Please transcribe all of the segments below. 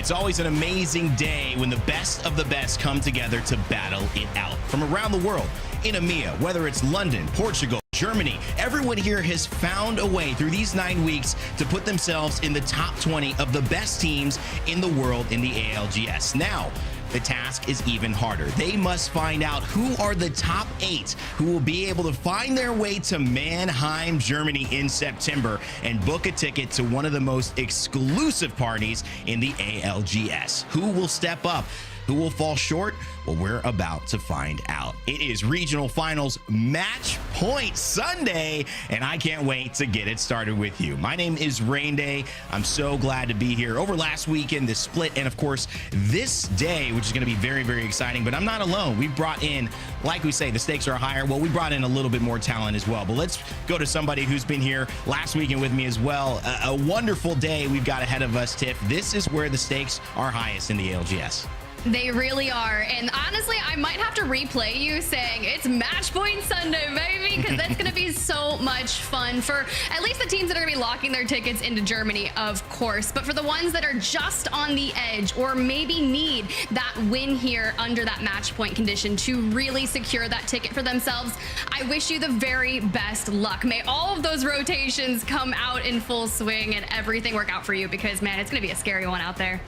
It's always an amazing day when the best of the best come together to battle it out from around the world in EMEA, whether it's London, Portugal, Germany. Everyone here has found a way through these 9 weeks to put themselves in the top 20 of the best teams in the world in the ALGS. Now, the task is even harder. They must find out who are the top 8 who will be able to find their way to Mannheim, Germany in September and book a ticket to one of the most exclusive parties in the ALGS. Who will step up? Who will fall short? Well, we're about to find out. It is Regional Finals Match Point Sunday, and I can't wait to get it started with you. My name is Rain Day. I'm so glad to be here. Over last weekend, the split, and of course, this day, which is going to be very, very exciting. But I'm not alone. We brought in, like we say, the stakes are higher. Well, we brought in a little bit more talent as well. But let's go to somebody who's been here last weekend with me as well. A wonderful day we've got ahead of us, Tiff. This is where the stakes are highest in the ALGS. They really are. And honestly, I might have to replay you saying it's Match Point Sunday, baby, because that's going to be so much fun for at least the teams that are going to be locking their tickets into Germany, of course. But for the ones that are just on the edge or maybe need that win here under that match point condition to really secure that ticket for themselves, I wish you the very best luck. May all of those rotations come out in full swing and everything work out for you, because, man, it's going to be a scary one out there.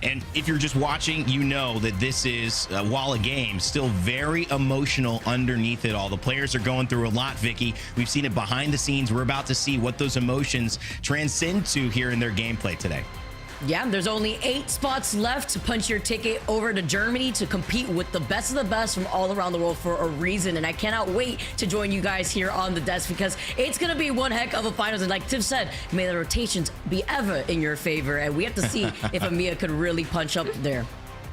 And if you're just watching, you know that this is, while a game, still very emotional underneath it all. The players are going through a lot, Vicky. We've seen it behind the scenes. We're about to see what those emotions transcend to here in their gameplay today. Yeah, there's only 8 spots left to punch your ticket over to Germany to compete with the best of the best from all around the world for a reason. And I cannot wait to join you guys here on the desk, because it's going to be one heck of a finals. And like Tiff said, may the rotations be ever in your favor. And we have to see if EMEA could really punch up there.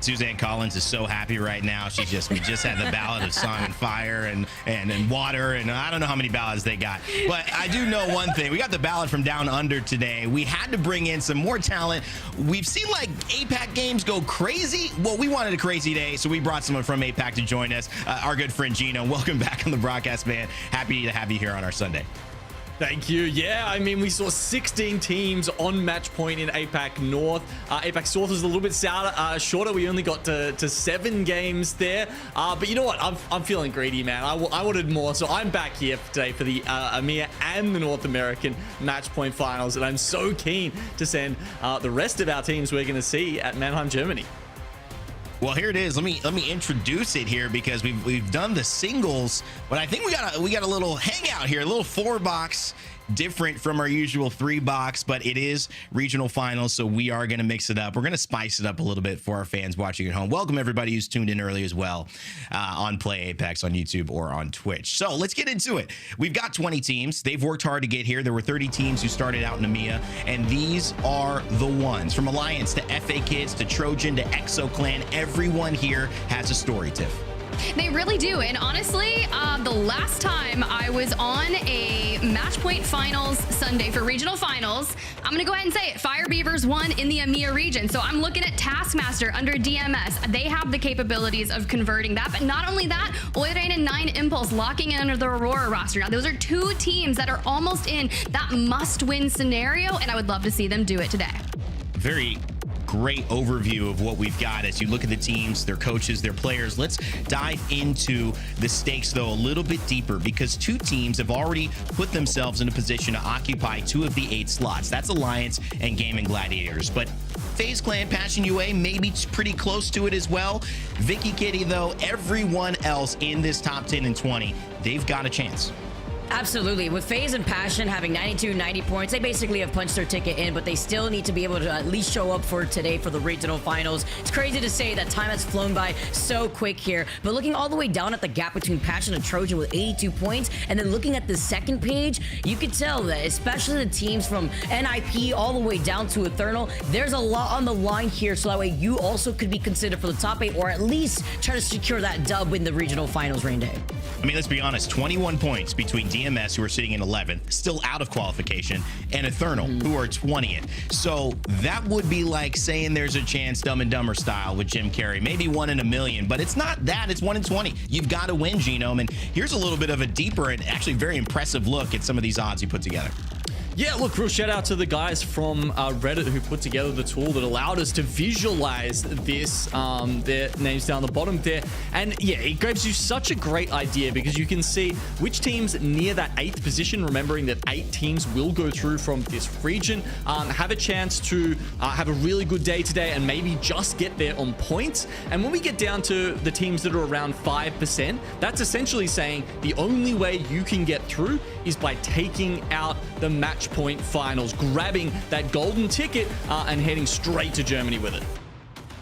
Suzanne Collins is so happy right now. We just had the ballad of Song and Fire and Water, and I don't know how many ballads they got. But I do know one thing. We got the ballad from Down Under today. We had to bring in some more talent. We've seen like APAC games go crazy. Well, we wanted a crazy day, so we brought someone from APAC to join us. Our good friend Gino. Welcome back on the broadcast, man. Happy to have you here on our Sunday. Thank you. Yeah, I mean, we saw 16 teams on match point in APAC North. APAC South was a little bit shorter. We only got to 7 games there. But you know what? I'm feeling greedy, man. I wanted more. So I'm back here today for the EMEA and the North American match point finals. And I'm so keen to send the rest of our teams we're going to see at Mannheim, Germany. Well, here it is. Let me introduce it here, because we've done the singles, but I think we got a little hangout here, a little 4-box, different from our usual 3-box, but it is regional finals, so we are going to mix it up. We're going to spice it up a little bit for our fans watching at home. Welcome everybody who's tuned in early as well on Play Apex on YouTube or on Twitch. So let's get into it. We've got 20 teams. They've worked hard to get here. There were 30 teams who started out in EMEA, and these are the ones. From Alliance to FA Kids to Trojan to Exo Clan, everyone here has a story, Tiff. They really do. And honestly, the last time I was on a match point finals Sunday for regional finals, I'm going to go ahead and say it. Fire Beavers won in the EMEA region. So I'm looking at Taskmaster under DMS. They have the capabilities of converting that. But not only that, Oirein and 9 Impulse locking in under the Aurora roster. Now, those are 2 teams that are almost in that must-win scenario, and I would love to see them do it today. Very great overview of what we've got as you look at the teams, their coaches, their players. Let's dive into the stakes, though, a little bit deeper, because 2 teams have already put themselves in a position to occupy 2 of the 8 slots. That's Alliance and Gaming Gladiators. But FaZe Clan, Passion UA, maybe pretty close to it as well. Vicky Kitty, though, everyone else in this top 10 and 20, they've got a chance. Absolutely. With FaZe and Passion having 92, 90 points, they basically have punched their ticket in, but they still need to be able to at least show up for today for the regional finals. It's crazy to say that time has flown by so quick here, but looking all the way down at the gap between Passion and Trojan with 82 points, and then looking at the second page, you could tell that especially the teams from NIP all the way down to Eternal, there's a lot on the line here, so that way you also could be considered for the top 8, or at least try to secure that dub in the regional finals, Rain Day. I mean, let's be honest, 21 points between DMS, who are sitting in 11th, still out of qualification, and Eternal, who are 20th. So that would be like saying there's a chance, Dumb and Dumber style with Jim Carrey, maybe 1 in a million, but it's not that, it's 1 in 20. You've got to win, Genome. And here's a little bit of a deeper and actually very impressive look at some of these odds you put together. Yeah, look, real shout out to the guys from Reddit who put together the tool that allowed us to visualize this, their names down the bottom there. And yeah, it gives you such a great idea because you can see which teams near that 8th position, remembering that 8 teams will go through from this region, have a chance to have a really good day today and maybe just get there on points. And when we get down to the teams that are around 5%, that's essentially saying the only way you can get through is by taking out the match point finals, grabbing that golden ticket and heading straight to Germany with it.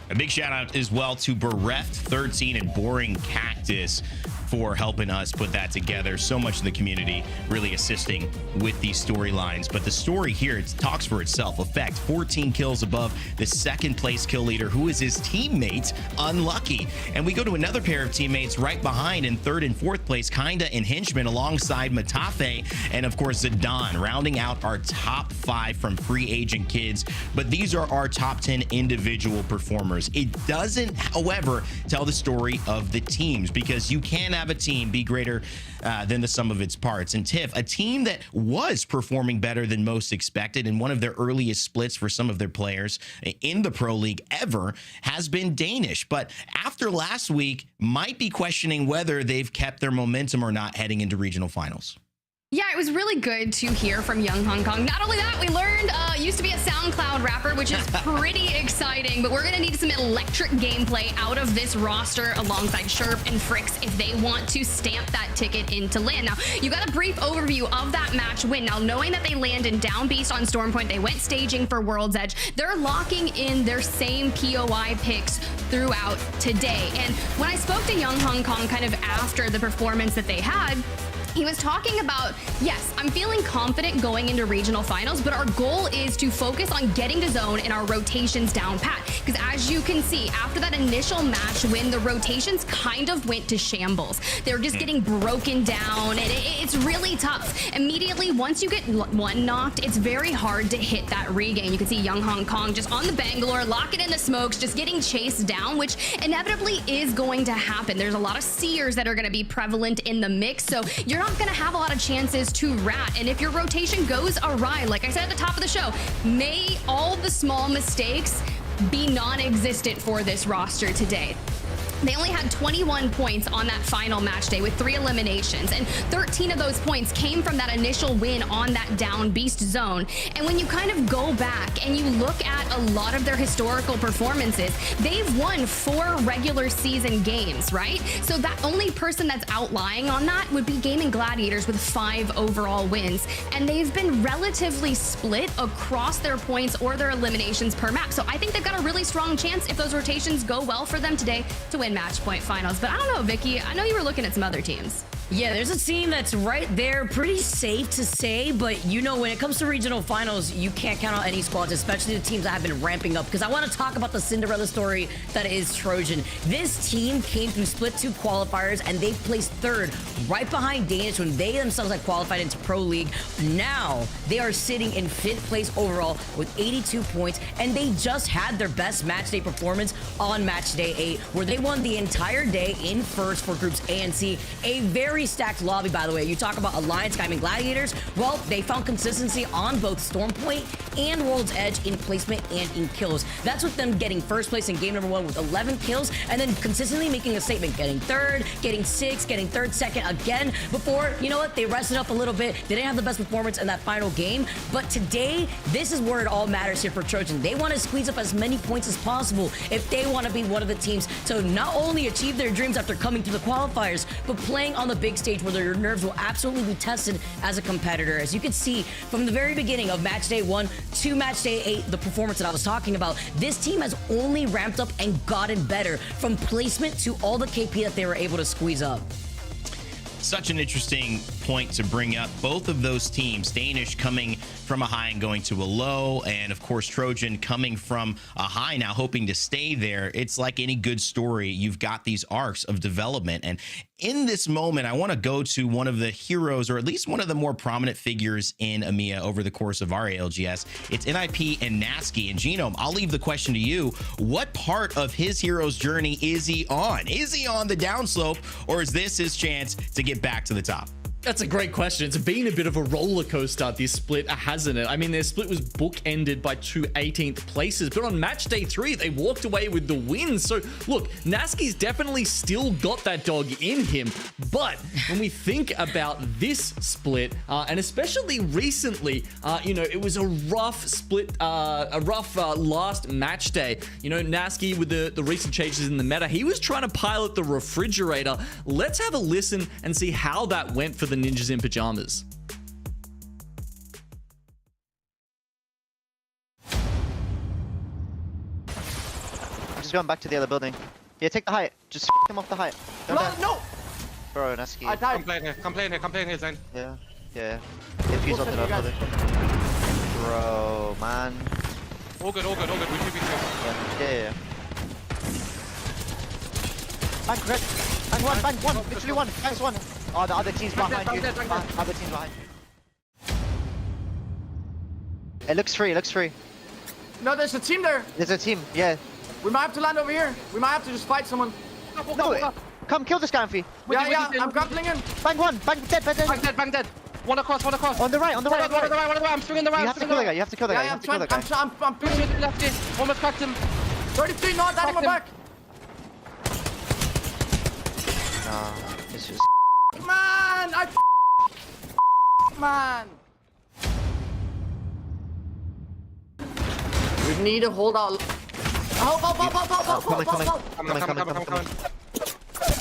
A big shout out as well to Bereft 13 and Boring Cactus for helping us put that together. So much of the community really assisting with these storylines. But the story here, it talks for itself. Effect, 14 kills above the 2nd place kill leader, who is his teammate, Unlucky. And we go to another pair of teammates right behind in 3rd and 4th place, Kinda and Henchman, alongside Matafe and, of course, Zidane, rounding out our top 5 from free agent kids. But these are our top 10 individual performers. It doesn't, however, tell the story of the teams, because you can have a team be greater than the sum of its parts. And Tiff, a team that was performing better than most expected in one of their earliest splits for some of their players in the Pro League ever, has been Danish. But after last week, might be questioning whether they've kept their momentum or not heading into regional finals. Yeah, it was really good to hear from Young Hong Kong. Not only that, we learned used to be a SoundCloud rapper, which is pretty exciting, but we're going to need some electric gameplay out of this roster alongside Sherp and Fricks if they want to stamp that ticket into land. Now, you got a brief overview of that match win. Now, knowing that they land in Down Beast on Storm Point, they went staging for World's Edge. They're locking in their same POI picks throughout today. And when I spoke to Young Hong Kong kind of after the performance that they had, he was talking about, yes, I'm feeling confident going into regional finals, but our goal is to focus on getting to zone and our rotations down pat. Because as you can see, after that initial match win, the rotations kind of went to shambles. They're just getting broken down, and it's really tough. Immediately, once you get one knocked, it's very hard to hit that regain. You can see Young Hong Kong just on the Bangalore, locking in the smokes, just getting chased down, which inevitably is going to happen. There's a lot of seers that are going to be prevalent in the mix, so you're not going to have a lot of chances to rat. And if your rotation goes awry, like I said at the top of the show, may all the small mistakes be non-existent for this roster today. They only had 21 points on that final match day with 3 eliminations, and 13 of those points came from that initial win on that Down Beast zone. And when you kind of go back and you look at a lot of their historical performances, they've won 4 regular season games, right? So that only person that's outlying on that would be Gaming Gladiators with 5 overall wins. And they've been relatively split across their points or their eliminations per map. So I think they've got a really strong chance, if those rotations go well for them today, to win match point finals. But I don't know, Vicky, I know you were looking at some other teams. Yeah, there's a team that's right there, pretty safe to say, but you know, when it comes to regional finals, you can't count out any squads, especially the teams that have been ramping up, because I want to talk about the Cinderella story that is Trojan. This team came through split 2 qualifiers, and they placed 3rd, right behind Danish when they themselves had qualified into Pro League. Now, they are sitting in 5th place overall with 82 points, and they just had their best match day performance on match day 8, where they won the entire day in first for groups A and C. A very stacked lobby, by the way. You talk about Alliance, Gaming Gladiators. Well, they found consistency on both Storm Point and World's Edge in placement and in kills. That's with them getting first place in game number 1 with 11 kills, and then consistently making a statement, getting 3rd, getting 6th, getting 3rd, 2nd again before, you know what, they rested up a little bit. They didn't have the best performance in that final game, but today, this is where it all matters here for Trojan. They want to squeeze up as many points as possible if they want to be one of the teams to not only achieve their dreams after coming through the qualifiers, but playing on the big stage where their nerves will absolutely be tested as a competitor. As you can see from the very beginning of match day 1 to match day 8, the performance that I was talking about, this team has only ramped up and gotten better from placement to all the KP that they were able to squeeze up. Such an interesting point to bring up. Both of those teams, Danish coming from a high and going to a low, and of course Trojan coming from a high now hoping to stay there. It's like any good story, you've got these arcs of development. And in this moment, I want to go to one of the heroes, or at least one of the more prominent figures in EMEA over the course of our ALGS. It's NIP and Nasky. And Genome, I'll leave the question to you. What part of his hero's journey is he on? Is he on the downslope, or is this his chance to get back to the top? That's a great question. It's been a bit of a roller coaster, this split, hasn't it? I mean, their split was bookended by 2 18th places, but on match day 3, they walked away with the win. So, look, Naski's definitely still got that dog in him. But when we think about this split, and especially recently, you know, it was a rough split, a rough last match day. You know, Naski, with the recent changes in the meta, he was trying to pilot the refrigerator. Let's have a listen and see how that went for the Ninjas in Pajamas. I'm just going back to the other building. Yeah, take the height. Just f him off the height. No! Bro, Naski. I died. Come play in here, Zane. Yeah. Defuse onto that building. Bro, man. All good. We 2v2. Yeah. Bang, red. Bang one. Literally one. Thanks one. Oh, the other team's behind you. Other team's behind. It looks free. No, there's a team there. There's a team. Yeah. We might have to land over here. We might have to just fight someone. No, come kill this guy, Amphi. Yeah, I'm grappling him. Bang one. Bang dead. Bang dead. One across. On the right. One I'm swinging the right. You have to kill the guy. You have to kill the guy. Yeah, You have to kill the guy. I'm pushing it. Left in. Almost cracked him. 33, no, down on my back. Nah, it's just. Man, man. We need to hold out. Help. Coming.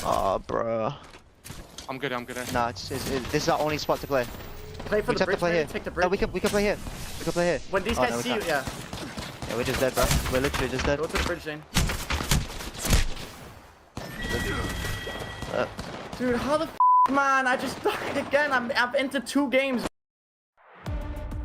Oh, bro. I'm good. Nah, this is our only spot to play. Play for We the just have to bridge, play man. here. Take the No, bridge. we can play here. When these guys see you, yeah. Yeah, we're just dead, bro. We're literally just dead. Go to the bridge, Zane. Dude, how the man? I just died again. I'm into 2 games.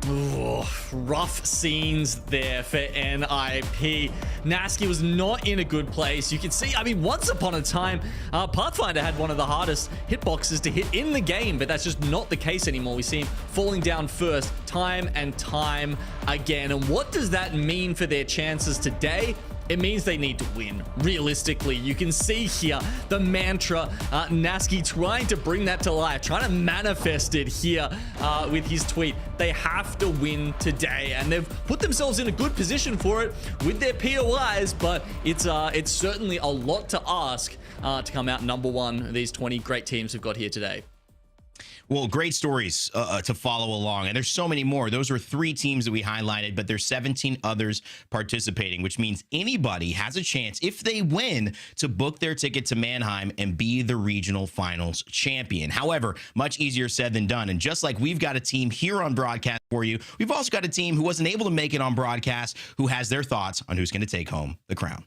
Ooh, rough scenes there for NIP. Naski was not in a good place. You can see, I mean, once upon a time, Pathfinder had one of the hardest hitboxes to hit in the game, but that's just not the case anymore. We see him falling down first time and time again. And what does that mean for their chances today? It means they need to win. Realistically, you can see here the mantra, Naski trying to bring that to life, trying to manifest it here with his tweet. They have to win today, and they've put themselves in a good position for it with their POIs, but it's certainly a lot to ask to come out number 1 of these 20 great teams we've got here today. Well, great stories to follow along. And there's so many more. Those were 3 teams that we highlighted, but there's 17 others participating, which means anybody has a chance, if they win, to book their ticket to Mannheim and be the regional finals champion. However, much easier said than done. And just like we've got a team here on broadcast for you, we've also got a team who wasn't able to make it on broadcast, who has their thoughts on who's going to take home the crown.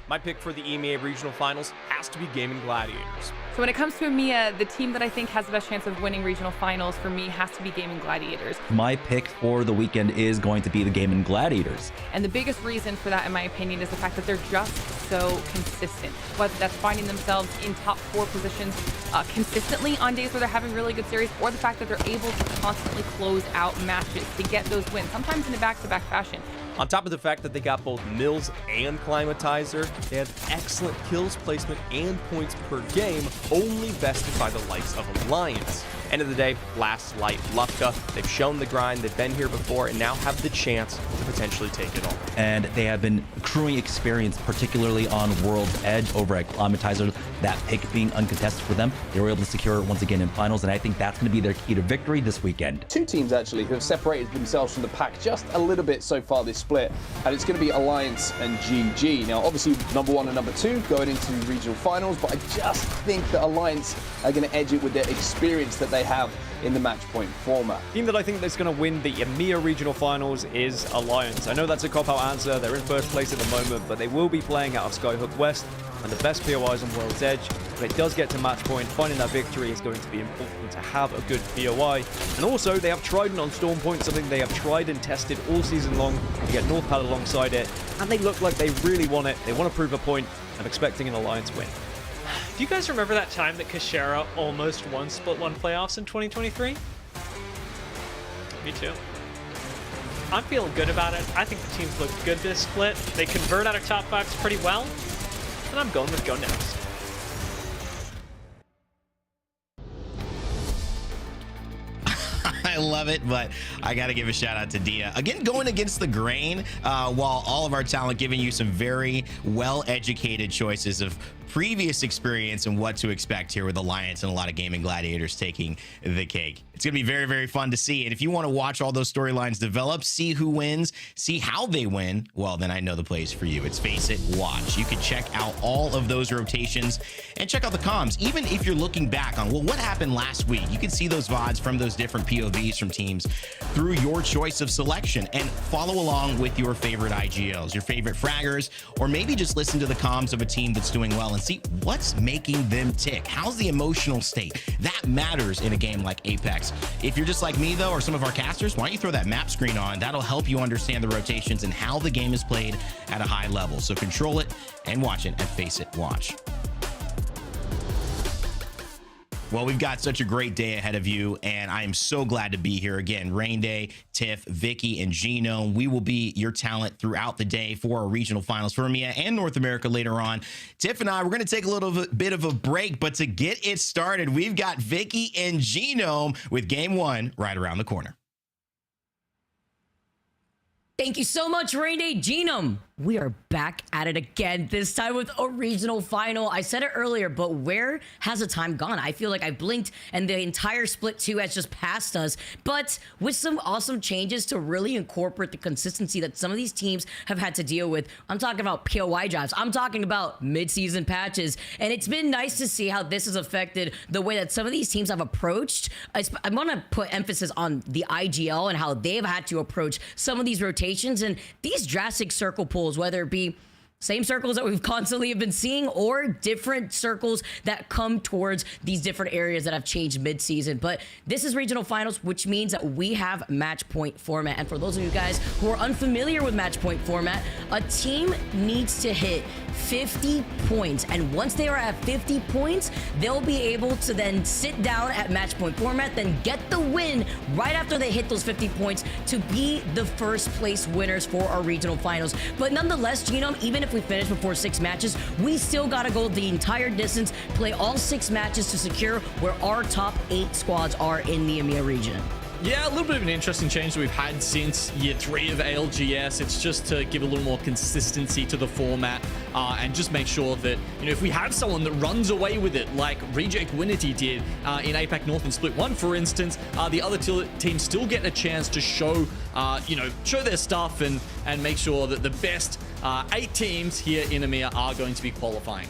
My pick for the EMEA Regional Finals has to be Gaming Gladiators. So when it comes to EMEA, the team that I think has the best chance of winning regional finals for me has to be Gaming Gladiators. My pick for the weekend is going to be the Gaming Gladiators. And the biggest reason for that, in my opinion, is the fact that they're just so consistent. Whether that's finding themselves in top 4 positions consistently on days where they're having really good series, or the fact that they're able to constantly close out matches to get those wins, sometimes in a back-to-back fashion. On top of the fact that they got both Mills and Climatizer, they have excellent kills placement and points per game, only bested by the likes of Alliance. End of the day, last light Lufka. They've shown the grind, they've been here before, and now have the chance to potentially take it all. And they have been accruing experience, particularly on World's Edge over at Climatizer. That pick being uncontested for them, they were able to secure it once again in finals, and I think that's going to be their key to victory this weekend. 2 teams actually who have separated themselves from the pack just a little bit so far this split, and it's going to be Alliance and GG. Now, obviously, number 1 and number 2 going into regional finals, but I just think that Alliance are going to edge it with their experience that they have in the match point format. The team that I think that's going to win the EMEA Regional Finals is Alliance. I know that's a cop-out answer. They're in first place at the moment, but they will be playing out of Skyhook West and the best POIs on World's Edge. When it does get to match point, finding that victory is going to be important to have a good POI. And also, they have Trident on Storm Point, something they have tried and tested all season long. You get Northpad alongside it, and they look like they really want it. They want to prove a point. I'm expecting an Alliance win. Do you guys remember that time that Kashera almost won Split 1 playoffs in 2023? Me too. I'm feeling good about it. I think the teams look good this split. They convert out of top 5s pretty well, and I'm going with Go Next. love it, but I got to give a shout out to Dia. Again, going against the grain, while all of our talent giving you some very well-educated choices of previous experience and what to expect here with Alliance and a lot of gaming gladiators taking the cake. It's going to be very, very fun to see. And if you want to watch all those storylines develop, see who wins, see how they win, well, then I know the place for you. It's FACEIT Watch. You can check out all of those rotations and check out the comms. Even if you're looking back on, well, what happened last week? You can see those VODs from those different POVs from teams through your choice of selection and follow along with your favorite IGLs, your favorite fraggers, or maybe just listen to the comms of a team that's doing well and see what's making them tick. How's the emotional state? That matters in a game like Apex. If you're just like me, though, or some of our casters, why don't you throw that map screen on? That'll help you understand the rotations and how the game is played at a high level. So control it and watch it at FACEIT Watch. Well, we've got such a great day ahead of you, and I am so glad to be here again. Rain Day, Tiff, Vicky, and Genome. We will be your talent throughout the day for our regional finals for EMEA and North America later on. Tiff and I, we're going to take a little bit of a break, but to get it started, we've got Vicky and Genome with game one right around the corner. Thank you so much, Rain Day. Genome, we are back at it again, this time with a regional final. I said it earlier, but where has the time gone? I feel like I blinked and the entire split 2 has just passed us, but with some awesome changes to really incorporate the consistency that some of these teams have had to deal with. I'm talking about POI drops. I'm talking about mid-season patches, and it's been nice to see how this has affected the way that some of these teams have approached. I want to put emphasis on the IGL and how they've had to approach some of these rotations and these drastic circle pulls, whether it be same circles that we've constantly have been seeing or different circles that come towards these different areas that have changed mid-season. But this is regional finals, which means that we have match point format. And for those of you guys who are unfamiliar with match point format, a team needs to hit 50 points. And once they are at 50 points, they'll be able to then sit down at match point format, then get the win right after they hit those 50 points to be the first place winners for our regional finals. But nonetheless, Genome, even if we finish before 6 matches, we still gotta go the entire distance, play all 6 matches to secure where our top 8 squads are in the EMEA region. Yeah, a little bit of an interesting change that we've had since year 3 of ALGS. It's just to give a little more consistency to the format and just make sure that, you know, if we have someone that runs away with it, like Reject Winity did in APAC North in Split 1, for instance, the other teams still get a chance to show, show their stuff and make sure that the best 8 teams here in EMEA are going to be qualifying.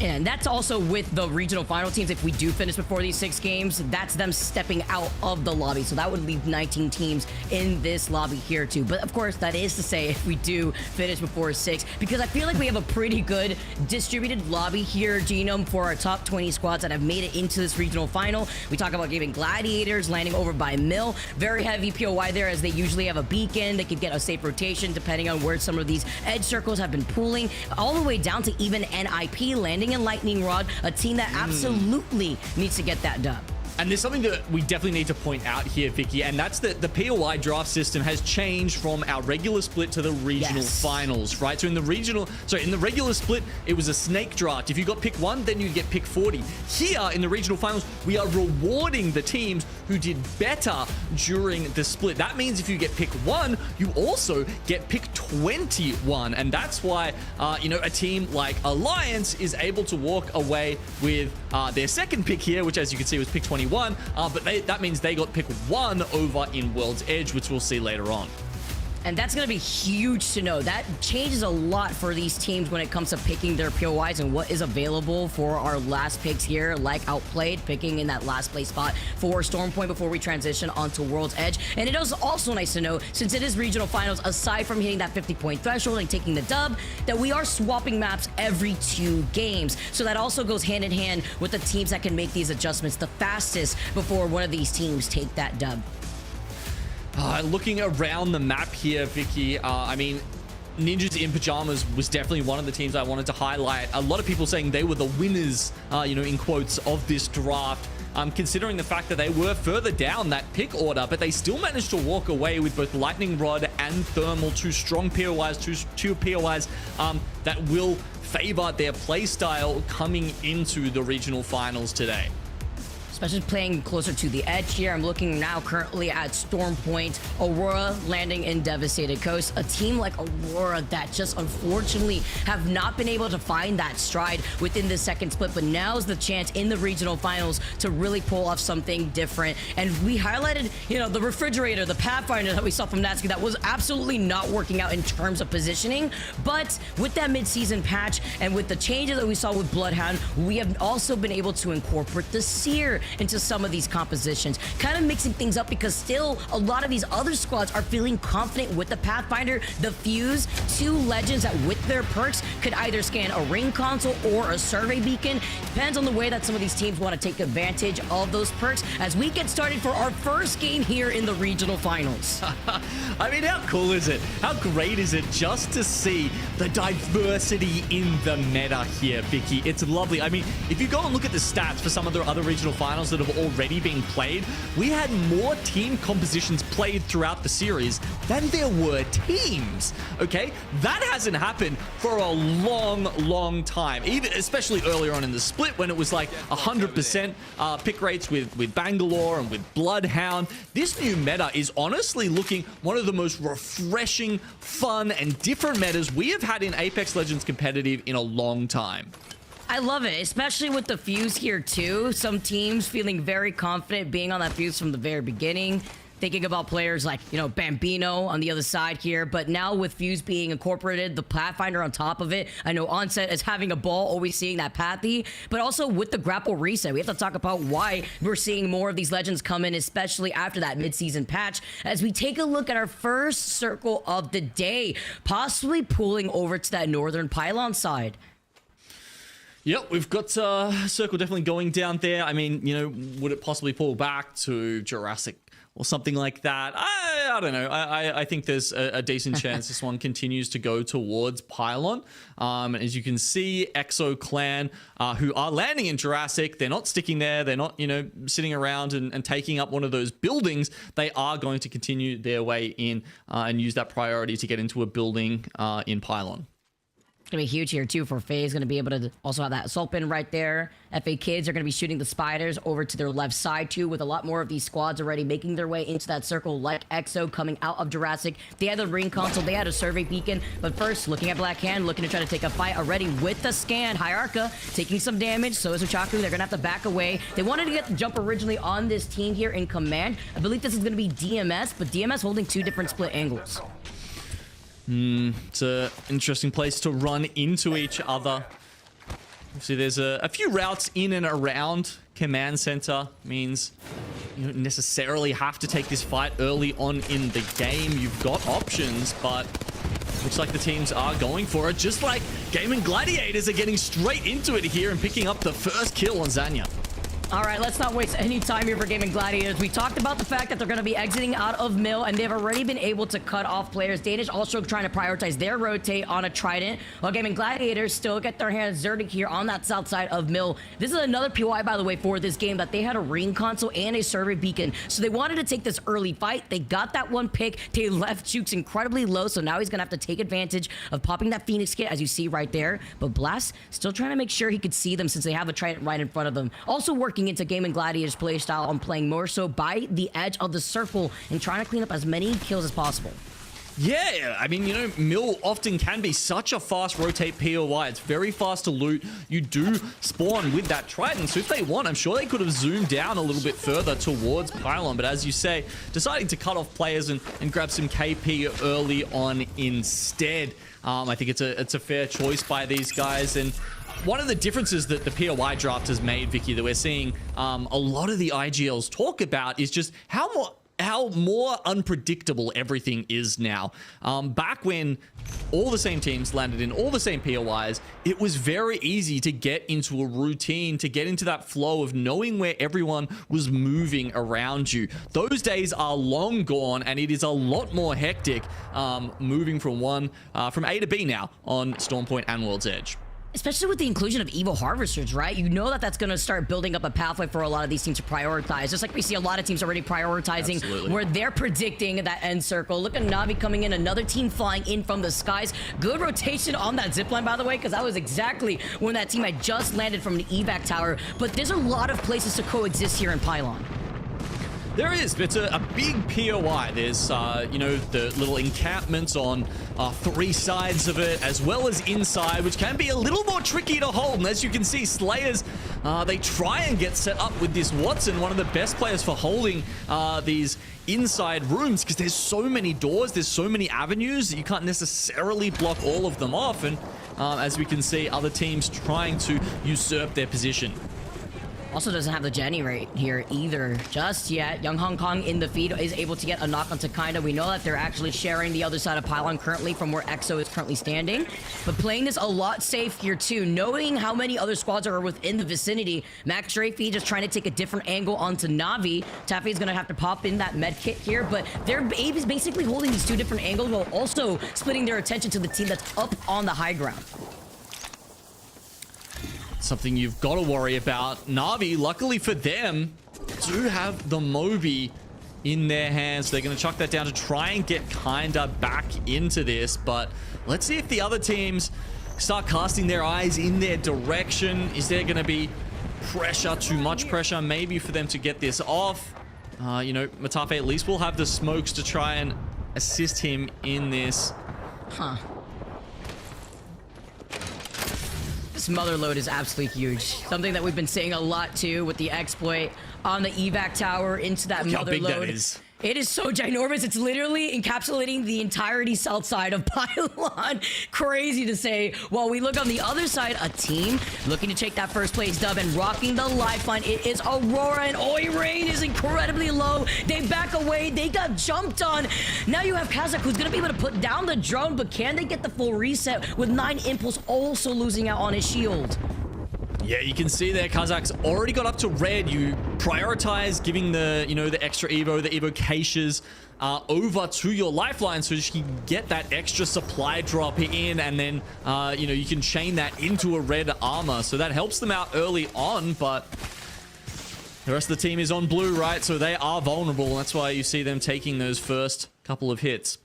And that's also with the regional final teams. If we do finish before these 6 games, that's them stepping out of the lobby. So that would leave 19 teams in this lobby here too. But of course, that is to say if we do finish before 6, because I feel like we have a pretty good distributed lobby here, Genome, for our top 20 squads that have made it into this regional final. We talk about giving gladiators landing over by Mill. Very heavy POI there, as they usually have a beacon. They could get a safe rotation depending on where some of these edge circles have been pooling, all the way down to even NIP landing in Lightning Rod, a team that absolutely needs to get that dub. And there's something that we definitely need to point out here, Vicky, and that's that the POI draft system has changed from our regular split to the regional finals, right? So in the regular split, it was a snake draft. If you got pick 1, then you get pick 40. Here in the regional finals, we are rewarding the teams who did better during the split. That means if you get pick 1, you also get pick 21. And that's why, a team like Alliance is able to walk away with their second pick here, which as you can see was pick 21. But that means they got pick 1 over in World's Edge, which we'll see later on. And that's going to be huge to know. That changes a lot for these teams when it comes to picking their POIs and what is available for our last picks here, like Outplayed, picking in that last place spot for Stormpoint before we transition onto World's Edge. And it is also nice to know, since it is regional finals, aside from hitting that 50-point threshold and taking the dub, that we are swapping maps every 2 games. So that also goes hand in hand with the teams that can make these adjustments the fastest before one of these teams take that dub. Looking around the map here, Vicky, Ninjas in Pajamas was definitely one of the teams I wanted to highlight. A lot of people saying they were the winners, in quotes, of this draft. Considering the fact that they were further down that pick order, but they still managed to walk away with both Lightning Rod and Thermal, 2 strong POIs, two POIs that will favor their playstyle coming into the regional finals today. especially playing closer to the edge here. I'm looking now currently at Storm Point, Aurora landing in Devastated Coast. A team like Aurora that just unfortunately have not been able to find that stride within the second split, but now's the chance in the regional finals to really pull off something different. And we highlighted, you know, the refrigerator, the Pathfinder that we saw from Natsuki that was absolutely not working out in terms of positioning. But with that mid-season patch and with the changes that we saw with Bloodhound, we have also been able to incorporate the Seer into some of these compositions, kind of mixing things up because still a lot of these other squads are feeling confident with the Pathfinder, the Fuse, two legends that with their perks could either scan a ring console or a survey beacon. Depends on the way that some of these teams want to take advantage of those perks as we get started for our first game here in the regional finals. I mean, how cool is it? How great is it just to see the diversity in the meta here, Vicky? It's lovely. I mean, if you go and look at the stats for some of the other regional finals that have already been played, we had more team compositions played throughout the series than there were teams, okay? That hasn't happened for a long time, even especially earlier on in the split when it was like 100% pick rates with Bangalore and with Bloodhound. This new meta is honestly looking one of the most refreshing, fun, and different metas we have had in Apex Legends competitive in a long time. I love it, especially with the Fuse here too. Some teams feeling very confident being on that Fuse from the very beginning. Thinking about players like, you know, Bambino on the other side here, but now with Fuse being incorporated, the Pathfinder on top of it, I know Onset is having a ball, always seeing that Pathy, but also with the grapple reset, we have to talk about why we're seeing more of these legends come in, especially after that mid-season patch, as we take a look at our first circle of the day, possibly pulling over to that northern pylon side. Yep, we've got Circle definitely going down there. I mean, you know, would it possibly pull back to Jurassic or something like that? I don't know. I think there's a decent chance this one continues to go towards Pylon. As you can see, Exo Clan, who are landing in Jurassic, they're not sticking there. They're not, you know, sitting around and taking up one of those buildings. They are going to continue their way in and use that priority to get into a building in Pylon. Gonna be huge here too for FaZe. Gonna be able to also have that assault pin right there. FA Kids are gonna be shooting the spiders over to their left side too, with a lot more of these squads already making their way into that circle, like EXO coming out of Jurassic. They had the ring console, they had a survey beacon, but first looking at Black Hand, looking to try to take a fight already with the scan. Hierarcha taking some damage, so is Uchaku. They're gonna have to back away. They wanted to get the jump originally on this team here in command. I believe this is gonna be DMS, but DMS holding two different split angles. It's an interesting place to run into each other. See, there's a few routes in and around command center. Means you don't necessarily have to take this fight early on in the game. You've got options, but looks like the teams are going for it. Just like Gaming Gladiators are getting straight into it here and picking up the first kill on Zanya. All right, let's not waste any time here for Gaming Gladiators. We talked about the fact that they're going to be exiting out of Mill, and they've already been able to cut off players. Danish also trying to prioritize their rotate on a Trident, while Gaming Gladiators still get their hands dirty here on that south side of Mill. This is another POI, by the way, for this game, that they had a ring console and a survey beacon, so they wanted to take this early fight. They got that one pick. They left Jukes incredibly low, so now he's going to have to take advantage of popping that Phoenix kit, as you see right there. But Blast still trying to make sure he could see them since they have a Trident right in front of them. Also working into Gaming Gladiators playstyle on playing more so by the edge of the circle and trying to clean up as many kills as possible. Yeah, I mean, you know, Mill often can be such a fast rotate POI. It's very fast to loot. You do spawn with that Trident, so if they want, I'm sure they could have zoomed down a little bit further towards Pylon, but as you say, deciding to cut off players and grab some KP early on instead. I think it's a fair choice by these guys, and one of the differences that the POI draft has made, Vicky, that we're seeing a lot of the IGLs talk about is just how more unpredictable everything is now. Back when all the same teams landed in all the same POIs, it was very easy to get into a routine, to get into that flow of knowing where everyone was moving around you. Those days are long gone, and it is a lot more hectic moving from A to B now on Stormpoint and World's Edge. Especially with the inclusion of Evo Harvesters, right? You know that that's going to start building up a pathway for a lot of these teams to prioritize. Just like we see a lot of teams already prioritizing where they're predicting that end circle. Look at Na'Vi coming in, another team flying in from the skies. Good rotation on that zipline, by the way, because that was exactly when that team had just landed from an evac tower. But there's a lot of places to coexist here in Pylon. There is. It's a big POI. There's, you know, the little encampments on 3 sides of it, as well as inside, which can be a little more tricky to hold. And as you can see, Slayers, they try and get set up with this Watson, one of the best players for holding these inside rooms, because there's so many doors, there's so many avenues that you can't necessarily block all of them off. And as we can see, other teams trying to usurp their position. Also doesn't have the Jenny right here either just yet. Young Hong Kong in the feed is able to get a knock onto Kinda. We know that they're actually sharing the other side of Pylon currently from where EXO is currently standing. But playing this a lot safe here too, knowing how many other squads are within the vicinity. Max Drafee just trying to take a different angle onto Na'Vi. Taffy is going to have to pop in that med kit here, but they're basically holding these 2 different angles while also splitting their attention to the team that's up on the high ground. Something you've got to worry about. Na'Vi, luckily for them, do have the Moby in their hands. They're going to chuck that down to try and get Kinda back into this. But let's see if the other teams start casting their eyes in their direction. Is there going to be pressure, too much pressure, maybe for them to get this off? You know, Matafe at least will have the smokes to try and assist him in this. Huh. This mother load is absolutely huge. Something that we've been saying a lot too with the exploit on the evac tower into that mother load. How big that is. It is so ginormous. It's literally encapsulating the entirety south side of Pylon. Crazy to say. While we look on the other side, a team looking to take that first place dub and rocking the lifeline. It is Aurora, and Oi Rain is incredibly low. They back away. They got jumped on. Now you have Kazakh, who's going to be able to put down the drone, but can they get the full reset with 9 Impulse also losing out on his shield? Yeah, you can see there, Kazakh's already got up to red. You prioritize giving the, you know, the extra Evo, the Evo caches over to your lifeline so you can get that extra supply drop in, and then, you know, you can chain that into a red armor. So that helps them out early on, but the rest of the team is on blue, right? So they are vulnerable. That's why you see them taking those first couple of hits.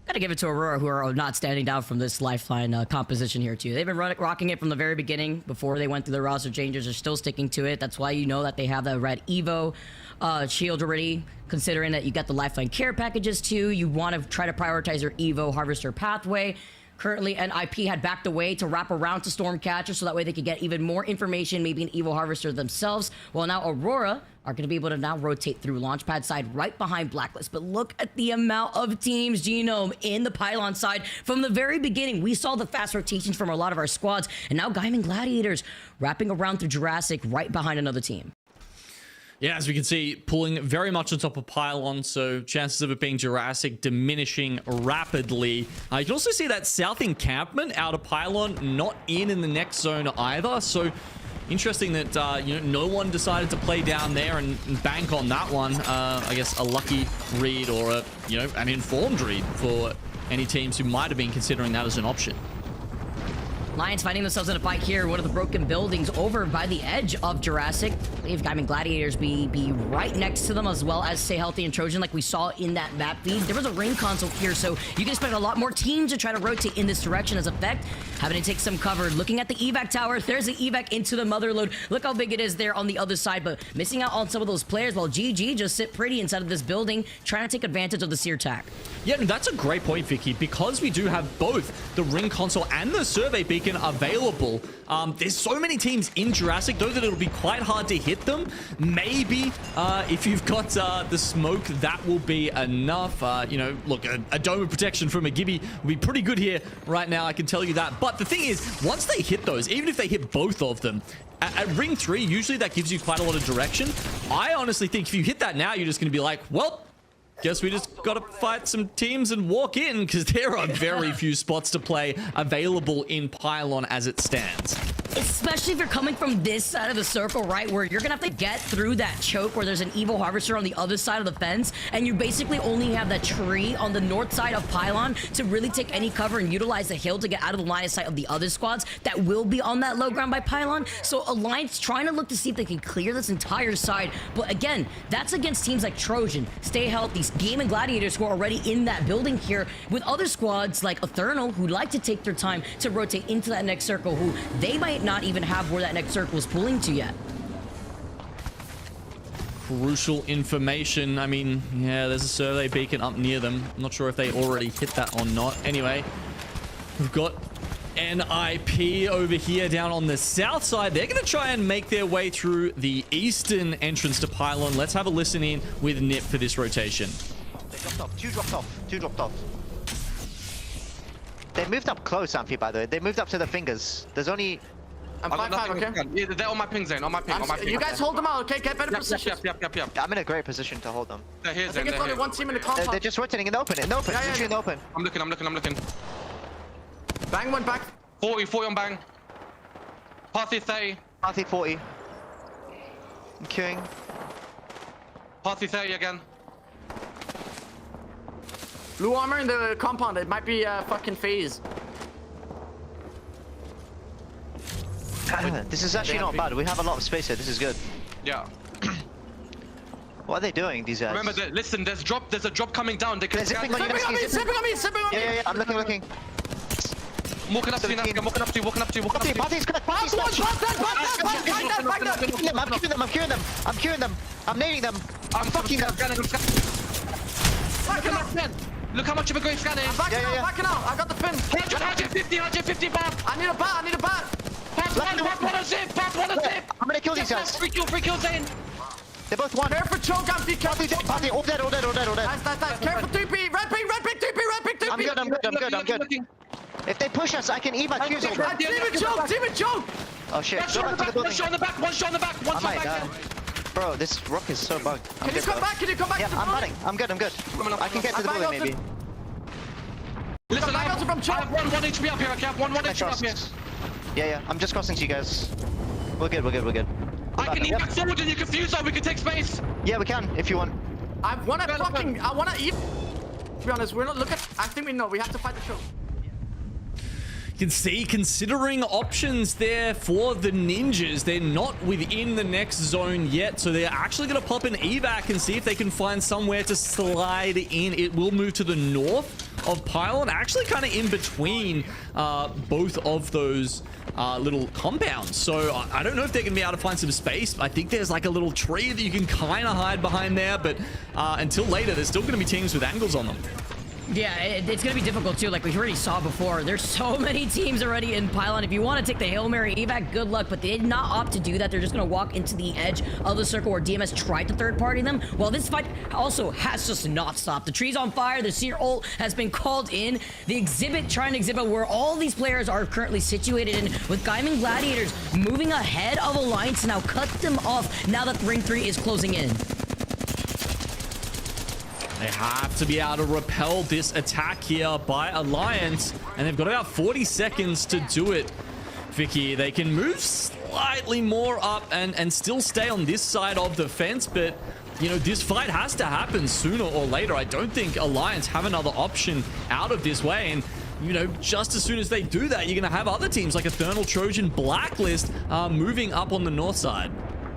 Gotta give it to Aurora, who are not standing down from this lifeline composition here too. They've been rocking it from the very beginning. Before they went through the roster changes, they're still sticking to it. That's why you know that they have the red Evo shield already, considering that you got the lifeline care packages too. You want to try to prioritize your Evo harvester pathway. Currently, NIP had backed away to wrap around to Stormcatcher so that way they could get even more information, maybe an Evo Harvester themselves. Well, now Aurora are going to be able to now rotate through Launchpad side right behind Blacklist. But look at the amount of teams, Genome, in the Pylon side. From the very beginning, we saw the fast rotations from a lot of our squads. And now Gaiman Gladiators wrapping around through Jurassic right behind another team. Yeah, as we can see, pulling very much on top of Pylon, so chances of it being Jurassic diminishing rapidly. You can also see that south encampment out of Pylon not in the next zone either, so interesting that, you know, no one decided to play down there and bank on that one. I guess a lucky read or, a, you know, an informed read for any teams who might have been considering that as an option. Lions finding themselves in a fight here. One of the broken buildings over by the edge of Jurassic. I believe Gaiman Gladiators be right next to them, as well as Stay Healthy and Trojan like we saw in that map feed. There was a ring console here, so you can expect a lot more teams to try to rotate in this direction as effect. Having to take some cover. Looking at the evac tower, there's the evac into the mother load. Look how big it is there on the other side, but missing out on some of those players while GG just sit pretty inside of this building, trying to take advantage of the seer tack. Yeah, that's a great point, Vicky, because we do have both the ring console and the survey beacon available. There's so many teams in Jurassic, though, that it'll be quite hard to hit them. Maybe if you've got the smoke, that will be enough. You know, look, a dome of protection from a Gibby will be pretty good here right now, I can tell you that. But the thing is, once they hit those, even if they hit both of them, at ring 3, usually that gives you quite a lot of direction. I honestly think if you hit that now, you're just going to be like, well, guess we just got to fight some teams and walk in, because there are very few spots to play available in Pylon as it stands. Especially if you're coming from this side of the circle, right? Where you're gonna have to get through that choke where there's an Evil Harvester on the other side of the fence, and you basically only have that tree on the north side of Pylon to really take any cover and utilize the hill to get out of the line of sight of the other squads that will be on that low ground by Pylon. So Alliance trying to look to see if they can clear this entire side. But again, that's against teams like Trojan, Stay Healthy, Game and Gladiators who are already in that building here, with other squads like Eternal who like to take their time to rotate into that next circle, who they might not even have where that next circle is pulling to yet. Crucial information. I mean, yeah, there's a survey beacon up near them. I'm not sure if they already hit that or not. Anyway, we've got NIP over here down on the south side. They're going to try and make their way through the eastern entrance to Pylon. Let's have a listen in with Nip for this rotation. They dropped off. Two dropped off. They moved up close, Amphi, by the way. They moved up to the fingers. There's only... I'm 5-5, okay? Yeah, they're on my ping zone, on my ping. You guys hold them out, okay? Get better position. Yep. I'm in a great position to hold them. They're here, I think it's only one team in the compound. They're just rotating in the open, literally in the open. I'm looking. Bang went back. 40 on bang. Party 30. Party 40. I'm queuing. Party 30 again. Blue armor in the compound. It might be fucking phase. This is actually not bad. We have a lot of space here. This is good. Yeah. What are they doing, these guys? Remember, listen, there's a drop coming down. They can Zipping on me. Yeah, I'm looking. I'm walking up to you now. I'm walking up to you. Party's cut. I'm curing them. I'm nading them. I'm fucking them. Look how much of a great scanning. I'm backing out. I got the pin. 150 bar. I need a bat. Pass one on zip. I'm gonna kill these guys. Free kills in. They both won. Careful choke, Amphi. Party, all dead. Nice. Careful 3P. Red ping, 3P. I'm good. If they push us, I can eat my Qs. Demon choke. Oh shit. One shot on the back. Bro, this rock is so bugged. Can you come back? Yeah, I'm running. I'm good. I can get to the building maybe. Listen, I have 1 HP up here. I have 1 HP up here. Yeah. I'm just crossing to you guys. We're good. I can eat back forward and you can fuse up. We can take space. Yeah, we can if you want. I wanna eat. To be honest, we're not looking. I think we know. We have to fight the choke. You can see, considering options there for the Ninjas, they're not within the next zone yet, so they're actually going to pop an evac and see if they can find somewhere to slide in. It will move to the north of Pylon, actually kind of in between both of those little compounds. So I don't know if they're going to be able to find some space. I think there's like a little tree that you can kind of hide behind there, but until later, there's still going to be teams with angles on them. Yeah, it's going to be difficult too, like we already saw before. There's so many teams already in Pylon. If you want to take the Hail Mary evac, good luck, but they did not opt to do that. They're just going to walk into the edge of the circle where DMS tried to third party them. Well, this fight also has just not stopped. The tree's on fire. The Seer ult has been called in. The exhibit trying to exhibit where all these players are currently situated in, with Gaiman Gladiators moving ahead of Alliance to now cut them off now that Ring 3 is closing in. They have to be able to repel this attack here by Alliance, and they've got about 40 seconds to do it. Vicky, they can move slightly more up and still stay on this side of the fence, but you know, this fight has to happen sooner or later. I don't think Alliance have another option out of this way, and you know, just as soon as they do that, you're going to have other teams like Eternal, Trojan, Blacklist moving up on the north side.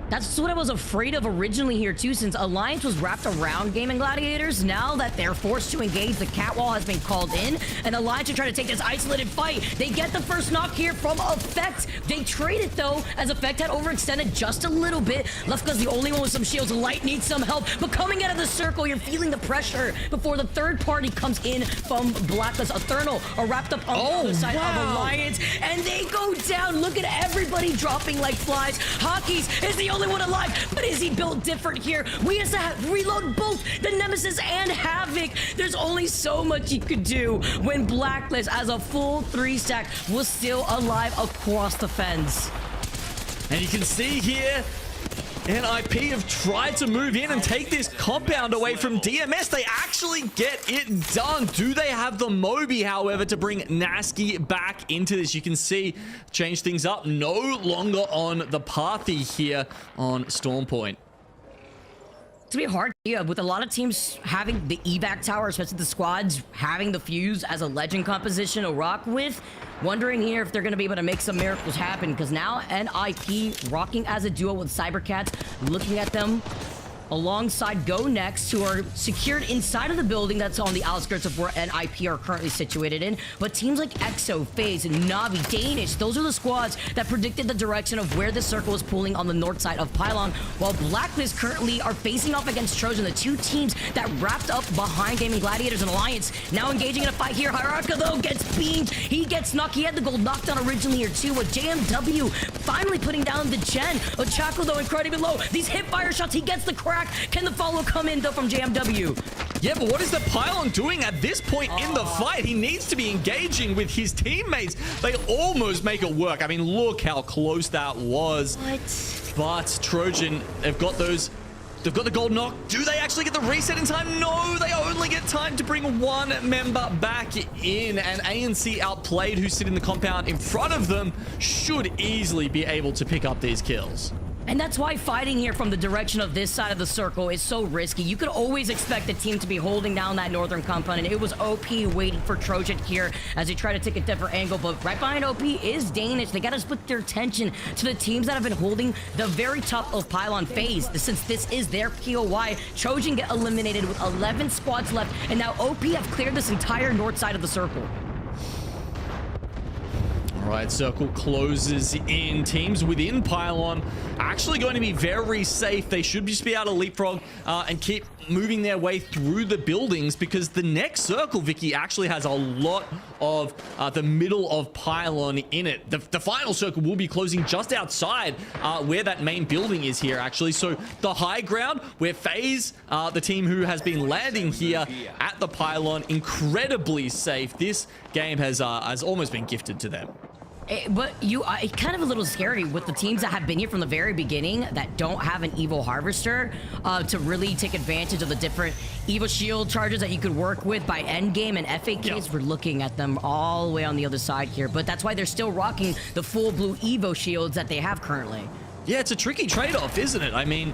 That's what I was afraid of originally here too, since Alliance was wrapped around Game and Gladiators. Now that they're forced to engage, the catwall has been called in, and Alliance are trying to take this isolated fight. They get the first knock here from Effect. They trade it though, as Effect had overextended just a little bit. Lefka's the only one with some shields. Light needs some help, but coming out of the circle, you're feeling the pressure before the third party comes in from Blacklist. Eternal are wrapped up on the other side of Alliance, and they go down. Look at everybody dropping like flies. Hockeys is the only one alive, but is he built different here? We have to reload both the Nemesis and Havoc. There's only so much he could do when Blacklist, as a full 3-stack, was still alive across the fence. And you can see here, NIP have tried to move in and take this compound away from DMS. They actually get it done. Do they have the Moby, however, to bring Nasky back into this? You can see, change things up. No longer on the Pathy here on Storm Point. It's gonna be hard, yeah, with a lot of teams having the evac tower, especially the squads having the fuse as a legend composition to rock with. Wondering here if they're gonna be able to make some miracles happen, because now NIP rocking as a duo with Cybercats, looking at them alongside Go Next, who are secured inside of the building that's on the outskirts of where NIP are currently situated in. But teams like EXO, FaZe, Navi, Danish, those are the squads that predicted the direction of where the circle is pulling on the north side of Pylon, while Blacklist currently are facing off against Trojan, the two teams that wrapped up behind Gaming Gladiators and Alliance. Now engaging in a fight here. Hierarcha, though, gets beamed. He gets knocked. He had the gold knocked down originally here, too, with JMW finally putting down the Gen. Ochako, though, incredibly low. These hip fire shots, he gets the crack. Can the follow come in, though, from JMW? Yeah, but what is the Pylon doing at this point in the fight? He needs to be engaging with his teammates. They almost make it work. I mean, look how close that was. What? But Trojan, they've got those... They've got the gold knock. Do they actually get the reset in time? No, they only get time to bring one member back in. And ANC outplayed, who sit in the compound in front of them, should easily be able to pick up these kills. And that's why fighting here from the direction of this side of the circle is so risky. You could always expect the team to be holding down that northern compound, and it was OP waiting for Trojan here as they try to take a different angle. But right behind OP is Danish. They got to split their attention to the teams that have been holding the very top of Pylon phase. Since this is their POY, Trojan get eliminated with 11 squads left, and now OP have cleared this entire north side of the circle. All right, circle closes in. Teams within Pylon actually going to be very safe. They should just be able to leapfrog and keep moving their way through the buildings, because the next circle, Vicky, actually has a lot of the middle of Pylon in it. The final circle will be closing just outside where that main building is here, actually. So the high ground, where FaZe, the team who has been landing here at the Pylon, incredibly safe. This game has almost been gifted to them. But it's kind of a little scary with the teams that have been here from the very beginning that don't have an Evo Harvester to really take advantage of the different Evo Shield charges that you could work with by endgame and FAKs. Yep. We're looking at them all the way on the other side here, but that's why they're still rocking the full blue Evo Shields that they have currently. Yeah, it's a tricky trade-off, isn't it? I mean,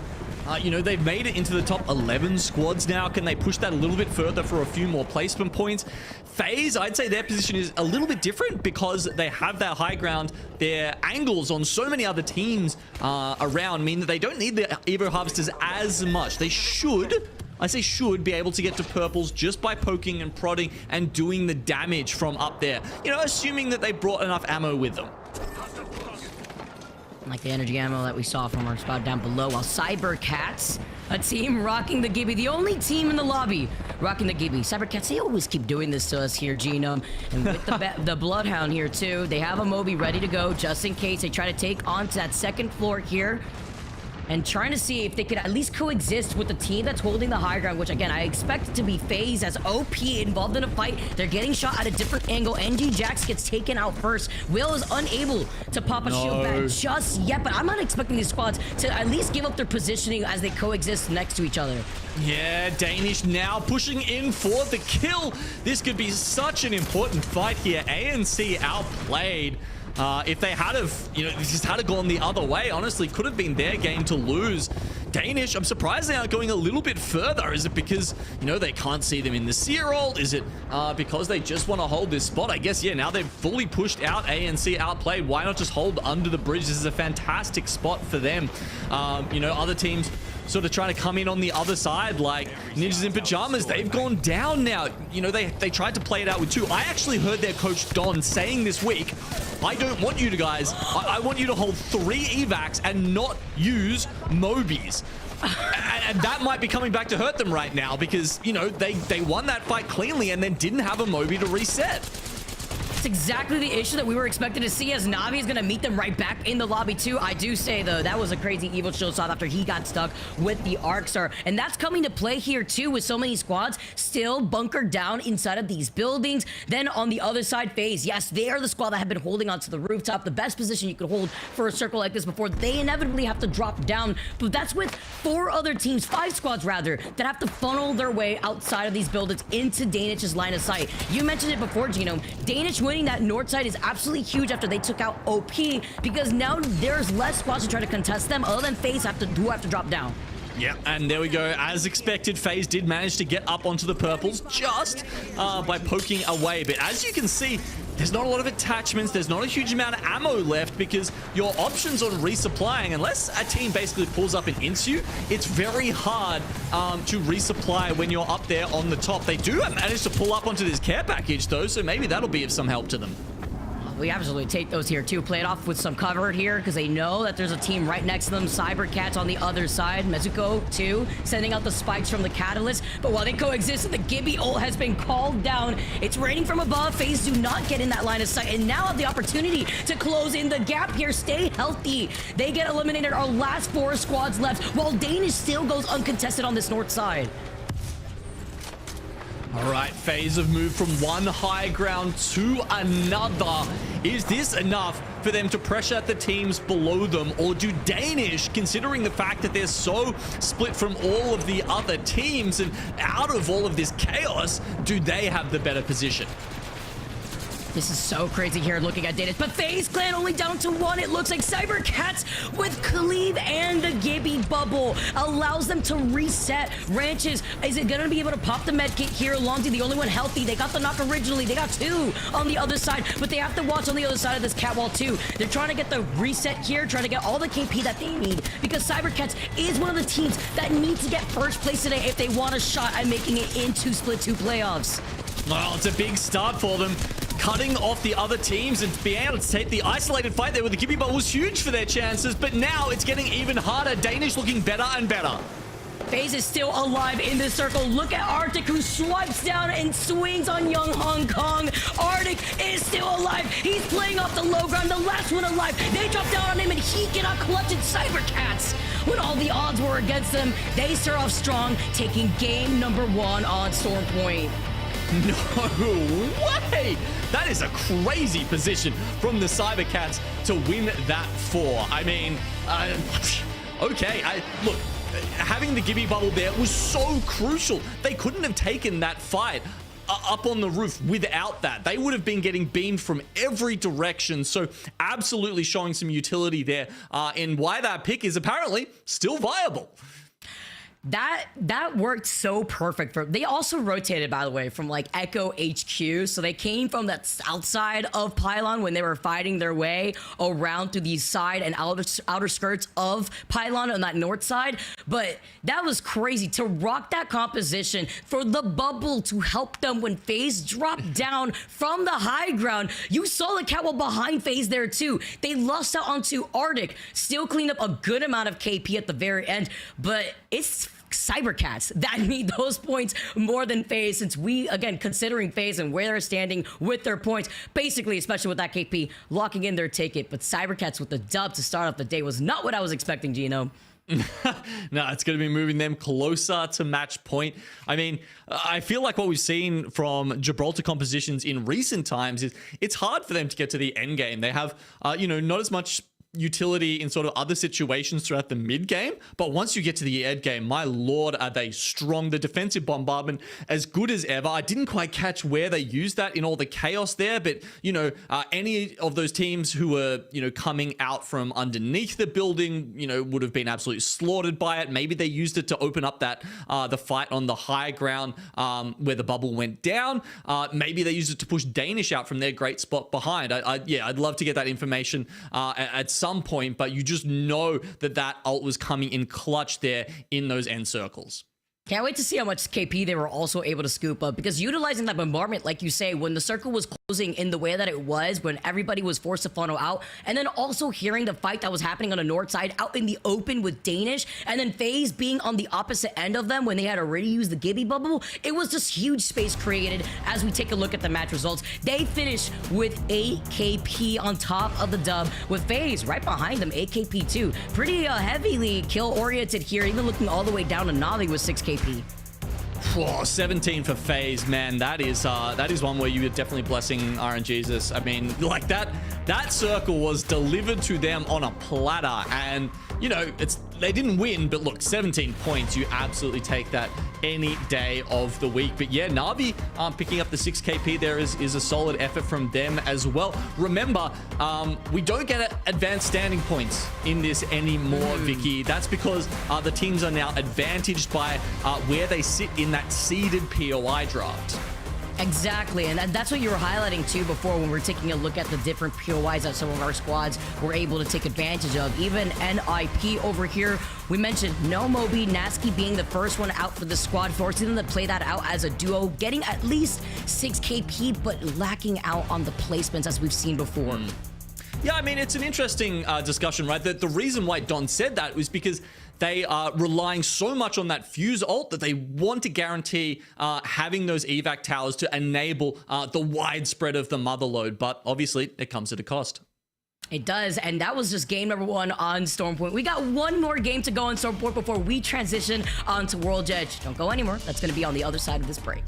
you know, they've made it into the top 11 squads now. Can they push that a little bit further for a few more placement points? FaZe, I'd say their position is a little bit different because they have that high ground. Their angles on so many other teams around mean that they don't need the Evo Harvesters as much. They should, I say should, be able to get to purples just by poking and prodding and doing the damage from up there. You know, assuming that they brought enough ammo with them. Like the energy ammo that we saw from our spot down below, while Cybercats, a team rocking the Gibby, the only team in the lobby rocking the Gibby. Cybercats, they always keep doing this to us here, Genome. And with the Bloodhound here too, they have a Moby ready to go just in case they try to take onto that second floor here. And trying to see if they could at least coexist with the team that's holding the high ground, which again, I expect it to be FaZe as OP involved in a fight. They're getting shot at a different angle. NG Jax gets taken out first. Will is unable to pop a shield back just yet, but I'm not expecting these squads to at least give up their positioning as they coexist next to each other. Yeah, Danish now pushing in for the kill. This could be such an important fight here. ANC outplayed. If they had have, you know, just had gone the other way, honestly, could have been their game to lose. Danish, I'm surprised they aren't going a little bit further. Is it because, you know, they can't see them in the seer ult? Is it because they just want to hold this spot? I guess, yeah, now they've fully pushed out ANC outplayed. Why not just hold under the bridge? This is a fantastic spot for them. You know, other teams sort of trying to come in on the other side, like Ninjas in Pajamas. They've gone down now. You know, they tried to play it out with two. I actually heard their coach Don saying this week, I don't want you to guys, I want you to hold 3 evacs and not use Mobies. And that might be coming back to hurt them right now because, you know, they won that fight cleanly and then didn't have a Moby to reset. It's exactly the issue that we were expecting to see, as Navi is going to meet them right back in the lobby too. I do say, though, that was a crazy evil shield shot after he got stuck with the Arc Star. And that's coming to play here too, with so many squads still bunkered down inside of these buildings. Then on the other side, FaZe, yes, they are the squad that have been holding onto the rooftop, the best position you could hold for a circle like this before they inevitably have to drop down. But that's with 4 other teams, 5 squads rather, that have to funnel their way outside of these buildings into Danish's line of sight. You mentioned it before, Gino. Danish winning that north side is absolutely huge after they took out OP, because now there's less squads to try to contest them other than FaZe who have to drop down. Yeah, and there we go. As expected, FaZe did manage to get up onto the purples just by poking away. But as you can see, there's not a lot of attachments. There's not a huge amount of ammo left, because your options on resupplying, unless a team basically pulls up and ints you, it's very hard to resupply when you're up there on the top. They do manage to pull up onto this care package, though, so maybe that'll be of some help to them. We absolutely take those here too. Play it off with some cover here, because they know that there's a team right next to them. Cybercats on the other side. Mezuko too, sending out the spikes from the Catalyst. But while they coexist, the Gibby ult has been called down. It's raining from above. FaZe do not get in that line of sight, and now have the opportunity to close in the gap here. Stay healthy. They get eliminated. Our last 4 squads left, while Danish still goes uncontested on this north side. All right, FaZe have moved from one high ground to another. Is this enough for them to pressure the teams below them, or do Danish, considering the fact that they're so split from all of the other teams and out of all of this chaos, do they have the better position? This is so crazy here looking at Danish, but FaZe Clan only down to 1. It looks like Cybercats with Cleave and the Gibby bubble allows them to reset. Ranches, is it gonna be able to pop the medkit here? Lonzy, the only one healthy. They got the knock originally. They got 2 on the other side, but they have to watch on the other side of this catwall too. They're trying to get the reset here, trying to get all the KP that they need, because Cybercats is one of the teams that need to get first place today if they want a shot at making it into Split 2 playoffs. Well, it's a big start for them. Cutting off the other teams and being able to take the isolated fight there with the Gibby bubble was huge for their chances, but now it's getting even harder. Danish looking better and better. FaZe is still alive in this circle. Look at Arctic, who swipes down and swings on Young Hong Kong. Arctic is still alive. He's playing off the low ground, the last one alive. They drop down on him, and he cannot clutch it. Cybercats, when all the odds were against them, they start off strong, taking game number 1 on Storm Point. No way! That is a crazy position from the Cybercats to win that 4. I mean, okay. Look, having the Gibby bubble there was so crucial. They couldn't have taken that fight up on the roof without that. They would have been getting beamed from every direction. So absolutely showing some utility there in why that pick is apparently still viable. That worked so perfect for. They also rotated, by the way, from like Echo HQ, so they came from that south side of Pylon when they were fighting their way around through the side and outer skirts of Pylon on that north side. But that was crazy to rock that composition for the bubble to help them when FaZe dropped down from the high ground. You saw the catwall behind FaZe there too. They lost out onto Arctic, still cleaned up a good amount of KP at the very end, but it's Cybercats that need those points more than FaZe, since we, again, considering FaZe and where they're standing with their points, basically, especially with that KP, locking in their ticket. But Cybercats with the dub to start off the day was not what I was expecting, Gino. No, it's going to be moving them closer to match point. I mean, I feel like what we've seen from Gibraltar compositions in recent times is it's hard for them to get to the end game. They have, not as much utility in sort of other situations throughout the mid game, but once you get to the end game, my lord, are they strong. The defensive bombardment as good as ever. I didn't quite catch where they used that in all the chaos there, but any of those teams who were coming out from underneath the building would have been absolutely slaughtered by it. Maybe they used it to open up that the fight on the high ground where the bubble went down. Maybe they used it to push Danish out from their great spot behind. I'd love to get that information at some point, but you just know that ult was coming in clutch there in those end circles. Can't wait to see how much KP they were also able to scoop up, because utilizing that bombardment, like you say, when the circle was in the way that it was when everybody was forced to funnel out, and then also hearing the fight that was happening on the north side out in the open with Danish, and then FaZe being on the opposite end of them when they had already used the Gibby bubble. It was just huge space created. As we take a look at the match results, they finished with 8 KP on top of the dub, with FaZe right behind them, 8 KP too. Pretty heavily kill oriented here, even looking all the way down to Navi with 6 KP. Whoa, 17 for FaZe, man. That is one where you are definitely blessing RNGesus. I mean, like that circle was delivered to them on a platter, and you know, they didn't win, but look, 17 points, you absolutely take that any day of the week. But yeah, Navi picking up the 6 KP there is a solid effort from them as well. Remember, we don't get advanced standing points in this anymore, Vicky. That's because the teams are now advantaged by where they sit in that seeded POI draft. Exactly, and that's what you were highlighting too before when we were taking a look at the different POIs that some of our squads were able to take advantage of. Even NIP over here, we mentioned No Moby, Nasky being the first one out for the squad, forcing them to play that out as a duo, getting at least 6 KP, but lacking out on the placements as we've seen before. Yeah, I mean, it's an interesting discussion, right? The reason why Don said that was because they are relying so much on that fuse ult that they want to guarantee having those evac towers to enable the widespread of the mother load. But obviously, it comes at a cost. It does, and that was just game number 1 on Stormpoint. We got one more game to go on Stormpoint before we transition on to World's Edge. Don't go anymore. That's going to be on the other side of this break.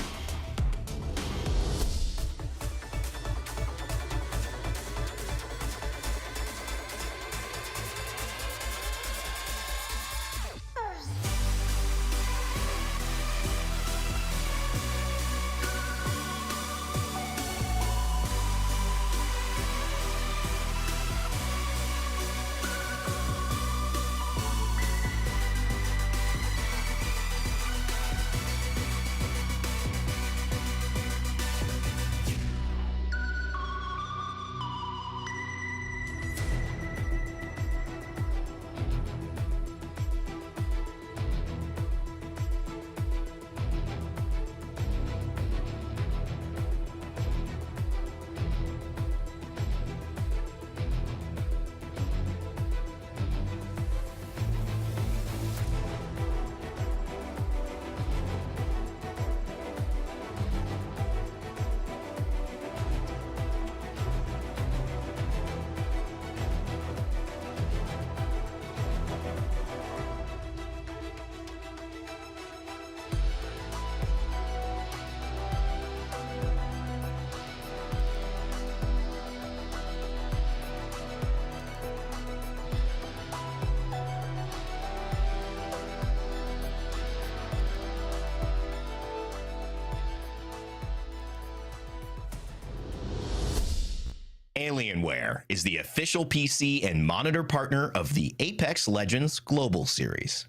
Alienware is the official PC and monitor partner of the Apex Legends Global Series.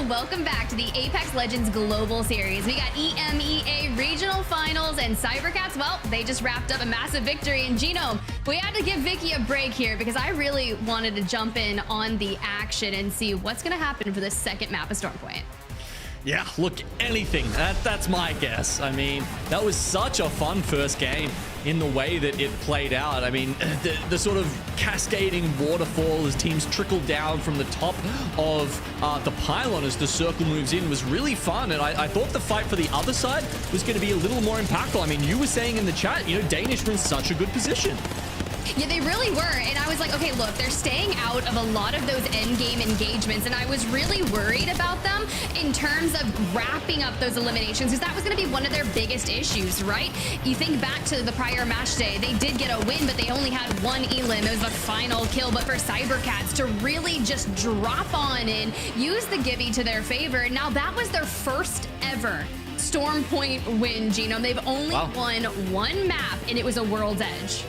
Welcome back to the Apex Legends Global Series. We got EMEA Regional Finals, and Cybercats, well, they just wrapped up a massive victory in Genome. We had to give Vicky a break here because I really wanted to jump in on the action and see what's going to happen for the second map of Stormpoint. Yeah, look, anything. That's my guess. I mean, that was such a fun first game in the way that it played out. I mean, the sort of cascading waterfall as teams trickle down from the top of the pylon as the circle moves in was really fun. And I thought the fight for the other side was going to be a little more impactful. I mean, you were saying in the chat, you know, Danish were in such a good position. Yeah, they really were. And I was like, okay, look, they're staying out of a lot of those end game engagements. And I was really worried about them in terms of wrapping up those eliminations, because that was going to be one of their biggest issues, right? You think back to the prior match day, they did get a win, but they only had one elim. It was the final kill. But for Cybercats to really just drop on and use the Gibby to their favor, now that was their first ever Stormpoint win, Genome. They've only won one map, and it was a World's Edge.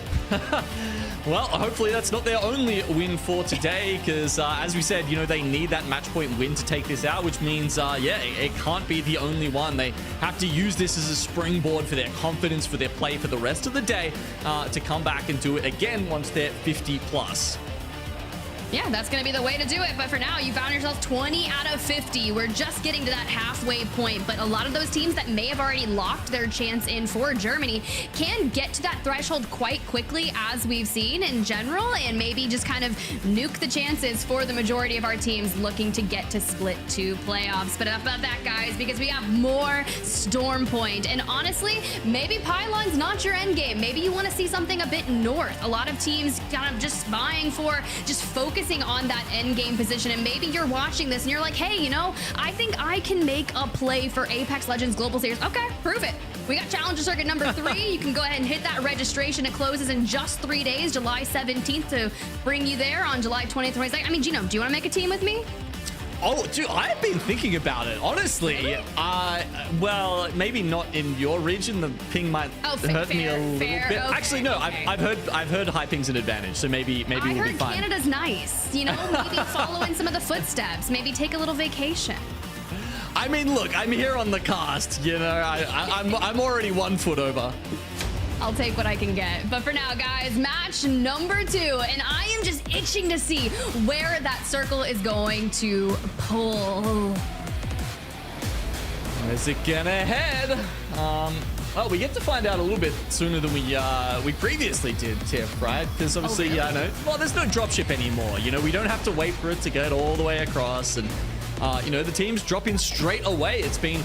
Well, hopefully that's not their only win for today, because as we said, you know, they need that match point win to take this out, which means, yeah, it can't be the only one. They have to use this as a springboard for their confidence, for their play for the rest of the day, to come back and do it again once they're 50 plus. Yeah, that's going to be the way to do it. But for now, you found yourself 20 out of 50. We're just getting to that halfway point. But a lot of those teams that may have already locked their chance in for Germany can get to that threshold quite quickly, as we've seen in general, and maybe just kind of nuke the chances for the majority of our teams looking to get to split 2 playoffs. But enough about that, guys, because we have more Storm Point. And honestly, maybe Pylon's not your end game. Maybe you want to see something a bit north. A lot of teams kind of just vying for, just focusing on that end game position, and maybe you're watching this and you're like, hey, you know, I think I can make a play for Apex Legends Global Series. Okay, prove it. We got Challenger Circuit number 3. You can go ahead and hit that registration. It closes in just 3 days, July 17th, to bring you there on July 20th, 22nd. I mean, Gino, do you want to make a team with me? Oh, dude, I've been thinking about it, honestly. Really? Well, maybe not in your region. The ping might hurt me a little bit. Okay, Actually, no. okay. I've heard high ping's an advantage, so maybe we'll be heard fine. Canada's nice. You know, maybe follow in some of the footsteps. Maybe take a little vacation. I mean, look, I'm here on the cast. You know, I'm already 1 foot over. I'll take what I can get. But for now, guys, match number 2. And I am just itching to see where that circle is going to pull. Where's it gonna head? Well, we get to find out a little bit sooner than we previously did, Tiff, right? Because obviously, really? well, there's no dropship anymore. You know, we don't have to wait for it to get all the way across, and you know, the teams drop in straight away. It's been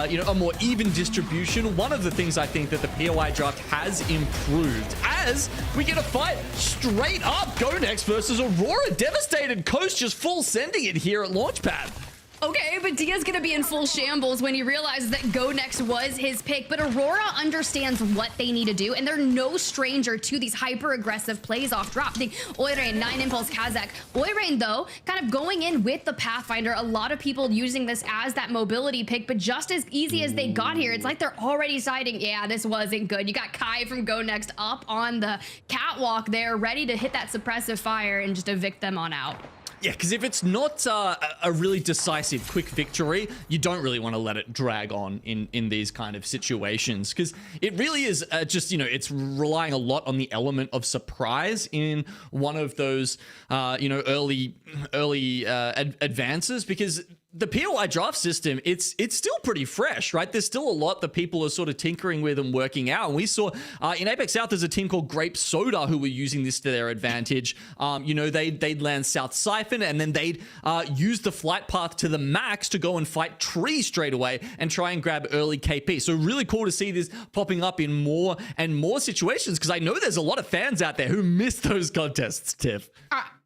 you know, a more even distribution. One of the things I think that the POI draft has improved, as we get a fight straight up. Go Next versus Aurora. Devastated Coast just full sending it here at Launchpad. Okay, but Dia's gonna be in full shambles when he realizes that Go Next was his pick, but Aurora understands what they need to do, and they're no stranger to these hyper-aggressive plays off drop. Think Oirain, 9 Impulse, Kazakh. Oirain, though, kind of going in with the Pathfinder. A lot of people using this as that mobility pick, but just as easy as they got here, it's like they're already deciding, yeah, this wasn't good. You got Kai from Go Next up on the catwalk there, ready to hit that suppressive fire and just evict them on out. Yeah, because if it's not a really decisive, quick victory, you don't really want to let it drag on in these kind of situations, because it really is just, you know, it's relying a lot on the element of surprise in one of those, you know, early advances, because the POI draft system, it's still pretty fresh, right? There's still a lot that people are sort of tinkering with and working out. And we saw in Apex South, there's a team called Grape Soda who were using this to their advantage. You know, they'd land South Siphon, and then they'd use the flight path to the max to go and fight Tree straight away and try and grab early KP. So really cool to see this popping up in more and more situations, because I know there's a lot of fans out there who miss those contests, Tiff.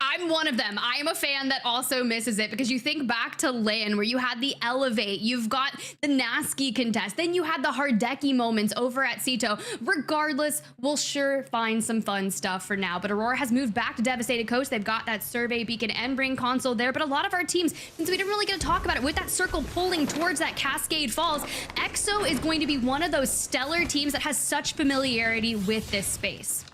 I'm one of them. I am a fan that also misses it, because you think back to LAN where you had the Elevate, you've got the Nasky contest, then you had the Hardeki moments over at Sito. Regardless, we'll sure find some fun stuff for now. But Aurora has moved back to Devastated Coast. They've got that Survey Beacon and Bring console there. But a lot of our teams, since we didn't really get to talk about it, with that circle pulling towards that Cascade Falls, EXO is going to be one of those stellar teams that has such familiarity with this space.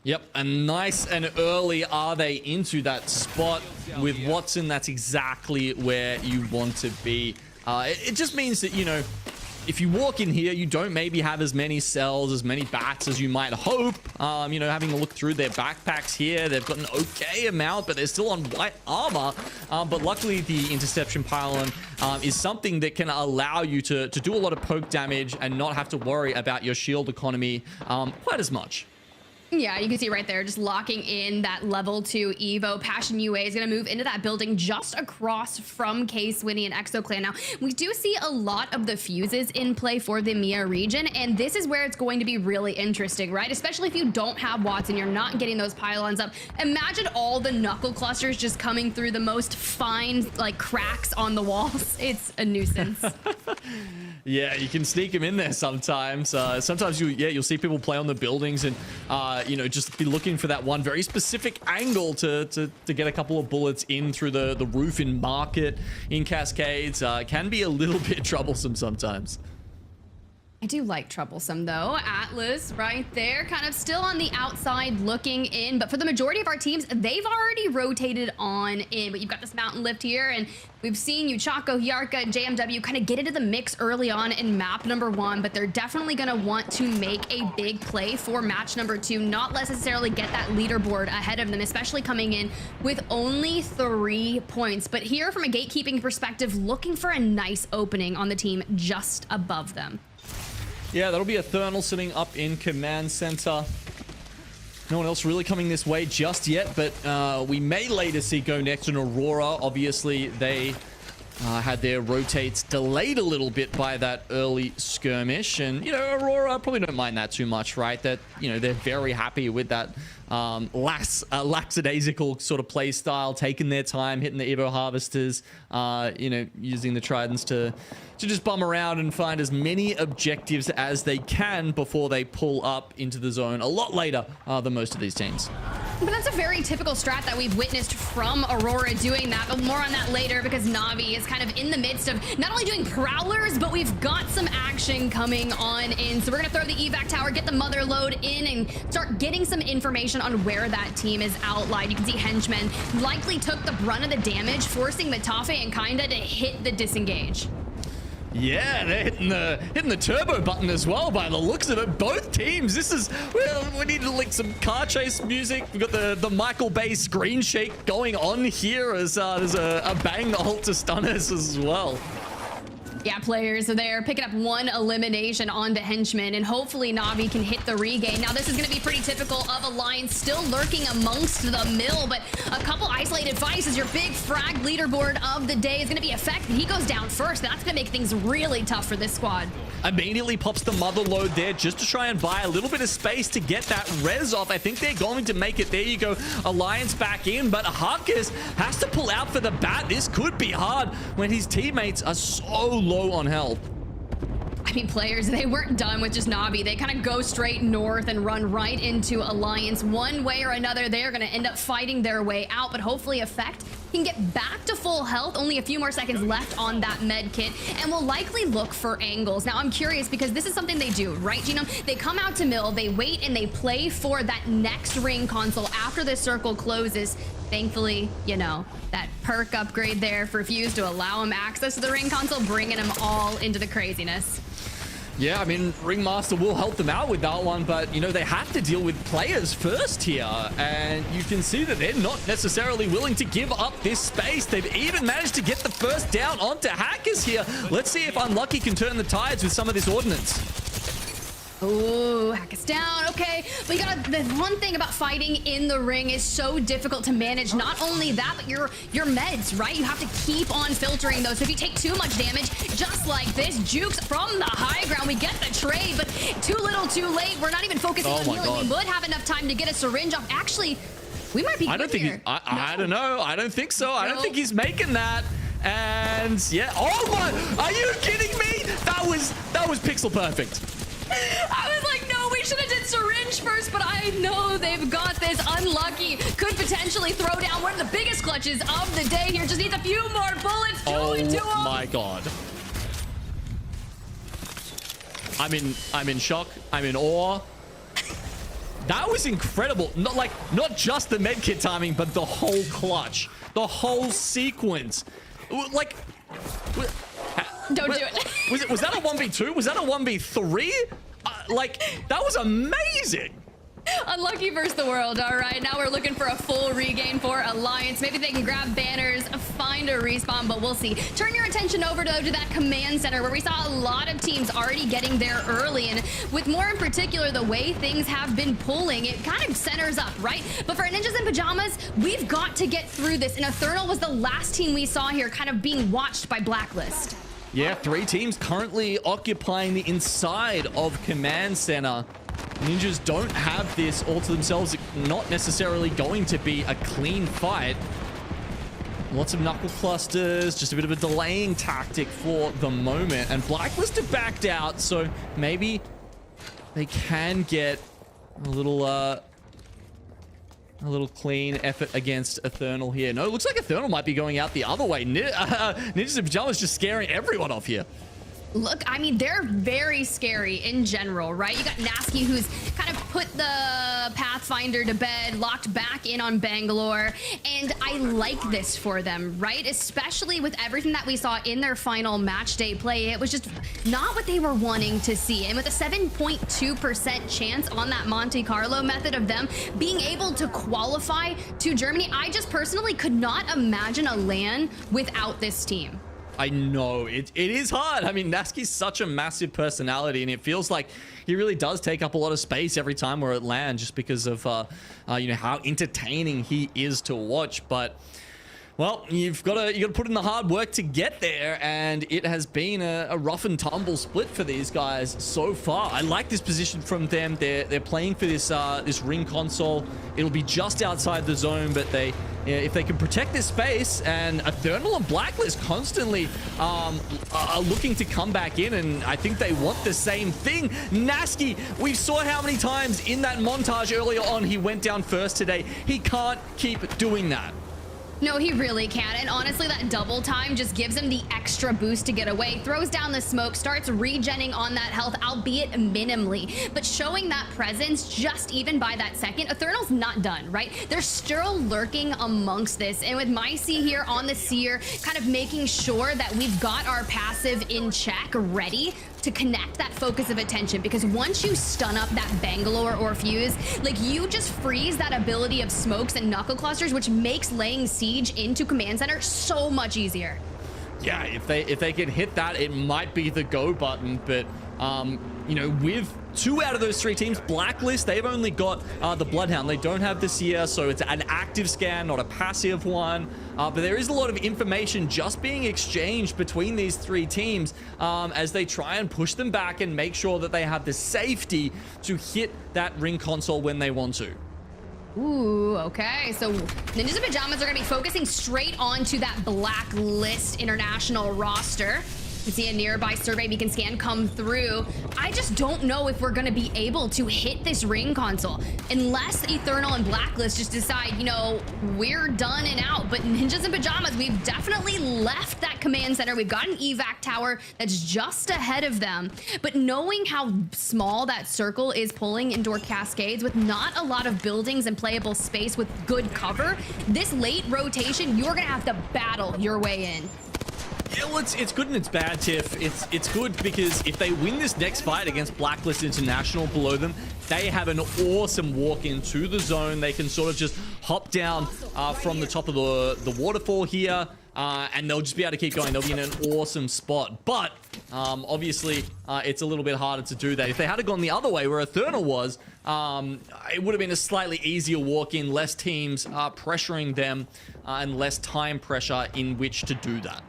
Yep, and nice and early are they into that spot with Watson. That's exactly where you want to be. It just means that, you know, if you walk in here, you don't maybe have as many cells, as many bats as you might hope. You know, having a look through their backpacks here, they've got an okay amount, but they're still on white armor. But luckily, the interception pylon is something that can allow you to do a lot of poke damage and not have to worry about your shield economy quite as much. Yeah, you can see right there, just locking in that level 2 Evo. Passion UA is going to move into that building just across from K-Swinny and Exo Clan. Now, we do see a lot of the fuses in play for the EMEA region, and this is where it's going to be really interesting, right? Especially if you don't have Watson, you're not getting those pylons up. Imagine all the knuckle clusters just coming through the most fine, like, cracks on the walls. It's a nuisance. Yeah, you can sneak them in there sometimes. Sometimes you'll see people play on the buildings and you know, just be looking for that one very specific angle to get a couple of bullets in through the roof in Market, in Cascades. Can be a little bit troublesome sometimes. I do like Troublesome, though. Atlas right there, kind of still on the outside looking in. But for the majority of our teams, they've already rotated on in. But you've got this Mountain Lift here, and we've seen Uchako, Hyarka, and JMW kind of get into the mix early on in map number 1. But they're definitely going to want to make a big play for match number 2, not necessarily get that leaderboard ahead of them, especially coming in with only 3 points. But here, from a gatekeeping perspective, looking for a nice opening on the team just above them. Yeah, that'll be a Eternal sitting up in command center. No one else really coming this way just yet, but we may later see go next in Aurora. Obviously, they had their rotates delayed a little bit by that early skirmish, and you know, Aurora probably don't mind that too much, right? That, you know, they're very happy with that lackadaisical sort of play style, taking their time, hitting the Evo Harvesters, you know, using the Tridents to just bum around and find as many objectives as they can before they pull up into the zone a lot later than most of these teams. But that's a very typical strat that we've witnessed from Aurora doing that, but more on that later, because Na'Vi is kind of in the midst of not only doing Prowlers, but we've got some action coming on in. So we're going to throw the evac tower, get the mother load in, and start getting some information on where that team is outlined. You can see Henchmen likely took the brunt of the damage, forcing Matafe and Kinda to hit the disengage. Yeah, they're hitting the turbo button as well by the looks of it. Both teams. This is, well, we need to link some car chase music. We've got the Michael Bay screen shake going on here as there's a bang ult to stunners as well. Yeah, players are there picking up 1 elimination onto Henchmen, and hopefully Na'Vi can hit the regain. Now, this is going to be pretty typical of Alliance, still lurking amongst the mill, but a couple isolated fights as your big frag leaderboard of the day is going to be affected. He goes down first. That's going to make things really tough for this squad. Immediately pops the mother load there just to try and buy a little bit of space to get that res off. I think they're going to make it. There you go. Alliance back in, but Harkus has to pull out for the bat. This could be hard when his teammates are so low on health. I mean, players, they weren't done with just Na'Vi. They kind of go straight north and run right into Alliance. One way or another, they're going to end up fighting their way out, but hopefully Effect can get back to full health. Only a few more seconds left on that med kit, and will likely look for angles. Now, I'm curious because this is something they do, right, Genome? They come out to mill, they wait, and they play for that next ring console after the circle closes. Thankfully, you know, that perk upgrade there for Fuse to allow him access to the ring console, bringing them all into the craziness. Yeah, I mean, Ringmaster will help them out with that one, but, you know, they have to deal with players first here, and you can see that they're not necessarily willing to give up this space. They've even managed to get the first down onto Hackers here. Let's see if Unlucky can turn the tides with some of this ordnance. Ooh, hack us down. Okay, but the one thing about fighting in the ring is so difficult to manage. Not only that, but your meds, right? You have to keep on filtering those. So if you take too much damage, just like this, Jukes from the high ground, we get the trade, but too little, too late. We're not even focusing on healing. We would have enough time to get a syringe off. Actually, we might be. I don't think here. I don't know. I don't think so. I don't think he's making that. And yeah. Oh my! Are you kidding me? That was pixel perfect. I was like, no, we should have did syringe first, but I know they've got this. Unlucky could potentially throw down one of the biggest clutches of the day here. Just needs a few more bullets. Oh my god. I'm in shock. I'm in awe. That was incredible. Not just the medkit timing, but the whole clutch. The whole sequence. Like, don't do it. Was that a 1v2? Was that a 1v3? Like, that was amazing. Unlucky versus the world. All right, now we're looking for a full regain for Alliance. Maybe they can grab banners, find a respawn, but we'll see. Turn your attention over, though, to that command center where we saw a lot of teams already getting there early. And with more in particular, the way things have been pulling, it kind of centers up, right? But for Ninjas in Pajamas, we've got to get through this. And Eternal was the last team we saw here kind of being watched by Blacklist. Yeah, 3 teams currently occupying the inside of command center. Ninjas don't have this all to themselves. It's not necessarily going to be a clean fight. Lots of knuckle clusters, just a bit of a delaying tactic for the moment. And Blacklist have backed out, so maybe they can get a little clean effort against Eternal here. No, it looks like Eternal might be going out the other way. Ninjas in Pajamas just scaring everyone off here. Look, I mean, they're very scary in general, right? You got Nasky, who's kind of put the Pathfinder to bed, locked back in on Bangalore, and I like this for them, right? Especially with everything that we saw in their final match day play. It was just not what they were wanting to see. And with a 7.2% chance on that Monte Carlo method of them being able to qualify to Germany, I just personally could not imagine a LAN without this team. I know it is hard. I mean, Nasky's such a massive personality, and it feels like he really does take up a lot of space every time we're at LAN, just because of you know, how entertaining he is to watch. But well, you got to put in the hard work to get there, and it has been a rough and tumble split for these guys so far. I like this position from them. They're playing for this this ring console. It'll be just outside the zone, but if they can protect this space, and Eternal and Blacklist constantly are looking to come back in, and I think they want the same thing. Nasky, we saw how many times in that montage earlier on he went down first today. He can't keep doing that. No, he really can't. And honestly, that double time just gives him the extra boost to get away, throws down the smoke, starts regenning on that health, albeit minimally. But showing that presence just even by that second, Eternal's not done, right? They're still lurking amongst this. And with Micey here on the Seer, kind of making sure that we've got our passive in check ready to connect that focus of attention, because once you stun up that Bangalore or Fuse, like, you just freeze that ability of smokes and knuckle clusters, which makes laying siege into command center so much easier. Yeah, if they can hit that, it might be the go button. But you know, with 2 out of those 3 teams, Blacklist, they've only got the Bloodhound. They don't have the Seer, so it's an active scan, not a passive one. But there is a lot of information just being exchanged between these 3 teams as they try and push them back and make sure that they have the safety to hit that ring console when they want to. Ooh, okay. So Ninjas in Pajamas are going to be focusing straight onto that Blacklist international roster. You see a nearby survey beacon scan come through. I just don't know if we're going to be able to hit this ring console unless Eternal and Blacklist just decide, you know, we're done and out. But Ninjas in Pajamas, we've definitely left that command center. We've got an evac tower that's just ahead of them. But knowing how small that circle is pulling indoor cascades with not a lot of buildings and playable space with good cover, this late rotation, you're going to have to battle your way in. Yeah, well, it's good and it's bad, Tiff. It's good because if they win this next fight against Blacklist International below them, they have an awesome walk into the zone. They can sort of just hop down from the top of the waterfall here, and they'll just be able to keep going. They'll be in an awesome spot. But obviously, it's a little bit harder to do that. If they had gone the other way where Eternal was, it would have been a slightly easier walk-in, less teams pressuring them, and less time pressure in which to do that.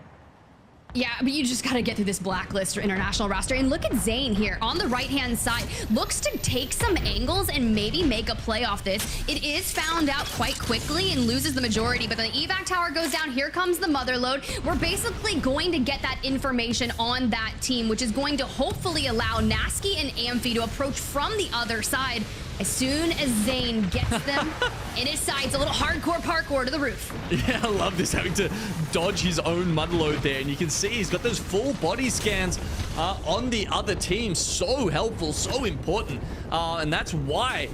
Yeah, but you just got to get through this Blacklist or international roster. And look at Zane here on the right-hand side. Looks to take some angles and maybe make a play off this. It is found out quite quickly and loses the majority. But then the evac tower goes down. Here comes the motherload. We're basically going to get that information on that team, which is going to hopefully allow Nasky and Amphi to approach from the other side as soon as Zane gets them in his sights. A little hardcore parkour to the roof. Yeah, I love this, having to dodge his own mudload there. And you can see he's got those full body scans on the other team. So helpful, so important. And that's why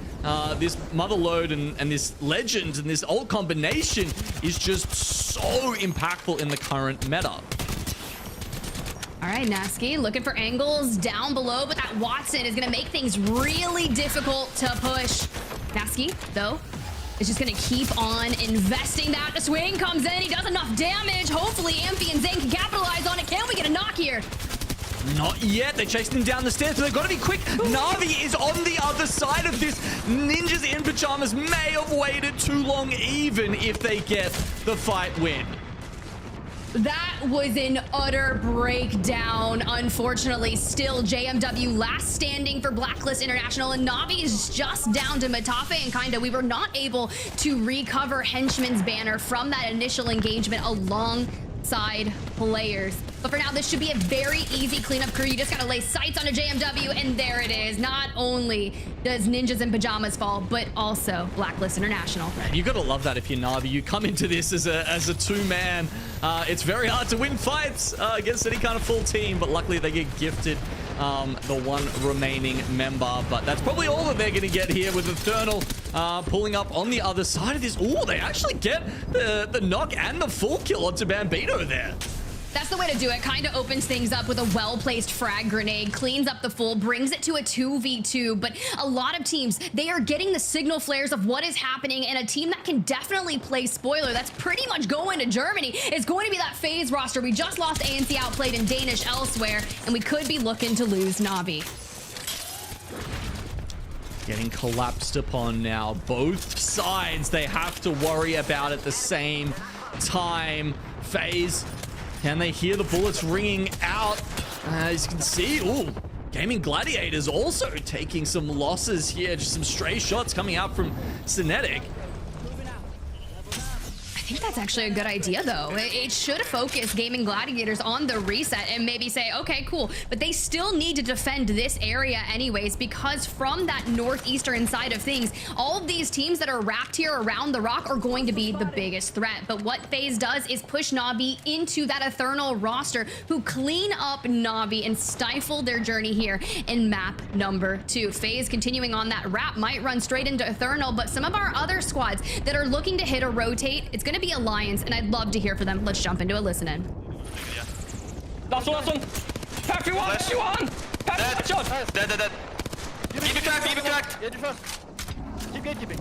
this motherload and this legend and this old combination is just so impactful in the current meta. All right, Nasky looking for angles down below, but that Watson is going to make things really difficult to push. Nasky, though, is just going to keep on investing that. The swing comes in. He does enough damage. Hopefully, Amphi and Zane can capitalize on it. Can we get a knock here? Not yet. They're chasing him down the stairs, but they've got to be quick. Na'Vi is on the other side of this. Ninjas in Pajamas may have waited too long, even if they get the fight win. That was an utter breakdown. Unfortunately, still JMW last standing for Blacklist International, and Na'Vi is just down to Matafe and Kinda. We were not able to recover Henchman's banner from that initial engagement alongside players. But for now, this should be a very easy cleanup crew. You just gotta lay sights on a JMW, and there it is. Not only does Ninjas in Pajamas fall, but also Blacklist International. You gotta love that if you're Na'Vi. You come into this as a two-man. It's very hard to win fights against any kind of full team, but luckily they get gifted the one remaining member. But that's probably all that they're gonna get here with Eternal pulling up on the other side of this. Oh, they actually get the knock and the full kill onto Bambino there. That's the way to do it. Kind of opens things up with a well-placed frag grenade, cleans up the full, brings it to a 2v2. But a lot of teams, they are getting the signal flares of what is happening, and a team that can definitely play spoiler, that's pretty much going to Germany, is going to be that FaZe roster. We just lost ANC outplayed in Danish elsewhere, and we could be looking to lose Na'Vi. Getting collapsed upon now. Both sides, they have to worry about at the same time. FaZe, can they hear the bullets ringing out? As you can see, ooh, Gaming Gladiators also taking some losses here. Just some stray shots coming out from Cinetic. I think that's actually a good idea, though. It should focus Gaming Gladiators on the reset and maybe say, okay, cool. But they still need to defend this area anyways, because from that northeastern side of things, all of these teams that are wrapped here around the rock are going to be the biggest threat. But what FaZe does is push Na'Vi into that Eternal roster, who clean up Na'Vi and stifle their journey here in map number 2. FaZe continuing on that wrap might run straight into Eternal, but some of our other squads that are looking to hit a rotate, it's going to be Alliance, and I'd love to hear from them. Let's jump into a listen-in. Last one. Pack you on! Pack one shot! Dead. Keep it cracked! Get your first. Keep gatekeeping.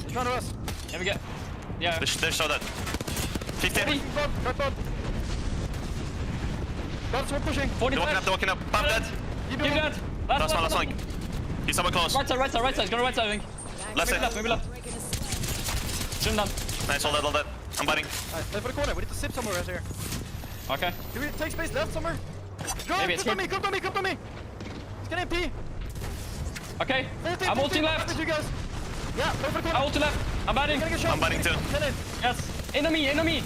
In front of us. Yeah, we get. Yeah. They're so dead. 15. Guards, one pushing. 45. They're walking up. Pump dead. Keep Keep it. that. Last one. He's somewhere close. Right side. He's going right side, I think. Left side. Maybe left. Shoot him down. Nice, all dead. I'm biting. Nice. Play for the corner. We need to sip somewhere right here. Okay. Can we take space left somewhere? Go! Maybe it's Come to me! It's gonna MP. Okay. I'm ulting left. You guys. Yeah, play for the corner. I'm ulting left. I'm batting. I'm biting too. Yes. Enemy.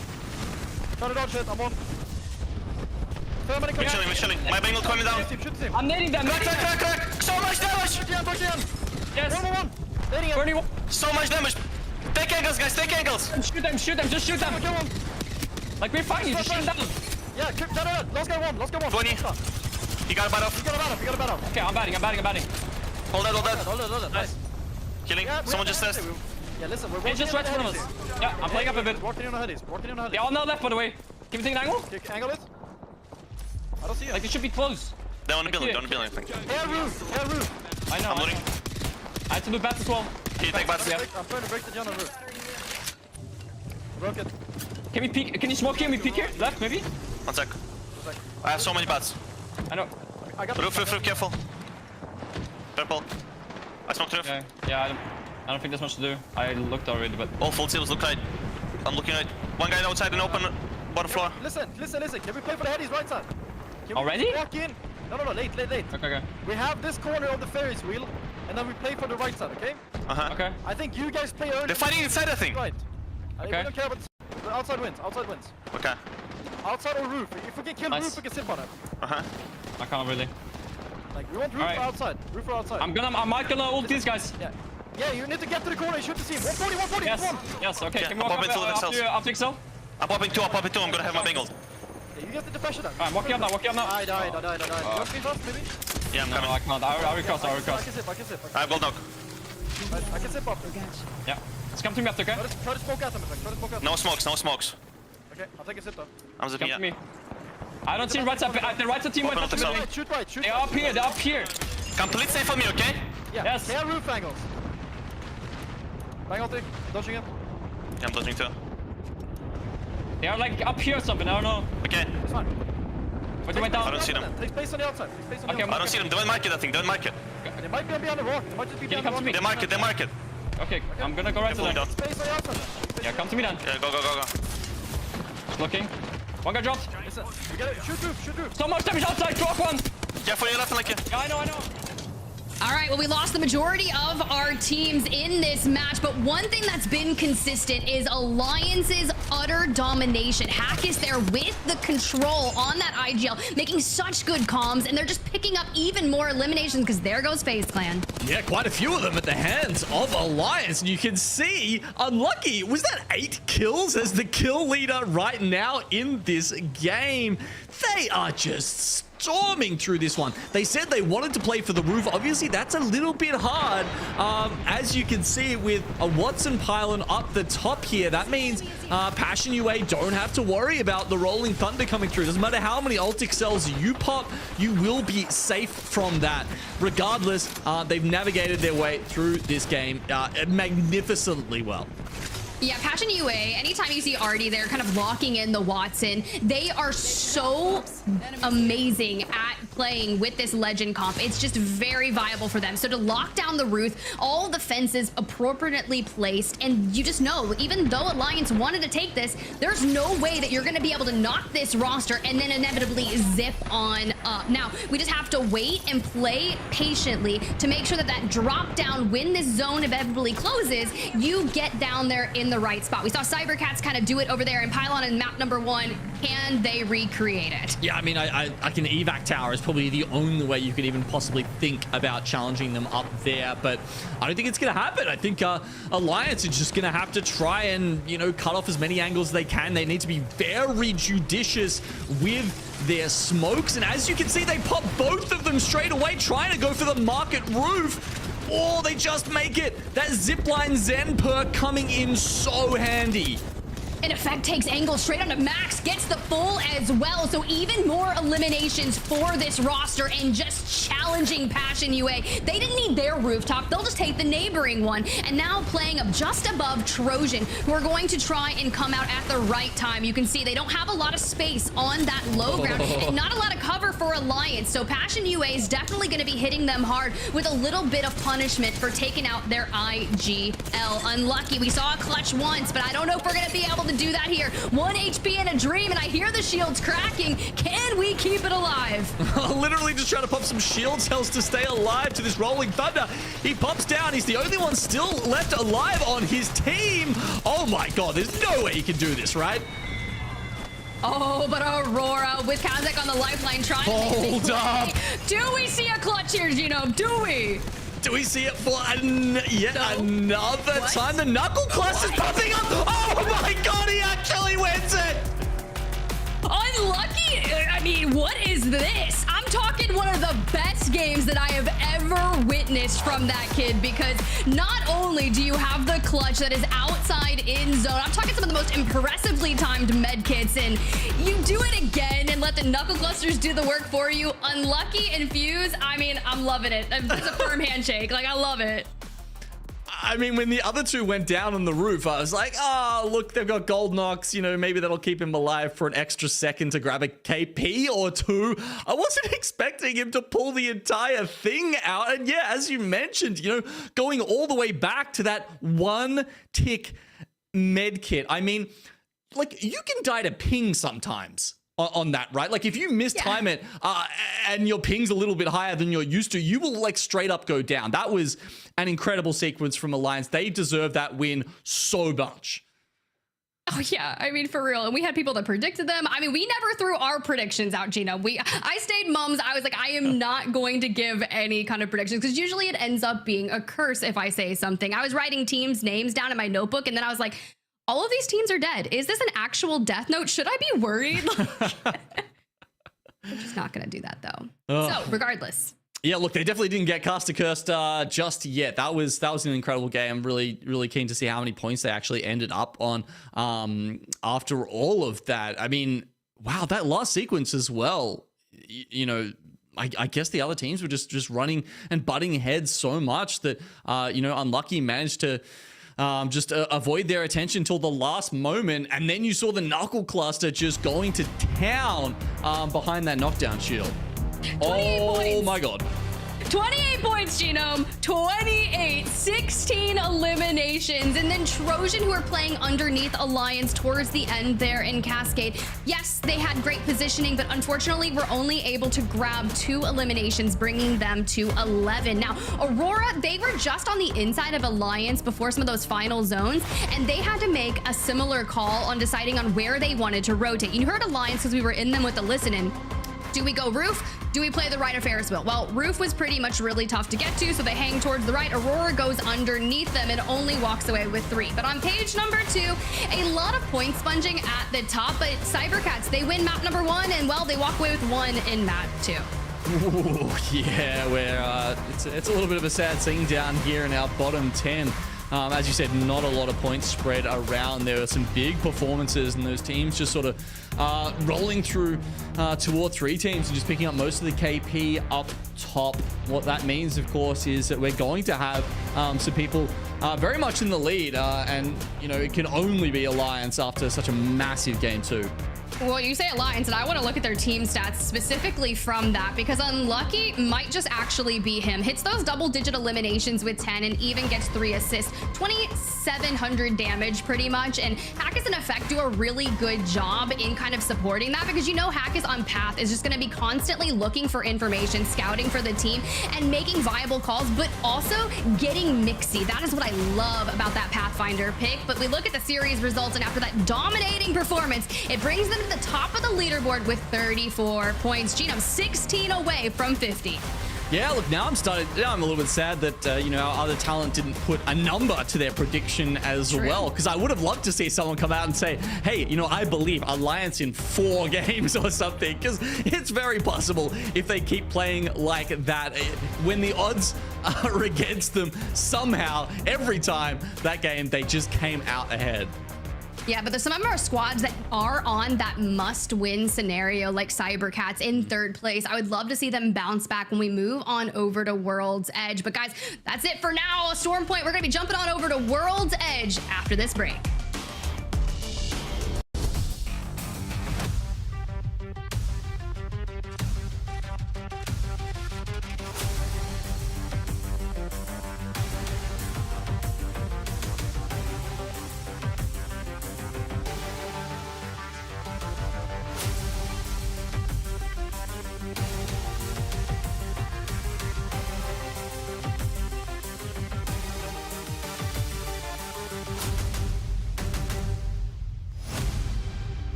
Try to dodge it. I'm on. We're chilling. My Bengal coming down. Shoot the team. I'm nading them. Crack. So much damage. Yes. 1v1. Nading him. Burning one. So much damage. Take angles, guys. Take angles. Shoot them. Just shoot them. Kill him. Like, we're fine. You just shoot them down. Yeah, no. Last guy one. 20. He got a bat off. You got a bat off. Okay, I'm batting. Hold that. Hold it. Nice. Killing. Yeah, Someone just says. Yeah, listen, we're Hey, just right in front of us. Yeah, I'm playing up a bit. Working on the headies. They're all now left, by the way. Can we take an angle? Angle it. I don't see it. Like, they should be close. They're on the building, I think. Air roof. I know. I'm looting. I had to loot bats as well. Can you take bats? Yeah. I'm trying to break the jungle roof. Broke it. Can we peek? Can you smoke here? Can we peek here? Left, maybe? 1 sec. I have so many bats. I know. I got Roof, careful. Purple. I smoked roof. Yeah, I don't think there's much to do. I looked already, but... All full seals look right. I'm looking right. One guy outside and open bottom floor. Listen. Can we play for the headies right side? Can we Already? walk in? No, late. Okay. We have this corner of the Ferris wheel, and then we play for the right side, okay? Okay. I think you guys play early. They're fighting inside, I think. Right. Okay. We don't care about the outside wins. Okay. Outside or roof. If we can kill Nice. roof, we can sip on it. I can't really. Like, we want roof Alright. or outside. Roof or outside. I might gonna ult these guys. Yeah, you need to get to the corner and shoot the team. 140, Yes, okay. Yeah, Can we I'm walk popping two of themselves. up to Excel? I'm popping two. I'm gonna have my Bengal. Yeah, you guys need to pressure them. Alright, walking up now. Die. You want me first, maybe? Yeah, I'm No, coming. I can't. I'll recross. I can sip. I have gold knock. I can sip up. Yeah. Just come to me after, okay? Try to smoke at them. No smokes. Okay, I'll take a sip though. I'm Come zipping, to me. I don't see right side. The right side team went Open up to up me. the Shoot right. They're up here. Complete safe for me, okay? Yeah. Yes. They are roof angles. Bang ulti. Dodging it. Yeah, I'm dodging too. They are like up here or something. I don't know. Okay. It's fine. But they went down. I don't see them. Take space on the outside. Okay, I don't see them. Don't mark it, I think. Don't mark it. They might be behind the rock. They might just be Can you behind the come rock. to me? They mark it. Okay, I'm gonna go right to They're them. fully Space on the outside. Yeah, come to me then. Yeah, go. Just looking. One guy dropped. Listen, we gotta shoot roof. So much damage outside. Drop one. Careful, you're left like it. Yeah, I know. All right, well, we lost the majority of our teams in this match, but one thing that's been consistent is Alliance's utter domination. Hack is there with the control on that IGL, making such good comms, and they're just picking up even more eliminations because there goes FaZe Clan. Yeah, quite a few of them at the hands of Alliance, and you can see Unlucky, was that 8 kills as the kill leader right now in this game? They are just storming through this one. They said they wanted to play for the roof. Obviously, that's a little bit hard. As you can see with a Watson pylon up the top here, that means Passion UA don't have to worry about the Rolling Thunder coming through. Doesn't matter how many ultic cells you pop, you will be safe from that. Regardless, they've navigated their way through this game magnificently well. Yeah, Passion UA, anytime you see Artie there kind of locking in the Watson, they are so amazing at playing with this legend comp. It's just very viable for them. So to lock down the roof, all the fences appropriately placed, and you just know, even though Alliance wanted to take this, there's no way that you're going to be able to knock this roster and then inevitably zip on up. Now, we just have to wait and play patiently to make sure that that drop down, when this zone inevitably closes, you get down there in the right spot. We saw Cybercats kind of do it over there in Pylon in map number 1. Can they recreate it? Yeah, I mean, I can evac tower is probably the only way you could even possibly think about challenging them up there, but I don't think it's going to happen. I think Alliance is just going to have to try and, you know, cut off as many angles as they can. They need to be very judicious with their smokes, and as you can see, they pop both of them straight away, trying to go for the market roof. Oh, they just make it. That zipline Zen perk coming in so handy. In effect, takes angle straight onto Max, gets the full as well. So even more eliminations for this roster and just challenging Passion UA. They didn't need their rooftop. They'll just take the neighboring one. And now playing up just above Trojan, who are going to try and come out at the right time. You can see they don't have a lot of space on that low ground and not a lot of cover for Alliance. So Passion UA is definitely going to be hitting them hard with a little bit of punishment for taking out their IGL. Unlucky. We saw a clutch once, but I don't know if we're going to be able to do that here. 1 HP and a dream, and I hear the shields cracking. Can we keep it alive? Literally just trying to pop some shield cells to stay alive to this Rolling Thunder. He pops down. He's the only one still left alive on his team. Oh my god, there's no way he can do this, right? Oh, but Aurora with Kazakh on the lifeline trying to make Hold this up. play. Do we see a clutch here, Gino? Do we? Do we see it for yet another time? The knuckle cluster's popping up. Oh my god, he actually wins it. Unlucky? I mean, what is this? I'm talking one of the best games that I have ever witnessed from that kid, because not only do you have the clutch that is outside in zone, I'm talking some of the most impressively timed med kits, and you do it again and let the knuckle clusters do the work for you. Unlucky and Fuse, I mean, I'm loving it. It's a firm handshake. Like, I love it. I mean, when the other two went down on the roof, I was like, oh, look, they've got gold knocks. You know, maybe that'll keep him alive for an extra second to grab a KP or two. I wasn't expecting him to pull the entire thing out. And yeah, as you mentioned, you know, going all the way back to that 1-tick med kit. I mean, like, you can die to ping sometimes on that, right? Like, if you mistime it and your ping's a little bit higher than you're used to, you will, like, straight up go down. That was an incredible sequence from Alliance. They deserve that win so much. Oh yeah, I mean, for real. And we had people that predicted them. I mean, we never threw our predictions out, Gina. I stayed mums. I was like, I am not going to give any kind of predictions, because usually it ends up being a curse if I say something. I was writing teams' names down in my notebook, and then I was like, all of these teams are dead. Is this an actual death note? Should I be worried? I'm just not going to do that, though. So regardless. Yeah, look, they definitely didn't get Caster Cursed just yet. That was an incredible game. I'm really keen to see how many points they actually ended up on after all of that. I mean, wow, that last sequence as well. You know, I guess the other teams were just running and butting heads so much that you know, Unlucky managed to just avoid their attention till the last moment, and then you saw the knuckle cluster just going to town behind that knockdown shield. Oh my god. 28 points, Genome. 28, 16 eliminations. And then Trojan, who are playing underneath Alliance towards the end there in Cascade. Yes, they had great positioning, but unfortunately, we're only able to grab 2 eliminations, bringing them to 11. Now, Aurora, they were just on the inside of Alliance before some of those final zones, and they had to make a similar call on deciding on where they wanted to rotate. You heard Alliance because we were in them with the listening. Do we go roof? Do we play the right of Ferris wheel? Well, roof was pretty much really tough to get to, so they hang towards the right. Aurora goes underneath them and only walks away with 3. But on page number 2, a lot of point sponging at the top, but Cybercats, they win map number 1, and well, they walk away with 1 in map 2. Ooh, yeah, where it's a little bit of a sad scene down here in our bottom 10. As you said, not a lot of points spread around. There were some big performances, and those teams just sort of rolling through 2 or 3 teams and just picking up most of the KP up top. What that means, of course, is that we're going to have some people very much in the lead, and you know, it can only be Alliance after such a massive game 2. Well, you say Alliance, and I want to look at their team stats specifically from that, because Unlucky might just actually be him. Hits those double-digit eliminations with 10 and even gets 3 assists. 2,700 damage pretty much, and Hack is in effect do a really good job in kind of supporting that, because you know Hack is on path, is just going to be constantly looking for information, scouting for the team, and making viable calls, but also getting mixy. That is what I love about that Pathfinder pick. But we look at the series results, and after that dominating performance, it brings them to the top of the leaderboard with 34 points. Genome 16 away from 50. Yeah, look, now I'm a little bit sad that, you know, our other talent didn't put a number to their prediction as well, because I would have loved to see someone come out and say, hey, you know, I believe Alliance in 4 games or something, because it's very possible if they keep playing like that, when the odds are against them, somehow, every time that game, they just came out ahead. Yeah, but there's some of our squads that are on that must-win scenario, like Cybercats in 3rd place. I would love to see them bounce back when we move on over to World's Edge. But guys, that's it for now. Storm Point, we're going to be jumping on over to World's Edge after this break.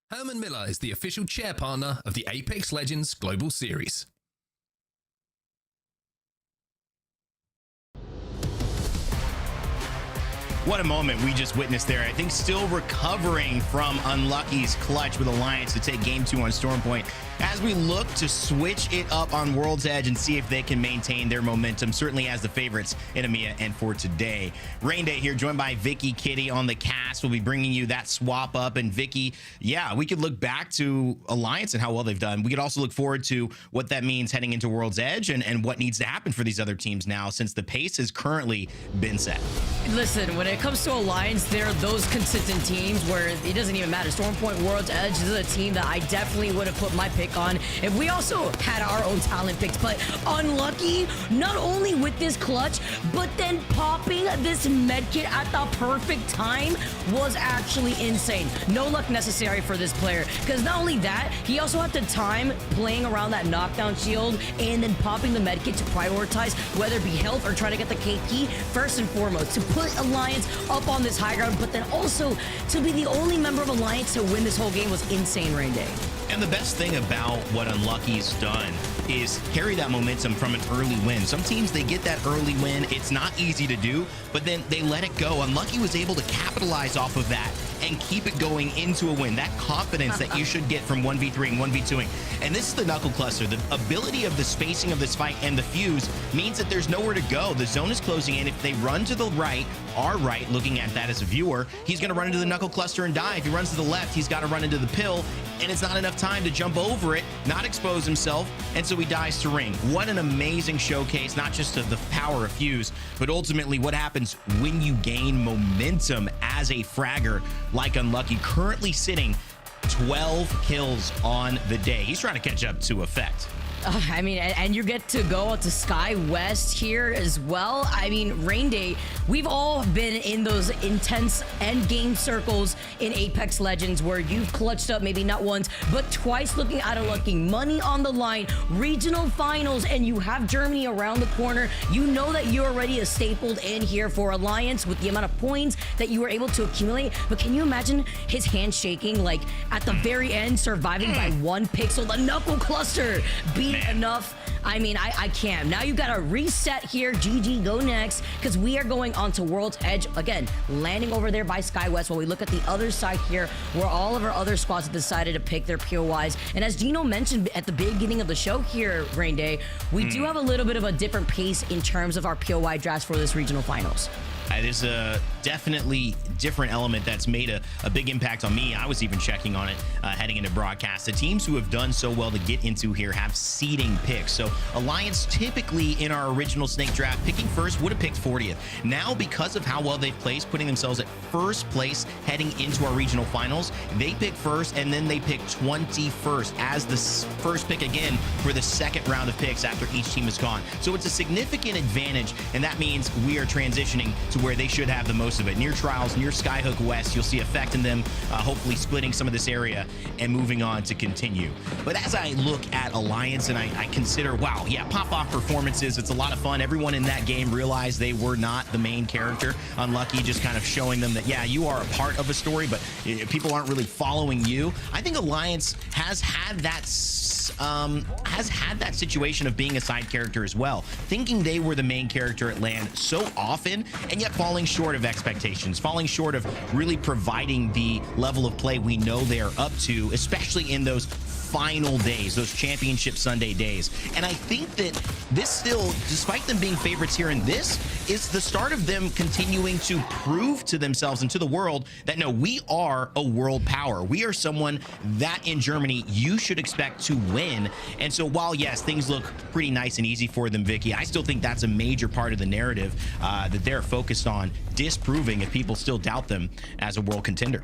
Herman Miller is the official chair partner of the Apex Legends Global Series. What a moment we just witnessed there. I think still recovering from Unlucky's clutch with Alliance to take game 2 on Storm Point, as we look to switch it up on World's Edge and see if they can maintain their momentum, certainly as the favorites in EMEA and for today. Rain Day here, joined by Vicky Kitty on the cast. We'll be bringing you that swap up. And Vicky, yeah, we could look back to Alliance and how well they've done. We could also look forward to what that means heading into World's Edge and what needs to happen for these other teams now, since the pace has currently been set. Listen, when it it comes to Alliance, there are those consistent teams where it doesn't even matter. Stormpoint, World's Edge, this is a team that I definitely would have put my pick on if we also had our own talent picks. But unlucky, not only with this clutch, but then popping this medkit at the perfect time was actually insane. No luck necessary for this player, because not only that, he also had the time playing around that knockdown shield and then popping the medkit to prioritize whether it be health or trying to get the KP first and foremost, to put Alliance up on this high ground, but then also to be the only member of Alliance to win this whole game was insane, Rain Day. And the best thing about what Unlucky's done is carry that momentum from an early win. Some teams, they get that early win. It's not easy to do, but then they let it go. Unlucky was able to capitalize off of that and keep it going into a win. That confidence that you should get from 1v3 and 1v2ing. And this is the Knuckle Cluster. The ability of the spacing of this fight and the fuse means that there's nowhere to go. The zone is closing in. If they run to the right, our right, looking at that as a viewer, he's going to run into the Knuckle Cluster and die. If he runs to the left, he's got to run into the pill, and it's not enough time to jump over it, not expose himself, and so he dies to Ring. What an amazing showcase, not just of the power of fuse, but ultimately what happens when you gain momentum as a fragger like Unlucky, currently sitting 12 kills on the day. He's trying to catch up to Effect. I mean, and you get to go out to Sky West here as well. I mean, Rain Day, we've all been in those intense end game circles in Apex Legends where you've clutched up maybe not once, but twice looking out of lucky, money on the line, regional finals, and you have Germany around the corner. You know that you're already a stapled in here for Alliance with the amount of points that you were able to accumulate. But can you imagine his hand shaking, like at the very end, surviving by 1 pixel, the Knuckle Cluster being enough? I mean, I can't. Now you gotta reset here. GG, go next, because we are going on to World's Edge again, landing over there by Sky West. While we look at the other side here, where all of our other squads have decided to pick their POIs. And as Gino mentioned at the beginning of the show here, Rain Day, we do have a little bit of a different pace in terms of our POI drafts for this regional finals. There's a definitely different element that's made a big impact on me. I was even checking on it heading into broadcast. The teams who have done so well to get into here have seeding picks. So Alliance typically in our original Snake draft, picking first would have picked 40th. Now, because of how well they've placed, putting themselves at first place heading into our regional finals, they pick first and then they pick 21st as the first pick again for the second round of picks after each team is gone. So it's a significant advantage, and that means we are transitioning to where they should have the most of it. Near Trials, near Skyhook West, you'll see Effect in them, hopefully splitting some of this area and moving on to continue. But as I look at Alliance and I consider, wow, yeah, pop-off performances, it's a lot of fun. Everyone in that game realized they were not the main character. Unlucky, just kind of showing them that, yeah, you are a part of a story, but people aren't really following you. I think Alliance has had that situation of being a side character as well, thinking they were the main character at LAN so often, and yet falling short of expectations, falling short of really providing the level of play we know they're up to, especially in those final days, those championship Sunday days. And I think that this still, despite them being favorites here in this, is the start of them continuing to prove to themselves and to the world that no, we are a world power. We are someone that in Germany you should expect to win. And so while yes, things look pretty nice and easy for them, Vicky, I still think that's a major part of the narrative that they're focused on disproving if people still doubt them as a world contender.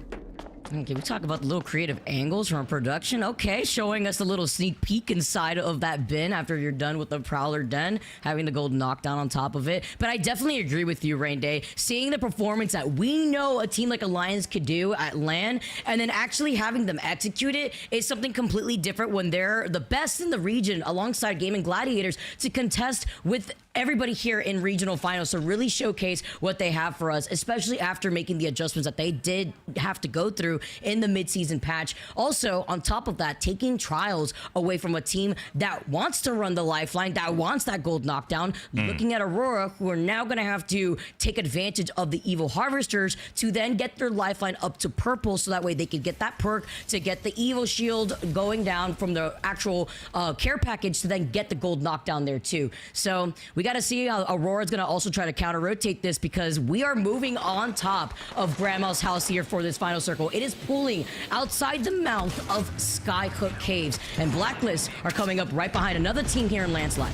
Okay, we talk about the little creative angles from production. Okay, showing us a little sneak peek inside of that bin after you're done with the Prowler Den, having the gold knockdown on top of it. But I definitely agree with you, Rain Day. Seeing the performance that we know a team like Alliance could do at LAN, and then actually having them execute it is something completely different when they're the best in the region alongside Gaming Gladiators to contest with everybody here in regional finals to really showcase what they have for us, especially after making the adjustments that they did have to go through in the midseason patch. Also, on top of that, taking Trials away from a team that wants to run the lifeline, that wants that gold knockdown, looking at Aurora, who are now going to have to take advantage of the Evil Harvesters to then get their lifeline up to purple, so that way they could get that perk to get the Evil Shield going down from the actual care package to then get the gold knockdown there too. So we got to see how Aurora's going to also try to counter-rotate this, because we are moving on top of Grandma's house here for this final circle. It is pulling outside the mouth of Skyhook Caves, and Blacklist are coming up right behind another team here in Landslide.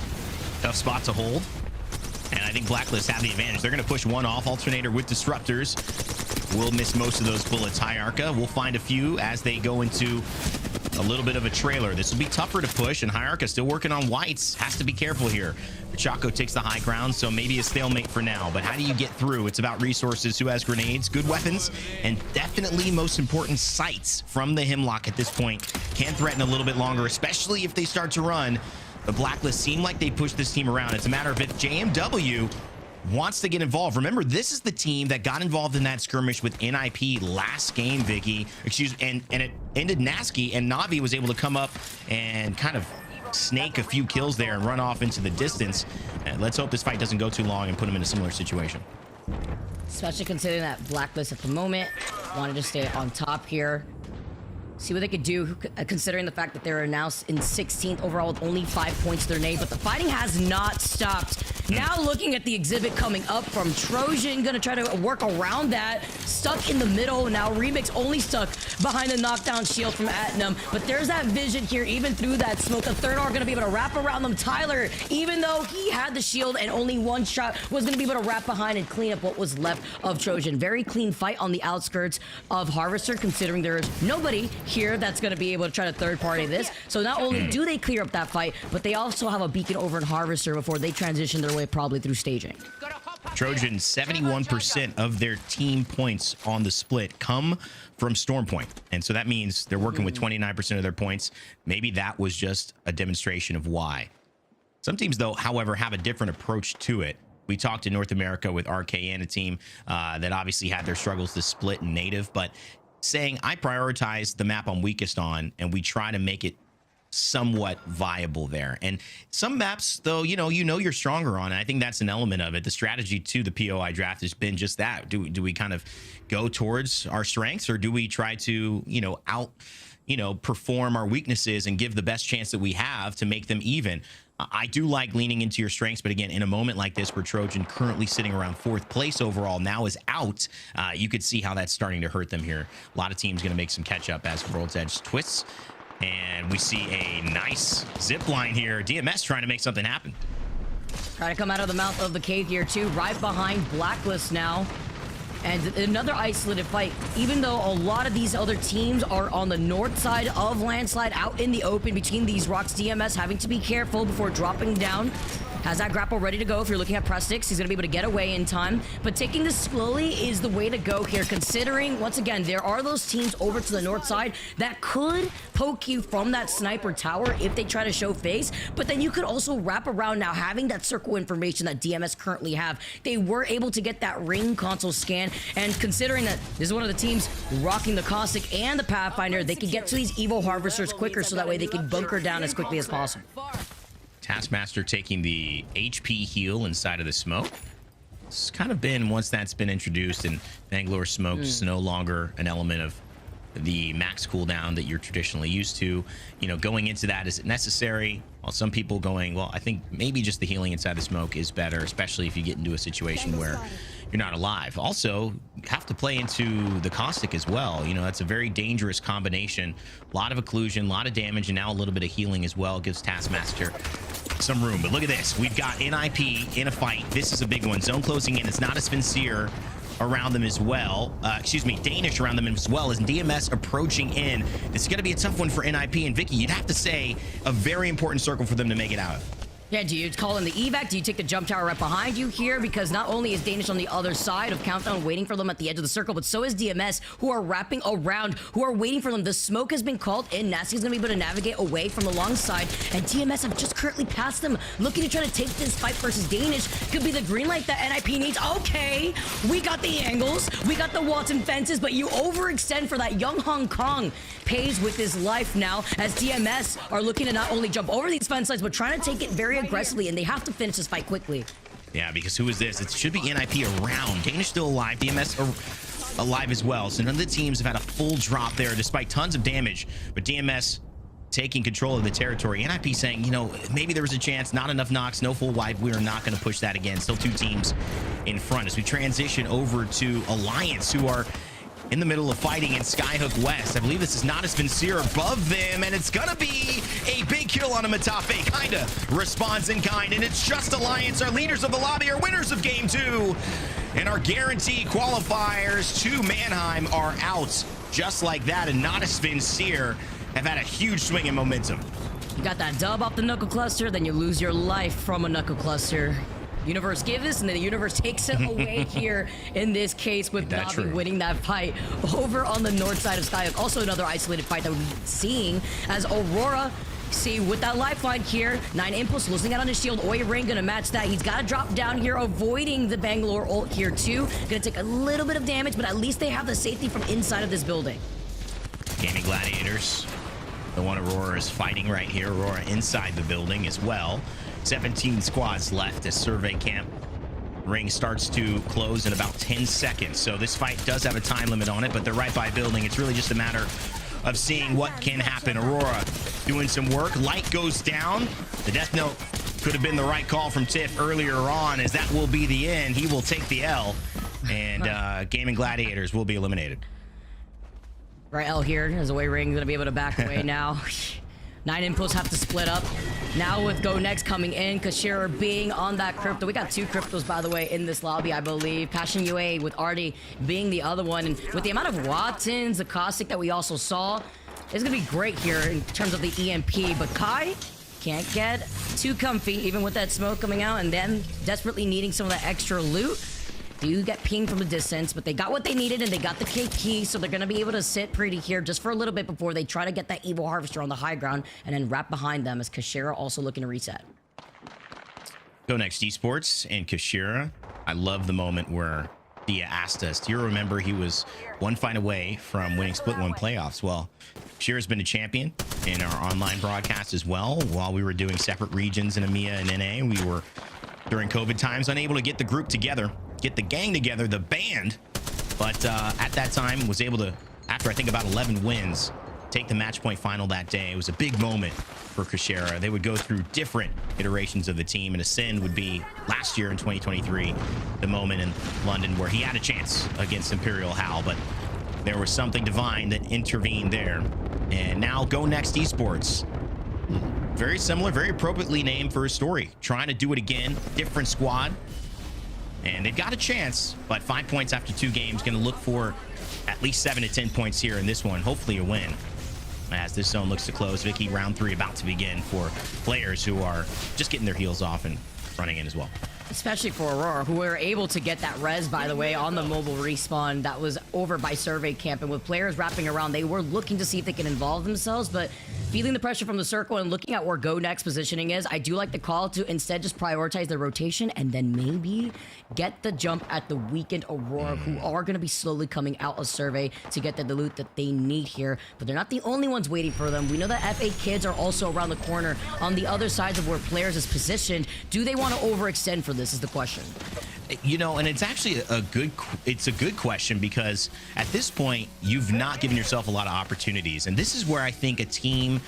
Tough spot to hold. And I think Blacklist have the advantage. They're going to push one off. Alternator with disruptors will miss most of those bullets. Hierarcha will find a few as they go into a little bit of a trailer. This will be tougher to push, and Hierarcha still working on whites. Has to be careful here. Chaco takes the high ground, so maybe a stalemate for now. But how do you get through? It's about resources. Who has grenades, good weapons, and definitely most important, sights from the Hemlock at this point. Can threaten a little bit longer, especially if they start to run. The Blacklist seem like they push this team around. It's a matter of if JMW wants to get involved. Remember, this is the team that got involved in that skirmish with NIP last game, Vicky. And it ended nasty, and Navi was able to come up and kind of snake a few kills there and run off into the distance. And let's hope this fight doesn't go too long and put them in a similar situation. Especially considering that Blacklist at the moment wanted to stay on top here. See what they could do, considering the fact that they're now in 16th overall with only 5 points to their name. But the fighting has not stopped. Now looking at the exhibit coming up from Trojan, gonna try to work around that. Stuck in the middle. Now Remix only stuck behind the knockdown shield from Atnum. But there's that vision here, even through that smoke. A third are gonna be able to wrap around them. Tyler, even though he had the shield and only one shot, was gonna be able to wrap behind and clean up what was left of Trojan. Very clean fight on the outskirts of Harvester, considering there is nobody here that's going to be able to try to third party this. So not only do they clear up that fight, but they also have a beacon over in Harvester before they transition their way probably through staging. Trojan, 71% of their team points on the split come from Storm Point. And so that means they're working with 29% of their points. Maybe that was just a demonstration of why. Some teams, though, however, have a different approach to it. We talked in North America with RKN, a team that obviously had their struggles to split in native, but saying I prioritize the map I'm weakest on, and we try to make it somewhat viable there. And some maps, though, you know you're stronger on, and I think that's an element of it. The strategy to the POI draft has been just that. Do we kind of go towards our strengths, or do we try to perform our weaknesses and give the best chance that we have to make them even? I do like leaning into your strengths, but again, in a moment like this where Trojan currently sitting around 4th place overall now is out, you could see how that's starting to hurt them here. A lot of teams going to make some catch up as World's Edge twists, and we see a nice zip line here. DMS trying to make something happen. Trying to come out of the mouth of the cave here too, right behind Blacklist now. And another isolated fight, even though a lot of these other teams are on the north side of Landslide, out in the open between these rocks. DMS having to be careful before dropping down. Has that grapple ready to go. If you're looking at Prestix, he's going to be able to get away in time. But taking this slowly is the way to go here, considering, once again, there are those teams over to the north side that could poke you from that sniper tower if they try to show face. But then you could also wrap around now, having that circle information that DMS currently have. They were able to get that ring console scan. And considering that this is one of the teams rocking the Caustic and the Pathfinder, they can get to these Evo Harvesters quicker, so that way they can bunker down as quickly as possible. Taskmaster taking the HP heal inside of the smoke. It's kind of been, once that's been introduced and Bangalore smoke's no longer an element of the max cooldown that you're traditionally used to. Going into that, is it necessary? Well, some people going, well, I think maybe just the healing inside the smoke is better, especially if you get into a situation where you're not alive. Also, have to play into the Caustic as well. That's a very dangerous combination. A lot of occlusion, a lot of damage, and now a little bit of healing as well gives Taskmaster some room. But look at this. We've got NIP in a fight. This is a big one. Zone closing in. It's not a Spencer around them as well. Danish around them as well as DMS approaching in. This is going to be a tough one for NIP and Vicky. You'd have to say a very important circle for them to make it out of. Yeah, do you call in the evac? Do you take the jump tower right behind you here? Because not only is Danish on the other side of Countdown waiting for them at the edge of the circle, but so is DMS, who are wrapping around, who are waiting for them. The smoke has been called in. Nasty's gonna be able to navigate away from the long side, and DMS have just currently passed them, looking to try to take this fight versus Danish. Could be the green light that NIP needs. Okay, we got the angles, we got the walls and fences, but you overextend for that. Young Hong Kong pays with his life now, as DMS are looking to not only jump over these fence lines, but trying to take it very aggressively, and they have to finish this fight quickly. Yeah, because who is this? It should be NIP around. Danish still alive. DMS alive as well. So none of the teams have had a full drop there, despite tons of damage. But DMS taking control of the territory. NIP saying, maybe there was a chance, not enough knocks, no full wipe. We are not going to push that again. Still 2 teams in front as we transition over to Alliance, who are in the middle of fighting in Skyhook West. I believe this is not a Sincere above them, and it's gonna be a big kill on a Matafe. Kinda responds in kind, and it's just Alliance. Our leaders of the lobby are winners of game 2. And our guarantee qualifiers to Mannheim are out just like that, and not a Sincere have had a huge swing in momentum. You got that dub off the knuckle cluster, then you lose your life from a knuckle cluster. Universe gives this, and then the universe takes it away here in this case with Navi winning that fight over on the north side of Skyhook. Also another isolated fight that we're seeing as Aurora, see, with that lifeline here, 9 Impulse losing out on his shield. Oi Ring gonna match that. He's got to drop down here, avoiding the Bangalore ult here too. Gonna take a little bit of damage, but at least they have the safety from inside of this building. Gaming Gladiators, the one Aurora is fighting right here. Aurora inside the building as well. 17 squads left as survey camp ring starts to close in about 10 seconds. So this fight does have a time limit on it, but they're right by building. It's really just a matter of seeing what can happen. Aurora doing some work. Light goes down. The death note could have been the right call from Tiff earlier on, as that will be the end. He will take the L, and Gaming Gladiators will be eliminated. Right, L here as Oi Ring gonna be able to back away now. 9 Impulse have to split up. Now with Go Next coming in, Kashira being on that crypto. We got 2 cryptos, by the way, in this lobby, I believe. Passion UA with Artie being the other one. And with the amount of Wattons, the Caustic that we also saw, it's gonna be great here in terms of the EMP. But Kai can't get too comfy, even with that smoke coming out, and then desperately needing some of that extra loot. Do get pinged from a distance, but they got what they needed, and they got the key, so they're gonna be able to sit pretty here just for a little bit before they try to get that Evil Harvester on the high ground and then wrap behind them as Kashira also looking to reset. Go Next Esports and Kashira. I love the moment where Thea asked us, do you remember he was one fight away from winning Split 1 playoffs? Well, Kashira's been a champion in our online broadcast as well. While we were doing separate regions in EMEA and NA, we were, during COVID times, unable to get the group together, get the gang together, the band, but at that time was able to, after I think about 11 wins, take the match point final that day. It was a big moment for Kashira. They would go through different iterations of the team, and Ascend would be last year in 2023, the moment in London where he had a chance against Imperial Hal, but there was something divine that intervened there. And now Go Next Esports, very similar, very appropriately named for his story, trying to do it again, different squad. And they've got a chance, but 5 points after 2 games. Going to look for at least 7 to 10 points here in this one. Hopefully a win. As this zone looks to close, Vicky, round 3 about to begin for players who are just getting their heels off and running in as well. Especially for Aurora, who were able to get that res, by the way, on the mobile respawn that was over by survey camp. And with players wrapping around, they were looking to see if they can involve themselves, but feeling the pressure from the circle and looking at where Go Next positioning is, I do like the call to instead just prioritize the rotation and then maybe get the jump at the weakened Aurora, who are going to be slowly coming out of survey to get the loot that they need here. But they're not the only ones waiting for them. We know that FA Kids are also around the corner on the other sides of where players is positioned. Do they want to overextend for this is the question. You know, and it's actually a good question, because at this point you've not given yourself a lot of opportunities, and this is where I think a team,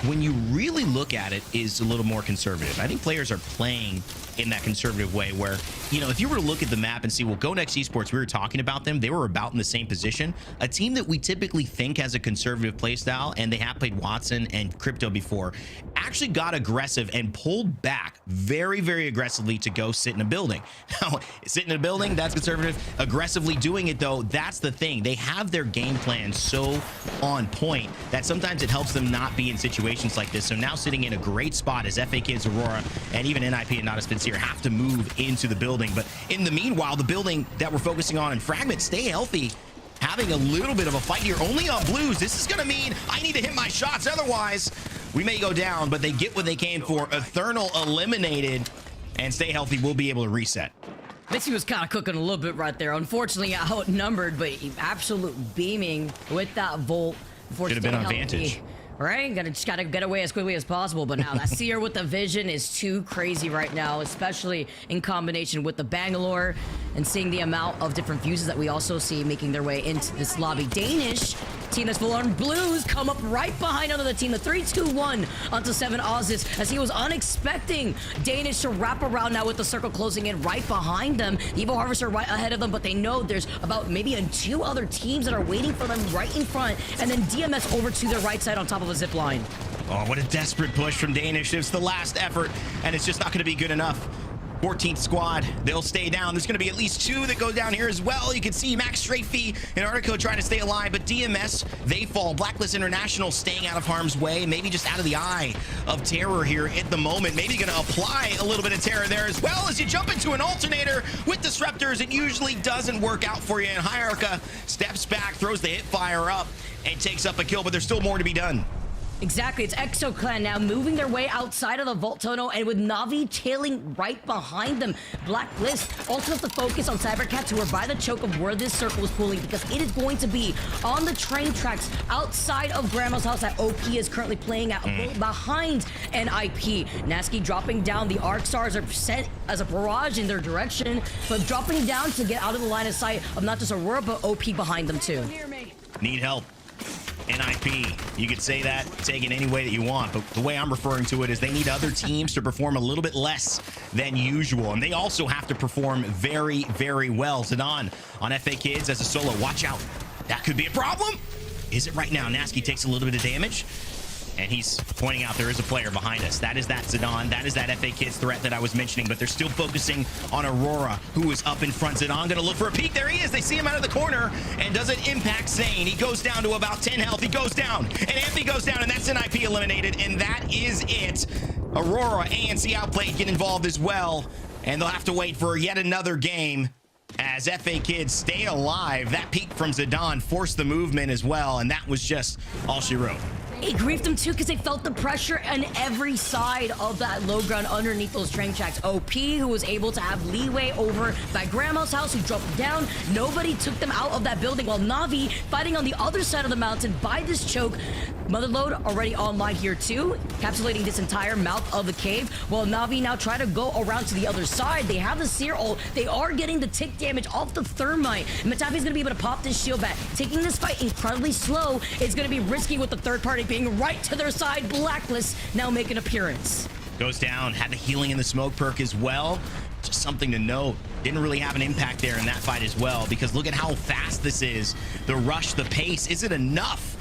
when you really look at it, is a little more conservative. I think players are playing in that conservative way where, you know, if you were to look at the map and see, well, Go Next Esports, we were talking about them, they were about in the same position. A team that we typically think has a conservative play style, and they have played Watson and Crypto before, actually got aggressive and pulled back very, very aggressively to go sit in a building. Now, sit in a building, that's conservative. Aggressively doing it, though, that's the thing. They have their game plan so on point that sometimes it helps them not be in situations like this. So now sitting in a great spot as FA Kids, Aurora, and even NIP and Not a Spin have to move into the building. But in the meanwhile, the building that we're focusing on in Fragment, stay healthy, having a little bit of a fight here, only on blues. This is gonna mean I need to hit my shots, otherwise we may go down, but they get what they came for. Eternal eliminated, and stay healthy will be able to reset. Missy was kind of cooking a little bit right there. Unfortunately outnumbered, but absolute beaming with that Volt. Should have been on Vantage. Right? Just gotta get away as quickly as possible. But now that Seer with the vision is too crazy right now, especially in combination with the Bangalore and seeing the amount of different fuses that we also see making their way into this lobby. Danish team that's full on blues come up right behind another team. The 3-2-1 onto 7 Oz's as he was unexpecting Danish to wrap around now with the circle closing in right behind them. Evo Harvester right ahead of them, but they know there's about maybe 2 other teams that are waiting for them right in front, and then DMS over to their right side on top of a zip line. Oh, what a desperate push from Danish. It's the last effort, and it's just not going to be good enough. 14th squad, they'll stay down. There's going to be at least 2 that go down here as well. You can see Max Strafey and Artico trying to stay alive, but DMS, they fall. Blacklist International staying out of harm's way, maybe just out of the eye of terror here at the moment. Maybe going to apply a little bit of terror there as well as you jump into an alternator with Disruptors. It usually doesn't work out for you, and Hierarcha steps back, throws the hip fire up, and takes up a kill, but there's still more to be done. Exactly, it's ExoClan now moving their way outside of the Vault Tunnel, and with Na'Vi tailing right behind them. Blacklist also has to focus on Cybercats, who are by the choke of where this circle is pulling, because it is going to be on the train tracks outside of Grandma's house that OP is currently playing at behind NIP. Nasky dropping down. The Arc Stars are sent as a barrage in their direction, but dropping down to get out of the line of sight of not just Aurora, but OP behind them too. Need help. NIP, you could say that, take it any way that you want, but the way I'm referring to it is they need other teams to perform a little bit less than usual, and they also have to perform very, very well. Zidane on FA Kids as a solo, watch out. That could be a problem. Is it right now? Nasky takes a little bit of damage, and he's pointing out there is a player behind us. That is that Zidane. That is that FA Kids threat that I was mentioning, but they're still focusing on Aurora, who is up in front. Zidane gonna look for a peek. There he is. They see him out of the corner, and does it impact Zane? He goes down to about 10 health. He goes down, and Anthony goes down, and that's NIP eliminated, and that is it. Aurora, ANC Outplayed get involved as well, and they'll have to wait for yet another game as FA Kids stay alive. That peek from Zidane forced the movement as well, and that was just all she wrote. It griefed them too because they felt the pressure on every side of that low ground underneath those train tracks. OP, who was able to have leeway over by Grandma's house, who dropped down. Nobody took them out of that building, while Na'Vi fighting on the other side of the mountain by this choke. Motherload already online here too, encapsulating this entire mouth of the cave, while Na'Vi now try to go around to the other side. They have the Seer ult. They are getting the tick damage off the Thermite. Metafi's gonna be able to pop this shield back. Taking this fight incredibly slow is gonna be risky with the third party being right to their side. Blacklist now make an appearance. Goes down, had the healing in the smoke perk as well. Just something to note. Didn't really have an impact there in that fight as well, because look at how fast this is. The rush, the pace, is it enough?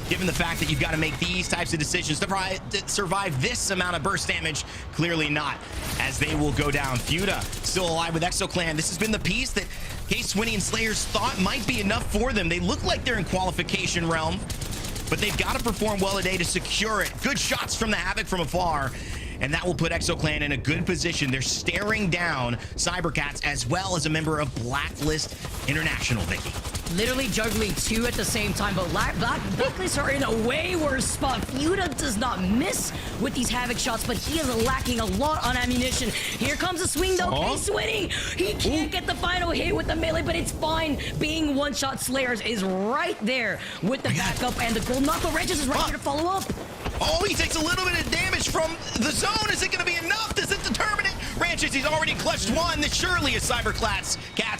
Given the fact that you've got to make these types of decisions to survive this amount of burst damage, clearly not, as they will go down. Fuda still alive with ExoClan. This has been the piece that Case Swinney and Slayers thought might be enough for them. They look like they're in qualification realm, but they've got to perform well today to secure it. Good shots from the Havoc from afar, and that will put ExoClan in a good position. They're staring down Cybercats as well as a member of Blacklist International, Vicky. Literally juggling 2 at the same time, but Blacklist are in a way worse spot. Fuda does not miss with these Havoc shots, but he is lacking a lot on ammunition. Here comes a swing though, Case Swinney. He can't get the final hit with the melee, but it's fine. Being one-shot Slayers is right there with the backup, and the gold knuckle wrenches is right here to follow up. Oh, he takes a little bit of damage from the zone. Is it going to be enough? Does it determine it? Ranches, he's already clutched one. This surely is Cybercats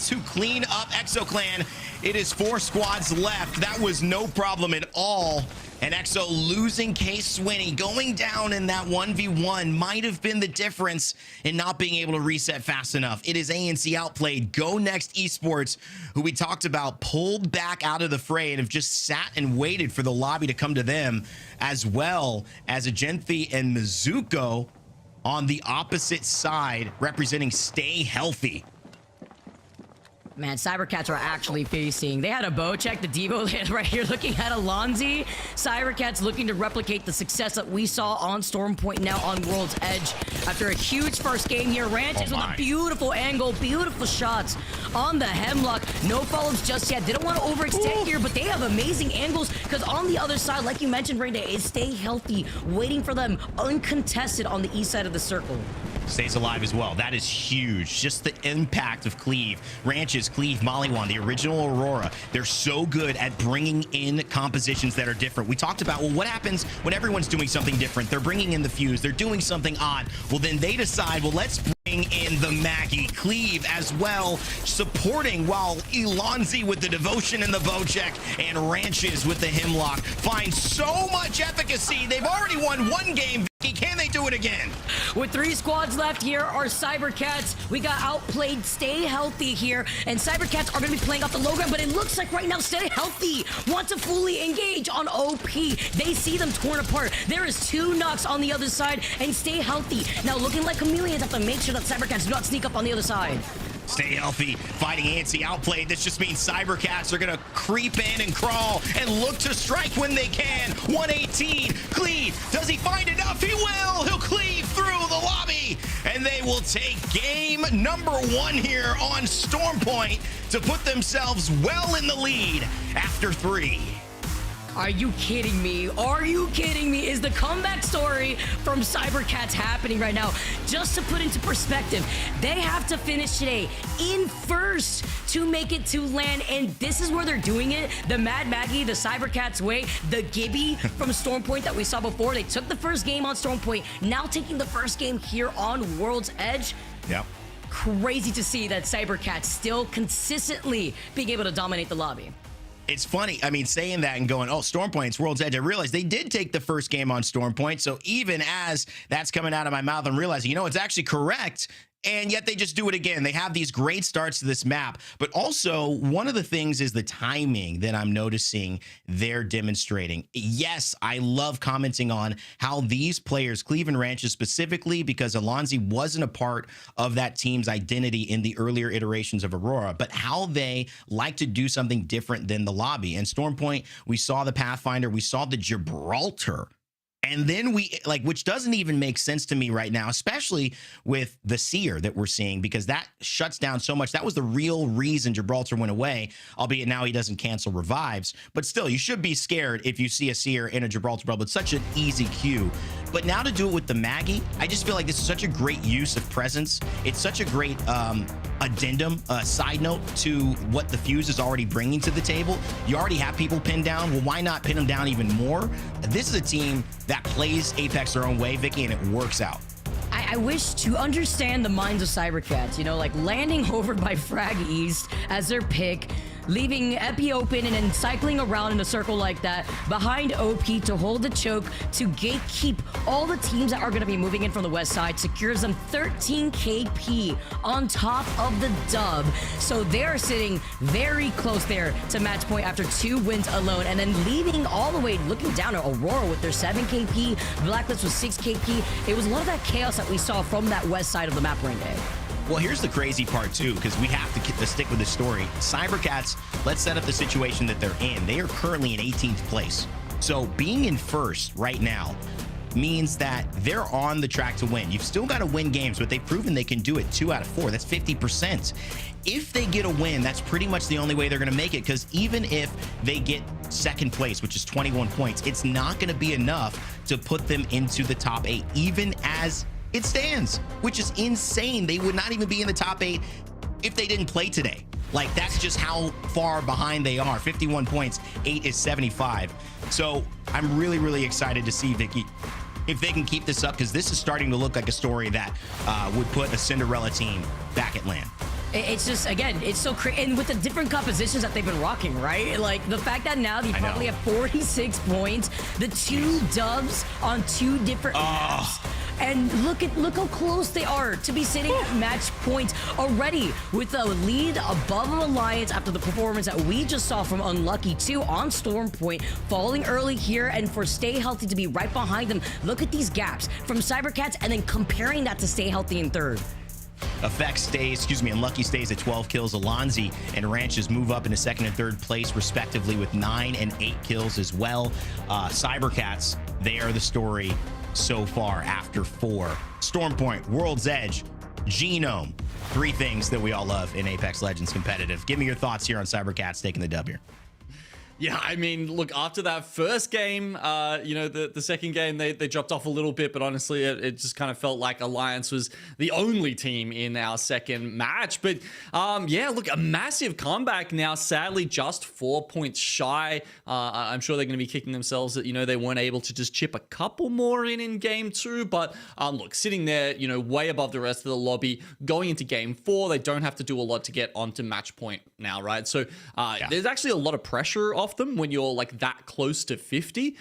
who clean up ExoClan. It is 4 squads left. That was no problem at all. And Exo losing Case Swinney, going down in that 1v1 might have been the difference in not being able to reset fast enough. It is ANC Outplayed. Go Next Esports, who we talked about, pulled back out of the fray and have just sat and waited for the lobby to come to them, as well as Agenthi and Mizuko on the opposite side, representing Stay Healthy. Man, Cybercats are actually facing. They had a bow check. The Devo right here looking at Alonzi. Cybercats looking to replicate the success that we saw on Storm Point, now on World's Edge. After a huge first game here, Ranches with a beautiful angle, beautiful shots on the Hemlock. No follows just yet. They don't want to overextend here, but they have amazing angles, because on the other side, like you mentioned, Raina, is Stay Healthy, waiting for them uncontested on the east side of the circle. Stays alive as well. That is huge. Just the impact of Cleave. Ranches, Cleave, Maliwan, the original Aurora. They're so good at bringing in compositions that are different. We talked about, well, what happens when everyone's doing something different? They're bringing in the fuse. They're doing something odd. Well, then they decide, well, let's bring bring in the Maggie. Cleave as well, supporting, while Elonzi with the devotion and the bow check, and Ranches with the hemlock find so much efficacy. They've already won one game. Can they do it again? With 3 squads left here, our Cybercats, we got outplayed. Stay healthy here, and Cybercats are going to be playing off the low ground, but it looks like right now Stay Healthy want to fully engage on OP. They see them torn apart. There is 2 knocks on the other side, and Stay Healthy now looking like chameleons have to make sure that Cybercats do not sneak up on the other side. Stay Healthy, fighting antsy, outplayed. This just means Cybercats are gonna creep in and crawl and look to strike when they can. 118, Cleave, does he find enough? He will! He'll cleave through the lobby, and they will take game number 1 here on Stormpoint to put themselves well in the lead after 3. Are you kidding me? Are you kidding me? Is the comeback story from Cybercats happening right now? Just to put into perspective, they have to finish today in first to make it to LAN, and this is where they're doing it. The Mad Maggie, the Cybercats way, the Gibby from Stormpoint that we saw before. They took the first game on Stormpoint, now taking the first game here on World's Edge. Yep. Crazy to see that Cybercats still consistently being able to dominate the lobby. It's funny, I mean, saying that and going, oh, Stormpoint's World's Edge, I realized they did take the first game on Stormpoint, so even as that's coming out of my mouth, I'm realizing, you know, it's actually correct, and yet they just do it again. They have these great starts to this map, but also one of the things is the timing that I'm noticing they're demonstrating. Yes, I love commenting on how these players, Cleave and Ranches specifically, because Alonzi wasn't a part of that team's identity in the earlier iterations of Aurora, but how they like to do something different than the lobby. And Stormpoint, we saw the Pathfinder, we saw the Gibraltar. And then which doesn't even make sense to me right now, especially with the Seer that we're seeing, because that shuts down so much. That was the real reason Gibraltar went away, albeit now he doesn't cancel revives. But still, you should be scared if you see a Seer in a Gibraltar bubble. It's such an easy queue. But now to do it with the Maggie, I just feel like this is such a great use of presence. It's such a great addendum, side note to what the Fuse is already bringing to the table. You already have people pinned down. Well, why not pin them down even more? This is a team that plays Apex their own way, Vicky, and it works out. I wish to understand the minds of Cybercats, you know, like landing over by Frag East as their pick, leaving Epi open and then cycling around in a circle like that behind OP to hold the choke to gatekeep all the teams that are going to be moving in from the west side, secures them 13 KP on top of the dub. So they're sitting very close there to match point after 2 wins alone, and then leaving all the way looking down at Aurora with their 7 KP, Blacklist with 6 KP. It was a lot of that chaos that we saw from that west side of the map ring day. Well, here's the crazy part, too, because we have to stick with the story. Cybercats, let's set up the situation that they're in. They are currently in 18th place. So being in first right now means that they're on the track to win. You've still got to win games, but they've proven they can do it 2 out of 4. That's 50%. If they get a win, that's pretty much the only way they're going to make it, because even if they get second place, which is 21 points, it's not going to be enough to put them into the top 8, even as it stands, which is insane. They would not even be in the top 8 if they didn't play today. Like, that's just how far behind they are. 51 points, 8 is 75. So I'm really, really excited to see, Vicky, if they can keep this up, because this is starting to look like a story that would put a Cinderella team back at LAN. It's just, again, it's so crazy. And with the different compositions that they've been rocking, right? Like, the fact that now they probably have 46 points, the 2 dubs on 2 different maps. And look how close they are to be sitting at match point already with a lead above Alliance after the performance that we just saw from Unlucky 2 on Stormpoint, falling early here, and for Stay Healthy to be right behind them. Look at these gaps from Cybercats and then comparing that to Stay Healthy in third. Unlucky stays at 12 kills. Alonzi and Ranches move up into second and third place, respectively, with 9 and 8 kills as well. Cybercats, they are the story so far after 4. Stormpoint, World's Edge, Genome. 3 things that we all love in Apex Legends competitive. Give me your thoughts here on Cybercats taking the W here. Yeah, I mean, look, after that first game, you know, the second game, they dropped off a little bit, but honestly, it just kind of felt like Alliance was the only team in our second match. But yeah, look, a massive comeback now, sadly, just 4 points shy. I'm sure they're going to be kicking themselves that, you know, they weren't able to just chip a couple more in game 2. But look, sitting there, you know, way above the rest of the lobby, going into game 4, they don't have to do a lot to get onto match point now, right? So there's actually a lot of pressure off them when you're like that close to 50.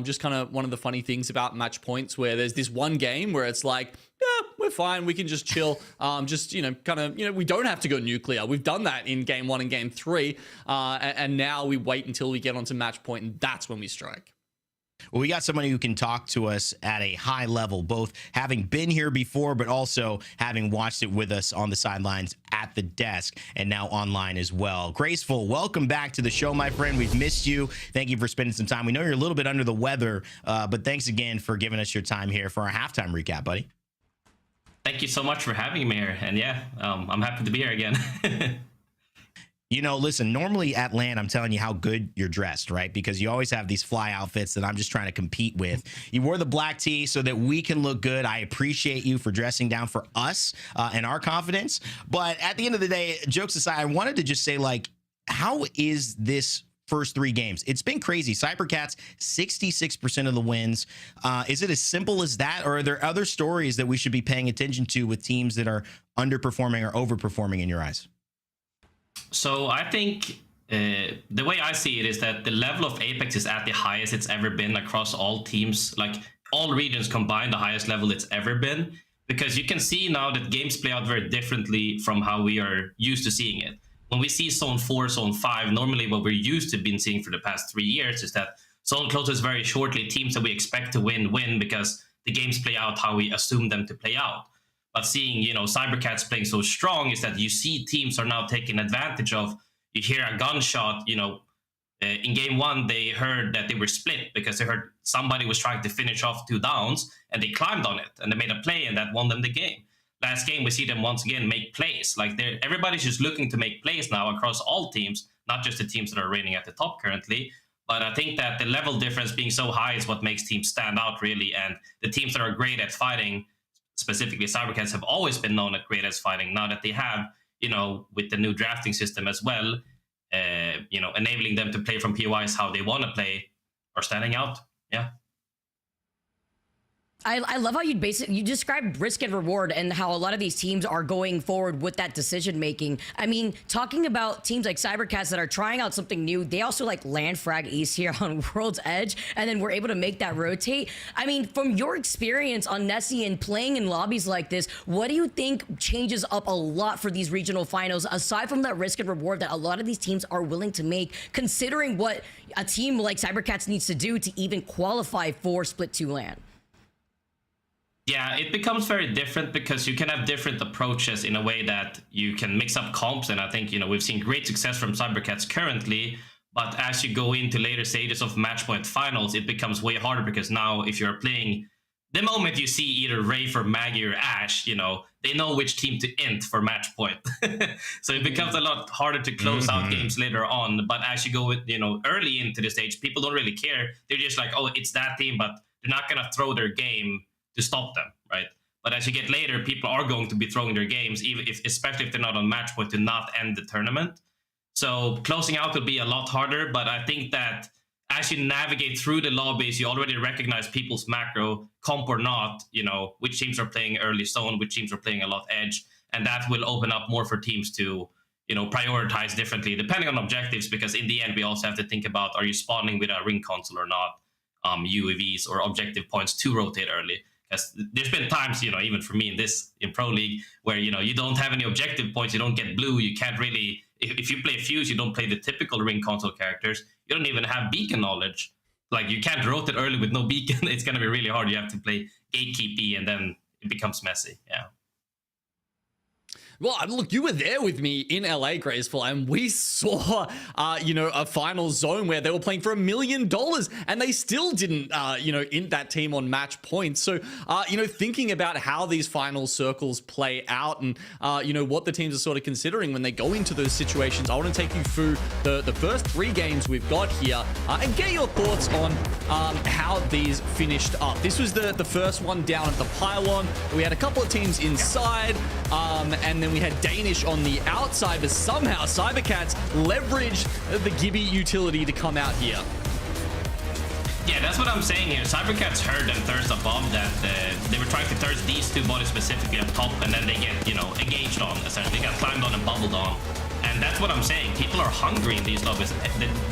Just kind of one of the funny things about match points where there's this one game where it's like, yeah, we're fine, we can just chill, just, you know, kind of, you know, we don't have to go nuclear. We've done that in game 1 and game 3, and now we wait until we get onto match point, and that's when we strike. Well, we got somebody who can talk to us at a high level, both having been here before, but also having watched it with us on the sidelines at the desk and now online as well. Graceful, welcome back to the show, my friend. We've missed you. Thank you for spending some time. We know you're a little bit under the weather, but thanks again for giving us your time here for our halftime recap, buddy. Thank you so much for having me here. And yeah, I'm happy to be here again. You know, listen, normally at LAN, I'm telling you how good you're dressed, right? Because you always have these fly outfits that I'm just trying to compete with. You wore the black tee so that we can look good. I appreciate you for dressing down for us and our confidence. But at the end of the day, jokes aside, I wanted to just say, like, how is this first 3 games? It's been crazy. Cybercats, 66% of the wins. Is it as simple as that? Or are there other stories that we should be paying attention to with teams that are underperforming or overperforming in your eyes? So I think the way I see it is that the level of Apex is at the highest it's ever been across all teams, like all regions combined, the highest level it's ever been, because you can see now that games play out very differently from how we are used to seeing it. When we see Zone 4, Zone 5, normally what we're used to been seeing for the past 3 years is that Zone closes very shortly, teams that we expect to win because the games play out how we assume them to play out. But seeing, you know, Cybercats playing so strong is that you see teams are now taking advantage of, you hear a gunshot, you know, in game 1, they heard that they were split because they heard somebody was trying to finish off 2 downs and they climbed on it and they made a play and that won them the game. Last game, we see them once again make plays. Like everybody's just looking to make plays now across all teams, not just the teams that are reigning at the top currently. But I think that the level difference being so high is what makes teams stand out, really. And the teams that are great at fighting, specifically Cybercats, have always been known at great as fighting. Now that they have, you know, with the new drafting system as well, you know, enabling them to play from POIs how they want to play, are standing out. Yeah. I love how you described risk and reward and how a lot of these teams are going forward with that decision making. I mean, talking about teams like Cybercats that are trying out something new, they also like land frag East here on World's Edge, and then we're able to make that rotate. I mean, from your experience on Nessie and playing in lobbies like this, what do you think changes up a lot for these regional finals, aside from that risk and reward that a lot of these teams are willing to make, considering what a team like Cybercats needs to do to even qualify for Split 2 LAN? Yeah, it becomes very different because you can have different approaches in a way that you can mix up comps. And I think, you know, we've seen great success from Cybercats currently, but as you go into later stages of match point finals, it becomes way harder because now if you're playing, the moment you see either Wraith or Maggie or Ash, you know, they know which team to int for match point. So it becomes a lot harder to close out games later on. But as you go, you know, early into the stage, people don't really care. They're just like, oh, it's that team, but they're not going to throw their game to stop them, right? But as you get later, people are going to be throwing their games, even especially if they're not on match point, to not end the tournament. So closing out will be a lot harder, but I think that as you navigate through the lobbies, you already recognize people's macro, comp or not, you know, which teams are playing early zone, which teams are playing a lot edge, and that will open up more for teams to, you know, prioritize differently depending on objectives, because in the end, we also have to think about, are you spawning with a ring console or not, UAVs or objective points to rotate early. Because there's been times, you know, even for me in Pro League, where, you know, you don't have any objective points, you don't get blue, you can't really, if you play Fuse, you don't play the typical ring console characters, you don't even have beacon knowledge. Like, you can't rotate early with no beacon. It's going to be really hard. You have to play gatekeep E, and then it becomes messy. Yeah. Well, look, you were there with me in LA, Graceful, and we saw, a final zone where they were playing for $1 million, and they still didn't, int that team on match points. So, thinking about how these final circles play out and, what the teams are sort of considering when they go into those situations, I want to take you through the first 3 games we've got here and get your thoughts on how these finished up. This was the first one down at the pylon. We had a couple of teams inside, and then we had Danish on the outside, but somehow Cybercats leveraged the Gibby utility to come out here. Yeah, that's what I'm saying here. Cybercats heard them thirst above that. They were trying to thirst these 2 bodies specifically up top, and then they get, engaged on, essentially. They got climbed on and bubbled on. And that's what I'm saying. People are hungry in these lobbies.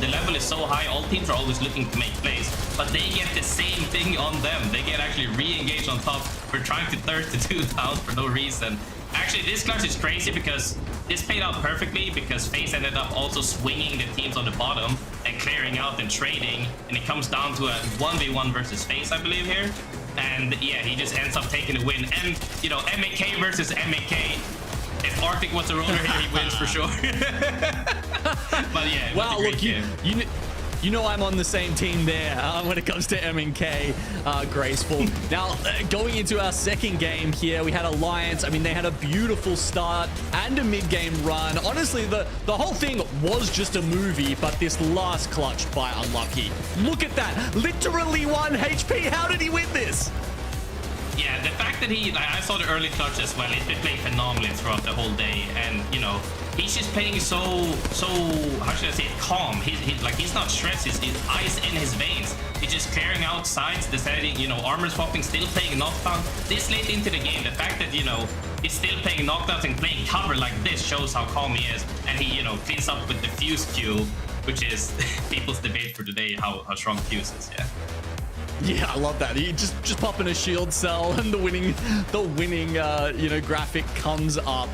The level is so high, all teams are always looking to make plays, but they get the same thing on them. They get actually re-engaged on top. We're trying to thirst the 2 down for no reason. Actually, this clutch is crazy because this played out perfectly because FaCe ended up also swinging the teams on the bottom and clearing out and trading, and it comes down to a 1v1 versus FaCe, I believe, here. And yeah, he just ends up taking the win. And, MEK versus MEK. If Arctic was a roller here, he wins for sure. But yeah, wow, look, you know I'm on the same team there when it comes to MNK, Graceful. Now, going into our second game here, we had Alliance. I mean, they had a beautiful start and a mid-game run. Honestly, the whole thing was just a movie, but this last clutch by Unlucky. Look at that. Literally 1 HP. How did he win this? Yeah, the fact that I saw the early clutch as well. He's been playing phenomenally throughout the whole day, and he's just playing so how should I say it, calm. He's not stressed. He's ice in his veins. He's just clearing out sides, deciding armor swapping, still playing knockdown. This late into the game, the fact that he's still playing knockdowns and playing cover like this shows how calm he is, and he cleans up with the fuse Q, which is people's debate for today, how strong fuse is. Yeah, I love that. He just popping a shield cell and the winning graphic comes up.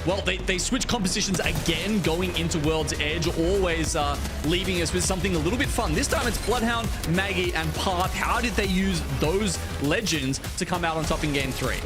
Well, they switch compositions again going into World's Edge, always leaving us with something a little bit fun. This time it's Bloodhound, Maggie, and Path. How did they use those legends to come out on top in game 3?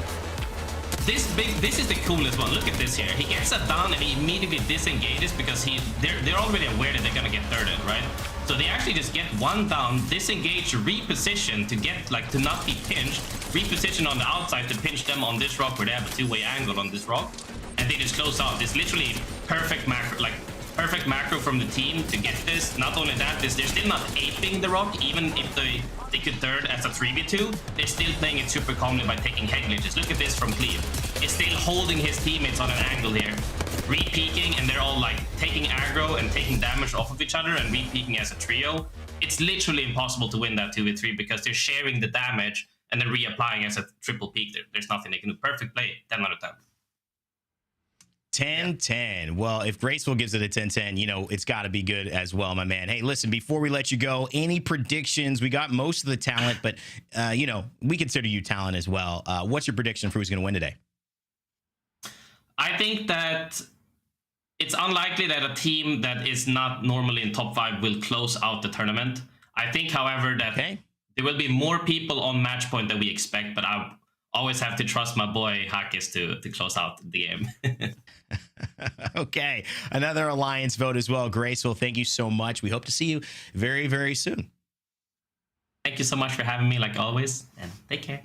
This is the coolest one. Look at this here. He gets that down and he immediately disengages because they're already aware that they're gonna get thirded, right? So they actually just get 1 down, disengage, reposition to get to not be pinched, reposition on the outside to pinch them on this rock where they have a 2-way angle on this rock, and they just close out. It's literally perfect macro from the team to get this. Not only that, they're still not aping the rock, even if they could third as a 3v2, they're still playing it super calmly by taking head glitches. Look at this from Cleve. He's still holding his teammates on an angle here, re-peeking, and they're all taking aggro and taking damage off of each other and re-peeking as a trio. It's literally impossible to win that 2v3 because they're sharing the damage and then reapplying as a triple peek. There's nothing they can do. Perfect play, 10 out of 10. 10-10. Well, if Graceful gives it a 10-10, it's got to be good as well, my man. Hey, listen, before we let you go, any predictions? We got most of the talent, but, we consider you talent as well. What's your prediction for who's going to win today? I think that it's unlikely that a team that is not normally in top 5 will close out the tournament. I think, however, that there will be more people on match point than we expect, but I always have to trust my boy Hakis to close out the game. Okay, another Alliance vote as well. Graceful, thank you so much. We hope to see you very, very soon. Thank you so much for having me, like always, and take care.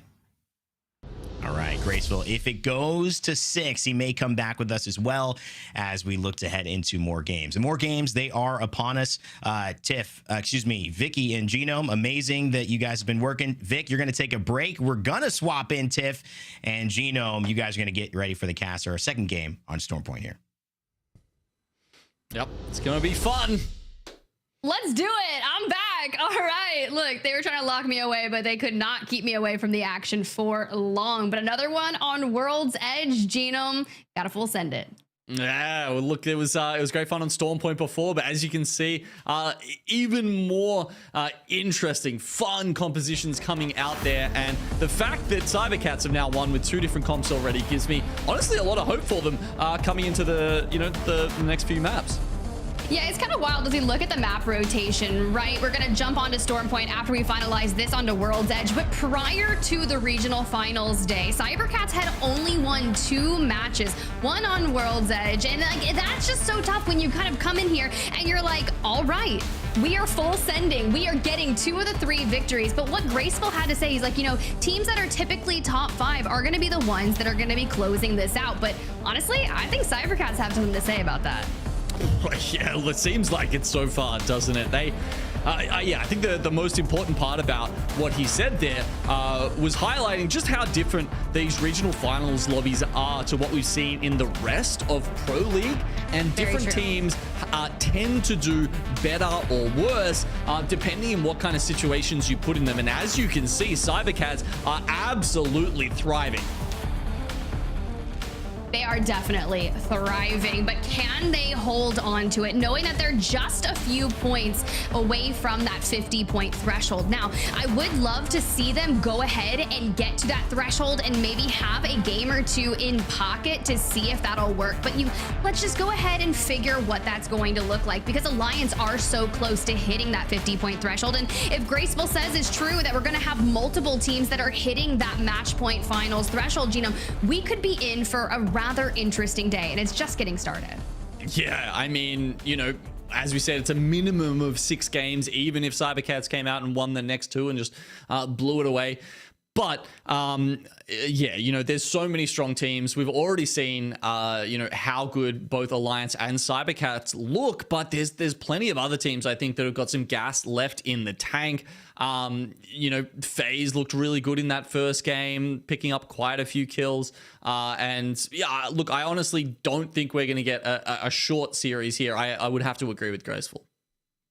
All right, Graceful. If it goes to 6, he may come back with us as well as we look to head into more games. And more games, they are upon us. Vicky and Genome, amazing that you guys have been working. Vic, you're going to take a break. We're going to swap in Tiff and Genome. You guys are going to get ready for the cast or a second game on Stormpoint here. Yep, it's going to be fun. Let's do it. I'm back. All right. Look, they were trying to lock me away, but they could not keep me away from the action for long. But another one on World's Edge. Genome, got to full send it. Yeah, well, look, it was great fun on Stormpoint before, but as you can see, even more interesting, fun compositions coming out there. And the fact that Cybercats have now won with 2 different comps already gives me, honestly, a lot of hope for them coming into the next few maps. Yeah, it's kind of wild as we look at the map rotation, right? We're going to jump onto Stormpoint after we finalize this onto World's Edge. But prior to the regional finals day, Cybercats had only won won 2 matches, one on World's Edge, and like that's just so tough when you kind of come in here and you're like, all right, we are full sending. We are getting 2 of the 3 victories. But what Graceful had to say, he's like, you know, teams that are typically top 5 are going to be the ones that are going to be closing this out. But honestly, I think Cybercats have something to say about that. Yeah, well, it seems like it so far, doesn't it? Yeah, I think the most important part about what he said there was highlighting just how different these regional finals lobbies are to what we've seen in the rest of Pro League, and different teams tend to do better or worse depending on what kind of situations you put in them. And as you can see, Cybercats are absolutely thriving. They are definitely thriving, but can they hold on to it, knowing that they're just a few points away from that 50-point threshold? Now, I would love to see them go ahead and get to that threshold and maybe have a game or 2 in pocket to see if that'll work. But let's just go ahead and figure what that's going to look like, because Alliance are so close to hitting that 50-point threshold. And if Graceful says it's true that we're going to have multiple teams that are hitting that match point finals threshold, Genome, we could be in for a rather interesting day, and it's just getting started. Yeah, I mean, you know, as we said, it's a minimum of 6 games, even if Cybercats came out and won the next 2 and just blew it away. But yeah, you know, there's so many strong teams. We've already seen, you know, how good both Alliance and Cybercats look, but there's plenty of other teams, I think, that have got some gas left in the tank. You know, FaZe looked really good in that first game, picking up quite a few kills. And yeah, look, I honestly don't think we're going to get a short series here. I would have to agree with Graceful.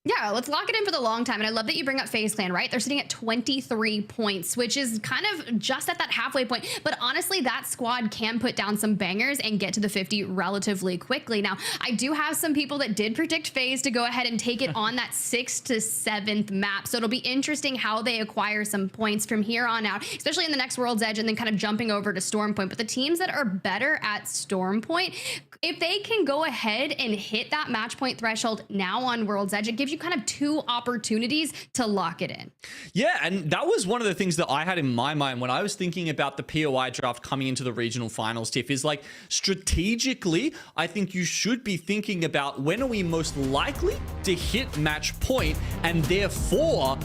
Yeah, let's lock it in for the long time. And I love that you bring up FaZe Clan, right? They're sitting at 23 points, which is kind of just at that halfway point. But honestly, that squad can put down some bangers and get to the 50 relatively quickly. Now, I do have some people that did predict FaZe to go ahead and take it on that 6th to 7th map. So it'll be interesting how they acquire some points from here on out, especially in the next World's Edge and then kind of jumping over to Storm Point. But the teams that are better at Storm Point, if they can go ahead and hit that match point threshold now on World's Edge, it gives you kind of 2 opportunities to lock it in. Yeah, and that was one of the things that I had in my mind when I was thinking about the POI draft coming into the regional finals, Tiff, is like strategically, I think you should be thinking about when are we most likely to hit match point, and therefore,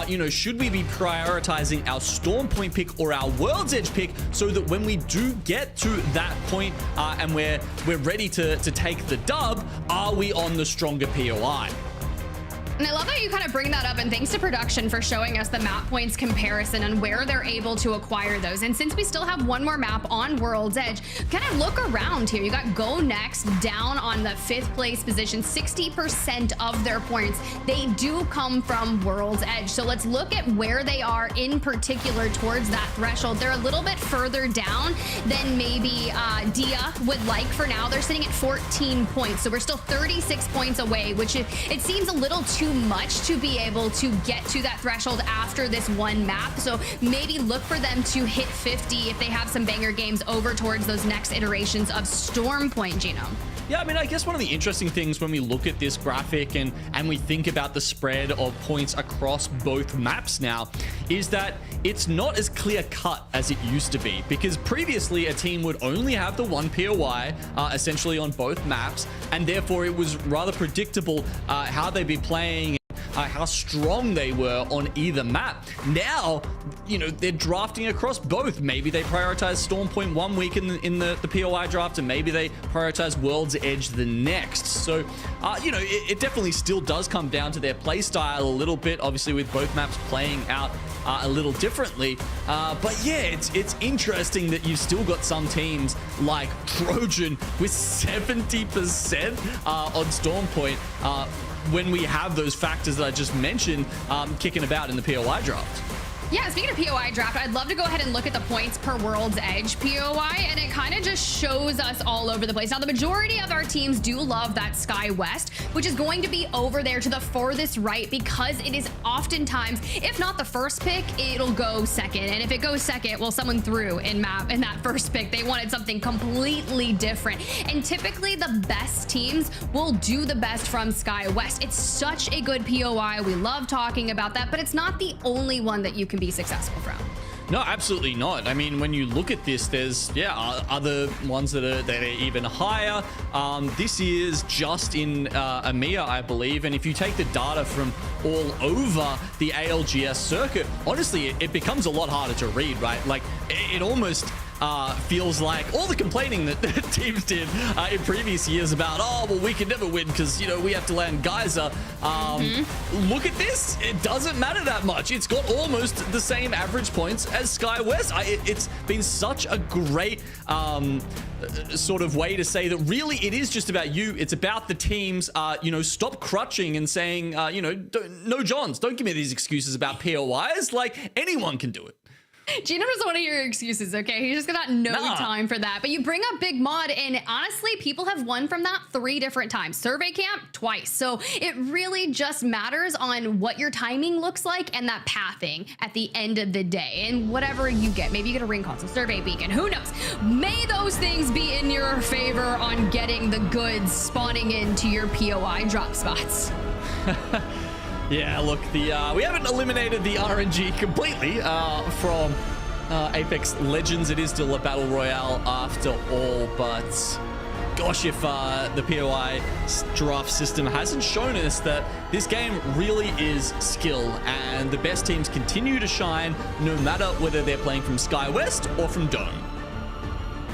you know, should we be prioritizing our Storm Point pick or our World's Edge pick so that when we do get to that point and we're ready to take the dub, are we on the stronger POI? And I love that you kind of bring that up, and thanks to production for showing us the map points comparison and where they're able to acquire those. And since we still have one more map on World's Edge, kind of look around here. You got Go Next down on the 5th place position. 60% of their points, they do come from World's Edge. So let's look at where they are in particular towards that threshold. They're a little bit further down than maybe Dia would like for now. They're sitting at 14 points. So we're still 36 points away, which it seems a little too much to be able to get to that threshold after this one map. So maybe look for them to hit 50 if they have some banger games over towards those next iterations of Storm Point, Genome. Yeah, I mean, I guess one of the interesting things when we look at this graphic and we think about the spread of points across both maps now is that it's not as clear cut as it used to be, because previously a team would only have the one POI essentially on both maps, and therefore it was rather predictable how they'd be playing, how strong they were on either map. Now, you know, they're drafting across both. Maybe they prioritize Storm Point one week in the POI draft, and maybe they prioritize World's Edge the next. So, you know, it definitely still does come down to their play style a little bit, obviously with both maps playing out a little differently. But yeah, it's interesting that you've still got some teams like Trojan with 70% on Storm Point, when we have those factors that I just mentioned kicking about in the POI draft. Yeah, speaking of POI draft, I'd love to go ahead and look at the points per World's Edge POI, and it kind of just shows us all over the place. Now, the majority of our teams do love that Sky West, which is going to be over there to the furthest right, because it is oftentimes, if not the first pick, it'll go second. And if it goes second, well, someone threw in that first pick. They wanted something completely different. And typically the best teams will do the best from Sky West. It's such a good POI. We love talking about that, but it's not the only one that you can be successful from. No, absolutely not. I mean, when you look at this, there's other ones that are even higher. This is just in EMEA, I believe, and if you take the data from all over the ALGS circuit, honestly, it becomes a lot harder to read, right? Like, it almost feels like all the complaining that teams did in previous years about, oh, well, we can never win because, you know, we have to land Geyser. Look at this. It doesn't matter that much. It's got almost the same average points as Sky West. It's been such a great sort of way to say that really it is just about you. It's about the teams. You know, stop crutching and saying, you know, no Johns. Don't give me these excuses about POIs. Like, anyone can do it. Gino doesn't want to hear your excuses, okay? He's just got no time for that. But you bring up Big Mod, and honestly, people have won from that 3 different times. Survey Camp, twice. So it really just matters on what your timing looks like and that pathing at the end of the day. And whatever you get, maybe you get a ring console, Survey Beacon, who knows? May those things be in your favor on getting the goods spawning into your POI drop spots. Yeah, look, we haven't eliminated the RNG completely from Apex Legends. It is still a battle royale after all, but gosh, if the POI draft system hasn't shown us that this game really is skill, and the best teams continue to shine no matter whether they're playing from Sky West or from Dome.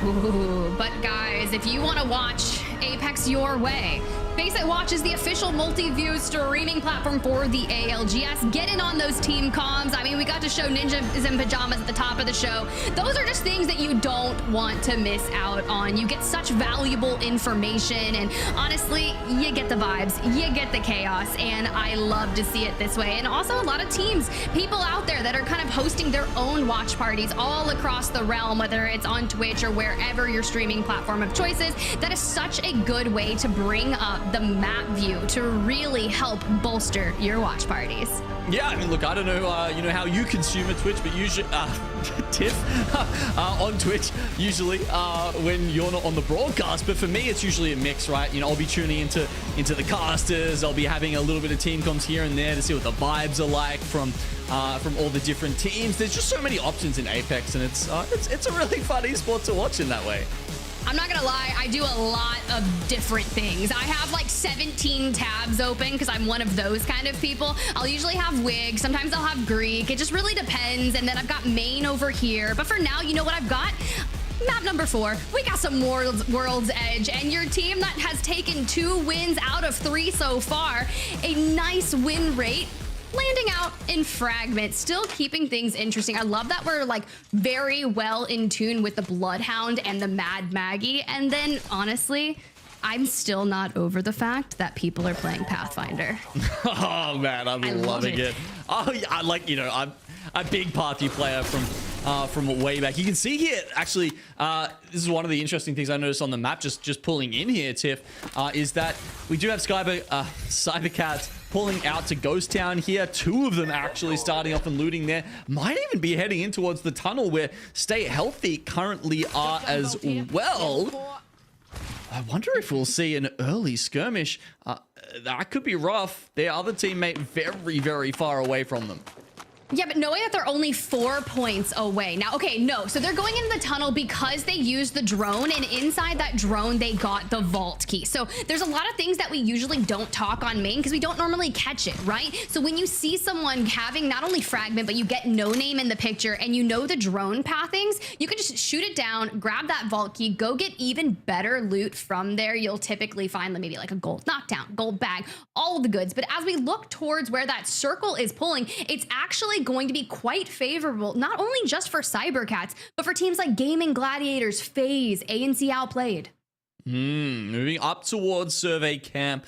Ooh, but guys, if you want to watch Apex your way, FACEIT Watch is the official multi-view streaming platform for the ALGS. Get in on those team comms. I mean, we got to show Ninjas in Pajamas at the top of the show. Those are just things that you don't want to miss out on. You get such valuable information, and honestly, you get the vibes, you get the chaos, and I love to see it this way. And also a lot of teams, people out there that are kind of hosting their own watch parties all across the realm, whether it's on Twitch or wherever your streaming platform of choice is. That is such a good way to bring up the map view to really help bolster your watch parties. Yeah, I mean, look, I don't know, you know, how you consume a Twitch, but usually, Tiff, on Twitch, usually, when you're not on the broadcast, but for me, it's usually a mix, right? You know, I'll be tuning into the casters, I'll be having a little bit of team comms here and there to see what the vibes are like from all the different teams. There's just so many options in Apex, and it's a really fun esport to watch in that way. I'm not gonna lie, I do a lot of different things. I have like 17 tabs open because I'm one of those kind of people. I'll usually have Wig, sometimes I'll have Greek. It just really depends. And then I've got main over here. But for now, you know what I've got? Map number 4, we got some World's Edge, and your team that has taken 2 wins out of 3 so far, a nice win rate, landing out in Fragment, still keeping things interesting. I love that we're like very well in tune with the Bloodhound and the Mad Maggie. And then honestly, I'm still not over the fact that people are playing Pathfinder. Oh man, I'm loving it. Oh yeah, I like, you know, I'm a big Pathy player from way back. You can see here, actually, this is one of the interesting things I noticed on the map, just pulling in here, Tiff, is that we do have Cybercats pulling out to Ghost Town here. 2 of them actually starting off and looting there. Might even be heading in towards the tunnel where Stay Healthy currently are as well. I wonder if we'll see an early skirmish. That could be rough. Their other teammate very, very far away from them. Yeah, but knowing that they're only 4 points away. Now, okay, no. So they're going into the tunnel because they used the drone, and inside that drone, they got the vault key. So there's a lot of things that we usually don't talk on main because we don't normally catch it, right? So when you see someone having not only Fragment, but you get No Name in the picture and you know the drone pathings, you can just shoot it down, grab that vault key, go get even better loot from there. You'll typically find maybe like a gold knockdown, gold bag, all of the goods. But as we look towards where that circle is pulling, it's actually going to be quite favorable, not only just for Cybercats, but for teams like Gaming Gladiators, FaZe, ANC Outplayed. Moving up towards Survey Camp,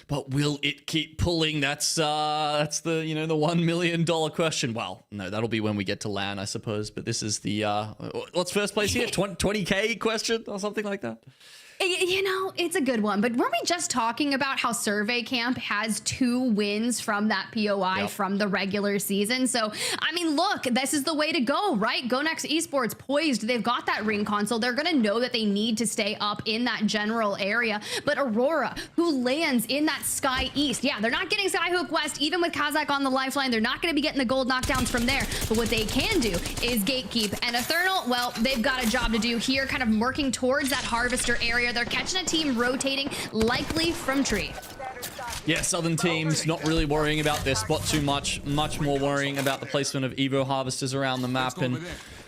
but will it keep pulling? That's the, you know, the $1 million question. Well, no, that'll be when we get to LAN, I suppose. But this is the what's first place here? 20K question or something like that. You know, it's a good one, but weren't we just talking about how Survey Camp has 2 wins from that POI from the regular season? So, I mean, look, this is the way to go, right? Go Next Esports poised. They've got that ring console. They're going to know that they need to stay up in that general area. But Aurora, who lands in that Sky East, yeah, they're not getting Skyhook West, even with Kazakh on the lifeline. They're not going to be getting the gold knockdowns from there. But what they can do is gatekeep. And Eternal, well, they've got a job to do here, kind of working towards that Harvester area. They're catching a team rotating, likely from tree. Yeah, Southern teams not really worrying about their spot too much more worrying about the placement of Evo Harvesters around the map and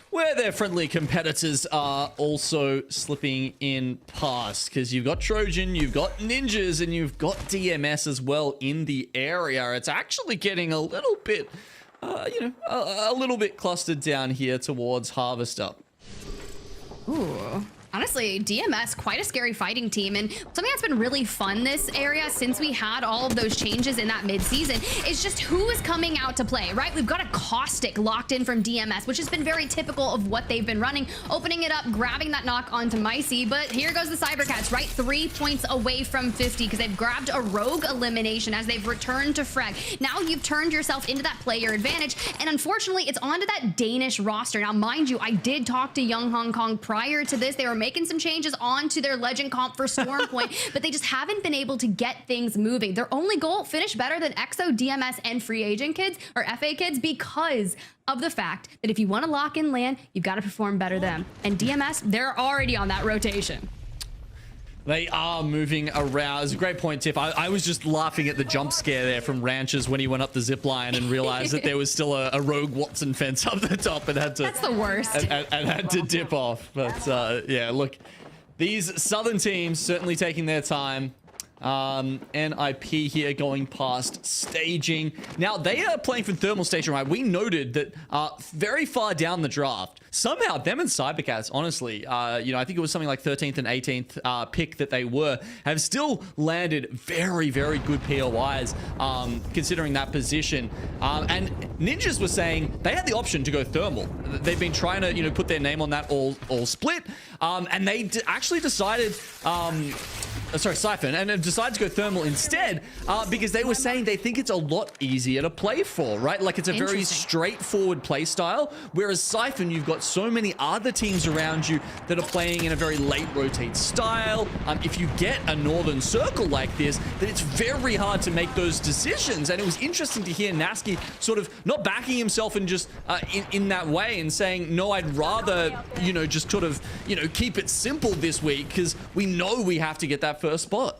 where their friendly competitors are also slipping in past, because you've got Trojan, you've got Ninjas, and you've got DMS as well in the area. It's actually getting a little bit, a little bit clustered down here towards Harvester. Ooh. Honestly, DMS, quite a scary fighting team, and something that's been really fun this area since we had all of those changes in that mid-season is just who is coming out to play, right? We've got a Caustic locked in from DMS, which has been very typical of what they've been running, opening it up, grabbing that knock onto Micey, but here goes the Cybercats, right? 3 points away from 50 because they've grabbed a rogue elimination as they've returned to frag. Now you've turned yourself into that player advantage, and unfortunately, it's onto that Danish roster. Now, mind you, I did talk to Young Hong Kong prior to this. They were making some changes onto their legend comp for Storm Point, but they just haven't been able to get things moving. Their only goal, finish better than EXO, DMS, and free agent kids, or FA kids, because of the fact that if you want to lock in LAN, you've got to perform better than them. And DMS, they're already on that rotation. They are moving around. It's a great point, Tiff. I was just laughing at the jump scare there from Ranches when he went up the zip line and realized that there was still a rogue Watson fence up the top and had to. That's the worst. And had to dip off. But yeah, look, these Southern teams certainly taking their time. NIP here going past staging. Now, they are playing for Thermal Station, right? We noted that very far down the draft, somehow them and Cybercats, honestly, I think it was something like 13th and 18th pick that they have still landed very, very good POIs considering that position. And Ninjas were saying they had the option to go Thermal. They've been trying to, put their name on that all split. And they actually decided, Siphon, and have decided to go Thermal instead because they were saying they think it's a lot easier to play for, right? Like, it's a very straightforward play style, whereas Siphon, you've got so many other teams around you that are playing in a very late rotate style. If you get a Northern Circle like this, then it's very hard to make those decisions. And it was interesting to hear Nasky sort of not backing himself and just in that way and saying, no, I'd rather, just sort of, keep it simple this week because we know we have to get that first spot.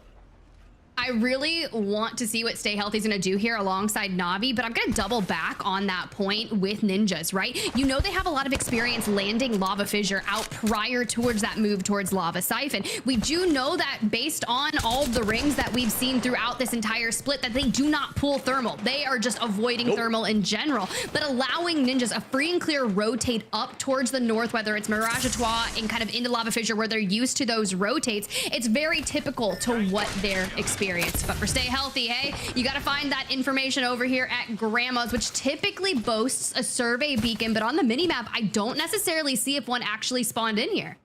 I really want to see what Stay Healthy is going to do here alongside Navi, but I'm going to double back on that point with Ninjas, right? They have a lot of experience landing Lava Fissure out prior towards that move towards Lava Siphon. We do know that based on all of the rings that we've seen throughout this entire split, that they do not pull Thermal. They are just avoiding Thermal in general, but allowing Ninjas a free and clear rotate up towards the north, whether it's Mirage Etoile and kind of into Lava Fissure where they're used to those rotates. It's very typical to what they're experiencing. But for Stay Healthy, hey, you got to find that information over here at Grandma's, which typically boasts a survey beacon, but on the minimap, I don't necessarily see if one actually spawned in here.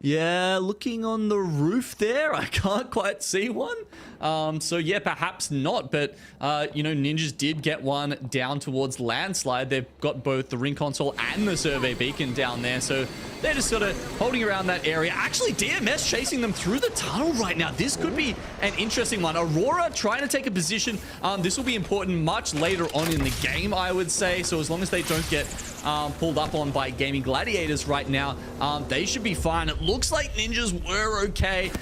Yeah, looking on the roof there, I can't quite see one. So yeah, perhaps not, but Ninjas did get one down towards Landslide. They've got both the ring console and the survey beacon down there, so they're just sort of holding around that area. Actually, DMS chasing them through the tunnel right now. This could be an interesting one. Aurora trying to take a position. This will be important much later on in the game, I would say. So as long as they don't get pulled up on by Gaming Gladiators right now, they should be fine. It looks like Ninjas were okay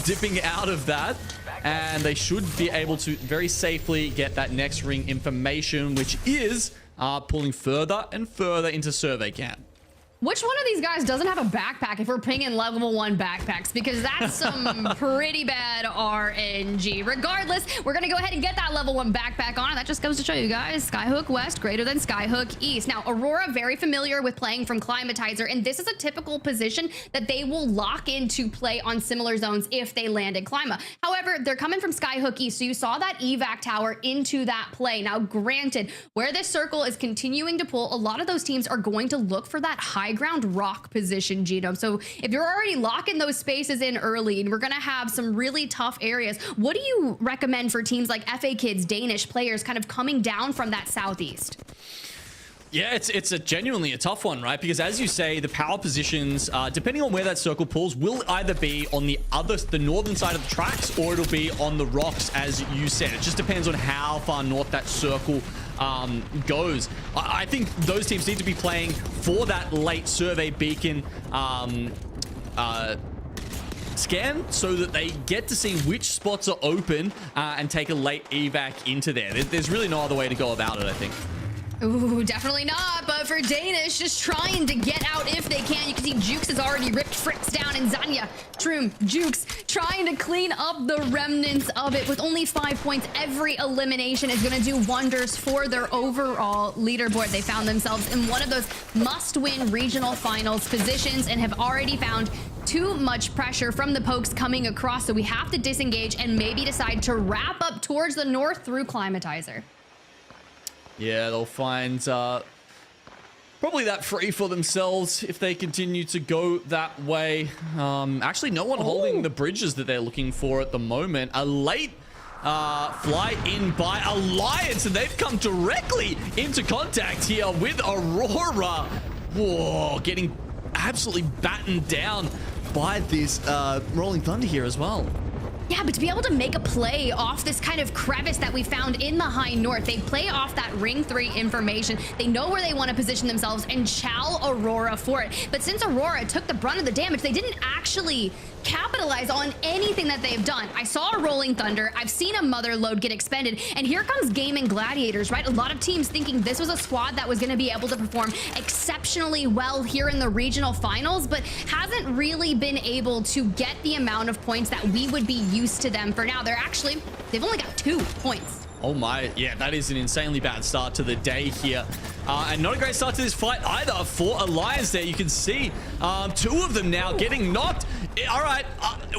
dipping out of that. And they should be able to very safely get that next ring information, which is pulling further and further into survey camp. Which one of these guys doesn't have a backpack if we're pinging level 1 backpacks? Because that's some pretty bad RNG. Regardless, we're going to go ahead and get that level 1 backpack on. And that just goes to show you guys, Skyhook West greater than Skyhook East. Now, Aurora, very familiar with playing from Climatizer, and this is a typical position that they will lock into play on similar zones if they land in Clima. However, they're coming from Skyhook East, so you saw that evac tower into that play. Now, granted, where this circle is continuing to pull, a lot of those teams are going to look for that high high ground rock position, Genome. So if you're already locking those spaces in early, and we're going to have some really tough areas, what do you recommend for teams like FA Kids, Danish players kind of coming down from that southeast? Yeah, it's a genuinely a tough one, right? Because as you say, the power positions, depending on where that circle pulls, will either be on the northern side of the tracks, or it'll be on the rocks, as you said. It just depends on how far north that circle goes. I think those teams need to be playing for that late survey beacon scan, so that they get to see which spots are open and take a late evac into there. There's really no other way to go about it, I think. Ooh, definitely not. But for Danish, just trying to get out if they can. You can see Jukes has already ripped Fritz down, and Zanya, Troom, Jukes trying to clean up the remnants of it. With only 5 points, every elimination is going to do wonders for their overall leaderboard. They found themselves in one of those must-win regional finals positions and have already found too much pressure from the pokes coming across. So we have to disengage and maybe decide to wrap up towards the north through Climatizer. Yeah, they'll find probably that free for themselves if they continue to go that way. Actually, no one holding the bridges that they're looking for at the moment. A late fly in by Alliance, and they've come directly into contact here with Aurora. Whoa, getting absolutely battened down by this Rolling Thunder here as well. Yeah, but to be able to make a play off this kind of crevice that we found in the high north, they play off that ring 3 information. They know where they want to position themselves and chow Aurora for it. But since Aurora took the brunt of the damage, they didn't actually capitalize on anything that they've done. I saw a Rolling Thunder. I've seen a Mother Load get expended. And here comes Gaming Gladiators, right? A lot of teams thinking this was a squad that was going to be able to perform exceptionally well here in the regional finals, but hasn't really been able to get the amount of points that we would be used to them for now. They've only got 2 points. Oh my, yeah, that is an insanely bad start to the day here. And not a great start to this fight either for Alliance there. You can see 2 of them now getting knocked. All right,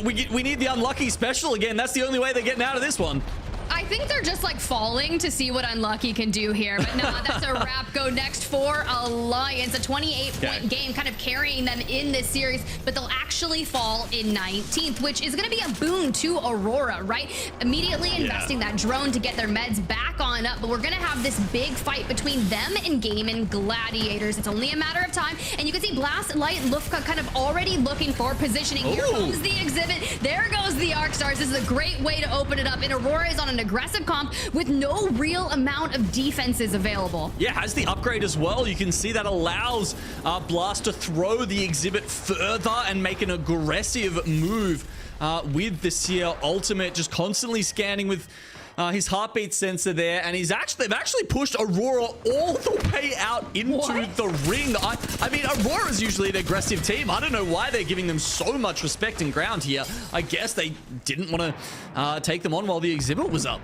we need the unlucky special again. That's the only way they're getting out of this one. I think they're just like falling to see what Unlucky can do here. But no, that's a wrap. Go next for Alliance. A 28-point game kind of carrying them in this series, but they'll actually fall in 19th, which is going to be a boon to Aurora, right? Immediately investing that drone to get their meds back on up. But we're going to have this big fight between them and Gaming Gladiators. It's only a matter of time. And you can see Blast, Light, Lufka kind of already looking for positioning. Here comes the exhibit. There goes the Arc Stars. This is a great way to open it up. And Aurora is on an aggressive comp with no real amount of defenses available. Yeah, has the upgrade as well. You can see that allows Blast to throw the exhibit further and make an aggressive move with the Seer ultimate, just constantly scanning with his heartbeat sensor there, and they've actually pushed Aurora all the way out into the ring. I mean, Aurora's usually an aggressive team. I don't know why they're giving them so much respect and ground here. I guess they didn't want to take them on while the exhibit was up.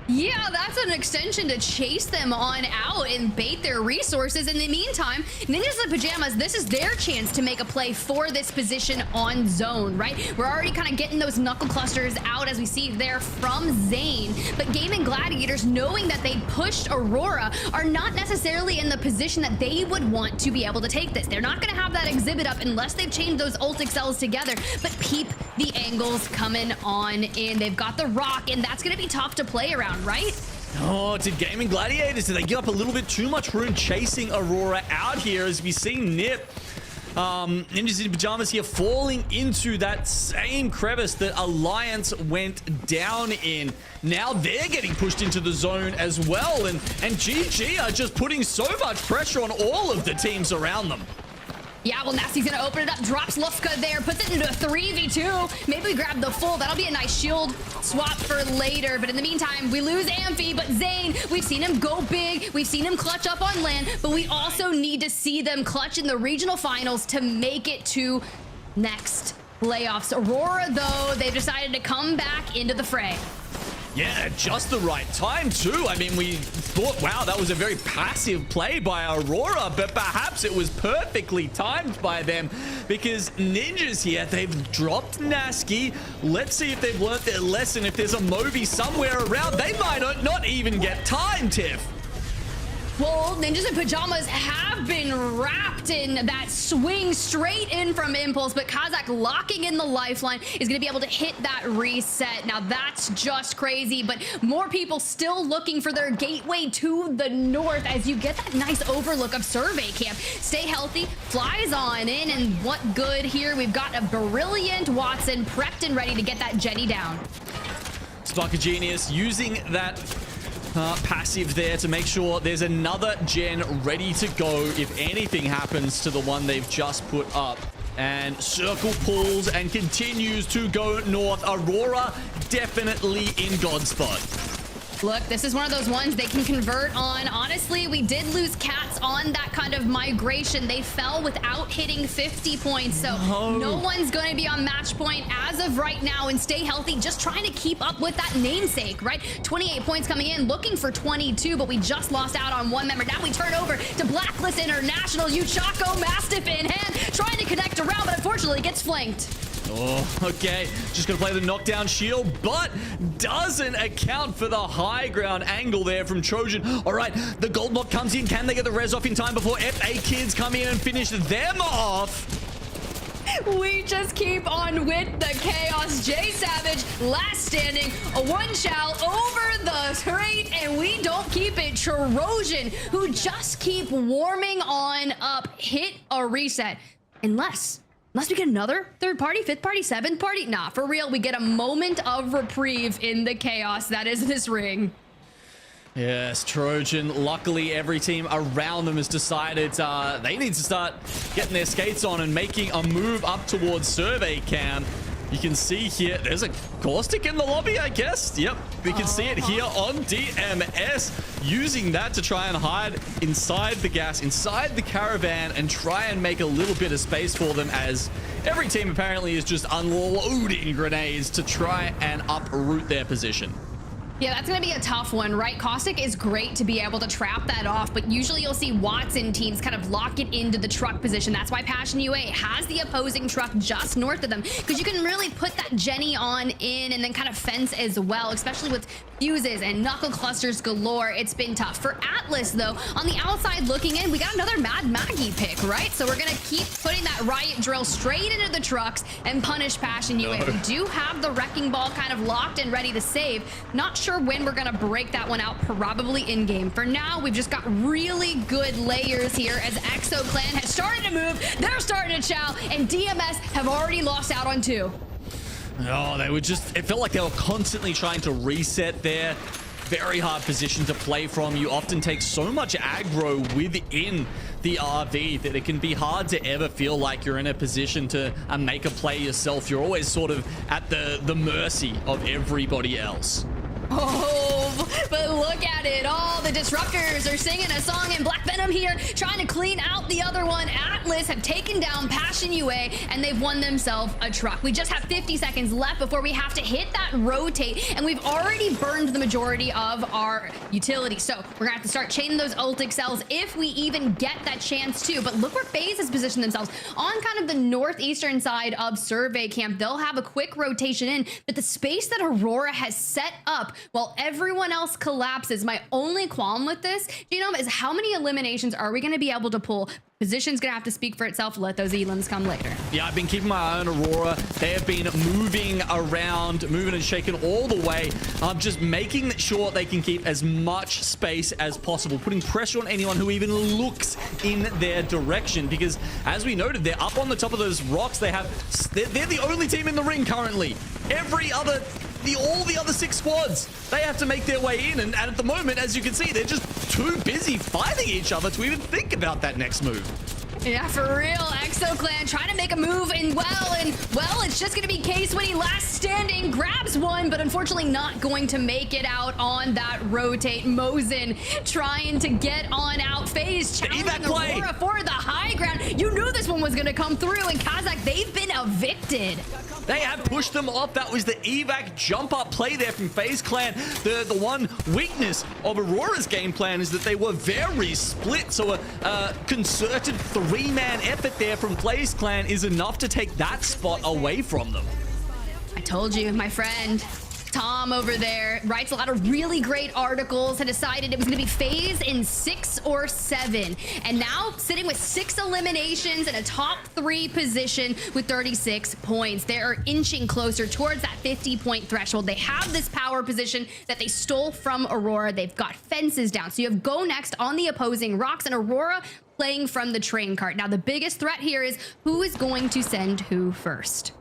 Yeah, that's an extension to chase them on out and bait their resources. In the meantime, Ninjas in Pajamas, this is their chance to make a play for this position on zone, right? We're already kind of getting those knuckle clusters out as we see there from Zane. But Gaming Gladiators, knowing that they pushed Aurora, are not necessarily in the position that they would want to be able to take this. They're not going to have that exhibit up unless they've chained those ult excels together. But peep the angles coming on in. They've got the rock, and that's going to be tough to play around, right? Oh, to Gaming Gladiators, did they give up a little bit too much room chasing Aurora out here as we see Nip, Ninjas in Pajamas here falling into that same crevice that Alliance went down in. Now they're getting pushed into the zone as well, and GG are just putting so much pressure on all of the teams around them. Yeah, well, Nasty's gonna open it up, drops Lufka there, puts it into a 3v2. Maybe we grab the full. That'll be a nice shield swap for later. But in the meantime, we lose Amphi, but Zane, we've seen him go big. We've seen him clutch up on land, but we also need to see them clutch in the regional finals to make it to next playoffs. Aurora, though, they've decided to come back into the fray. Yeah, just the right time too. I mean, we thought, wow, that was a very passive play by Aurora, but perhaps it was perfectly timed by them because Ninjas here, they've dropped Nasky. Let's see if they've learned their lesson. If there's a Moby somewhere around, they might not even get time, Tiff. Well, Ninjas in Pajamas have been wrapped in that swing straight in from Impulse, but Kazakh locking in the lifeline is going to be able to hit that reset. Now that's just crazy, but more people still looking for their gateway to the north as you get that nice overlook of Survey Camp. Stay healthy, flies on in, and what good here? We've got a brilliant Watson prepped and ready to get that Jenny down. Spark of Genius using that passive there to make sure there's another gen ready to go if anything happens to the one they've just put up. And Circle pulls and continues to go north. Aurora definitely in God's spot. Look, this is one of those ones they can convert on. Honestly, we did lose Cats on that kind of migration. They fell without hitting 50 points, so no one's going to be on match point as of right now. And stay healthy, just trying to keep up with that namesake, right? 28 points coming in, looking for 22, but we just lost out on one member. Now we turn over to Blacklist International. Uchako Mastiff in hand, trying to connect around, but unfortunately gets flanked. Oh, okay. Just going to play the knockdown shield, but doesn't account for the high ground angle there from Trojan. All right, the gold block comes in. Can they get the res off in time before FA Kids come in and finish them off? We just keep on with the chaos. Jay Savage, last standing, a one chow over the straight, and we don't keep it. Trojan, who just keep warming on up, hit a reset. Unless we get another third party, fifth party, seventh party. Nah, for real, we get a moment of reprieve in the chaos that is this ring. Yes, Trojan. Luckily, every team around them has decided they need to start getting their skates on and making a move up towards Survey Camp. You can see here, there's a caustic in the lobby, I guess. Yep, we can see it here on DMS, using that to try and hide inside the gas, inside the caravan, and try and make a little bit of space for them, as every team apparently is just unloading grenades to try and uproot their position. Yeah, that's going to be a tough one, right? Caustic is great to be able to trap that off, but usually you'll see Watson teams kind of lock it into the truck position. That's why Passion UA has the opposing truck just north of them, because you can really put that Jenny on in and then kind of fence as well, especially with fuses and knuckle clusters galore. It's been tough. For Atlas, though, on the outside looking in, we got another Mad Maggie pick, right? So we're going to keep putting that riot drill straight into the trucks and punish Passion UA. We do have the Wrecking Ball kind of locked and ready to save. Not sure when we're gonna break that one out, probably in game. For now, we've just got really good layers here as Exo Clan has started to move, they're starting to chow, and DMS have already lost out on 2. Oh, they were just, it felt like they were constantly trying to reset there. Very hard position to play from. You often take so much aggro within the RV that it can be hard to ever feel like you're in a position to make a play yourself. You're always sort of at the mercy of everybody else. Oh, but look at it. All the disruptors are singing a song, and Black Venom here trying to clean out the other one. Atlas have taken down Passion UA, and they've won themselves a truck. We just have 50 seconds left before we have to hit that rotate, and we've already burned the majority of our utility. So we're gonna have to start chaining those ultic cells if we even get that chance to. But look where FaZe has positioned themselves on kind of the northeastern side of Survey Camp. They'll have a quick rotation in, but the space that Aurora has set up while everyone else collapses. My only qualm with this, Genome, is how many eliminations are we going to be able to pull? Position's going to have to speak for itself. Let those elims come later. Yeah, I've been keeping my eye on Aurora. They have been moving around, moving and shaking all the way. Just making sure they can keep as much space as possible, putting pressure on anyone who even looks in their direction. Because as we noted, they're up on the top of those rocks. They're the only team in the ring currently. All the other 6 squads, they have to make their way in, and at the moment, as you can see, they're just too busy fighting each other to even think about that next move. Yeah, for real. Exo Clan trying to make a move, and well, it's just going to be K-Swinny last standing, grabs one, but unfortunately not going to make it out on that rotate. Mosin trying to get on out. FaZe challenging Aurora for the high ground. You knew this one was going to come through, and Kazakh, they've been evicted. They have pushed them off. That was the evac jump up play there from FaZe Clan. The one weakness of Aurora's game plan is that they were very split. So a concerted 3-man effort there from FaZe Clan is enough to take that spot away from them. I told you, my friend. Tom bomb over there, writes a lot of really great articles, had decided it was going to be FaZe in 6 or 7. And now sitting with 6 eliminations and a top 3 position with 36 points. They are inching closer towards that 50-point threshold. They have this power position that they stole from Aurora. They've got fences down. So you have Go Next on the opposing rocks and Aurora playing from the train cart. Now the biggest threat here is who is going to send who first.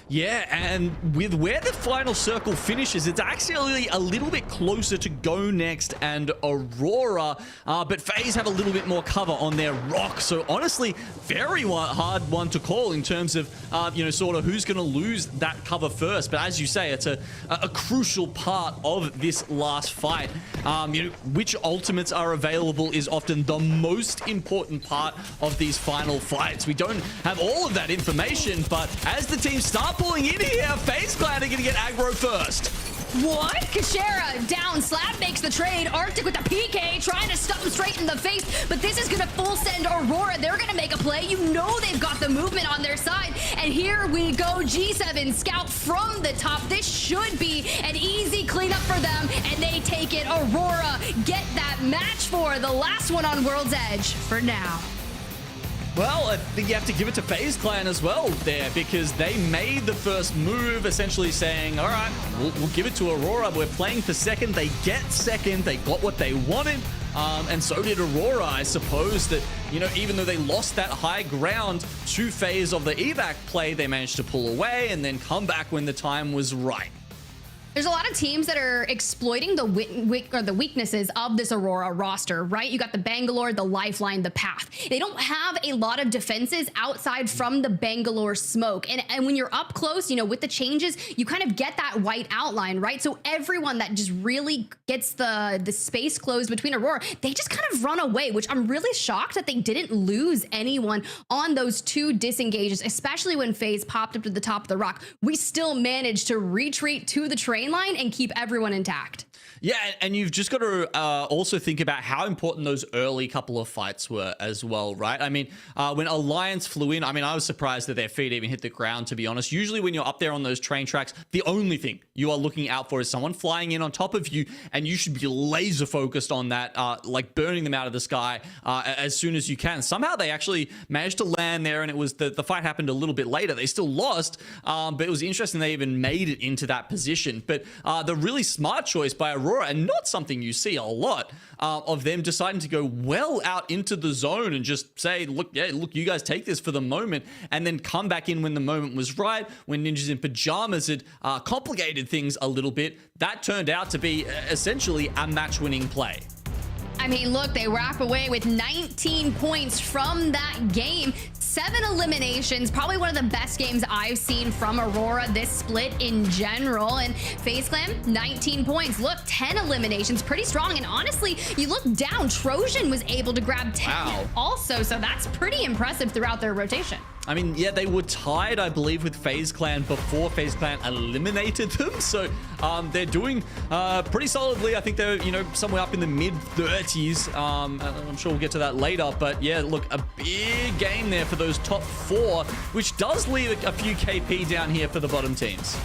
Yeah, and with where the final circle finishes, it's actually a little bit closer to Go Next and Aurora, but FaZe have a little bit more cover on their rock. So honestly, very hard one to call in terms of, you know, sort of who's going to lose that cover first. But as you say, it's a crucial part of this last fight. You know, which ultimates are available is often the most important part of these final fights. We don't have all of that information, but as the teams start pulling in here, FaZe Clan are going to get aggro first. What? Kashera down. Slab makes the trade. Arctic with the PK trying to stuff him straight in the face. But this is going to full send Aurora. They're going to make a play. You know they've got the movement on their side. And here we go. G7 scout from the top. This should be an easy cleanup for them. And they take it. Aurora get that match for the last one on World's Edge for now. Well, I think you have to give it to FaZe Clan as well there, because they made the first move, essentially saying, all right, we'll give it to Aurora. We're playing for second. They get second. They got what they wanted. And so did Aurora. I suppose that, you know, even though they lost that high ground to FaZe of the evac play, they managed to pull away and then come back when the time was right. There's a lot of teams that are exploiting the weaknesses of this Aurora roster, right? You got the Bangalore, the Lifeline, the Path. They don't have a lot of defenses outside from the Bangalore smoke. And when you're up close, you know, with the changes, you kind of get that white outline, right? So everyone that just really gets the space closed between Aurora, they just kind of run away, which I'm really shocked that they didn't lose anyone on those 2 disengages, especially when FaZe popped up to the top of the rock. We still managed to retreat to the train line and keep everyone intact. Yeah, and you've just got to also think about how important those early couple of fights were as well, right? I mean, when Alliance flew in, I mean, I was surprised that their feet even hit the ground, to be honest. Usually when you're up there on those train tracks, the only thing you are looking out for is someone flying in on top of you, and you should be laser focused on that, like burning them out of the sky as soon as you can. Somehow they actually managed to land there, and it was the fight happened a little bit later. They still lost, but it was interesting they even made it into that position. But the really smart choice by Aurora, and not something you see a lot, of them deciding to go well out into the zone and just say, look, you guys take this for the moment, and then come back in when the moment was right, when Ninjas in Pajamas had complicated things a little bit. That turned out to be essentially a match-winning play. I mean, look, they wrap away with 19 points from that game. 7 eliminations, probably one of the best games I've seen from Aurora this split in general. And FaZe Clan, 19 points. Look, 10 eliminations, pretty strong. And honestly, you look down, Trojan was able to grab 10 also. So that's pretty impressive throughout their rotation. I mean, yeah, they were tied, I believe, with FaZe Clan before FaZe Clan eliminated them. So they're doing pretty solidly. I think they're, you know, somewhere up in the mid-30s. I'm sure we'll get to that later. But yeah, look, a big game there for those top 4, which does leave a few KP down here for the bottom teams.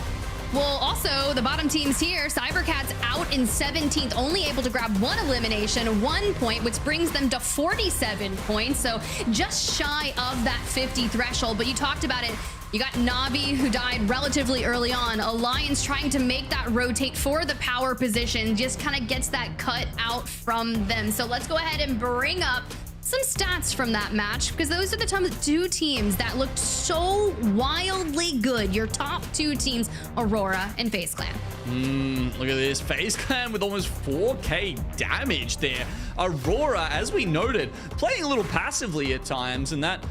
Well, also, the bottom teams here, Cybercats out in 17th, only able to grab 1 elimination, 1 point, which brings them to 47 points. So just shy of that 50 threshold. But you talked about it. You got Navi, who died relatively early on. Alliance trying to make that rotate for the power position, just kind of gets that cut out from them. So let's go ahead and bring up some stats from that match, because those are the 2 teams that looked so wildly good. Your top 2 teams, Aurora and FaZe Clan. Look at this. FaZe Clan with almost 4k damage there. Aurora, as we noted, playing a little passively at times, and that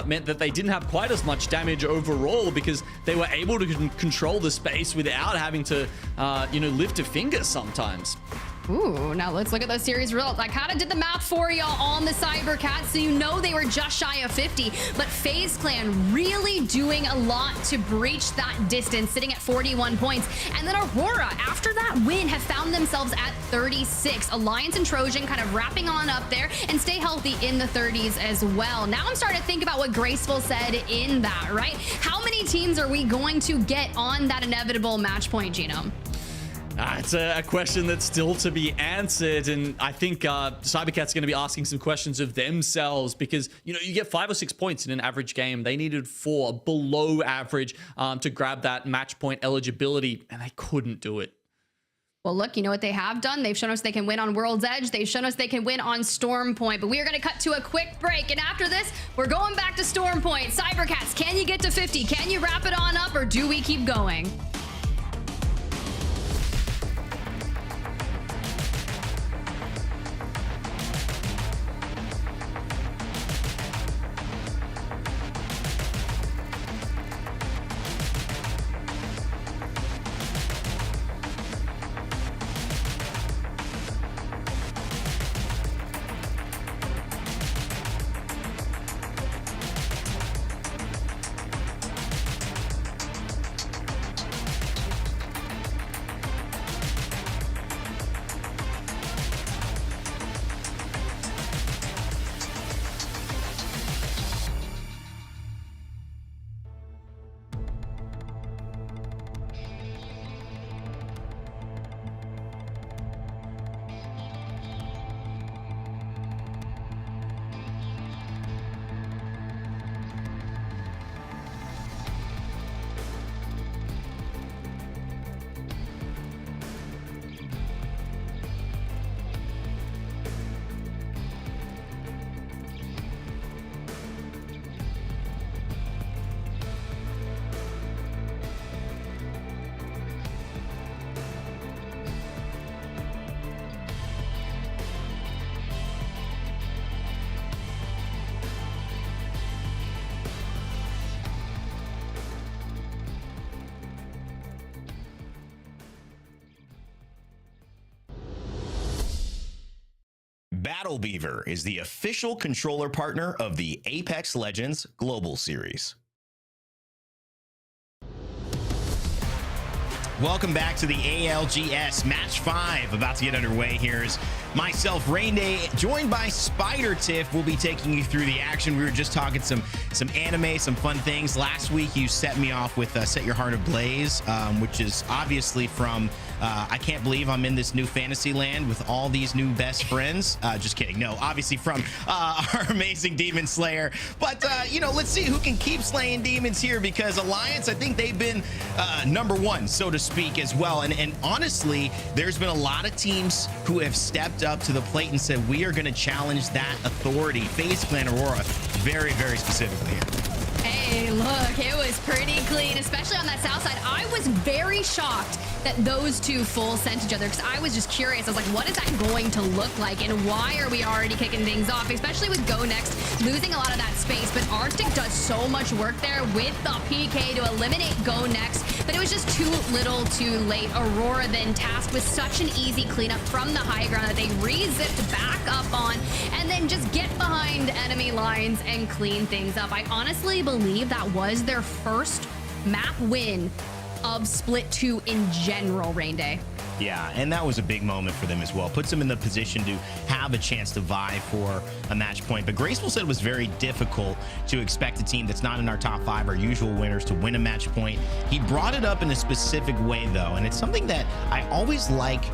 meant that they didn't have quite as much damage overall, because they were able to control the space without having to, you know, lift a finger sometimes. Ooh, now let's look at those series results. I kind of did the math for y'all on the Cybercats, so you know they were just shy of 50, but FaZe Clan really doing a lot to breach that distance, sitting at 41 points. And then Aurora, after that win, have found themselves at 36. Alliance and Trojan kind of wrapping on up there and stay healthy in the 30s as well. Now I'm starting to think about what Graceful said in that, right? How many teams are we going to get on that inevitable match point, Genome? It's a question that's still to be answered, and I think Cybercat's going to be asking some questions of themselves because, you know, you get 5 or 6 points in an average game. They needed 4 below average to grab that match point eligibility, and they couldn't do it. Well, look, you know what they have done? They've shown us they can win on World's Edge. They've shown us they can win on Storm Point. But we are going to cut to a quick break. And after this, we're going back to Storm Point. Cybercats, can you get to 50? Can you wrap it on up, or do we keep going? Battle Beaver is the official controller partner of the Apex Legends Global Series. Welcome back to the ALGS Match 5. About to get underway. Here's myself, Rain Day, joined by Spider Tiff. We'll be taking you through the action. We were just talking some anime, some fun things. Last week, you set me off with Set Your Heart Ablaze, which is obviously from I Can't Believe I'm in This New Fantasy Land with all these new best friends. Just kidding. No, obviously from our amazing Demon Slayer. But, you know, let's see who can keep slaying demons here, because Alliance, I think they've been #1, so to speak, as well. And honestly, there's been a lot of teams who have stepped up to the plate and said, we are going to challenge that authority. FaZe Clan Aurora, very, very specifically here. Hey, look, it was pretty clean, especially on that south side. I was very shocked that those two full sent each other, because I was just curious. I was like, what is that going to look like, and why are we already kicking things off, especially with Go Next losing a lot of that space. But Arctic does so much work there with the PK to eliminate Go Next, but it was just too little too late. Aurora then tasked with such an easy cleanup from the high ground that they re-zipped back up on, and then just get behind enemy lines and clean things up. I honestly believe that was their first map win of Split 2 in general, Rain Day. Yeah, and that was a big moment for them as well. Puts them in the position to have a chance to vie for a match point. But Graceful said it was very difficult to expect a team that's not in our top 5, our usual winners, to win a match point. He brought it up in a specific way, though, and it's something that I always like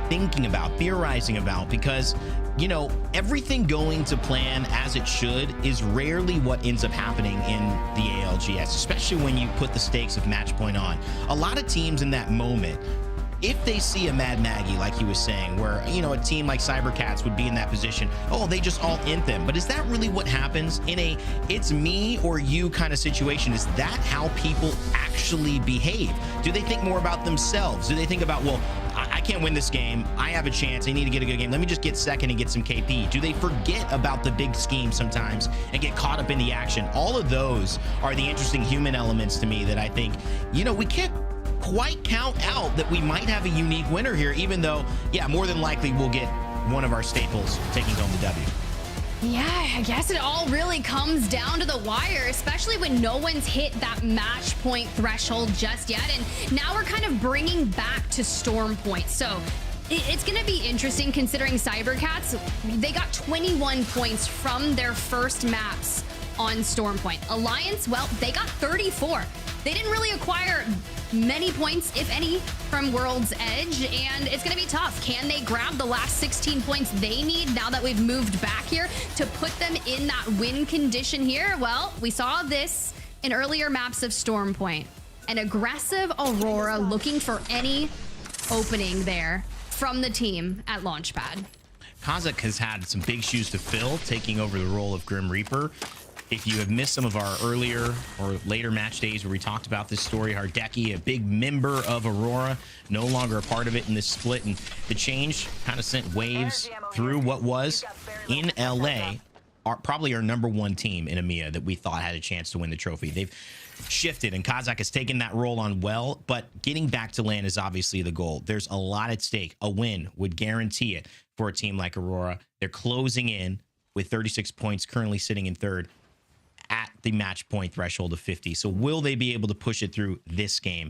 thinking about, theorizing about, because, you know, everything going to plan as it should is rarely what ends up happening in the ALGS, especially when you put the stakes of match point on. A lot of teams in that moment, if they see a Mad Maggie, like he was saying, where, you know, a team like Cybercats would be in that position, oh, they just all int them. But is that really what happens in a it's me or you kind of situation? Is that how people actually behave? Do they think more about themselves? Do they think about, well, I can't win this game, I have a chance, I need to get a good game, let me just get second and get some KP? Do they forget about the big scheme sometimes and get caught up in the action? All of those are the interesting human elements to me that I think, you know, we can't quite count out that we might have a unique winner here, even though, yeah, more than likely we'll get one of our staples taking home the W. Yeah, I guess it all really comes down to the wire, especially when no one's hit that match point threshold just yet. And now we're kind of bringing back to Storm Point. So it's going to be interesting considering Cybercats, they got 21 points from their first maps on Storm Point. Alliance, well, they got 34. they didn't really acquire many points, if any, from World's Edge, and it's going to be tough. Can they grab the last 16 points they need now that we've moved back here to put them in that win condition here? Well, we saw this in earlier maps of Storm Point. An aggressive Aurora looking for any opening there from the team at Launchpad. Kazakh has had some big shoes to fill, taking over the role of Grim Reaper. If you have missed some of our earlier or later match days where we talked about this story, Hardeki, a big member of Aurora, no longer a part of it in this split, and the change kind of sent waves through what was in LA probably our #1 team in EMEA that we thought had a chance to win the trophy. They've shifted, and Kazakh has taken that role on well, but getting back to LAN is obviously the goal. There's a lot at stake. A win would guarantee it for a team like Aurora. They're closing in with 36 points, currently sitting in third at the match point threshold of 50. So will they be able to push it through this game?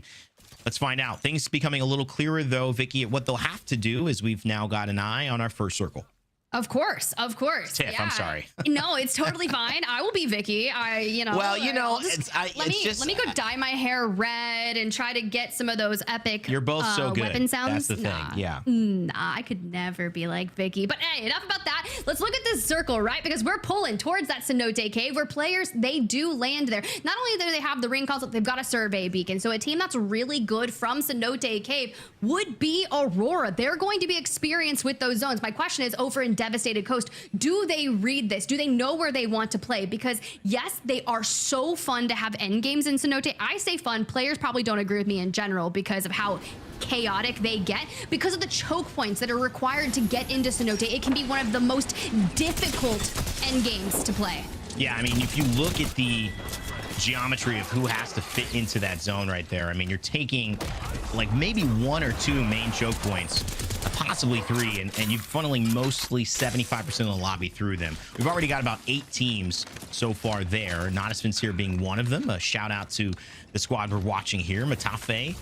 Let's find out. Things becoming a little clearer, though, Vicky. What they'll have to do is we've now got an eye on our first circle. Of course, of course. Tiff, yeah. I'm sorry. No, it's totally fine. I will be Vicky. Well, let me go dye my hair red and try to get some of those epic. You're both so good. Weapon sounds. That's the thing. Yeah. Nah, I could never be like Vicky. But hey, enough about that. Let's look at this circle, right? Because we're pulling towards that Cenote Cave where players, they do land there. Not only do they have the ring console, they've got a survey beacon. So a team that's really good from Cenote Cave would be Aurora. They're going to be experienced with those zones. My question is, over in Devastated Coast, do they read this? Do they know where they want to play? Because yes, they are so fun to have end games in Cenote. I say fun. Players probably don't agree with me in general because of how chaotic they get, because of the choke points that are required to get into Cenote. It can be one of the most difficult end games to play. Yeah, I mean, if you look at the geometry of who has to fit into that zone right there, I mean, you're taking like maybe 1 or 2 main choke points, possibly 3, and you're funneling mostly 75% of the lobby through them. We've already got about 8 teams so far there, Not as Sincere being one of them. A shout out to the squad we're watching here, Matafe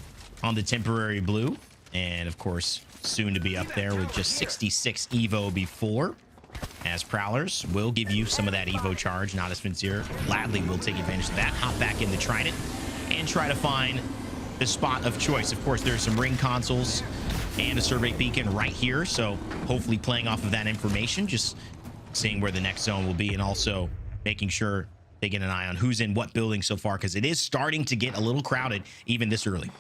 on the temporary blue, and of course soon to be up there with just 66 Evo before, as Prowlers will give you some of that Evo charge. Not as Sincere gladly will take advantage of that, hop back in the Trident and try to find the spot of choice. Of course, there's some ring consoles and a survey beacon right here, so hopefully playing off of that information, just seeing where the next zone will be, and also making sure they get an eye on who's in what building so far, because it is starting to get a little crowded even this early.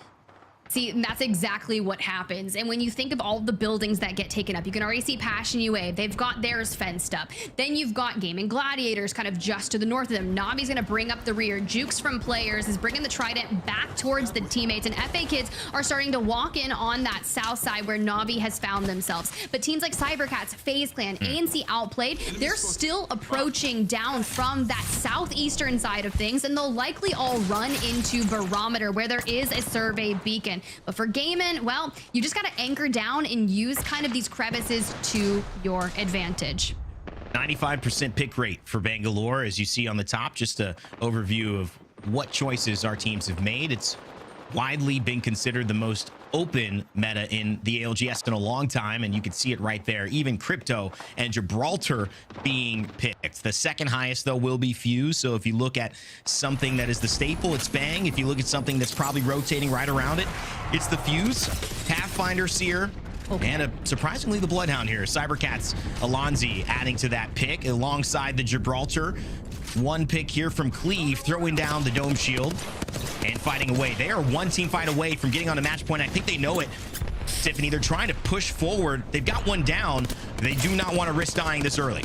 See, that's exactly what happens. And when you think of all the buildings that get taken up, you can already see Passion UA. They've got theirs fenced up. Then you've got Gaming Gladiators kind of just to the north of them. Navi's going to bring up the rear. Jukes from Players is bringing the Trident back towards the teammates. And FA Kids are starting to walk in on that south side where Navi has found themselves. But teams like Cybercats, FaZe Clan, ANC Outplayed, they're still approaching down from that southeastern side of things. And they'll likely all run into Barometer where there is a survey beacon. But for Gaimin, well, you just got to anchor down and use kind of these crevices to your advantage. 95% pick rate for Bangalore, as you see on the top. Just an overview of what choices our teams have made. It's widely been considered the most open meta in the ALGS in a long time, and you can see it right there. Even Crypto and Gibraltar being picked. The second highest, though, will be Fuse. So if you look at something that is the staple, it's Bang. If you look at something that's probably rotating right around it, it's the Fuse. Pathfinder, Seer, and surprisingly the Bloodhound here. Cybercats, Alonzi adding to that pick alongside the Gibraltar. One pick here from Cleve, throwing down the Dome Shield and fighting away. They are one team fight away from getting on a match point. I think they know it, Tiffany. They're trying to push forward. They've got one down. They do not want to risk dying this early.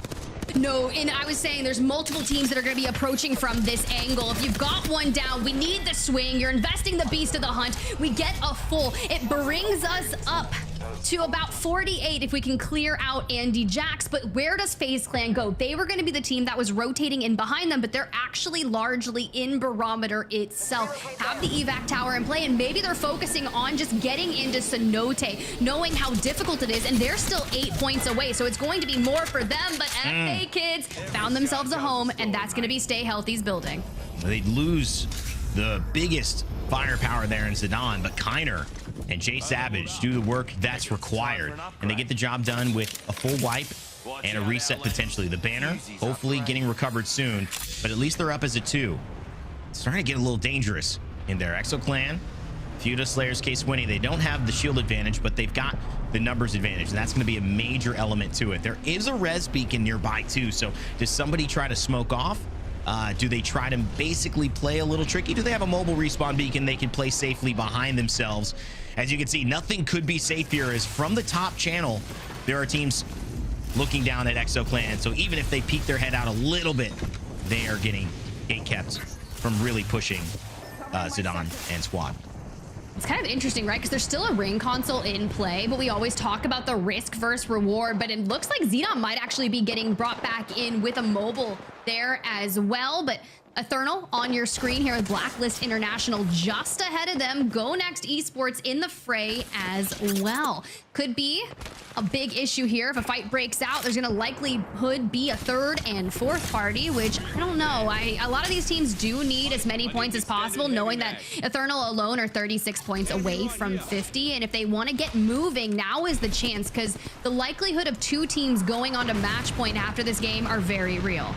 No, and I was saying there's multiple teams that are going to be approaching from this angle. If you've got one down, we need the swing. You're investing the Beast of the Hunt. We get a full. It brings us up to about 48 if we can clear out Andy Jax. But where does FaZe Clan go? They were going to be the team that was rotating in behind them, but they're actually largely in Barometer itself. Have the evac tower in play, and maybe they're focusing on just getting into Cenote, knowing how difficult it is, and they're still 8 points away, so it's going to be more for them. But FA Kids found themselves a home, and that's going to be Stay Healthy's building. They'd lose the biggest firepower there in Zidane, but Kiner and Jay Savage do the work that's required, and they get the job done with a full wipe and a reset potentially. The banner hopefully getting recovered soon, but at least they're up as a 2. It's starting to get a little dangerous in their Exo Clan. Feudus, Slayers, Case Winnie, they don't have the shield advantage, but they've got the numbers advantage, and that's going to be a major element to it. There is a res beacon nearby too, so does somebody try to smoke off? Do they try to basically play a little tricky? Do they have a mobile respawn beacon they can play safely behind themselves? As you can see, nothing could be safe here, as from the top channel, there are teams looking down at Exo Clan, so even if they peek their head out a little bit, they are getting gatekept from really pushing Zidane and squad. It's kind of interesting, right? Because there's still a ring console in play, but we always talk about the risk versus reward. But it looks like Xenon might actually be getting brought back in with a mobile there as well. But Eternal on your screen here with Blacklist International just ahead of them. Go Next Esports in the fray as well. Could be a big issue here. If a fight breaks out, there's going to likelihood be a third and fourth party, which I don't know. A lot of these teams do need as many points as possible, knowing that Eternal alone are 36 points away from 50. And if they want to get moving, now is the chance, because the likelihood of two teams going on to match point after this game are very real.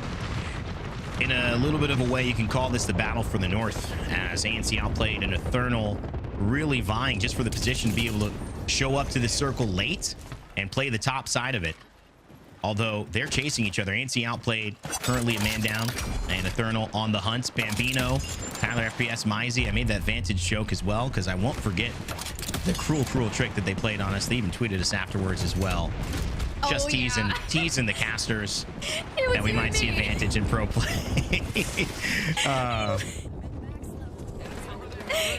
In a little bit of a way, you can call this the battle for the North, as ANC outplayed and Eternal really vying just for the position to be able to show up to the circle late and play the top side of it. Although they're chasing each other. ANC outplayed, currently a man down, and Eternal on the hunt. Bambino, Tyler FPS, Mizey. I made that Vantage joke as well, because I won't forget the cruel trick that they played on us. They even tweeted us afterwards as well. Just teasing the casters that we might see advantage in pro play.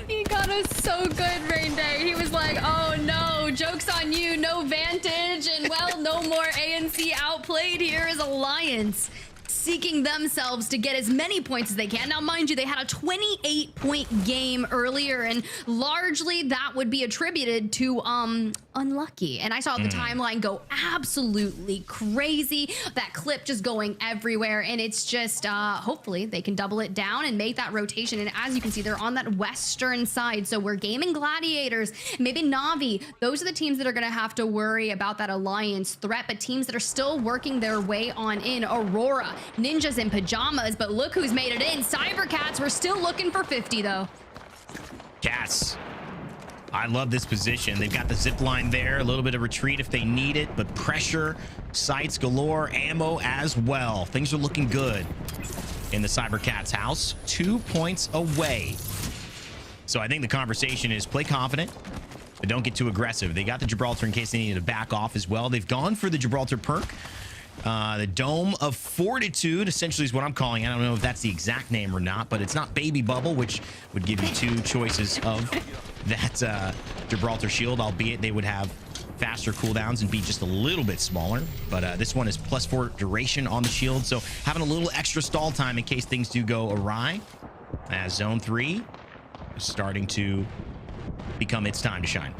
He got us so good, Rain Day. He was like, oh no, joke's on you, no Vantage, and well, no more ANC outplayed here as Alliance, seeking themselves to get as many points as they can. Now, mind you, they had a 28-point game earlier, and largely that would be attributed to unlucky. And I saw the timeline go absolutely crazy. That clip just going everywhere, and it's just hopefully they can double it down and make that rotation. And as you can see, they're on that western side, so we're gaming Gladiators, maybe Na'Vi. Those are the teams that are going to have to worry about that Alliance threat, but teams that are still working their way on in. Aurora, Ninjas in pajamas, but look who's made it in. Cybercats, we're still looking for 50 though. Cats, I love this position. They've got the zip line there, a little bit of retreat if they need it, but pressure, sights galore, ammo as well. Things are looking good in the Cybercats house. 2 points away. So I think the conversation is play confident, but don't get too aggressive. They got the Gibraltar in case they need to back off as well. They've gone for the Gibraltar perk. The Dome of Fortitude essentially is what I'm calling it. I don't know if that's the exact name or not, but it's not Baby Bubble, which would give you two choices of that Gibraltar shield, albeit they would have faster cooldowns and be just a little bit smaller. But this one is +4 duration on the shield, so having a little extra stall time in case things do go awry, as Zone 3 is starting to become its time to shine.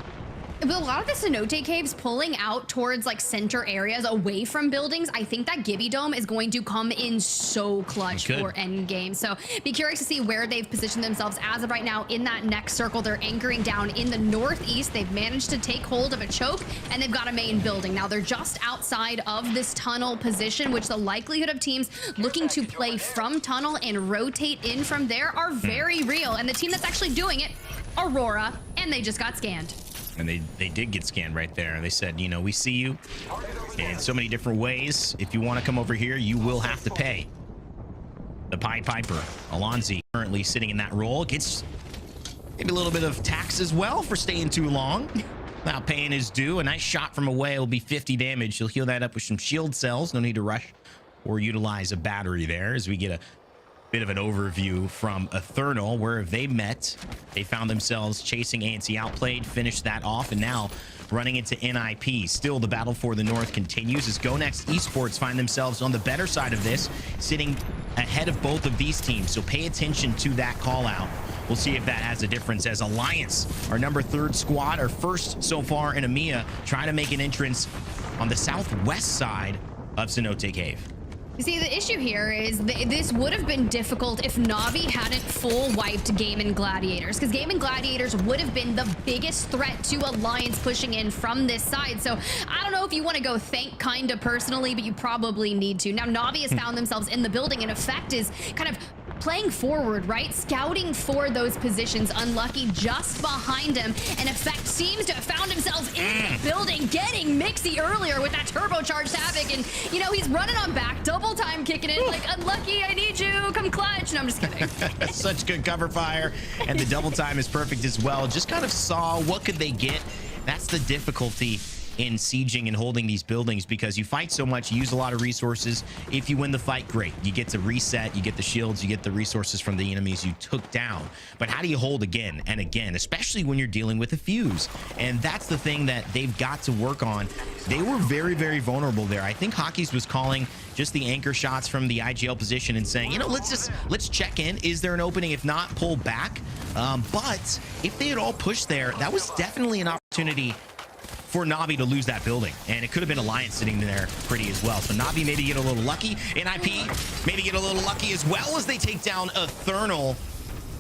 With a lot of the cenote caves pulling out towards like center areas away from buildings, I think that Gibby Dome is going to come in so clutch for endgame. So be curious to see where they've positioned themselves as of right now in that next circle. They're anchoring down in the northeast. They've managed to take hold of a choke, and they've got a main building. Now they're just outside of this tunnel position, which the likelihood of teams looking to play from tunnel and rotate in from there are very real. And the team that's actually doing it, Aurora, and they just got scanned. And they did get scanned right there. They said, you know, we see you in so many different ways. If you want to come over here, you will have to pay. The Pied Piper, Alonzi, currently sitting in that role, gets maybe a little bit of tax as well for staying too long without paying his due. A nice shot from away will be 50 damage. He'll heal that up with some shield cells. No need to rush or utilize a battery there, as we get a bit of an overview from Eternal. Where have they met? They found themselves chasing ANC outplayed, finished that off, and now running into NIP. Still, the battle for the North continues as Go Next Esports find themselves on the better side of this, sitting ahead of both of these teams. So pay attention to that call out. We'll see if that has a difference, as Alliance, our number 3rd squad, our first so far in EMEA, trying to make an entrance on the southwest side of Cenote Cave. You see, the issue here is this would have been difficult if Na'Vi hadn't full wiped Game & Gladiators, because Game & Gladiators would have been the biggest threat to Alliance pushing in from this side. So I don't know if you want to go thank kinda personally, but you probably need to. Now Na'Vi has found themselves in the building, and Effect is kind of playing forward, right? Scouting for those positions. Unlucky just behind him. And Effect seems to have found himself in the building, getting Mixy earlier with that turbocharged Havoc. And, you know, he's running on back, double time kicking in. Like, Unlucky, I need you, come clutch. No, I'm just kidding. Such good cover fire. And the double time is perfect as well. Just kind of saw what could they get. That's the difficulty in sieging and holding these buildings, because you fight so much, you use a lot of resources. If you win the fight, great. You get to reset, you get the shields, you get the resources from the enemies you took down. But how do you hold again and again, especially when you're dealing with a fuse? And that's the thing that they've got to work on. They were very, very vulnerable there. I think Hockey's was calling just the anchor shots from the IGL position and saying, you know, let's check in. Is there an opening? If not, pull back. But if they had all pushed there, that was definitely an opportunity for Navi to lose that building, and it could have been Alliance sitting there pretty as well. So Navi maybe get a little lucky. NIP maybe get a little lucky as well, as they take down a Thernal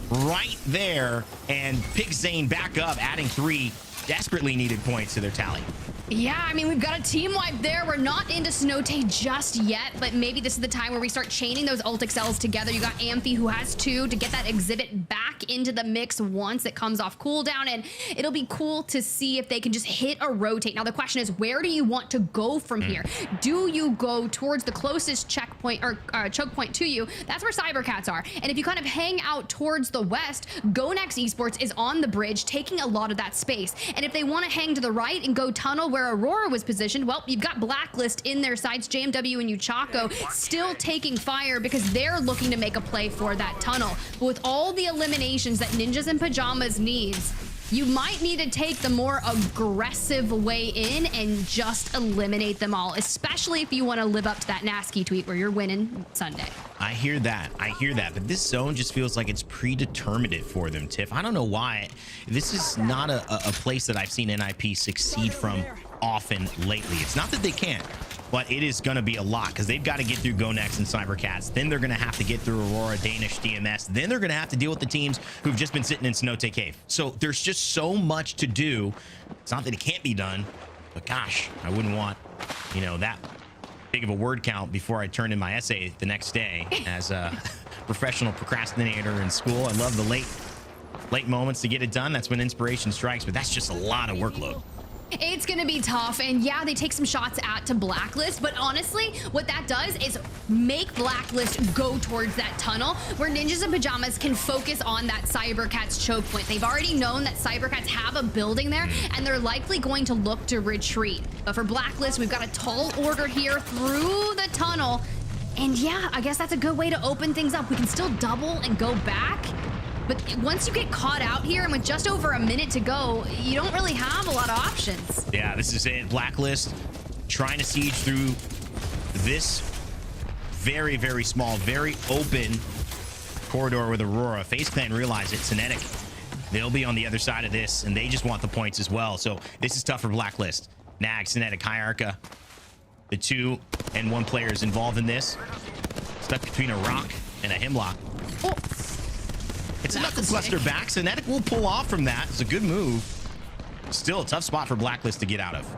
right there and pick Zane back up, adding 3 desperately needed points to their tally. Yeah, I mean, we've got a team wipe there. We're not into Snote just yet, but maybe this is the time where we start chaining those ult excels together. You got Amphi, who has 2, to get that exhibit back into the mix once it comes off cooldown, and it'll be cool to see if they can just hit a rotate. Now, the question is, where do you want to go from here? Do you go towards the closest checkpoint or choke point to you? That's where Cybercats are. And if you kind of hang out towards the west, GoNext Esports is on the bridge, taking a lot of that space. And if they want to hang to the right and go tunnel where Aurora was positioned, well, you've got Blacklist in their sides, JMW and Uchako still taking fire because they're looking to make a play for that tunnel. But with all the eliminations that Ninjas in Pajamas needs, you might need to take the more aggressive way in and just eliminate them all, especially if you want to live up to that Nasky tweet where you're winning Sunday. I hear that. But this zone just feels like it's predeterminative for them, Tiff. I don't know why. This is not a place that I've seen NIP succeed from often lately. It's not that they can't, but it is going to be a lot, because they've got to get through GoNext and Cybercats. Then they're going to have to get through Aurora, Danish, DMS. Then they're going to have to deal with the teams who've just been sitting in Snote Cave. So there's just so much to do. It's not that it can't be done, but gosh, I wouldn't want, you know, that big of a word count before I turn in my essay the next day as a professional procrastinator in school. I love the late moments to get it done. That's when inspiration strikes, but that's just a lot of workload. It's gonna be tough, and yeah, they take some shots to Blacklist, but honestly, what that does is make Blacklist go towards that tunnel where Ninjas in Pajamas can focus on that Cybercats choke point. They've already known that Cybercats have a building there, and they're likely going to look to retreat. But for Blacklist, we've got a tall order here through the tunnel, and yeah, I guess that's a good way to open things up. We can still double and go back. But once you get caught out here, and with just over a minute to go, you don't really have a lot of options. Yeah, this is it. Blacklist trying to siege through this very, very small, very open corridor with Aurora. FaZe Clan realize it. Cinetic, they'll be on the other side of this, and they just want the points as well. So this is tough for Blacklist. Nag, Cinetic, Hierarcha, the 2 and 1 players involved in this. Stuck between a rock and a Hemlock. Oh. It's enough to cluster back. Cinetic will pull off from that. It's a good move. Still a tough spot for Blacklist to get out of.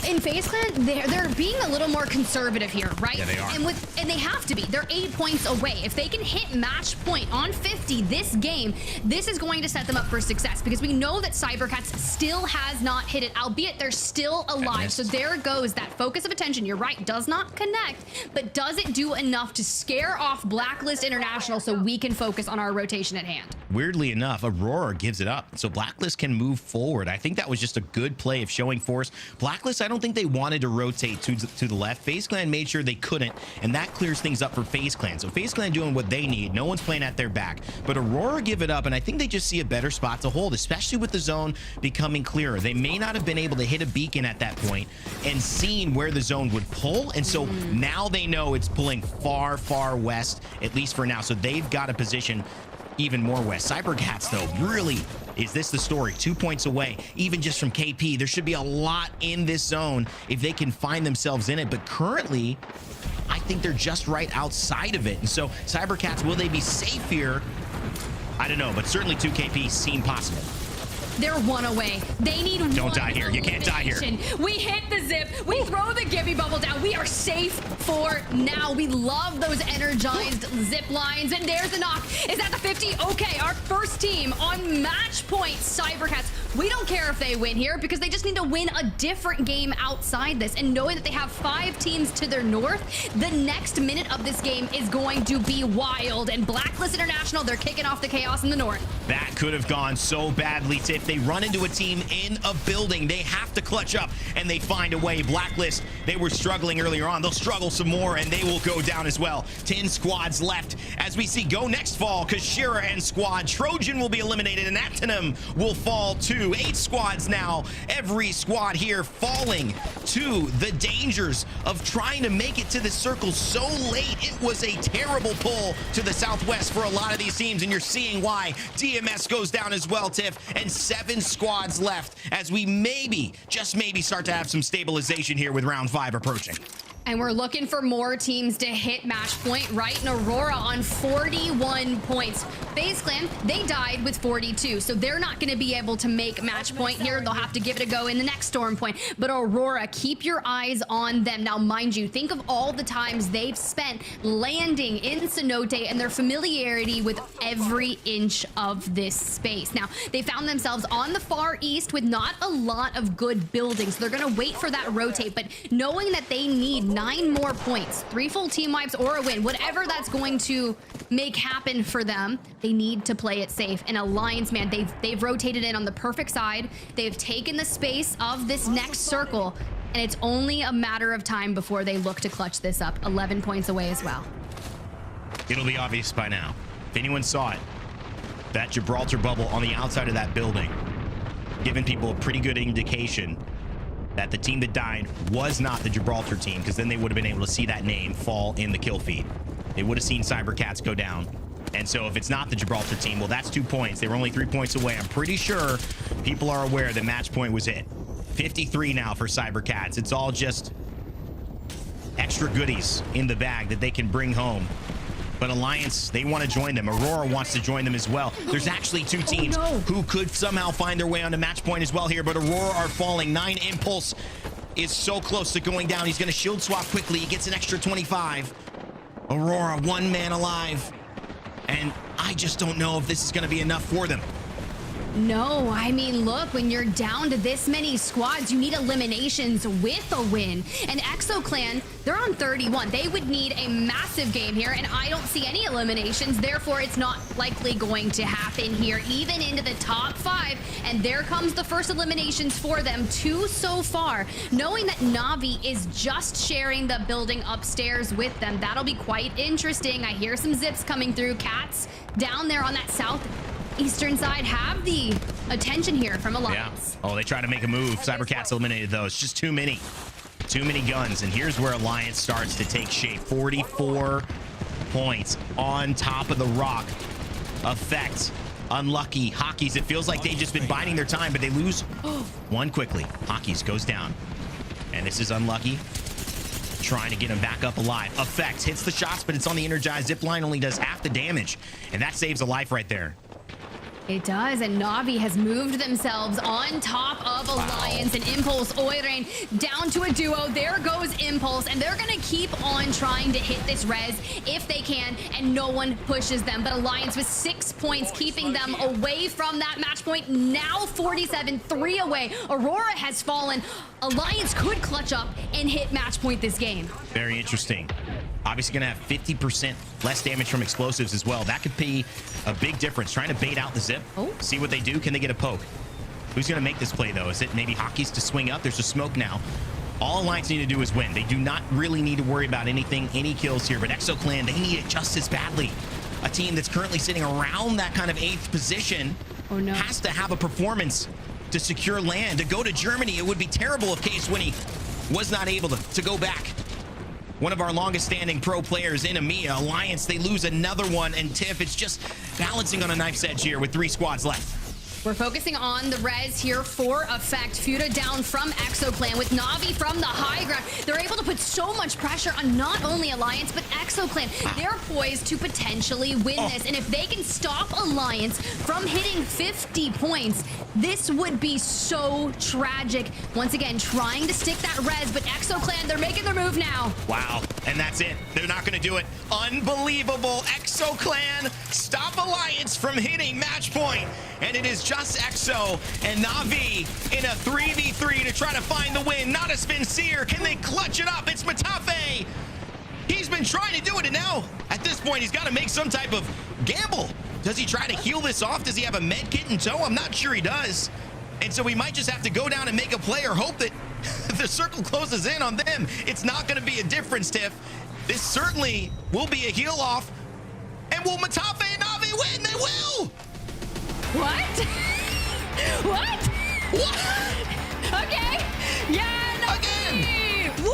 In FaZe Clan, they're being a little more conservative here, right? Yeah, they are. And they have to be. They're 8 points away. If they can hit match point on 50 this game, this is going to set them up for success, because we know that Cybercats still has not hit it, albeit they're still alive. So there goes that focus of attention. You're right, does not connect, but does it do enough to scare off Blacklist International so we can focus on our rotation at hand? Weirdly enough, Aurora gives it up, so Blacklist can move forward. I think that was just a good play of showing force. Blacklist, I don't think they wanted to rotate to the left. FaZe Clan made sure they couldn't, and that clears things up for FaZe Clan. So FaZe Clan doing what they need. No one's playing at their back, but Aurora give it up, and I think they just see a better spot to hold, especially with the zone becoming clearer. They may not have been able to hit a beacon at that point and seen where the zone would pull, and so now they know it's pulling far, far west, at least for now. So they've got a position even more west. Cybercats, though, really, is this the story? 2 points away, even just from KP. There should be a lot in this zone if they can find themselves in it, but currently, I think they're just right outside of it. And so, Cybercats, will they be safe here? I don't know, but certainly 2 KP seem possible. They're one away. They need one. Don't die here. You can't die here. We hit the zip. We throw the Gibby bubble down. We are safe for now. We love those energized zip lines. And there's the knock. Is that the 50? Okay, our first team on match point, Cybercats. We don't care if they win here because they just need to win a different game outside this. And knowing that they have 5 teams to their north, the next minute of this game is going to be wild. And Blacklist International, they're kicking off the chaos in the north. That could have gone so badly, Tiff. They run into a team in a building. They have to clutch up, and they find a way. Blacklist, they were struggling earlier on. They'll struggle some more, and they will go down as well. 10 squads left. As we see go next fall, Kashira and squad. Trojan will be eliminated, and Aptinum will fall too. 8 squads now. Every squad here falling to the dangers of trying to make it to the circle so late. It was a terrible pull to the southwest for a lot of these teams, and you're seeing why. DMS goes down as well, Tiff, and 7 squads left as we maybe, just maybe, start to have some stabilization here with round 5 approaching. And we're looking for more teams to hit match point, right? And Aurora on 41 points. FaZe Clan, they died with 42, so they're not going to be able to make match point here. They'll have to give it a go in the next storm point. But Aurora, keep your eyes on them. Now, mind you, think of all the times they've spent landing in Cenote and their familiarity with every inch of this space. Now, they found themselves on the far east with not a lot of good buildings. They're going to wait for that rotate, but knowing that they need 9 more points, 3 full team wipes or a win, whatever that's going to make happen for them, they need to play it safe. And Alliance, man, they've rotated in on the perfect side. They've taken the space of this next circle, and it's only a matter of time before they look to clutch this up. 11 points away as well. It'll be obvious by now. If anyone saw it, that Gibraltar bubble on the outside of that building, giving people a pretty good indication that the team that died was not the Gibraltar team, because then they would have been able to see that name fall in the kill feed. They would have seen Cybercats go down. And so if it's not the Gibraltar team, well, that's 2 points. They were only 3 points away. I'm pretty sure people are aware that match point was hit. 53 now for Cybercats. It's all just extra goodies in the bag that they can bring home. But Alliance, they want to join them. Aurora wants to join them as well. There's actually 2 teams who could somehow find their way onto match point as well here, but Aurora are falling. 9 Impulse is so close to going down. He's going to shield swap quickly. He gets an extra 25. Aurora, 1 man alive. And I just don't know if this is going to be enough for them. No, I mean, look, when you're down to this many squads, you need eliminations with a win. And Exo Clan, they're on 31. They would need a massive game here, and I don't see any eliminations. Therefore, it's not likely going to happen here, even into the top 5. And there comes the first eliminations for them, 2 so far. Knowing that Navi is just sharing the building upstairs with them, that'll be quite interesting. I hear some zips coming through. Cats down there on that southeastern side have the attention here from Alliance. Yeah. Oh, they try to make a move. Cybercats eliminated those. Just too many guns. And here's where Alliance starts to take shape. 44 points on top of the rock. Effect. Unlucky. Hockeys, it feels like they've just been biding their time, but they lose 1 quickly. Hockeys goes down. And this is Unlucky, trying to get him back up alive. Effect hits the shots, but it's on the energized zipline, only does half the damage. And that saves a life right there. It does, and Navi has moved themselves on top of Alliance and Impulse. Oirein down to a duo. There goes Impulse, and they're going to keep on trying to hit this res if they can, and no one pushes them. But Alliance with 6 points, keeping them away from that match point. Now 47, 3 away. Aurora has fallen. Alliance could clutch up and hit match point this game. Very interesting. Obviously going to have 50% less damage from explosives as well. That could be a big difference. Trying to bait out the zip. See what they do. Can they get a poke? Who's going to make this play, though? Is it maybe Hockeys to swing up? There's a smoke now. All Alliance need to do is win. They do not really need to worry about anything, any kills here. But Exo Clan, they need it just as badly. A team that's currently sitting around that kind of 8th position has to have a performance to secure land. To go to Germany, it would be terrible if Case Winnie was not able to go back. One of our longest standing pro players in EMEA. Alliance, they lose another one. And Tiff, it's just balancing on a knife's edge here with 3 squads left. We're focusing on the res here for effect. Futa down from ExoClan with Na'Vi from the high ground. They're able to put so much pressure on not only Alliance, but ExoClan. They're poised to potentially win this. And if they can stop Alliance from hitting 50 points, this would be so tragic. Once again, trying to stick that res, but ExoClan, they're making their move now. Wow, and that's it. They're not going to do it. Unbelievable. ExoClan stop Alliance from hitting match point. And it is just Exo and Na'Vi in a 3v3 to try to find the win. Not a Spinseer. Can they clutch it up? It's Matafe. He's been trying to do it, and now at this point, he's got to make some type of gamble. Does he try to heal this off? Does he have a med kit in tow? I'm not sure he does. And so we might just have to go down and make a play or hope that the circle closes in on them. It's not going to be a difference, Tiff. This certainly will be a heal off. And will Matafe and Na'Vi win? They will! What? What? What? Okay. Yeah, no. Again. Woo!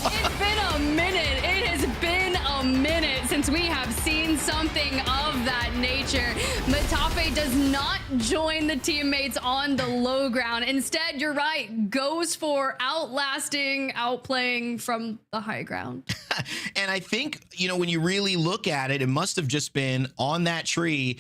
It's been a minute. It has been a minute since we have seen something of that nature. Matafe does not join the teammates on the low ground. Instead, you're right, goes for outlasting, outplaying from the high ground. And I think, you know, when you really look at it, it must have just been on that tree,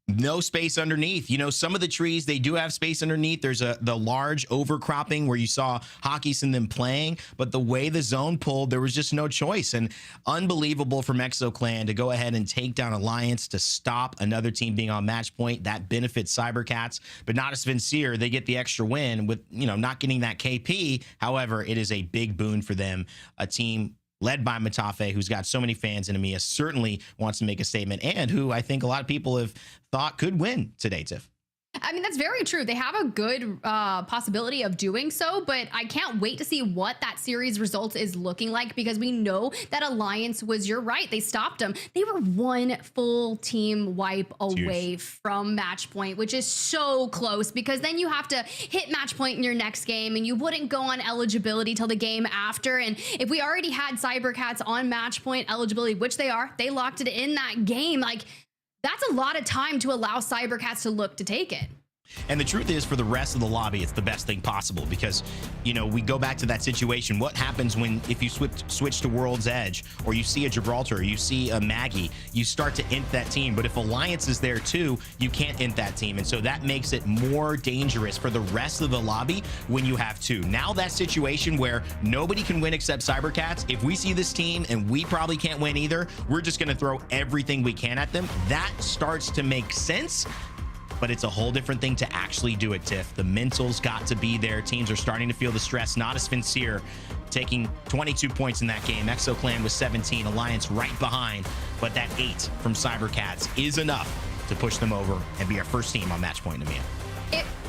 no space underneath. You know, some of the trees, they do have space underneath. There's the large overcropping where you saw Hawkeyes and them playing, but the way the zone pulled, there was just no choice. And unbelievable from ExoClan to go ahead and take down Alliance to stop another team being on match point. That benefits Cybercats, but not a Spinseer. They get the extra win with, you know, not getting that KP. However, it is a big boon for them. A team led by Matafe, who's got so many fans in EMEA, certainly wants to make a statement, and who I think a lot of people have thought could win today, Tiff. I mean, that's very true. They have a good possibility of doing so, but I can't wait to see what that series results is looking like, because we know that Alliance was, you're right, they stopped them. They were one full team wipe away from match point, which is so close, because then you have to hit match point in your next game and you wouldn't go on eligibility till the game after. And if we already had Cybercats on match point eligibility, which they are, they locked it in that game. Like, that's a lot of time to allow Cybercats to look to take it. And the truth is, for the rest of the lobby, it's the best thing possible, because, you know, we go back to that situation. What happens when, if you switch to World's Edge, or you see a Gibraltar, or you see a Maggie, you start to int that team. But if Alliance is there too, you can't int that team. And so that makes it more dangerous for the rest of the lobby when you have two. Now that situation where nobody can win except Cybercats, if we see this team and we probably can't win either, we're just going to throw everything we can at them. That starts to make sense. But it's a whole different thing to actually do it, Tiff. The mental's got to be there. Teams are starting to feel the stress. Not a Spinseer taking 22 points in that game. ExoClan was 17, Alliance right behind. But that 8 from Cybercats is enough to push them over and be our first team on match point in EMEA.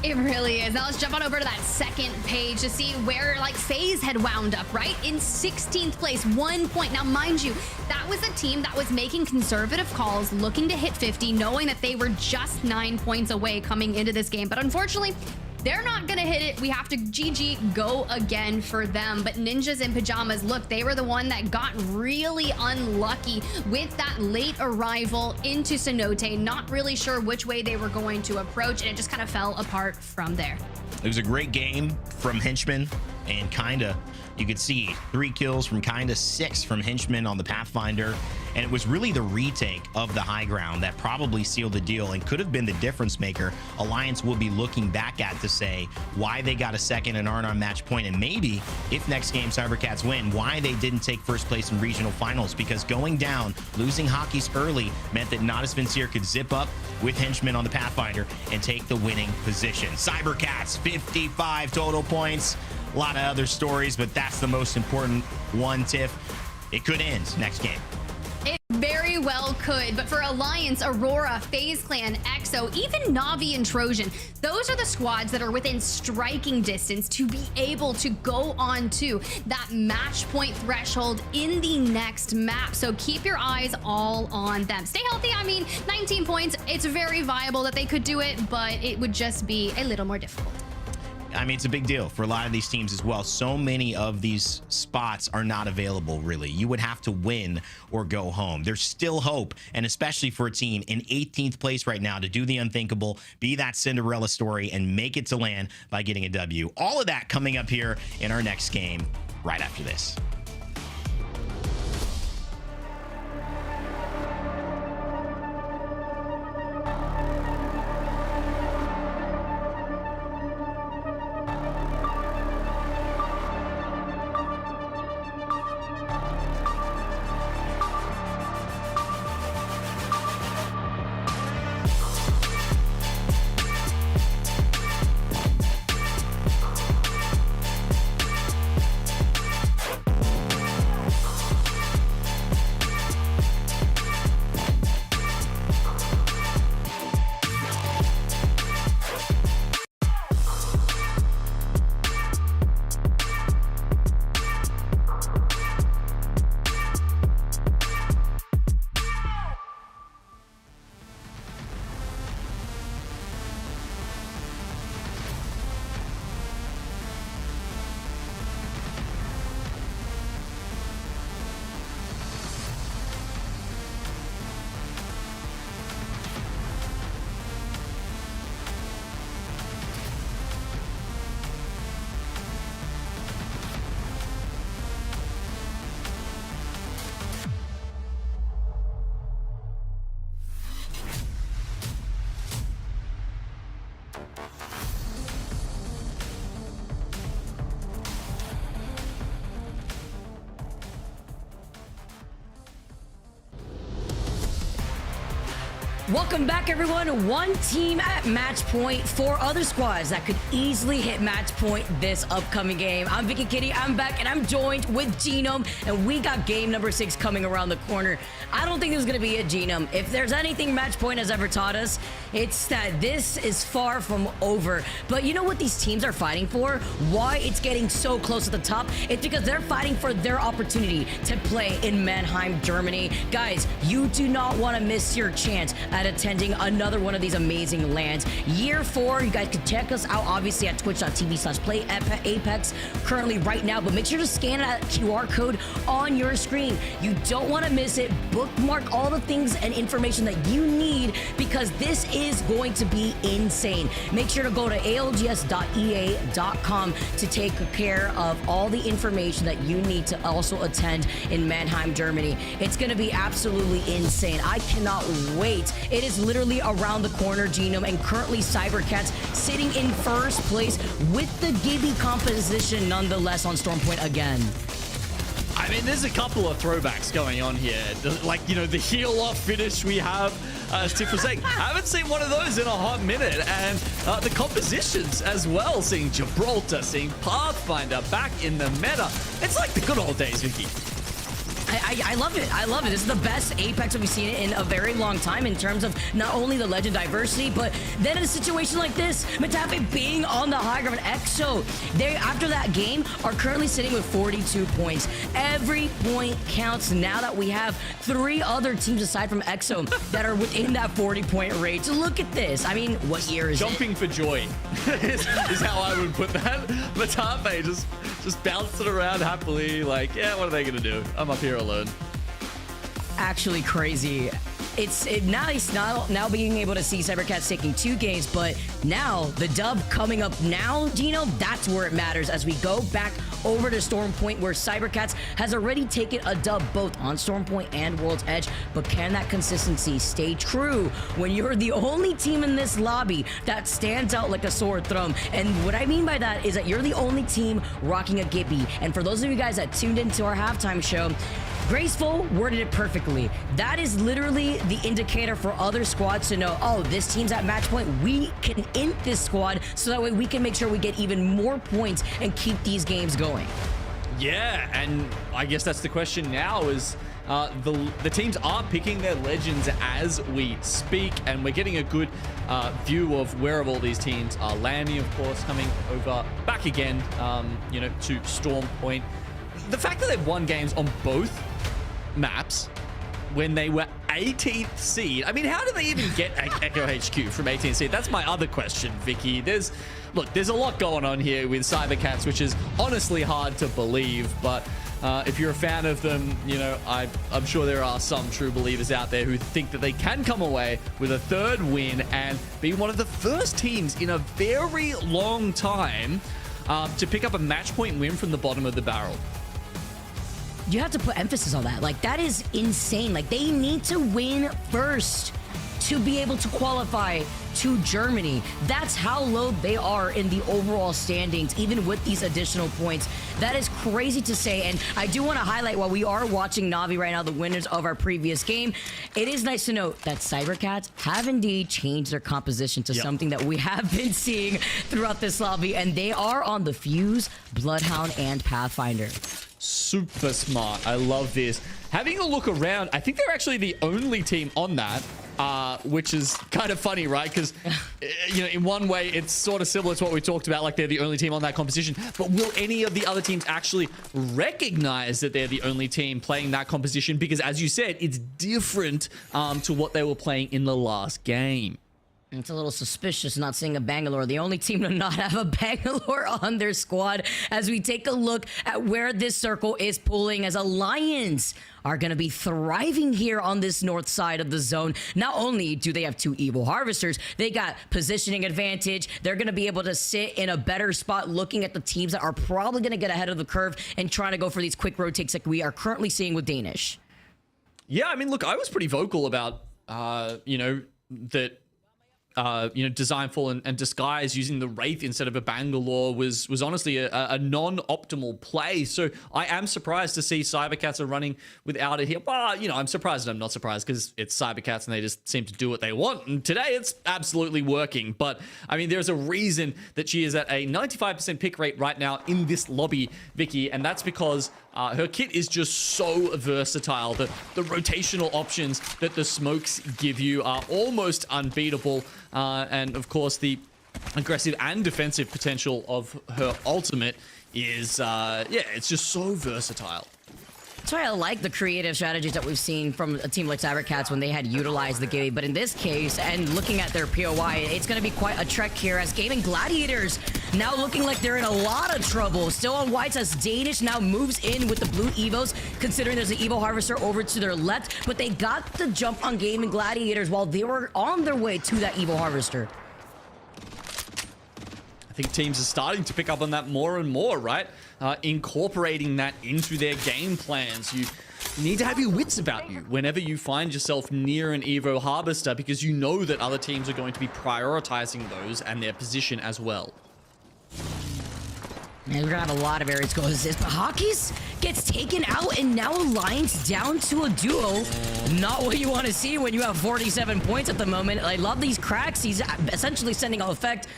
It really is. Now let's jump on over to that second page to see where, like, FaZe had wound up, right? In 16th place, 1 point. Now, mind you, that was a team that was making conservative calls, looking to hit 50, knowing that they were just 9 points away coming into this game. But unfortunately, they're not gonna hit it. We have to GG go again for them. But Ninjas in Pajamas, look, they were the one that got really unlucky with that late arrival into Cenote. Not really sure which way they were going to approach, and it just kind of fell apart from there. It was a great game from Henchman, and Kinda, you could see 3 kills from Kinda, 6 from Henchman on the Pathfinder. And it was really the retake of the high ground that probably sealed the deal and could have been the difference maker. Alliance will be looking back at to say why they got a second and aren't on match point, and maybe if next game Cybercats win, why they didn't take first place in regional finals, because going down, losing Hawkeyes early meant that Not a Spinseer could zip up with Henchman on the Pathfinder and take the winning position. Cybercats, 55 total points. A lot of other stories, but that's the most important one, Tiff. It could end next game. It very well could, but for Alliance, Aurora, FaZe Clan, EXO, even Na'Vi and Trojan, those are the squads that are within striking distance to be able to go on to that match point threshold in the next map. So keep your eyes all on them. Stay healthy. I mean, 19 points, it's very viable that they could do it, but it would just be a little more difficult. I mean, it's a big deal for a lot of these teams as well. So many of these spots are not available, really. You would have to win or go home. There's still hope, and especially for a team in 18th place right now to do the unthinkable, be that Cinderella story, and make it to land by getting a W. All of that coming up here in our next game right after this. Welcome back, everyone. One team at match point, 4 other squads that could easily hit match point this upcoming game. I'm Vicky Kitty, I'm back, and I'm joined with Genome, and we got game number 6 coming around the corner. I don't think there's going to be a Genome. If there's anything match point has ever taught us, it's that this is far from over. But you know what these teams are fighting for? Why it's getting so close at the top? It's because they're fighting for their opportunity to play in Mannheim, Germany. Guys, you do not want to miss your chance at attending another one of these amazing lands. Year 4, you guys can check us out obviously at twitch.tv/playapex currently right now, but make sure to scan that QR code on your screen. You don't want to miss it. Bookmark all the things and information that you need because this is going to be insane. Make sure to go to algs.ea.com to take care of all the information that you need to also attend in Mannheim, Germany. It's going to be absolutely insane. I cannot wait. It is literally around the corner, Genome, and currently Cybercats sitting in first place with the Gibby composition nonetheless on Stormpoint again. I mean, there's a couple of throwbacks going on here. Like, you know, the heel-off finish we have, as Tiff was saying. I haven't seen one of those in a hot minute. And the compositions as well, seeing Gibraltar, seeing Pathfinder back in the meta. It's like the good old days, Vicky. I love it. I love it. This is the best Apex that we've seen in a very long time in terms of not only the legend diversity, but then in a situation like this, Metafe being on the high ground. EXO, they, after that game, are currently sitting with 42 points. Every point counts now that we have 3 other teams aside from EXO that are within that 40-point range. Look at this. I mean, what year is Jumping for joy is how I would put that. Metafe just bouncing around happily like, yeah, what are they going to do? I'm up here alone. Actually crazy. It's nice now being able to see Cybercats taking 2 games, but now the dub coming up now, Gino, that's where it matters as we go back over to Stormpoint, where Cybercats has already taken a dub both on Stormpoint and World's Edge. But can that consistency stay true when you're the only team in this lobby that stands out like a sore thumb? And what I mean by that is that you're the only team rocking a Gibby. And for those of you guys that tuned into our halftime show, Graceful worded it perfectly. That is literally the indicator for other squads to know, oh, this team's at match point. We can int this squad so that way we can make sure we get even more points and keep these games going. Yeah, and I guess that's the question now is the teams are picking their legends as we speak, and we're getting a good view of where all these teams are landing, of course, coming over back again, you know, to Stormpoint. The fact that they've won games on both maps when they were 18th seed. I mean, how did they even get Echo HQ from 18th seed? That's my other question, Vicky. There's a lot going on here with Cybercats, which is honestly hard to believe, but if you're a fan of them, you know, I'm sure there are some true believers out there who think that they can come away with a third win and be one of the first teams in a very long time to pick up a match point win from the bottom of the barrel. You have to put emphasis on that. Like, that is insane. Like, they need to win first to be able to qualify to Germany. That's how low they are in the overall standings, even with these additional points. That is crazy to say. And I do want to highlight, while we are watching Na'Vi right now, the winners of our previous game, it is nice to note that Cybercats have indeed changed their composition to something that we have been seeing throughout this lobby, and they are on the Fuse, Bloodhound, and Pathfinder. Super smart. I love this. Having a look around, I think they're actually the only team on that, which is kind of funny, right? Because, you know, in one way, it's sort of similar to what we talked about, like they're the only team on that composition. But will any of the other teams actually recognize that they're the only team playing that composition? Because, as you said, it's different to what they were playing in the last game. It's a little suspicious not seeing a Bangalore, the only team to not have a Bangalore on their squad, as we take a look at where this circle is pulling, as Alliance are going to be thriving here on this north side of the zone. Not only do they have two Evil Harvesters, they got positioning advantage. They're going to be able to sit in a better spot looking at the teams that are probably going to get ahead of the curve and trying to go for these quick rotates like we are currently seeing with Danish. Yeah, I mean, look, I was pretty vocal about, you know, that you know, Designful and Disguise using the Wraith instead of a Bangalore was honestly a non-optimal play. So I am surprised to see Cybercats are running without it here. Well, you know, I'm surprised and I'm not surprised because it's Cybercats and they just seem to do what they want. And today it's absolutely working. But I mean, there's a reason that she is at a 95% pick rate right now in this lobby, Vicky, and that's because her kit is just so versatile. The rotational options that the smokes give you are almost unbeatable. And of course, the aggressive and defensive potential of her ultimate is, yeah, it's just so versatile. That's why I like the creative strategies that we've seen from a team like Cybercats when they had utilized the Gibby. But in this case, and looking at their POI, it's going to be quite a trek here, as Gaming Gladiators now looking like they're in a lot of trouble. Still on whites, as Danish now moves in with the blue Evos, considering there's an Evo Harvester over to their left. But they got the jump on Gaming Gladiators while they were on their way to that Evo Harvester. I think teams are starting to pick up on that more and more, right? Incorporating that into their game plans. You need to have your wits about you whenever you find yourself near an Evo Harvester, because you know that other teams are going to be prioritizing those and their position as well. And we're gonna have a lot of areas go assist, but Hockeys gets taken out, and now Alliance down to a duo. Not what you want to see when you have 47 points at the moment. I love these cracks. He's essentially sending out effect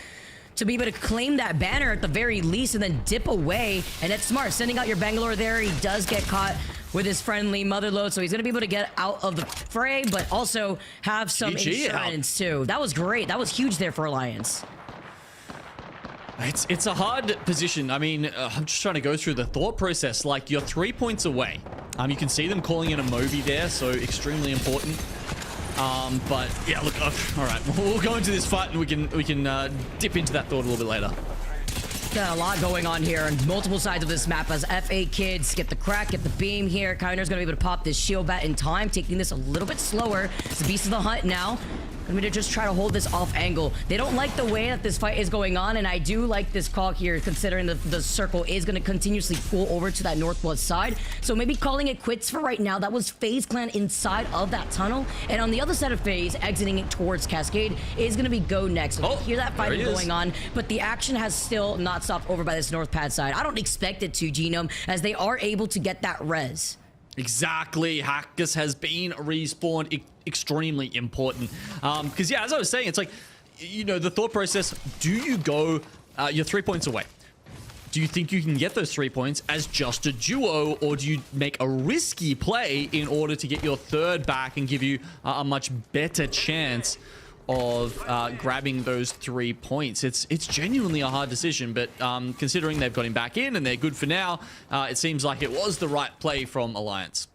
to be able to claim that banner at the very least and then dip away. And that's smart, sending out your Bangalore there. He does get caught with his friendly Motherload, so he's gonna be able to get out of the fray, but also have some insurance too. That was great. That was huge there for Alliance. It's a hard position. I mean, I'm just trying to go through the thought process. Like, you're 3 points away. You can see them calling in a Moby there, so extremely important. But yeah, look, all right, we'll go into this fight and we can dip into that thought a little bit later. Got a lot going on here on multiple sides of this map, as FA kids get the crack, get the beam here. Kyner's gonna be able to pop this shield bat in time, taking this a little bit slower. It's the Beast of the Hunt now. I'm gonna just try to hold this off angle. They don't like the way that this fight is going on, and I do like this call here, considering the circle is gonna continuously pull over to that northwest side. So maybe calling it quits for right now. That was FaZe Clan inside of that tunnel, and on the other side of FaZe, exiting it towards Cascade, is gonna be Go next. So hear that fighting going on, but the action has still not stopped over by this north pad side. I don't expect it to, Genome, as they are able to get that res. Exactly. Hackers has been respawned. Extremely important. Because, yeah, as I was saying, it's like, you know, the thought process, do you go, you're 3 points away. Do you think you can get those 3 points as just a duo, or do you make a risky play in order to get your third back and give you a much better chance of grabbing those 3 points? It's genuinely a hard decision, but considering they've got him back in and they're good for now, it seems like it was the right play from Alliance.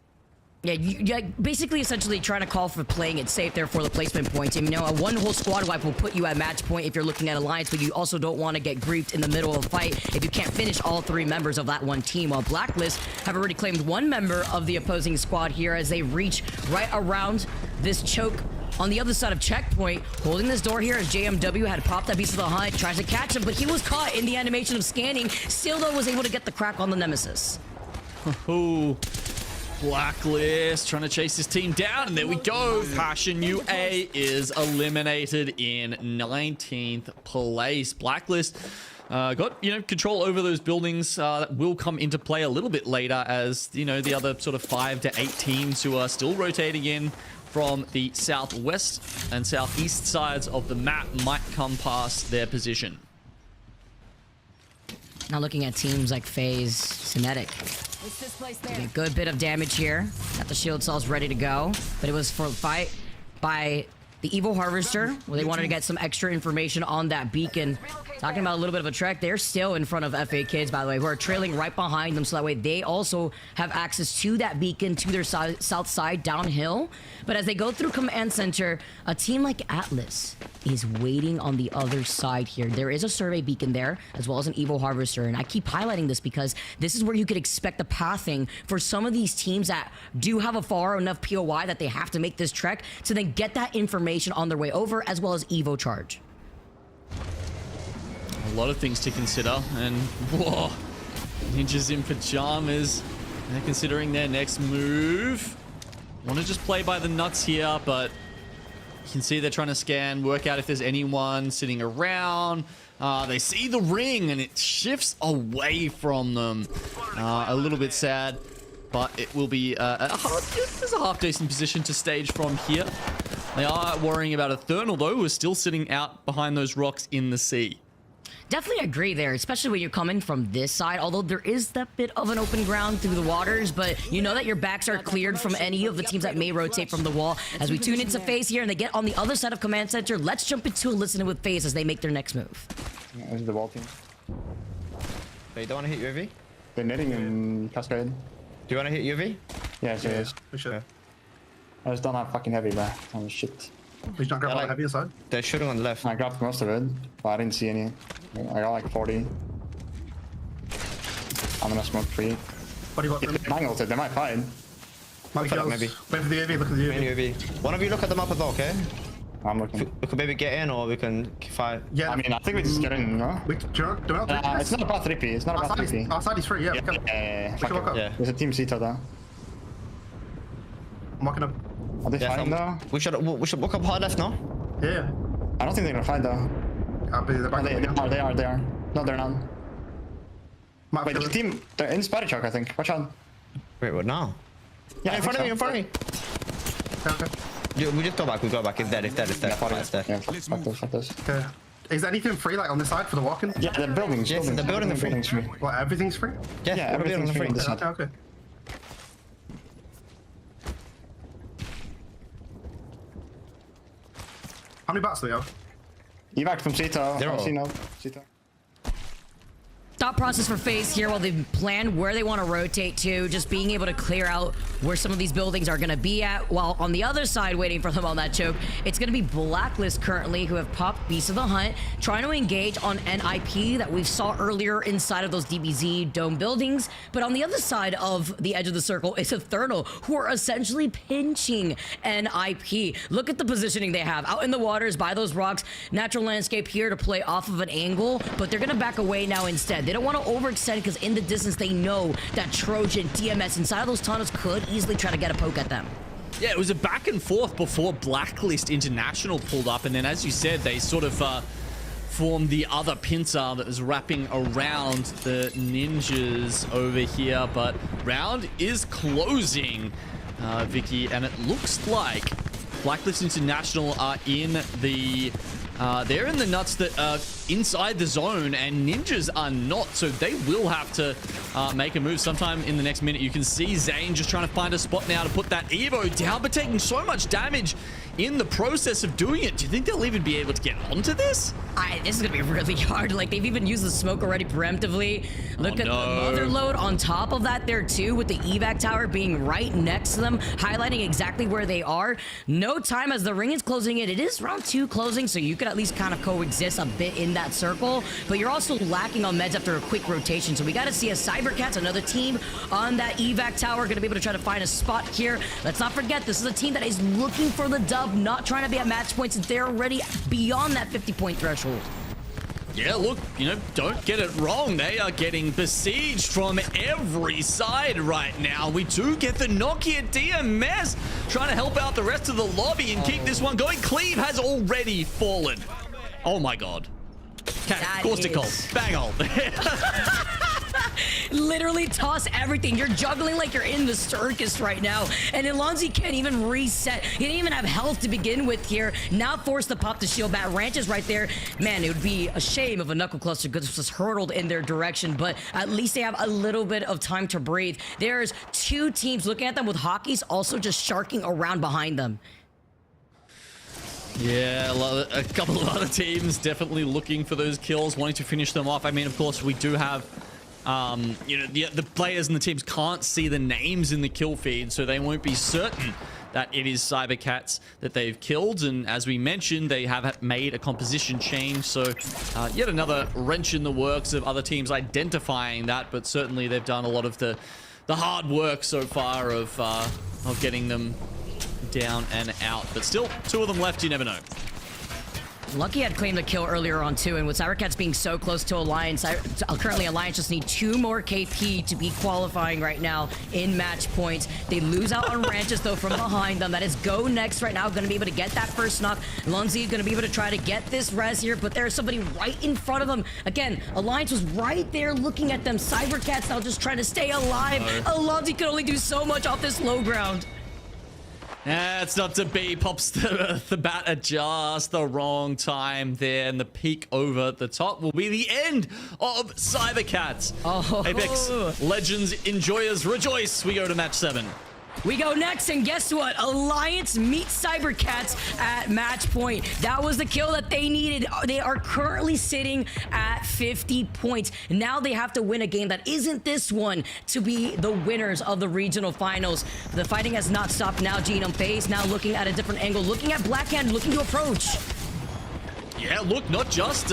Yeah, you're basically essentially trying to call for playing it safe there for the placement points. And, you know, a one whole squad wipe will put you at match point if you're looking at Alliance, but you also don't want to get griefed in the middle of a fight if you can't finish all 3 members of that one team. While Blacklist have already claimed 1 member of the opposing squad here as they reach right around this choke on the other side of checkpoint, holding this door here as JMW had popped that Beast of the Hunt, tries to catch him, but he was caught in the animation of scanning. Still, though, was able to get the crack on the Nemesis. Ooh. Blacklist trying to chase his team down, and there we go. Passion UA is eliminated in 19th place. Blacklist got, you know, control over those buildings that will come into play a little bit later as, you know, the other sort of 5 to 8 teams who are still rotating in from the southwest and southeast sides of the map might come past their position. Now looking at teams like FaZe, Cinetic. A good bit of damage here. Got the shield cells ready to go. But it was for a fight by the Evil Harvester, where they wanted to get some extra information on that beacon. Talking about a little bit of a trek. They're still in front of FA Kids, by the way, who are trailing right behind them, so that way they also have access to that beacon to their south side downhill. But as they go through Command Center, a team like Atlas is waiting on the other side here. There is a survey beacon there, as well as an Evil Harvester, and I keep highlighting this because this is where you could expect the pathing for some of these teams that do have a far enough POI that they have to make this trek to then get that information on their way over, as well as Evo charge. A lot of things to consider, and whoa, Ninjas in pajamas. They're considering their next move. Want to just play by the nuts here, but you can see they're trying to scan, work out if there's anyone sitting around. They see the ring, and it shifts away from them. A little bit sad, but it will be there's a half-decent position to stage from here. They are worrying about Eternal, though, who is still sitting out behind those rocks in the sea. Definitely agree there, especially when you're coming from this side, although there is that bit of an open ground through the waters, but you know that your backs are cleared from any of the teams that may rotate from the wall. As we tune into FaZe here and they get on the other side of Command Center, let's jump into a listen with FaZe as they make their next move. This is the wall team. They don't want to hit UAV? They're netting in Cascade. Do you want to hit UAV? Yes, it is. We should. I just don't have fucking heavy, bro. Oh shit. We should not grab the heavier side. They're shooting on the left. I grabbed most of it, but I didn't see any. I got like 40. I'm gonna smoke 3. What do you want from me? Mangled it, they might fight. Maybe. Wait for the UAV, look at the UAV. One of you look at the map as well, okay? I'm looking. We could maybe get in or we can fight. Yeah. I mean, I think we just get in, no? Do not it's not about 3P, it's not about 3P. Our side is free, yeah. Yeah. There's a team Cito though. I'm walking up. Are they fighting though? We should walk up hard left now. Yeah. I don't think they're gonna fight though. They are. No, they're not. Wait, the team, they're in Spider Choke, I think. Watch out. Wait, what now? Yeah, in front of me. Okay. We just go back. It's dead. Yeah, fuck this. Okay. Is anything free, like on this side for the walking? Yeah, the buildings. Yes, the building are free. What, everything's free? Yeah, everything's free. Okay. How many bats do we have? Evac from Cito. They're all. Cito. Thought process for FaZe here while they plan where they want to rotate to, just being able to clear out where some of these buildings are going to be at, while on the other side waiting for them on that choke, it's going to be Blacklist currently, who have popped Beast of the Hunt, trying to engage on NIP that we saw earlier inside of those DBZ dome buildings. But on the other side of the edge of the circle is Eternal, who are essentially pinching NIP. Look at the positioning they have out in the waters by those rocks, natural landscape here to play off of an angle, but they're going to back away now instead. They don't want to overextend because in the distance they know that Trojan, DMS inside of those tunnels could easily try to get a poke at them. Yeah, it was a back and forth before Blacklist International pulled up, and then as you said, they sort of formed the other pincer that was wrapping around the ninjas over here, but round is closing, Vicky, and it looks like Blacklist International are in the they're in the nuts that are inside the zone, and ninjas are not, so they will have to make a move sometime in the next minute. You can see Zane just trying to find a spot now to put that Evo down, but taking so much damage in the process of doing it. Do you think they'll even be able to get onto this? This is gonna be really hard. Like, they've even used the smoke already preemptively. Look at the mother load on top of that there too, with the evac tower being right next to them, highlighting exactly where they are. No time as the ring is closing in. It is round 2 closing, so you could at least kind of coexist a bit in that circle, but you're also lacking on meds after a quick rotation. So we got to see a Cybercats, another team on that evac tower, going to be able to try to find a spot here. Let's not forget, this is a team that is looking for the dub, not trying to be at match points. They're already beyond that 50-point threshold. Yeah, look, you know, don't get it wrong. They are getting besieged from every side right now. We do get the Nokia DMS trying to help out the rest of the lobby and keep this one going. Cleve has already fallen. Oh my god. Caustic ult. Bang ult. Literally toss everything. You're juggling like you're in the circus right now. And Alonzi can't even reset. He didn't even have health to begin with here. Now forced to pop the shield bat. Ranch is right there. Man, it would be a shame if a knuckle cluster just hurtled in their direction, but at least they have a little bit of time to breathe. There's 2 teams looking at them with hockeys also just sharking around behind them. Yeah, a couple of other teams definitely looking for those kills, wanting to finish them off. I mean, of course, we do have you know, the players and the teams can't see the names in the kill feed, so they won't be certain that it is Cybercats that they've killed. And as we mentioned, they have made a composition change, so yet another wrench in the works of other teams identifying that. But certainly they've done a lot of the hard work so far of getting them down and out. But still, 2 of them left, you never know. Lucky had claimed the kill earlier on too, and with Cybercats being so close to Alliance, currently Alliance just need 2 more KP to be qualifying right now in match points. They lose out on Ranches though from behind them. That is Go next right now, gonna be able to get that first knock. Lunzi gonna be able to try to get this res here, but there's somebody right in front of them. Again, Alliance was right there looking at them. Cybercats now just trying to stay alive. Alonzi could only do so much off this low ground. It's not to be. Pops the bat at just the wrong time there, and the peak over the top will be the end of Cybercats. Apex Legends enjoyers rejoice. We go to match 7. We go next, and guess what? Alliance meets Cybercats at match point. That was the kill that they needed. They are currently sitting at 50 points. Now they have to win a game that isn't this one to be the winners of the regional finals. The fighting has not stopped now. Genome FaZe now looking at a different angle, looking at Blackhand, looking to approach. Yeah, look, not just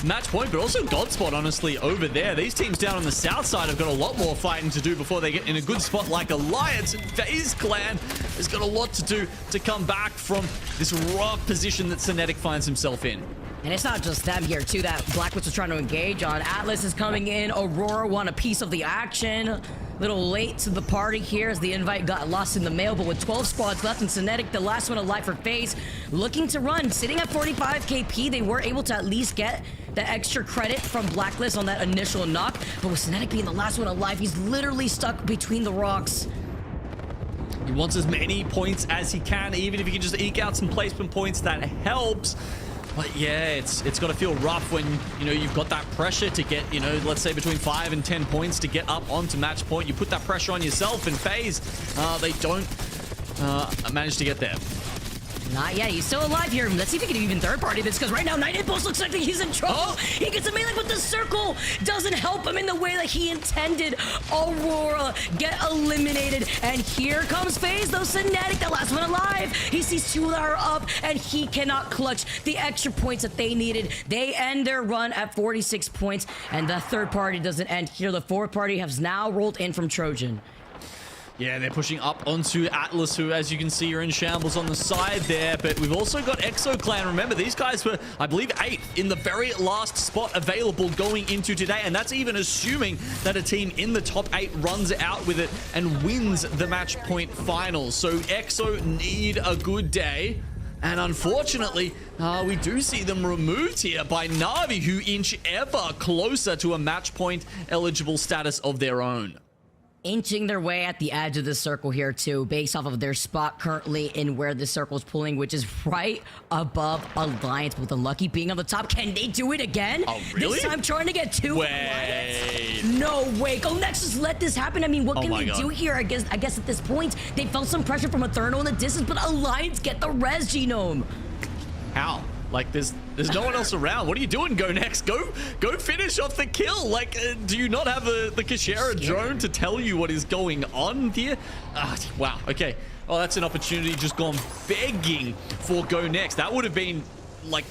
match point, but also Godspot, honestly, over there. These teams down on the south side have got a lot more fighting to do before they get in a good spot like Alliance. And FaZe Clan has got a lot to do to come back from this rough position that Synetic finds himself in. And it's not just them here, too, that Blacklist was trying to engage on. Atlas is coming in. Aurora won a piece of the action. A little late to the party here as the invite got lost in the mail, but with 12 squads left and Synetic, the last one alive for FaZe, looking to run. Sitting at 45 KP, they were able to at least get the extra credit from Blacklist on that initial knock, but with Synetic being the last one alive, he's literally stuck between the rocks. He wants as many points as he can, even if he can just eke out some placement points, that helps. But yeah, it's got to feel rough when, you know, you've got that pressure to get, you know, let's say between 5 and 10 points to get up onto match point. You put that pressure on yourself, and FaZe, they don't manage to get there. Not yet. He's still alive here. Let's see if he can even third party this, because right now Night Impulse looks like he's in trouble. He gets a melee, but the circle doesn't help him in the way that he intended. Aurora get eliminated, and here comes FaZe, though. Synetic, the last one alive. He sees 2 that are up, and he cannot clutch the extra points that they needed. They end their run at 46 points, and the third party doesn't end here. The fourth party has now rolled in from Trojan. Yeah, they're pushing up onto Atlas, who, as you can see, are in shambles on the side there. But we've also got Exo Clan. Remember, these guys were, I believe, 8th in the very last spot available going into today. And that's even assuming that a team in the top 8 runs out with it and wins the match point finals. So Exo need a good day. And unfortunately, we do see them removed here by Na'Vi, who inch ever closer to a match point eligible status of their own. Inching their way at the edge of the circle here too, based off of their spot currently in where the circle is pulling, which is right above Alliance, with Unlucky being on the top. Can they do it again? Oh, really? This time trying to get 2 Alliance? No way. Go next, just let this happen. I mean, what can they do here? I guess at this point, they felt some pressure from Eternal in the distance, but Alliance get the res, Genome. How? Like, there's no one else around. What are you doing? Go next. Go finish off the kill. Like, do you not have the Kashera drone to tell you what is going on here? Wow. Okay. Oh, that's an opportunity just gone begging for go next. That would have been like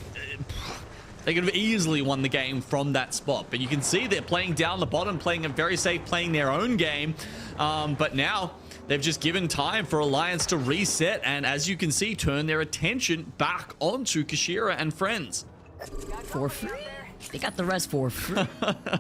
they could have easily won the game from that spot. But you can see they're playing down the bottom, playing it very safe, playing their own game. But now they've just given time for Alliance to reset, and as you can see, turn their attention back onto Kashera and friends. For free? They got the rest for free.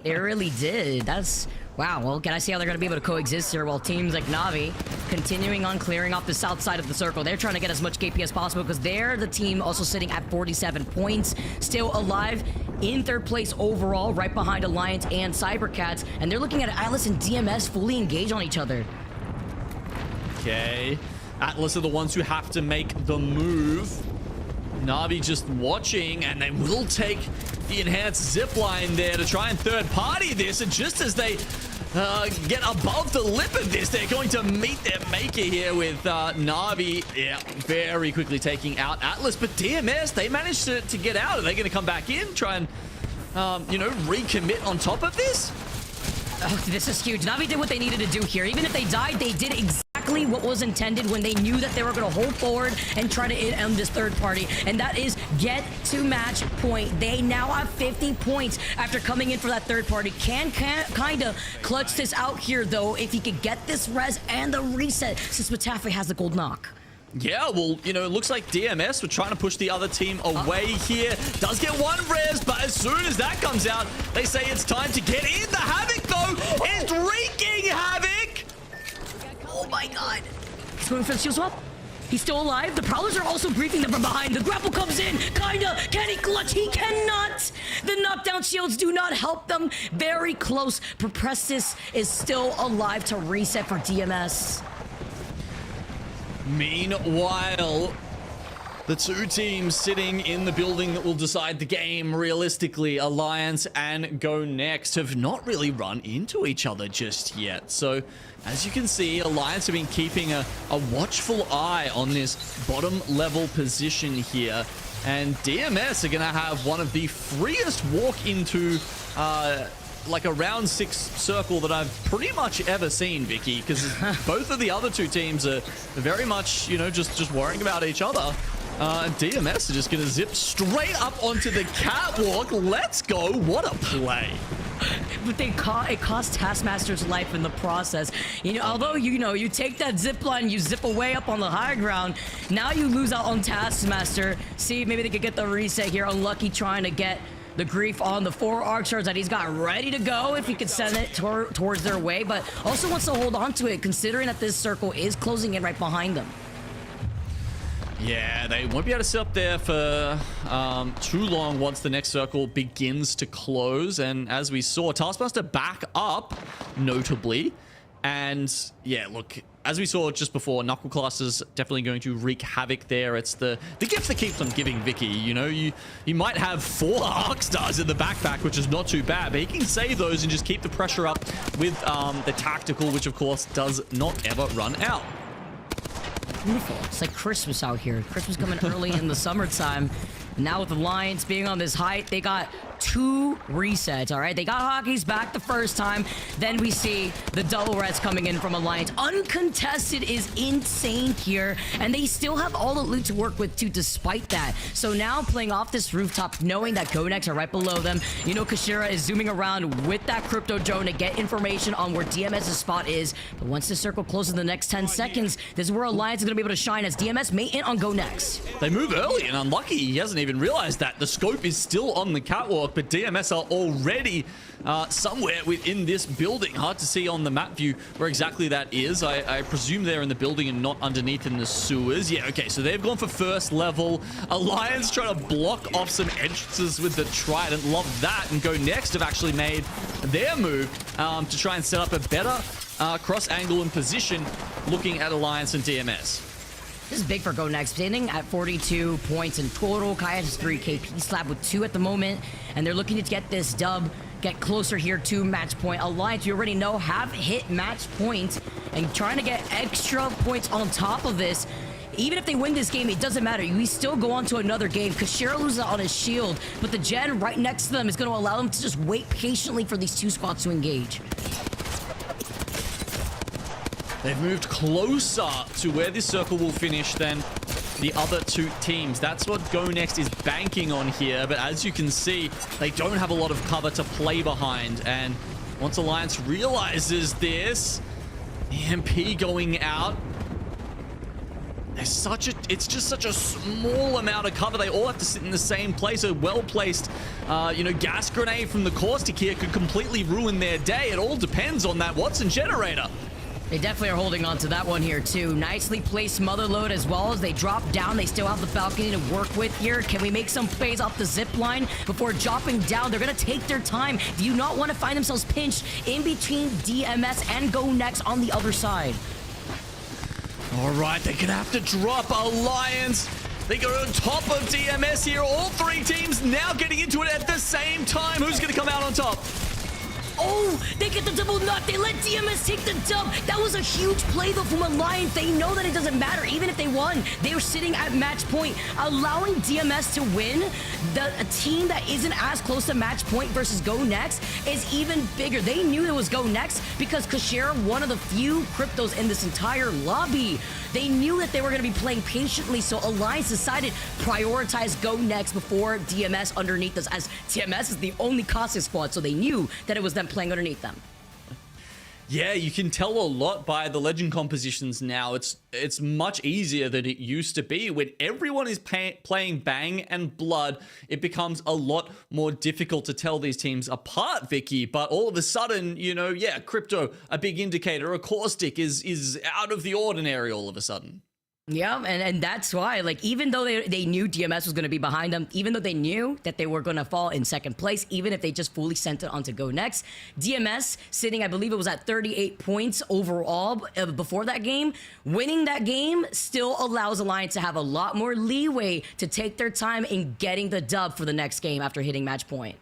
They really did. That's... Wow, well, can I see how they're going to be able to coexist here while teams like Na'Vi continuing on clearing off the south side of the circle. They're trying to get as much KP as possible because they're the team also sitting at 47 points, still alive in third place overall, right behind Alliance and Cybercats, and they're looking at Atlas and DMS fully engaged on each other. Okay, Atlas are the ones who have to make the move. Na'Vi just watching, and they will take the enhanced zipline there to try and third party this, and just as they get above the lip of this, they're going to meet their maker here with Na'Vi, yeah, very quickly taking out Atlas, but DMS, they managed to get out. Are they going to come back in, try and, you know, recommit on top of this? Oh, this is huge. Na'Vi did what they needed to do here. Even if they died, they did exactly what was intended when they knew that they were going to hold forward and try to end this third party, and that is get to match point. They now have 50 points after coming in for that third party. Can kind of clutch this out here, though, if he could get this res and the reset, since Matafe has the gold knock. Yeah, well, you know, it looks like DMS were trying to push the other team away here. Does get one res, but as soon as that comes out, they say it's time to get in. The Havoc, though, is wreaking havoc. Oh my god. He's going for the shield swap. He's still alive. The Prowlers are also briefing them from behind. The grapple comes in. Kinda. Can he clutch? He cannot. The knockdown shields do not help them. Very close. Prestis is still alive to reset for DMS. Meanwhile, the two teams sitting in the building that will decide the game realistically, Alliance and Go Next, have not really run into each other just yet. So, as you can see, Alliance have been keeping a watchful eye on this bottom level position here. And DMS are going to have one of the freest walk into like a round 6 circle that I've pretty much ever seen, Vicky, because both of the other two teams are very much, you know, just worrying about each other. DMS are just going to zip straight up onto the catwalk. Let's go. What a play. But it cost Taskmaster's life in the process. You know, although, you know, you take that zip line, you zip away up on the high ground, now you lose out on Taskmaster. See, maybe they could get the reset here. Unlucky trying to get the grief on the 4 arc shards that he's got ready to go if he could send it towards their way, but also wants to hold on to it, considering that this circle is closing in right behind them. Yeah, they won't be able to sit up there for too long once the next circle begins to close. And as we saw, Taskmaster back up, notably. And yeah, look, as we saw just before, Knuckle Class is definitely going to wreak havoc there. It's the gift that keeps on giving, Vicky. You know, you might have 4 Arc Stars in the backpack, which is not too bad, but he can save those and just keep the pressure up with the tactical, which of course does not ever run out. Beautiful. It's like Christmas out here. Christmas coming early in the summertime. Now with the Lions being on this height, they got 2 resets, all right? They got Hockey's back the first time. Then we see the double reds coming in from Alliance. Uncontested is insane here, and they still have all the loot to work with too, despite that. So now playing off this rooftop, knowing that Gonex are right below them, you know, Kashera is zooming around with that crypto drone to get information on where DMS's spot is. But once the circle closes in the next 10 seconds, this is where Alliance is going to be able to shine as DMS may in on Gonex. They move early, and Unlucky, he hasn't even realized that. The scope is still on the catwalk, but DMS are already somewhere within this building. Hard to see on the map view where exactly that is. I presume they're in the building and not underneath in the sewers. Yeah, okay, so they've gone for first level. Alliance trying to block off some entrances with the Trident. Love that. And Go Next have actually made their move to try and set up a better cross angle and position looking at Alliance and DMS. This is big for Go Next, standing at 42 points in total. Kai has 3 KP slab with 2 at the moment, and they're looking to get this dub, get closer here to match point. Alliance, you already know, have hit match point, and trying to get extra points on top of this. Even if they win this game, it doesn't matter. We still go on to another game. Kashira loses on his shield, but the gen right next to them is going to allow them to just wait patiently for these two squads to engage. They've moved closer to where this circle will finish than the other two teams. That's what Go Next is banking on here. But as you can see, they don't have a lot of cover to play behind. And once Alliance realizes this, EMP going out. It's just such a small amount of cover. They all have to sit in the same place. A well-placed, gas grenade from the Caustic here could completely ruin their day. It all depends on that Watson generator. They definitely are holding on to that one here, too. Nicely placed mother load as well as they drop down. They still have the balcony to work with here. Can we make some plays off the zip line before dropping down? They're going to take their time. Do you not want to find themselves pinched in between DMS and Go Next on the other side? All right, they're going to have to drop Alliance. They go on top of DMS here. All three teams now getting into it at the same time. Who's going to come out on top? Oh, they get the double nut. They let DMS take the dub. That was a huge play, though, from Alliance. They know that it doesn't matter. Even if they won, they were sitting at match point. Allowing DMS to win, a team that isn't as close to match point versus Go Next is even bigger. They knew it was Go Next because Kashira, one of the few cryptos in this entire lobby. They knew that they were going to be playing patiently, so Alliance decided prioritize Go Next before DMS underneath us, as DMS is the only caustic squad, so they knew that it was them playing underneath them. Yeah, you can tell a lot by the legend compositions now. It's much easier than it used to be. When everyone is playing Bang and Blood, it becomes a lot more difficult to tell these teams apart, Vicky. But all of a sudden, Crypto, a big indicator, a Caustic is out of the ordinary all of a sudden. Yeah, and that's why, even though they knew DMS was going to be behind them, even though they knew that they were going to fall in second place, even if they just fully sent it onto Go Next, DMS sitting, I believe it was at 38 points overall before that game. Winning that game still allows Alliance to have a lot more leeway to take their time in getting the dub for the next game after hitting match point.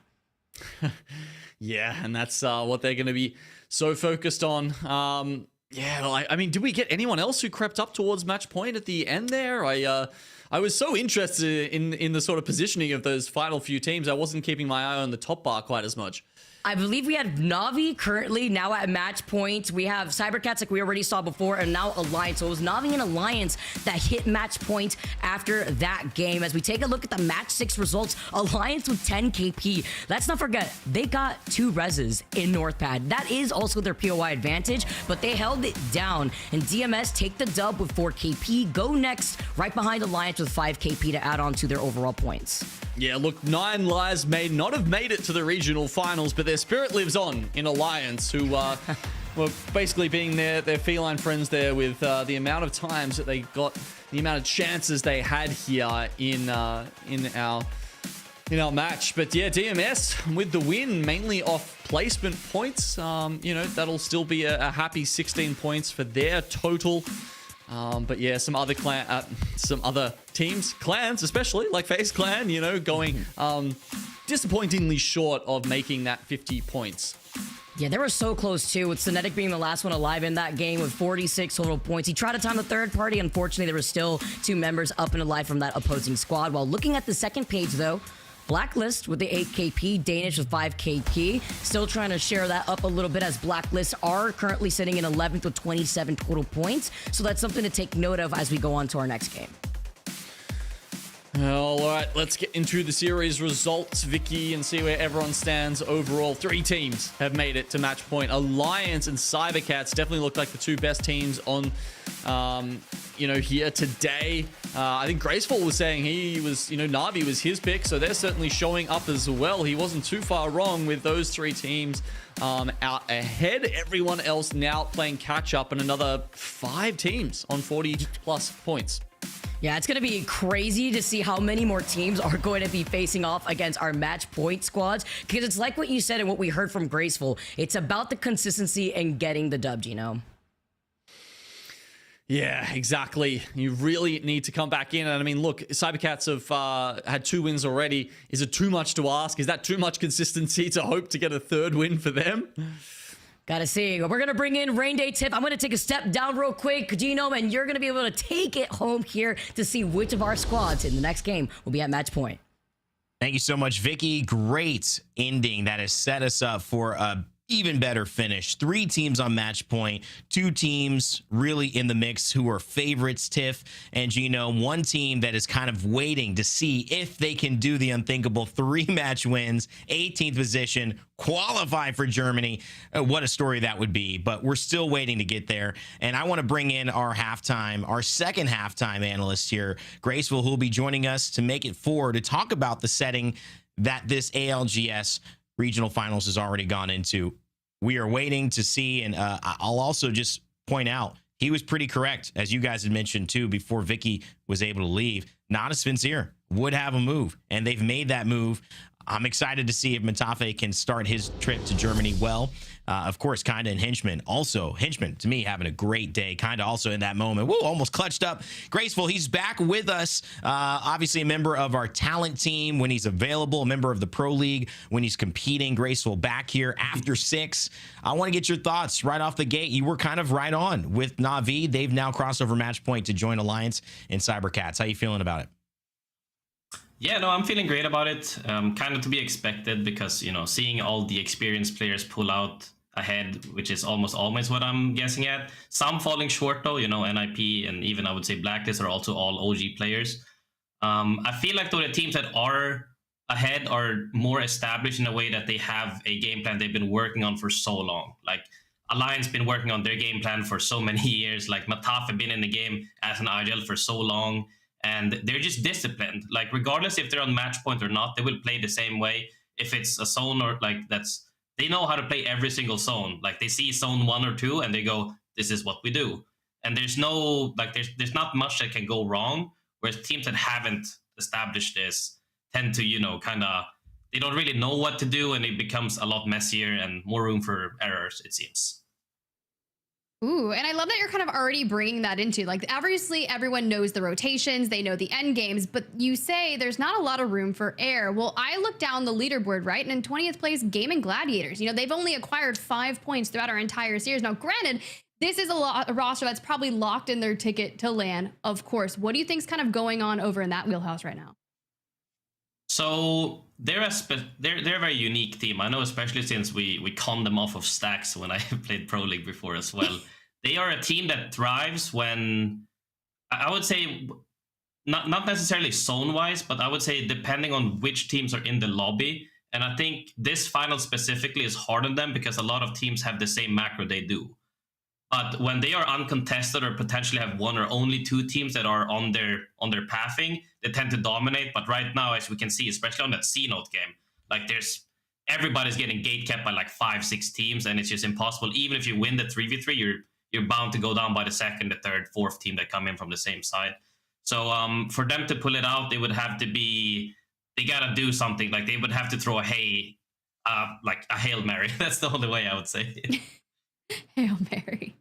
Yeah, and that's what they're going to be so focused on. Yeah, I mean, did we get anyone else who crept up towards match point at the end there? I was so interested in the sort of positioning of those final few teams. I wasn't keeping my eye on the top bar quite as much. I believe we had Na'Vi currently now at match point. We have Cybercats like we already saw before, and now Alliance. So it was Na'Vi and Alliance that hit match point after that game. As we take a look at the match 6 results, Alliance with 10 KP. Let's not forget, they got 2 reses in Northpad. That is also their POI advantage, but they held it down. And DMS take the dub with 4 KP. Go Next right behind Alliance with 5 KP to add on to their overall points. Yeah, look, 9 Lives may not have made it to the regional finals, but their spirit lives on in Alliance, who were basically being their feline friends there with the amount of times that they got, the amount of chances they had here in our match. But yeah, DMS with the win, mainly off placement points. That'll still be a happy 16 points for their total. But yeah, some other teams, clans especially, like FaZe Clan, going disappointingly short of making that 50 points. Yeah, they were so close too, with Synetic being the last one alive in that game with 46 total points. He tried to time the third party. Unfortunately, there were still 2 members up and alive from that opposing squad. While looking at the second page, though, Blacklist with the 8 KP, Danish with 5 KP. Still trying to share that up a little bit, as Blacklist are currently sitting in 11th with 27 total points. So that's something to take note of as we go on to our next game. All right, let's get into the series results, Vicky, and see where everyone stands overall. 3 teams have made it to match point. Alliance and Cybercats definitely look like the 2 best teams on, here today. I think Graceful was saying he was, Na'Vi was his pick, so they're certainly showing up as well. He wasn't too far wrong with those 3 teams out ahead. Everyone else now playing catch up, and another 5 teams on 40+ points. Yeah, it's going to be crazy to see how many more teams are going to be facing off against our match point squads, because it's like what you said and what we heard from Graceful. It's about the consistency and getting the dub, Yeah, exactly. You really need to come back in. And I mean, look, Cybercats have had 2 wins already. Is it too much to ask? Is that too much consistency to hope to get a 3rd win for them? Gotta see. We're gonna bring in Rain Day Tip. I'm gonna take a step down real quick, Gino, and you're gonna be able to take it home here to see which of our squads in the next game will be at match point. Thank you so much, Vicky. Great ending that has set us up for a even better finish. 3 teams on match point, 2 teams really in the mix who are favorites, Tiff and Gino. 1 team that is kind of waiting to see if they can do the unthinkable. 3 match wins, 18th position, qualify for Germany. What a story that would be, but we're still waiting to get there. And I want to bring in our second halftime analyst here, Graceful, who will be joining us to make it forward to talk about the setting that this ALGS regional finals has already gone into. We are waiting to see, and I'll also just point out, he was pretty correct, as you guys had mentioned too, before Vicky was able to leave. Not a sincere would have a move, and they've made that move. I'm excited to see if Matafe can start his trip to Germany well. Of course, Kinda and Henchman. Also, Henchman, to me, having a great day. Kinda also in that moment. Woo, almost clutched up. Graceful, he's back with us. Obviously, a member of our talent team when he's available, a member of the Pro League when he's competing. Graceful back here after 6. I want to get your thoughts right off the gate. You were kind of right on with Na'Vi. They've now crossed over match point to join Alliance in CyberCats. How you feeling about it? Yeah, no, I'm feeling great about it. Kind of to be expected because, you know, seeing all the experienced players pull out ahead, which is almost always what I'm guessing at. Some falling short though, you know, NIP and even I would say Blacklist are also all OG players. I feel like though the teams that are ahead are more established in a way that they have a game plan they've been working on for so long. Like Alliance been working on their game plan for so many years. Like Mataf have been in the game as an IGL for so long. And they're just disciplined. Like regardless if they're on match point or not, they will play the same way. If it's a zone or like they know how to play every single zone. Like they see zone 1 or 2 and they go, this is what we do. And there's no, like there's not much that can go wrong. Whereas teams that haven't established this tend to, you know, kind of, they don't really know what to do and it becomes a lot messier and more room for errors, it seems. Ooh, and I love that you're kind of already bringing that into, like, obviously everyone knows the rotations, they know the end games, but you say there's not a lot of room for error. Well, I look down the leaderboard, right? And in 20th place, Gaming Gladiators. You know, they've only acquired 5 points throughout our entire series. Now, granted, this is a roster that's probably locked in their ticket to LAN, of course. What do you think's kind of going on over in that wheelhouse right now? So they're a very unique team. I know, especially since we conned them off of stacks when I played Pro League before as well. They are a team that thrives when, I would say, not necessarily zone-wise, but I would say depending on which teams are in the lobby. And I think this final specifically is hard on them because a lot of teams have the same macro they do. But when they are uncontested or potentially have 1 or only 2 teams that are on their pathing, they tend to dominate. But right now, as we can see, especially on that C-Note game, like everybody's getting gate kept by like 5-6 teams, and it's just impossible. Even if you win the 3v3, you're bound to go down by the second, the third, fourth team that come in from the same side. So for them to pull it out, they would have to be, they gotta do something. Like they would have to throw like a Hail Mary. That's the only way I would say it. Hail Mary.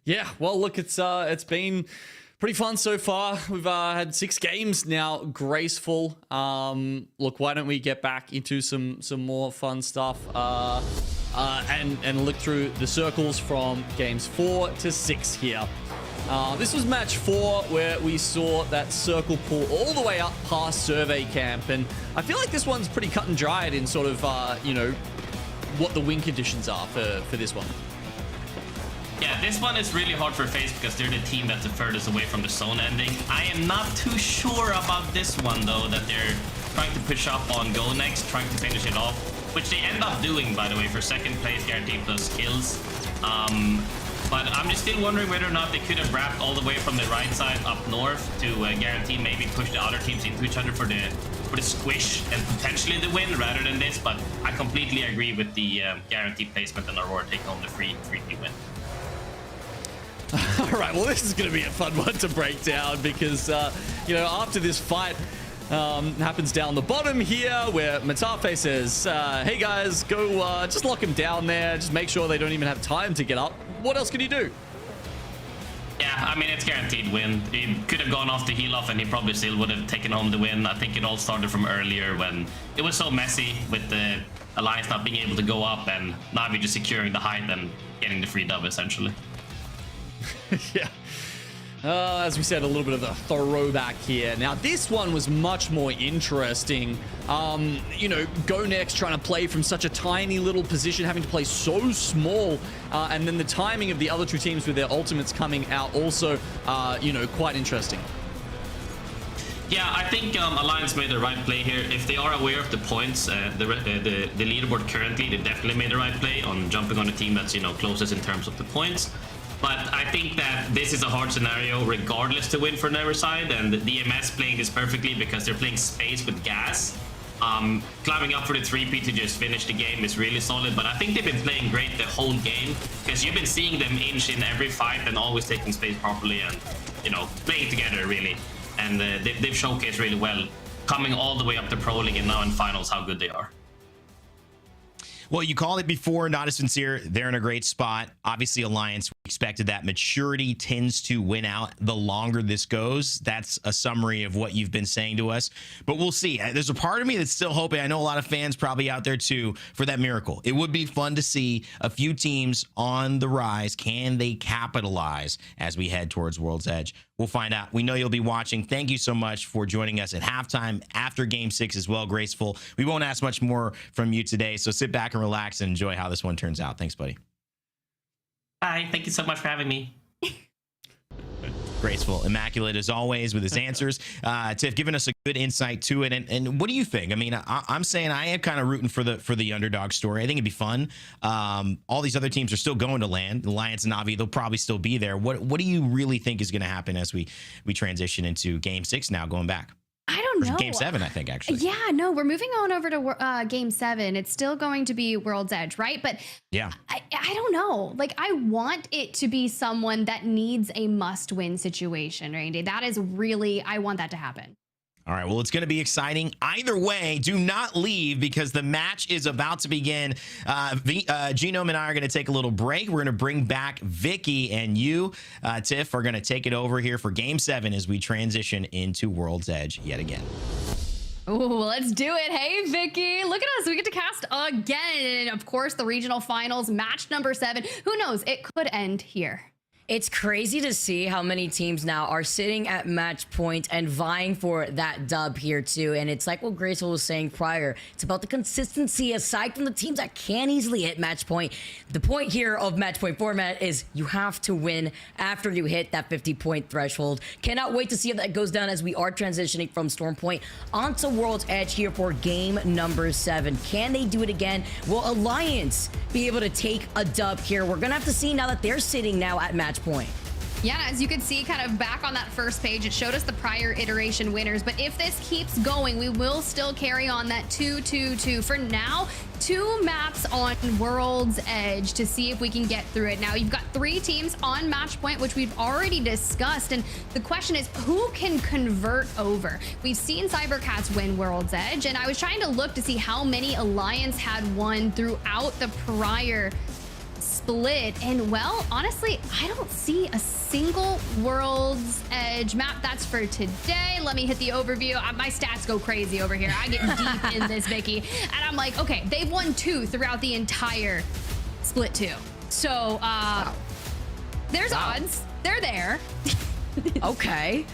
Yeah, well, look, it's been pretty fun so far. We've had 6 games now. Graceful. Look, why don't we get back into some more fun stuff and look through the circles from games 4 to 6 here. This was match 4 where we saw that circle pull all the way up past Survey Camp, and I feel like this one's pretty cut and dried in sort of you know, what the win conditions are for this one. Yeah, this one is really hard for FaCe because they're the team that's the furthest away from the zone ending. I am not too sure about this one, though, that they're trying to push up on Go Next, trying to finish it off, which they end up doing, by the way, for second place, guaranteed plus kills. But I'm just still wondering whether or not they could have wrapped all the way from the right side up north to guarantee maybe push the other teams into each other for the squish and potentially the win rather than this. But I completely agree with the guaranteed placement and Aurora take home the free 3P win. All right, well, this is going to be a fun one to break down because, you know, after this fight happens down the bottom here where Matafe says, hey, guys, go just lock him down there. Just make sure they don't even have time to get up. What else can he do? Yeah, I mean, it's guaranteed win. He could have gone off the heal off and he probably still would have taken home the win. I think it all started from earlier when it was so messy with the Alliance not being able to go up and Na'Vi just securing the height and getting the free dub essentially. Yeah. As we said, a little bit of a throwback here. Now, this one was much more interesting. You know, Go Next trying to play from such a tiny little position, having to play so small, and then the timing of the other two teams with their ultimates coming out also, you know, quite interesting. Yeah, I think Alliance made the right play here. If they are aware of the points, the leaderboard currently, they definitely made the right play on jumping on a team that's, you know, closest in terms of the points. But I think that this is a hard scenario regardless to win for never side, and the EMS playing this perfectly because they're playing space with gas. Climbing up for the 3P to just finish the game is really solid, but I think they've been playing great the whole game because you've been seeing them inch in every fight and always taking space properly and, you know, playing together really. And they've showcased really well, coming all the way up to Pro League and now in finals how good they are. Well, you called it before, not as sincere. They're in a great spot. Obviously, Alliance, we expected that. Maturity tends to win out the longer this goes. That's a summary of what you've been saying to us. But we'll see. There's a part of me that's still hoping. I know a lot of fans probably out there, too, for that miracle. It would be fun to see a few teams on the rise. Can they capitalize as we head towards World's Edge? We'll find out. We know you'll be watching. Thank you so much for joining us at halftime after Game 6 as well, Graceful. We won't ask much more from you today, so sit back and relax and enjoy how this one turns out. Thanks, buddy. Hi, thank you so much for having me. Graceful, immaculate as always with his answers. Tiff, giving us a good insight to it. And what do you think? I mean, I'm saying I am kind of rooting for the underdog story. I think it'd be fun. All these other teams are still going to land. Alliance and Na'Vi, they'll probably still be there. What do you really think is going to happen as we transition into Game 6 now, going back? I don't know. Game 7, I think, actually. Yeah, no, we're moving on over to Game 7. It's still going to be World's Edge, right? But yeah, I don't know. Like, I want it to be someone that needs a must-win situation, Randy. That is really, I want that to happen. All right, well, it's going to be exciting. Either way, do not leave because the match is about to begin. Genome and I are going to take a little break. We're going to bring back Vicky, and you, Tiff, are going to take it over here for Game 7 as we transition into World's Edge yet again. Oh, let's do it. Hey, Vicky, look at us. We get to cast again. And of course, the regional finals, match number 7. Who knows? It could end here. It's crazy to see how many teams now are sitting at match point and vying for that dub here too. And it's like what Graceful was saying prior. It's about the consistency aside from the teams that can easily hit match point. The point here of match point format is you have to win after you hit that 50-point threshold. Cannot wait to see if that goes down as we are transitioning from Storm Point onto World's Edge here for game number 7. Can they do it again? Will Alliance be able to take a dub here? We're gonna have to see now that they're sitting now at match point. Yeah, as you can see kind of back on that first page, it showed us the prior iteration winners. But if this keeps going, we will still carry on that 2-2-2. For now, 2 maps on World's Edge to see if we can get through it. Now, you've got 3 teams on match point, which we've already discussed. And the question is, who can convert over? We've seen Cybercats win World's Edge, and I was trying to look to see how many Alliance had won throughout the prior split, and well, honestly, I don't see a single World's Edge map. That's for today. Let me hit the overview. My stats go crazy over here. I get deep in this, Vicky, and I'm like, okay, they've won 2 throughout the entire split 2. So there's odds. They're there. Okay,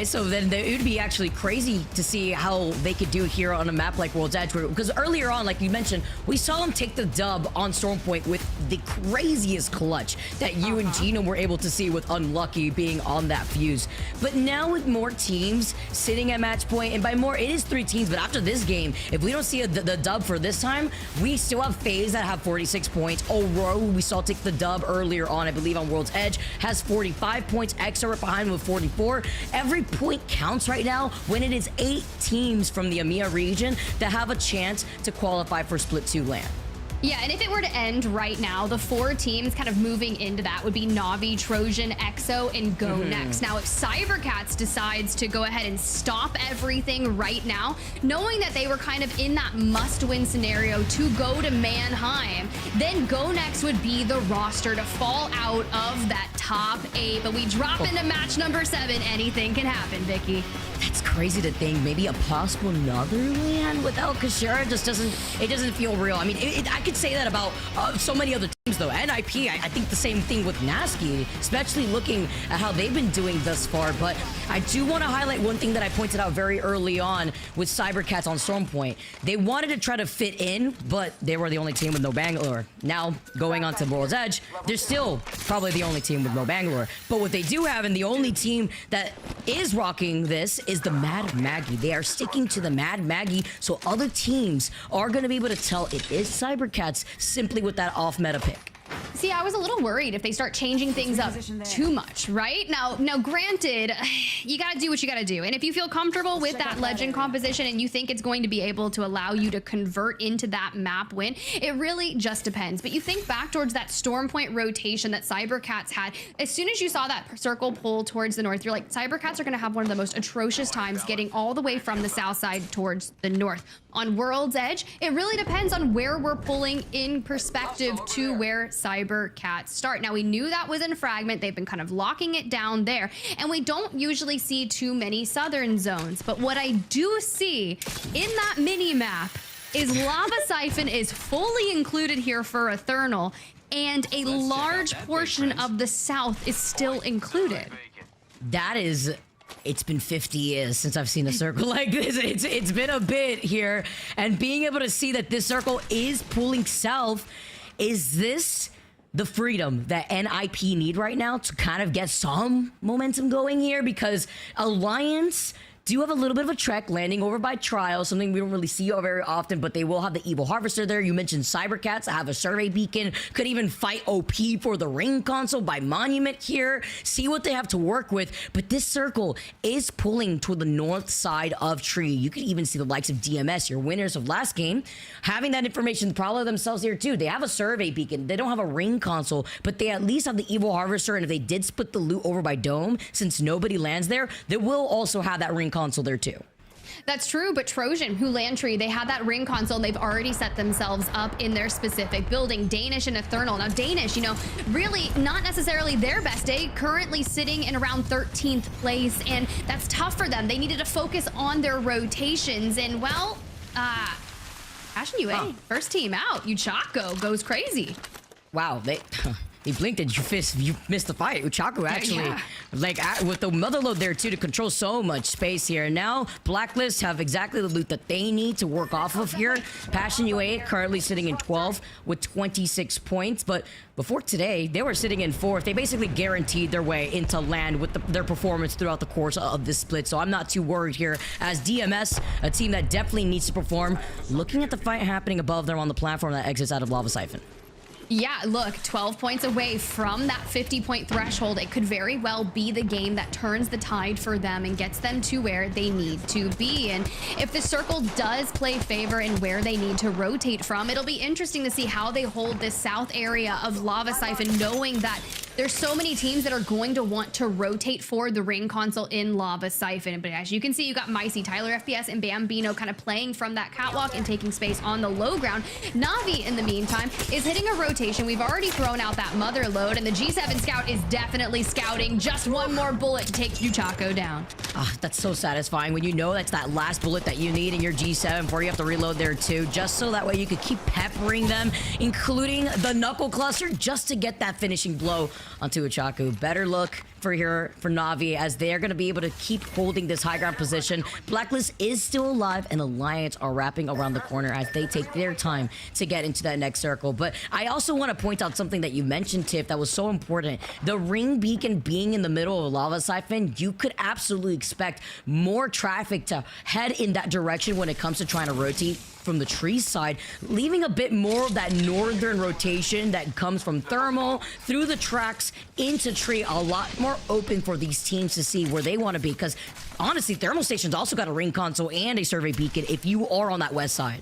so then it would be actually crazy to see how they could do here on a map like World's Edge, because earlier on, like you mentioned, we saw them take the dub on Storm Point with the craziest clutch that you and Gina were able to see with Unlucky being on that fuse. But now with more teams sitting at match point, and by more, it is 3 teams, but after this game, if we don't see the dub for this time, we still have FaZe that have 46 points. Oro, we saw take the dub earlier on, I believe, on World's Edge, has 45 points. X are behind with 44. Every point counts right now when it is 8 teams from the EMEA region that have a chance to qualify for Split 2 land. Yeah, and if it were to end right now, the 4 teams kind of moving into that would be Na'Vi, Trojan, EXO, and Go Next. Now, if CyberCats decides to go ahead and stop everything right now, knowing that they were kind of in that must-win scenario to go to Mannheim, then Go Next would be the roster to fall out of that top 8. But we drop into match number 7, anything can happen, Vicky. That's crazy to think. Maybe a possible Netherland without Kashara just doesn't feel real. I mean, I could say that about so many other teams though. NIP, I think the same thing with Nasky, especially looking at how they've been doing thus far. But I do want to highlight one thing that I pointed out very early on with CyberCats on Stormpoint. They wanted to try to fit in, but they were the only team with no Bangalore. Now, going on to World's Edge, they're still probably the only team with no Bangalore. But what they do have, and the only team that is rocking this, is the Mad Maggie. They are sticking to the Mad Maggie, so other teams are going to be able to tell it is CyberCats simply with that off-meta pick. See, I was a little worried if they start changing things up too much, right? Now, granted, you gotta do what you gotta do. And if you feel comfortable with that legend composition and you think it's going to be able to allow you to convert into that map win, it really just depends. But you think back towards that Stormpoint rotation that CyberCats had, as soon as you saw that circle pull towards the north, you're like, CyberCats are gonna have one of the most atrocious times getting all the way from the south side towards the north. On World's Edge, it really depends on where we're pulling in perspective to where CyberCats start. Now, we knew that was in Fragment. They've been kind of locking it down there, and we don't usually see too many southern zones. But what I do see in that mini map is Lava Siphon is fully included here for Eternal, and a large portion of the south is still included. That is... It's been 50 years since I've seen a circle like this. It's been a bit here. And being able to see that this circle is pulling south, is this the freedom that NIP need right now to kind of get some momentum going here? Because Alliance do have a little bit of a trek landing over by Trial, something we don't really see very often, but they will have the Evil Harvester there. You mentioned CyberCats. I have a Survey Beacon. Could even fight OP for the ring console by Monument here. See what they have to work with. But this circle is pulling toward the north side of Tree. You could even see the likes of DMS, your winners of last game, having that information probably themselves here too. They have a Survey Beacon. They don't have a ring console, but they at least have the Evil Harvester. And if they did split the loot over by Dome, since nobody lands there, they will also have that ring console there too. That's true, but Trojan, who Lantry, they have that ring console. They've already set themselves up in their specific building. Danish and Eternal. Now, Danish, really not necessarily their best day, currently sitting in around 13th place, and that's tough for them. They needed to focus on their rotations, and well, Passion UA, first team out. Uchako goes crazy. Wow, he blinked and you missed the fight. Uchaku actually, with the motherload there too to control so much space here. Now, Blacklist have exactly the loot that they need to work off of here. Passion UA currently sitting in 12th with 26 points, but before today, they were sitting in 4th. They basically guaranteed their way into land with their performance throughout the course of this split, so I'm not too worried here. As DMS, a team that definitely needs to perform, looking at the fight happening above them on the platform that exits out of Lava Siphon. Yeah, look, 12 points away from that 50-point threshold. It could very well be the game that turns the tide for them and gets them to where they need to be. And if the circle does play favor in where they need to rotate from, it'll be interesting to see how they hold this south area of Lava Siphon, knowing that there's so many teams that are going to want to rotate for the ring console in Lava Siphon. But as you can see, you got Micey, Tyler FPS, and Bambino kind of playing from that catwalk and taking space on the low ground. Navi, in the meantime, is hitting a rotation. We've already thrown out that mother load, and the G7 scout is definitely scouting just one more bullet to take Uchako down. That's so satisfying when you know that's that last bullet that you need in your G7 before you have to reload there too, just so that way you could keep peppering them, including the knuckle cluster, just to get that finishing blow onto Uchaku. Better look for Navi, as they are going to be able to keep holding this high ground position. Blacklist is still alive, and Alliance are wrapping around the corner as they take their time to get into that next circle. But I also want to point out something that you mentioned, Tiff, that was so important. The ring beacon being in the middle of Lava Siphon, you could absolutely expect more traffic to head in that direction when it comes to trying to rotate from the tree side, leaving a bit more of that northern rotation that comes from thermal through the tracks into tree, a lot more open for these teams to see where they want to be. Because honestly, thermal station's also got a ring console and a survey beacon if you are on that west side.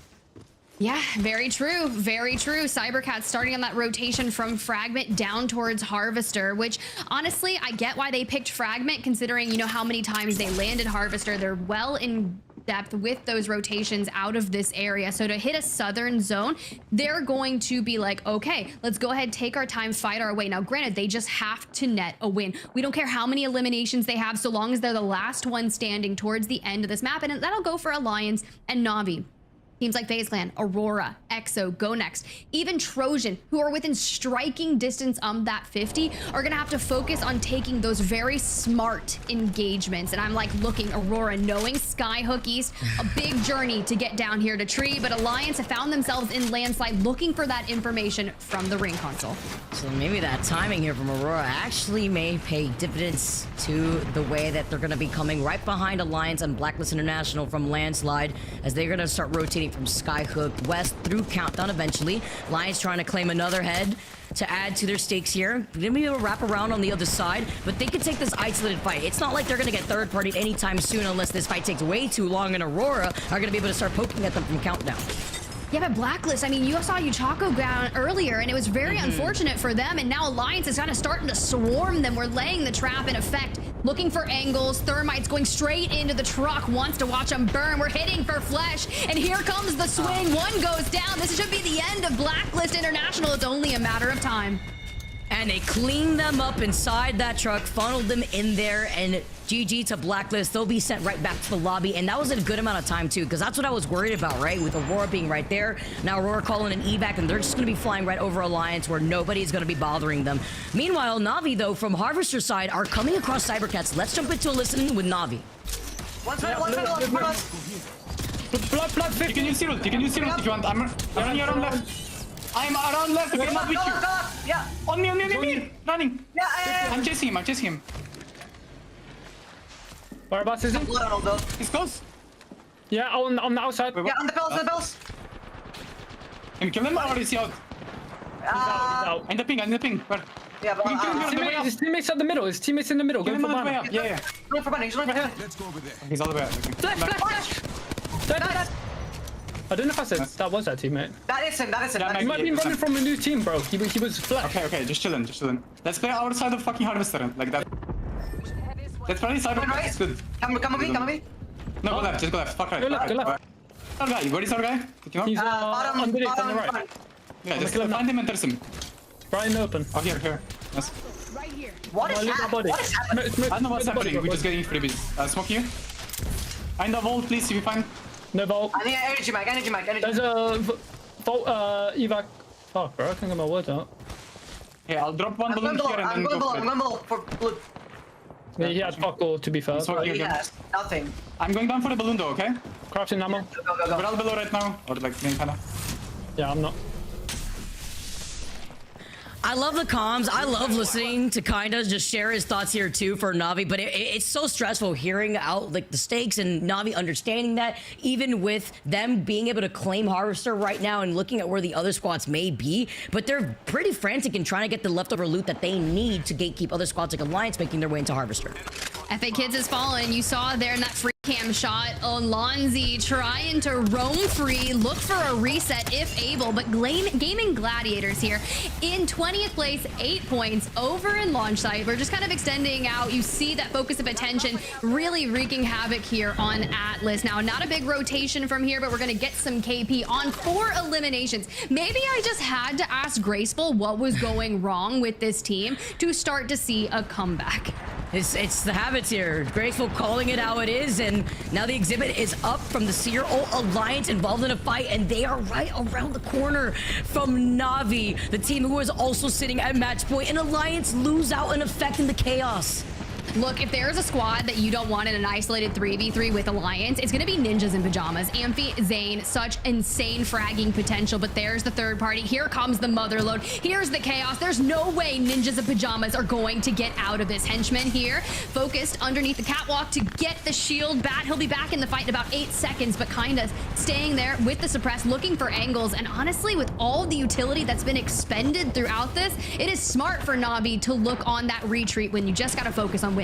Yeah, very true. Very true. Cybercat starting on that rotation from Fragment down towards Harvester, which honestly, I get why they picked Fragment considering, you know, how many times they landed Harvester. They're well in depth with those rotations out of this area. So to hit a southern zone, they're going to be like, okay, let's go ahead, take our time, fight our way. Now, granted, they just have to net a win. We don't care how many eliminations they have, so long as they're the last one standing towards the end of this map. And that'll go for Alliance and Na'Vi. Teams like FaZe Clan, Aurora, EXO, Go Next, even Trojan, who are within striking distance of that 50, are gonna have to focus on taking those very smart engagements. And I'm like looking, Aurora, knowing Skyhook East, a big journey to get down here to Tree, but Alliance have found themselves in Landslide looking for that information from the ring console. So maybe that timing here from Aurora actually may pay dividends to the way that they're gonna be coming right behind Alliance and Blacklist International from Landslide, as they're gonna start rotating from Skyhook West through Countdown eventually. Lions trying to claim another head to add to their stakes here. They're gonna be able to wrap around on the other side, but they could take this isolated fight. It's not like they're gonna get third partied anytime soon unless this fight takes way too long, and Aurora are gonna be able to start poking at them from Countdown. Yeah, but Blacklist, I mean, you saw Uchako down earlier, and it was very unfortunate for them, and now Alliance is kind of starting to swarm them. We're laying the trap in effect, looking for angles. Thermite's going straight into the truck, wants to watch them burn. We're hitting for flesh, and here comes the swing. One goes down. This should be the end of Blacklist International. It's only a matter of time. And they cleaned them up inside that truck, funneled them in there, and GG to Blacklist. They'll be sent right back to the lobby, and that was a good amount of time too, because that's what I was worried about, right? With Aurora being right there. Now Aurora calling an evac, and they're just going to be flying right over Alliance where nobody's going to be bothering them. Meanwhile, Na'Vi, though, from Harvester's side, are coming across Cybercats. Let's jump into a listen with Na'Vi. One side, blood, you can use zero, if you want. I'm running around left. I'm around left, I'm not with you. Yeah. On me, running. Yeah. I'm chasing him. Whereabouts is he? He's close. Yeah, on the outside. Yeah, on the bells. Can we kill him or is he out? He's out. In the ping. Where? Yeah, but his teammates in the middle. Kill him on the way up. Yeah. Going for banning. He's right here. Let's go over there. He's all the way up. Flash. I don't know if I said that was that teammate. That is him. He might be running from a new team, bro. He was flash. Okay, just chilling. Let's play our side of fucking Harvester, like that. Let's play cyber. It's good. Come with me. No, go left. Just go left. Fuck right. Go left. Our guy. Where is our guy? He's underneath on the right. Yeah, just find him and thirst him. Right in the open. Oh, here. Yes. Right here. What is happening? I don't know what's happening. We're just getting freebies. Smoke here. Find the vault, please, if you find. No vault. I need energy mag. There's a vault, evac. Fuck, bro, I can't get my words out. Okay, I'll drop one balloon here and then go I'm going below for blue. Yeah, he had fuck all, to be fair. He has nothing. I'm going down for the balloon though, okay? Crafting ammo. Go. We're all below right now. Or like, kinda. Yeah, I'm not. I love the comms. I love listening to kinda just share his thoughts here too for Na'Vi, but it's so stressful hearing out like the stakes and Na'Vi understanding that, even with them being able to claim Harvester right now and looking at where the other squads may be, but they're pretty frantic in trying to get the leftover loot that they need to gatekeep other squads like Alliance making their way into Harvester. FA Kids has fallen. You saw there in that free cam shot, Alonzi trying to roam free, look for a reset if able, but Gaming Gladiators here in 20th place, 8 points over in launch site. We're just kind of extending out. You see that focus of attention really wreaking havoc here on Atlas. Now, not a big rotation from here, but we're going to get some KP on 4 eliminations. Maybe I just had to ask Graceful what was going wrong with this team to start to see a comeback. It's the habits here. Graceful calling it how it is, and now the exhibit is up from the Seer Alliance involved in a fight, and they are right around the corner from Na'Vi, the team who is also sitting at match point, and Alliance lose out and effect in the chaos. Look, if there's a squad that you don't want in an isolated 3v3 with Alliance, it's going to be Ninjas in Pajamas. Amphi, Zane, such insane fragging potential, but there's the third party. Here comes the motherload. Here's the chaos. There's no way Ninjas in Pajamas are going to get out of this. Henchman here, focused underneath the catwalk to get the shield bat. He'll be back in the fight in about 8 seconds, but kind of staying there with the suppress, looking for angles. And honestly, with all the utility that's been expended throughout this, it is smart for Na'Vi to look on that retreat when you just got to focus on winning.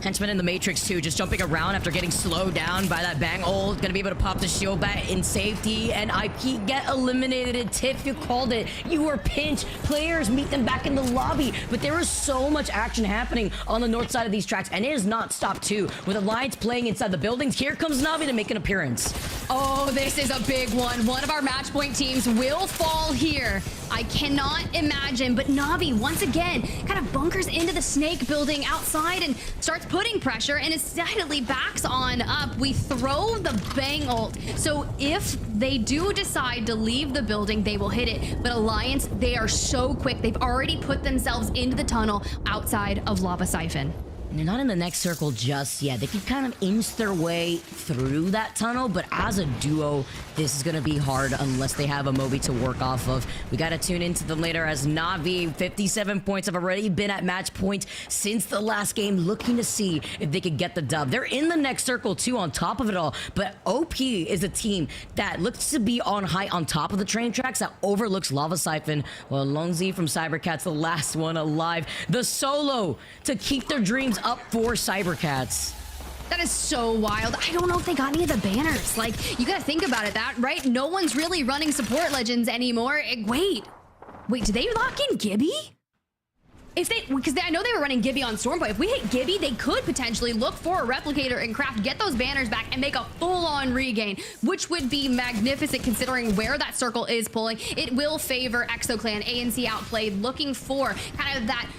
Henchman in the Matrix too, just jumping around after getting slowed down by that bang ult. Gonna be able to pop the shield back in safety, and IP get eliminated. Tiff, you called it. You were pinched. Players meet them back in the lobby, but there was so much action happening on the north side of these tracks, and it has not stopped too. With Alliance playing inside the buildings, here comes Na'Vi to make an appearance. Oh, this is a big one. One of our match point teams will fall here. I cannot imagine, but Na'Vi once again kind of bunkers into the snake building outside and starts putting pressure and decidedly backs on up. We throw the bang ult. So if they do decide to leave the building, they will hit it. But Alliance, they are so quick. They've already put themselves into the tunnel outside of Lava Siphon. They're not in the next circle just yet. They can kind of inch their way through that tunnel, but as a duo, this is going to be hard unless they have a Moby to work off of. We got to tune into them later as Na'Vi, 57 points, have already been at match point since the last game, looking to see if they could get the dub. They're in the next circle too on top of it all, but OP is a team that looks to be on high on top of the train tracks that overlooks Lava Siphon, while Lonzy from Cybercats, the last one alive. The solo to keep their dreams up for Cybercats. That is so wild. I don't know if they got any of the banners. Like, you gotta think about it, that, right? No one's really running support legends anymore. Wait, did they lock in Gibby? Because I know they were running Gibby on Stormpoint. If we hit Gibby, they could potentially look for a replicator and craft, get those banners back, and make a full-on regain, which would be magnificent considering where that circle is pulling. It will favor ExoClan, ANC outplayed, looking for kind of that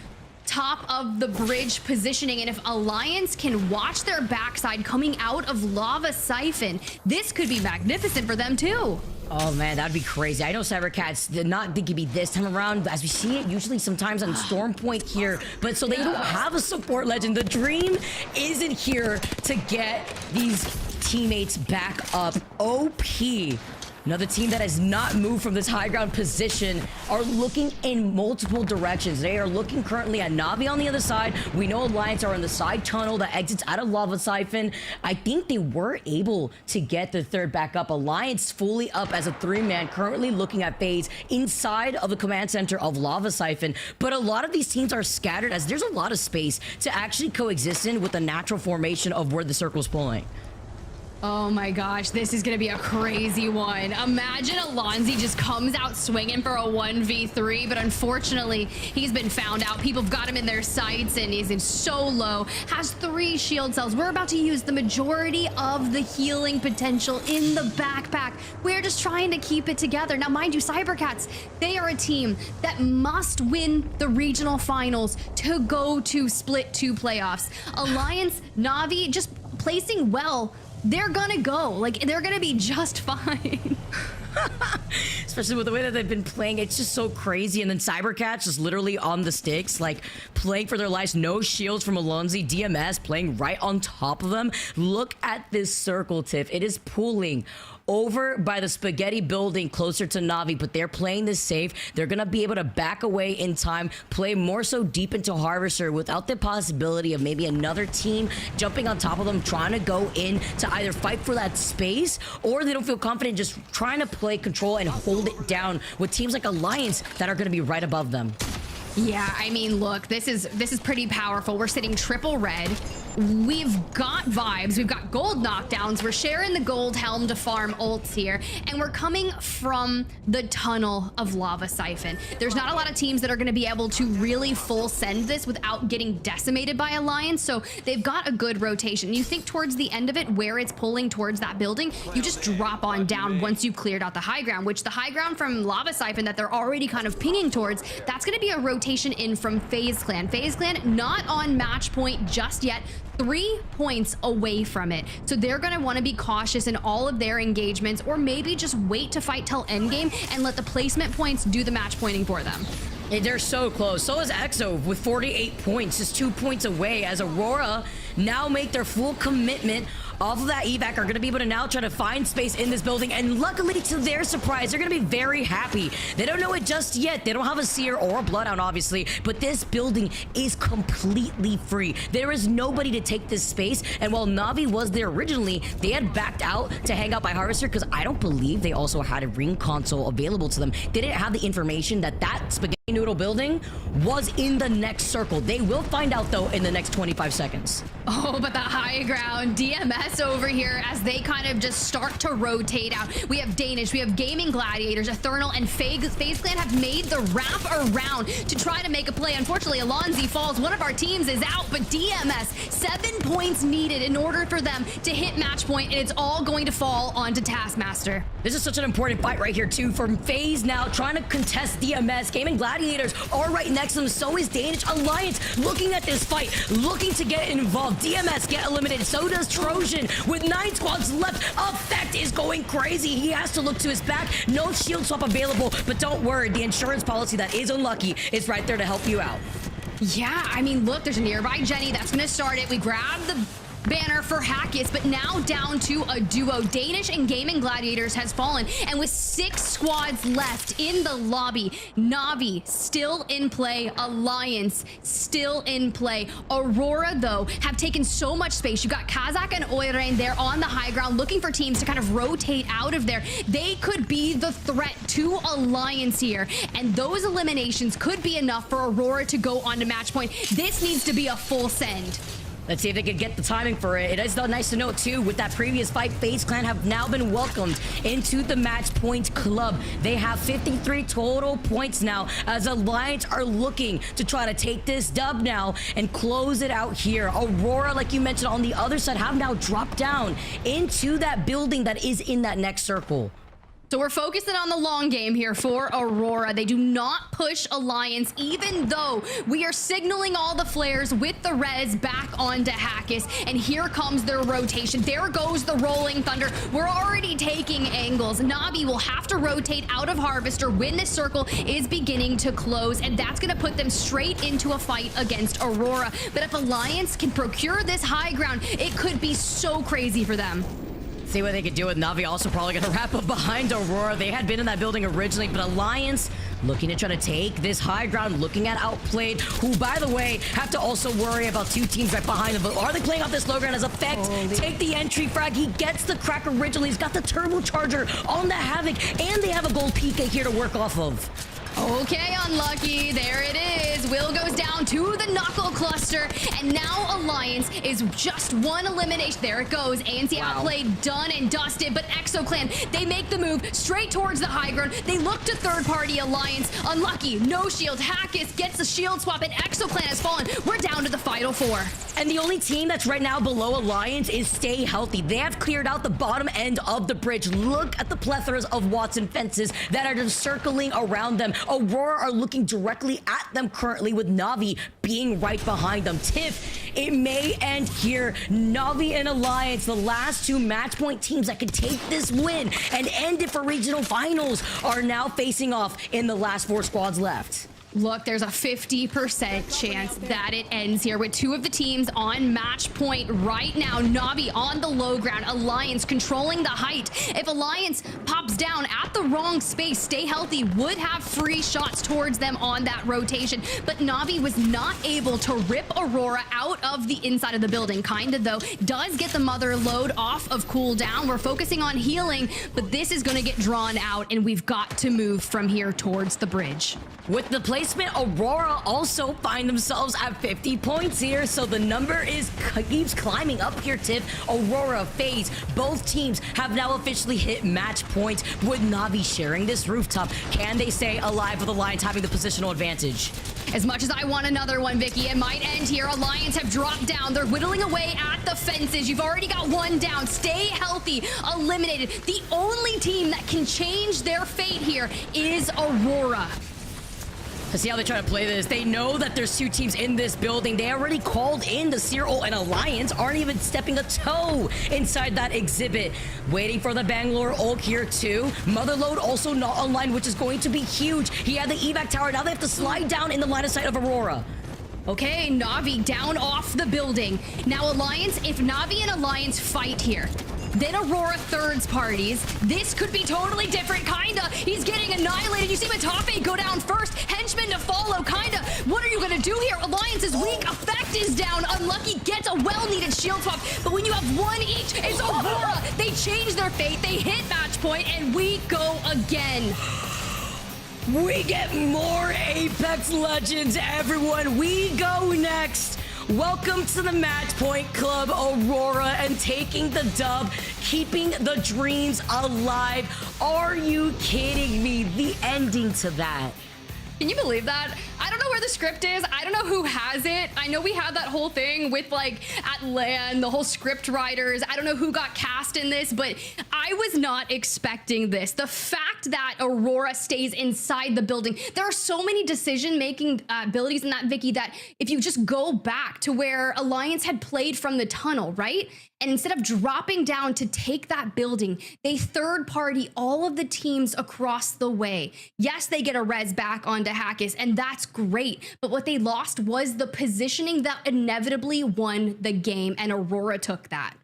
top of the bridge positioning, and if Alliance can watch their backside coming out of Lava Siphon, this could be magnificent for them too. Oh man, that'd be crazy. I know Cybercats did not think it'd be this time around, as we see it usually sometimes on Stormpoint here, but so they don't have a support legend. The dream isn't here to get these teammates back up. OP. Another team that has not moved from this high ground position are looking in multiple directions. They are looking currently at Na'Vi on the other side. We know Alliance are in the side tunnel that exits out of Lava Siphon. I think they were able to get the third back up. Alliance fully up as a 3-man, currently looking at FaZe inside of the command center of Lava Siphon. But a lot of these teams are scattered as there's a lot of space to actually coexist in with the natural formation of where the circle's pulling. Oh my gosh, this is gonna be a crazy one. Imagine Alonzi just comes out swinging for a 1v3, but unfortunately, he's been found out. People have got him in their sights, and he's in so low. Has 3 shield cells. We're about to use the majority of the healing potential in the backpack. We're just trying to keep it together. Now, mind you, Cybercats, they are a team that must win the regional finals to go to Split 2 playoffs. Alliance, Na'Vi, just placing well. They're gonna go. Like, they're gonna be just fine. Especially with the way that they've been playing, it's just so crazy. And then Cybercats just literally on the sticks, like playing for their lives. No shields from Alonzi. DMS playing right on top of them. Look at this circle, Tiff. It is pulling over by the spaghetti building closer to Na'Vi, but they're playing this safe. They're gonna be able to back away in time, play more so deep into Harvester without the possibility of maybe another team jumping on top of them, trying to go in to either fight for that space, or they don't feel confident just trying to play control and hold it down with teams like Alliance that are gonna be right above them. Yeah, I mean, look, this is pretty powerful. We're sitting triple red. We've got vibes. We've got gold knockdowns. We're sharing the gold helm to farm ults here, and we're coming from the tunnel of Lava Siphon. There's not a lot of teams that are going to be able to really full send this without getting decimated by Alliance, so they've got a good rotation. You think towards the end of it, where it's pulling towards that building, you just drop on down once you've cleared out the high ground, which the high ground from Lava Siphon that they're already kind of pinging towards, that's going to be a rotation in from FaZe Clan. FaZe Clan not on match point just yet, 3 points away from it. So they're going to want to be cautious in all of their engagements, or maybe just wait to fight till endgame and let the placement points do the match pointing for them. They're so close. So is EXO with 48 points, just 2 points away, as Aurora now make their full commitment off of that evac, are going to be able to now try to find space in this building, and luckily to their surprise, they're going to be very happy. They don't know it just yet. They don't have a Seer or a Bloodhound, obviously, but this building is completely free. There is nobody to take this space, and while Na'Vi was there originally, they had backed out to hang out by Harvester, because I don't believe they also had a ring console available to them. They didn't have the information that that spaghetti Noodle building was in the next circle. They will find out though in the next 25 seconds. Oh, but the high ground, DMS over here as they kind of just start to rotate out. We have Danish, we have Gaming Gladiators, Ethernal, and FaZe Clan have made the wrap around to try to make a play. Unfortunately, Alonzi falls. One of our teams is out, but DMS, 7 points needed in order for them to hit match point, and it's all going to fall onto Taskmaster. This is such an important fight right here too from FaZe now trying to contest DMS. Gaming Gladiators are right next to them. So is Danish. Alliance looking at this fight, looking to get involved. DMS get eliminated. So does Trojan with 9 squads left. Effect is going crazy. He has to look to his back. No shield swap available, but don't worry. The insurance policy that is unlucky is right there to help you out. Yeah, I mean, look, there's a nearby Jenny that's going to start it. We grab the banner for Hackis, but now down to a duo. Danish and Gaming Gladiators has fallen, and with 6 squads left in the lobby, Na'Vi still in play, Alliance still in play. Aurora, though, have taken so much space. You got Kazakh and Oirein there on the high ground, looking for teams to kind of rotate out of there. They could be the threat to Alliance here, and those eliminations could be enough for Aurora to go on to match point. This needs to be a full send. Let's see if they can get the timing for it. It is nice to note, too, with that previous fight, FaZe Clan have now been welcomed into the Match Point Club. They have 53 total points now, as Alliance are looking to try to take this dub now and close it out here. Aurora, like you mentioned, on the other side, have now dropped down into that building that is in that next circle. So we're focusing on the long game here for Aurora. They do not push Alliance, even though we are signaling all the flares with the res back onto Hackis. And here comes their rotation. There goes the Rolling Thunder. We're already taking angles. Na'Vi will have to rotate out of Harvester when this circle is beginning to close, and that's going to put them straight into a fight against Aurora. But if Alliance can procure this high ground, it could be so crazy for them. See what they could do with Na'Vi. Also probably going to wrap up behind Aurora. They had been in that building originally, but Alliance looking to try to take this high ground, looking at Outplayed, who, by the way, have to also worry about 2 teams right behind them. But are they playing off this low ground as Effect? Take the entry frag. He gets the crack originally. He's got the turbocharger on the Havoc, and they have a gold PK here to work off of. Okay, Unlucky. There it is. Will goes down to the Knuckle Cluster, and now Alliance is just 1 elimination. There it goes. ANC Outplayed, done and dusted, but ExoClan, they make the move straight towards the high ground. They look to third-party Alliance. Unlucky, no shield. Hackis gets the shield swap, and ExoClan has fallen. We're down to the final 4. And the only team that's right now below Alliance is Stay Healthy. They have cleared out the bottom end of the bridge. Look at the plethoras of Watson fences that are just circling around them. Aurora are looking directly at them currently, with Na'Vi being right behind them. Tiff, it may end here. Na'Vi and Alliance, the last 2 match point teams that can take this win and end it for regional finals, are now facing off in the last 4 squads left. Look, there's a 50% chance that it ends here with 2 of the teams on match point right now. Na'Vi on the low ground, Alliance controlling the height. If Alliance pops down at the wrong space, Stay Healthy would have free shots towards them on that rotation. But Na'Vi was not able to rip Aurora out of the inside of the building. Kinda, though, does get the mother load off of cooldown. We're focusing on healing, but this is going to get drawn out, and we've got to move from here towards the bridge. With the placement, Aurora also find themselves at 50 points here, so the number keeps climbing up here, Tiff. Aurora, FaZe, both teams have now officially hit match point, with Na'Vi sharing this rooftop. Can they stay alive with Alliance having the positional advantage? As much as I want another one, Vicky, it might end here. Alliance have dropped down. They're whittling away at the fences. You've already got 1 down. Stay Healthy eliminated. The only team that can change their fate here is Aurora. To see how they try to play this, they know that there's 2 teams in this building. They already called in the Cyril, and Alliance aren't even stepping a toe inside that exhibit. Waiting for the Bangalore ult here too. Motherload also not online, which is going to be huge. He had the evac tower. Now they have to slide down in the line of sight of Aurora. Okay, Na'Vi down off the building. Now Alliance, if Na'Vi and Alliance fight here, then Aurora thirds parties. This could be totally different, kinda. He's getting annihilated. You see Matafe go down first. Henchman to follow, kinda. What are you gonna do here? Alliance is weak. Effect is down. Unlucky gets a well-needed shield swap. But when you have 1 each, it's Aurora. They change their fate. They hit match point, and we go again. We get more Apex Legends, everyone. We go next. Welcome to the Match Point Club, Aurora, and taking the dub, keeping the dreams alive. Are you kidding me? The ending to that. Can you believe that? I don't know where the script is. I don't know who has it. I know we had that whole thing with like at LAN, the whole script writers. I don't know who got cast in this, but I was not expecting this. The fact that Aurora stays inside the building. There are so many decision-making abilities in that, Vicky, that if you just go back to where Alliance had played from the tunnel, right? And instead of dropping down to take that building, they third party all of the teams across the way. Yes, they get a res back onto Hackis, and that's great. But what they lost was the positioning that inevitably won the game, and Aurora took that.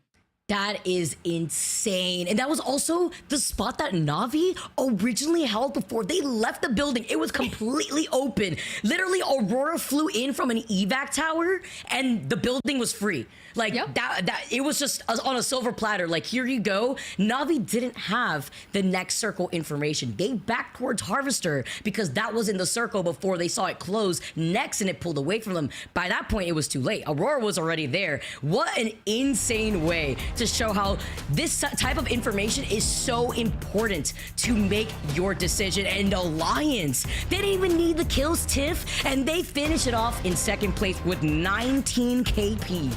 That is insane. And that was also the spot that Na'Vi originally held before they left the building. It was completely open. Literally, Aurora flew in from an evac tower and the building was free. Like that it was just on a silver platter. Like, here you go. Na'Vi didn't have the next circle information. They backed towards Harvester because that was in the circle before they saw it close next and it pulled away from them. By that point, it was too late. Aurora was already there. What an insane way to show how this type of information is so important to make your decision. And Alliance, they didn't even need the kills, Tiff, and they finish it off in second place with 19 KP.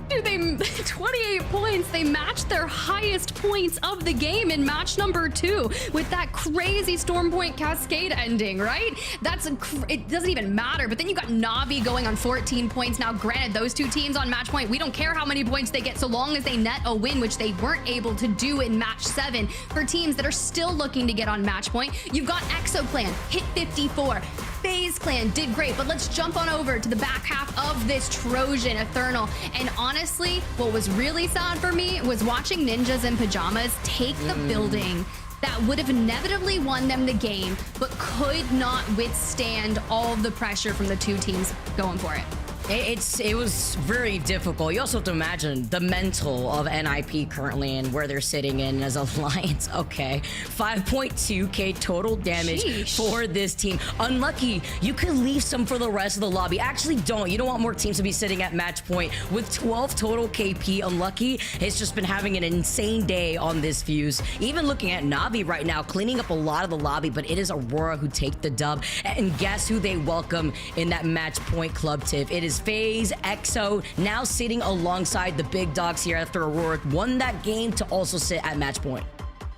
Dude, they 28 points. They matched their highest points of the game in match number 2 with that crazy Storm Point Cascade ending, right? It doesn't even matter. But then you got Na'Vi going on 14 points. Now, granted, those two teams on match point, we don't care how many points they get so long as they net a win, which they weren't able to do in match 7. For teams that are still looking to get on match point, you've got Exo Clan, hit 54. FaZe Clan did great, but let's jump on over to the back half of this Trojan Eternal. And honestly, what was really sad for me was watching Ninjas in Pajamas take the building that would have inevitably won them the game, but could not withstand all of the pressure from the two teams going for it. It was very difficult. You also have to imagine the mental of NIP currently and where they're sitting in as Alliance. Okay, 5.2k total damage for this team. Unlucky, you could leave some for the rest of the lobby. Actually, don't. You don't want more teams to be sitting at match point with 12 total KP. Unlucky, it's just been having an insane day on this fuse. Even looking at Na'Vi right now, cleaning up a lot of the lobby, but it is Aurora who take the dub. And guess who they welcome in that match point club, Tiff? It is FaZe, EXO, now sitting alongside the big dogs here after Aurora won that game to also sit at match point.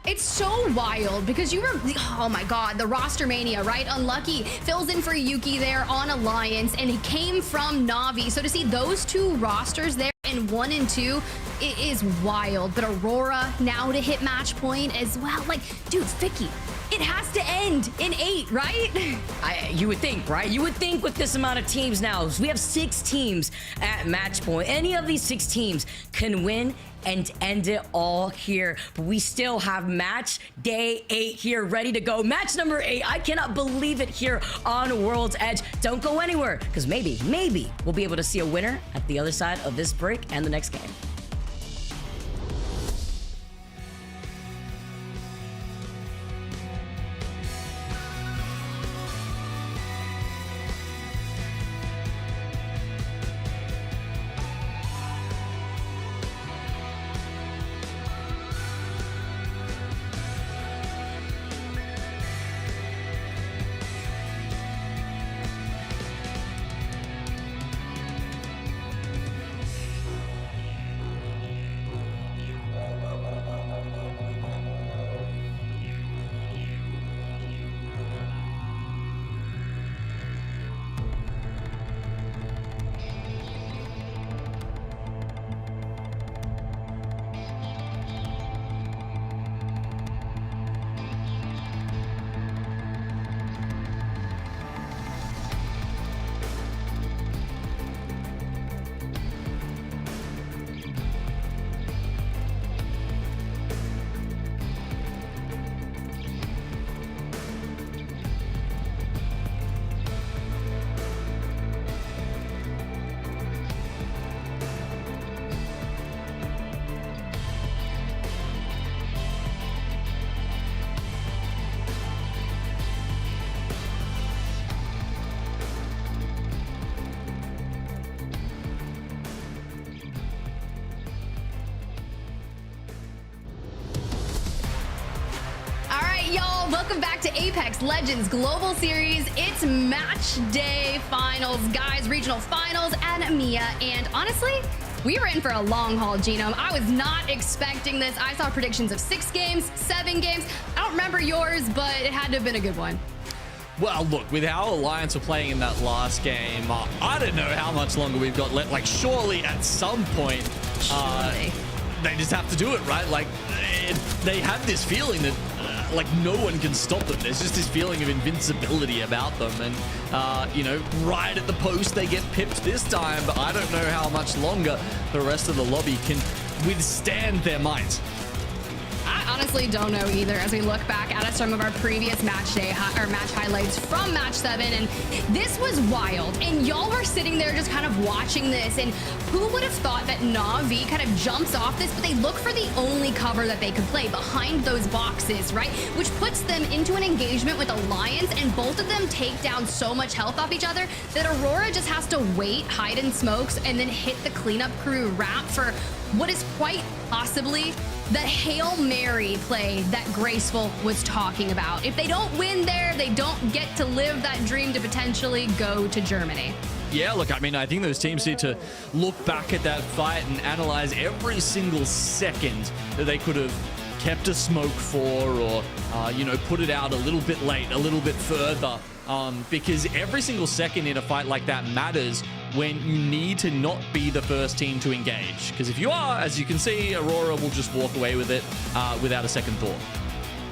It's so wild because you were, oh my God, the roster mania, right? Unlucky fills in for Yuki there on Alliance, and he came from Na'Vi. So to see those two rosters there in 1 and 2, it is wild. But Aurora now to hit match point as well. Like, dude, Vicky, it has to end in 8, right? You would think, right? You would think with this amount of teams now, we have 6 teams at match point. Any of these 6 teams can win and end it all here. But we still have match day 8 here ready to go. Match number 8. I cannot believe it here on World's Edge. Don't go anywhere, because maybe we'll be able to see a winner at the other side of this break and the next game. welcome back to Apex Legends Global Series. It's match day finals, guys, regional finals and EMEA. And honestly, we were in for a long haul, Genome. I was not expecting this. I saw predictions of 6 games, 7 games. I don't remember yours, but it had to have been a good one. Well, look, with how Alliance were playing in that last game, I don't know how much longer we've got left. Like, surely at some point, they just have to do it, right? Like, they have this feeling that, like, no one can stop them. There's just this feeling of invincibility about them. And, you know, right at the post, they get pipped this time. But I don't know how much longer the rest of the lobby can withstand their might. I honestly don't know either as we look back at some of our previous match highlights from match 7, and this was wild. And y'all were sitting there just kind of watching this, and who would have thought that Na'Vi kind of jumps off this, but they look for the only cover that they could play behind those boxes, right? Which puts them into an engagement with Alliance, and both of them take down so much health off each other that Aurora just has to wait, hide in smokes, and then hit the cleanup crew wrap for what is quite possibly the Hail Mary play that Graceful was talking about. If they don't win there, they don't get to live that dream to potentially go to Germany. Yeah, look, I mean, I think those teams need to look back at that fight and analyze every single second that they could have kept a smoke for, or, you know, put it out a little bit late, a little bit further. Because every single second in a fight like that matters when you need to not be the first team to engage. Because if you are, as you can see, Aurora will just walk away with it without a second thought.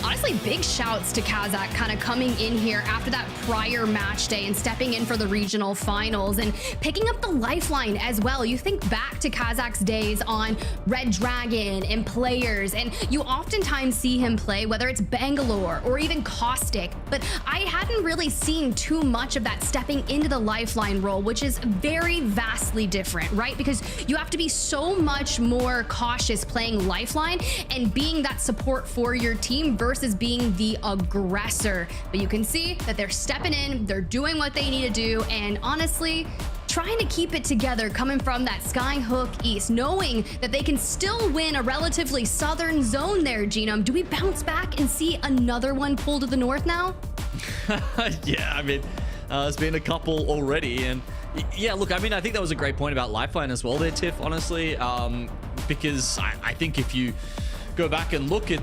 Honestly, big shouts to Kazakh kind of coming in here after that prior match day and stepping in for the regional finals and picking up the lifeline as well. You think back to Kazakh's days on Red Dragon and Players, and you oftentimes see him play, whether it's Bangalore or even Caustic, but I hadn't really seen too much of that stepping into the lifeline role, which is very vastly different, right? Because you have to be so much more cautious playing lifeline and being that support for your team versus being the aggressor. But you can see that they're stepping in, they're doing what they need to do, and honestly, trying to keep it together coming from that Skyhook East, knowing that they can still win a relatively southern zone there, Genome. Do we bounce back and see another one pull to the north now? Yeah, I mean, there's been a couple already, and yeah, look, I mean, I think that was a great point about Lifeline as well there, Tiff, honestly, because I think if you go back and look at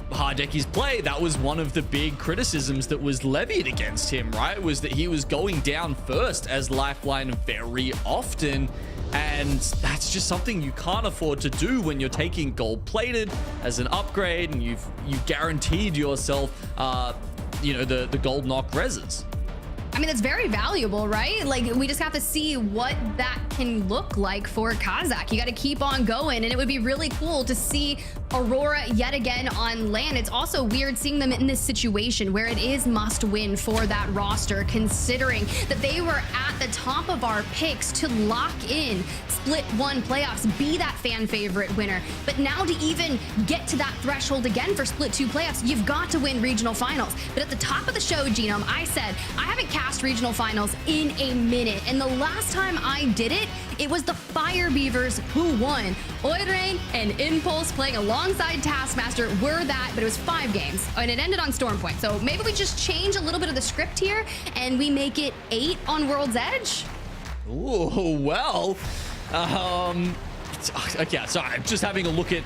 Hardeki's play, that was one of the big criticisms that was levied against him, right? Was that he was going down first as Lifeline very often, and that's just something you can't afford to do when you're taking gold-plated as an upgrade, and you guaranteed yourself, you know, the gold knock reses. I mean, that's very valuable, right? Like, we just have to see what that can look like for Kazakh. You got to keep on going, and it would be really cool to see Aurora yet again on land. It's also weird seeing them in this situation where it is must win for that roster, considering that they were at the top of our picks to lock in Split 1 playoffs, be that fan favorite winner. But now to even get to that threshold again for Split 2 playoffs, you've got to win regional finals. But at the top of the show, Genome, I said I haven't cast regional finals in a minute, and the last time I did it, it was the Fire Beavers who won. Oidrain and Impulse playing alongside Taskmaster were that, but it was 5 games, and it ended on Storm Point. So maybe we just change a little bit of the script here, and we make it 8 on World's Edge? Ooh, well, okay, sorry, I'm just having a look at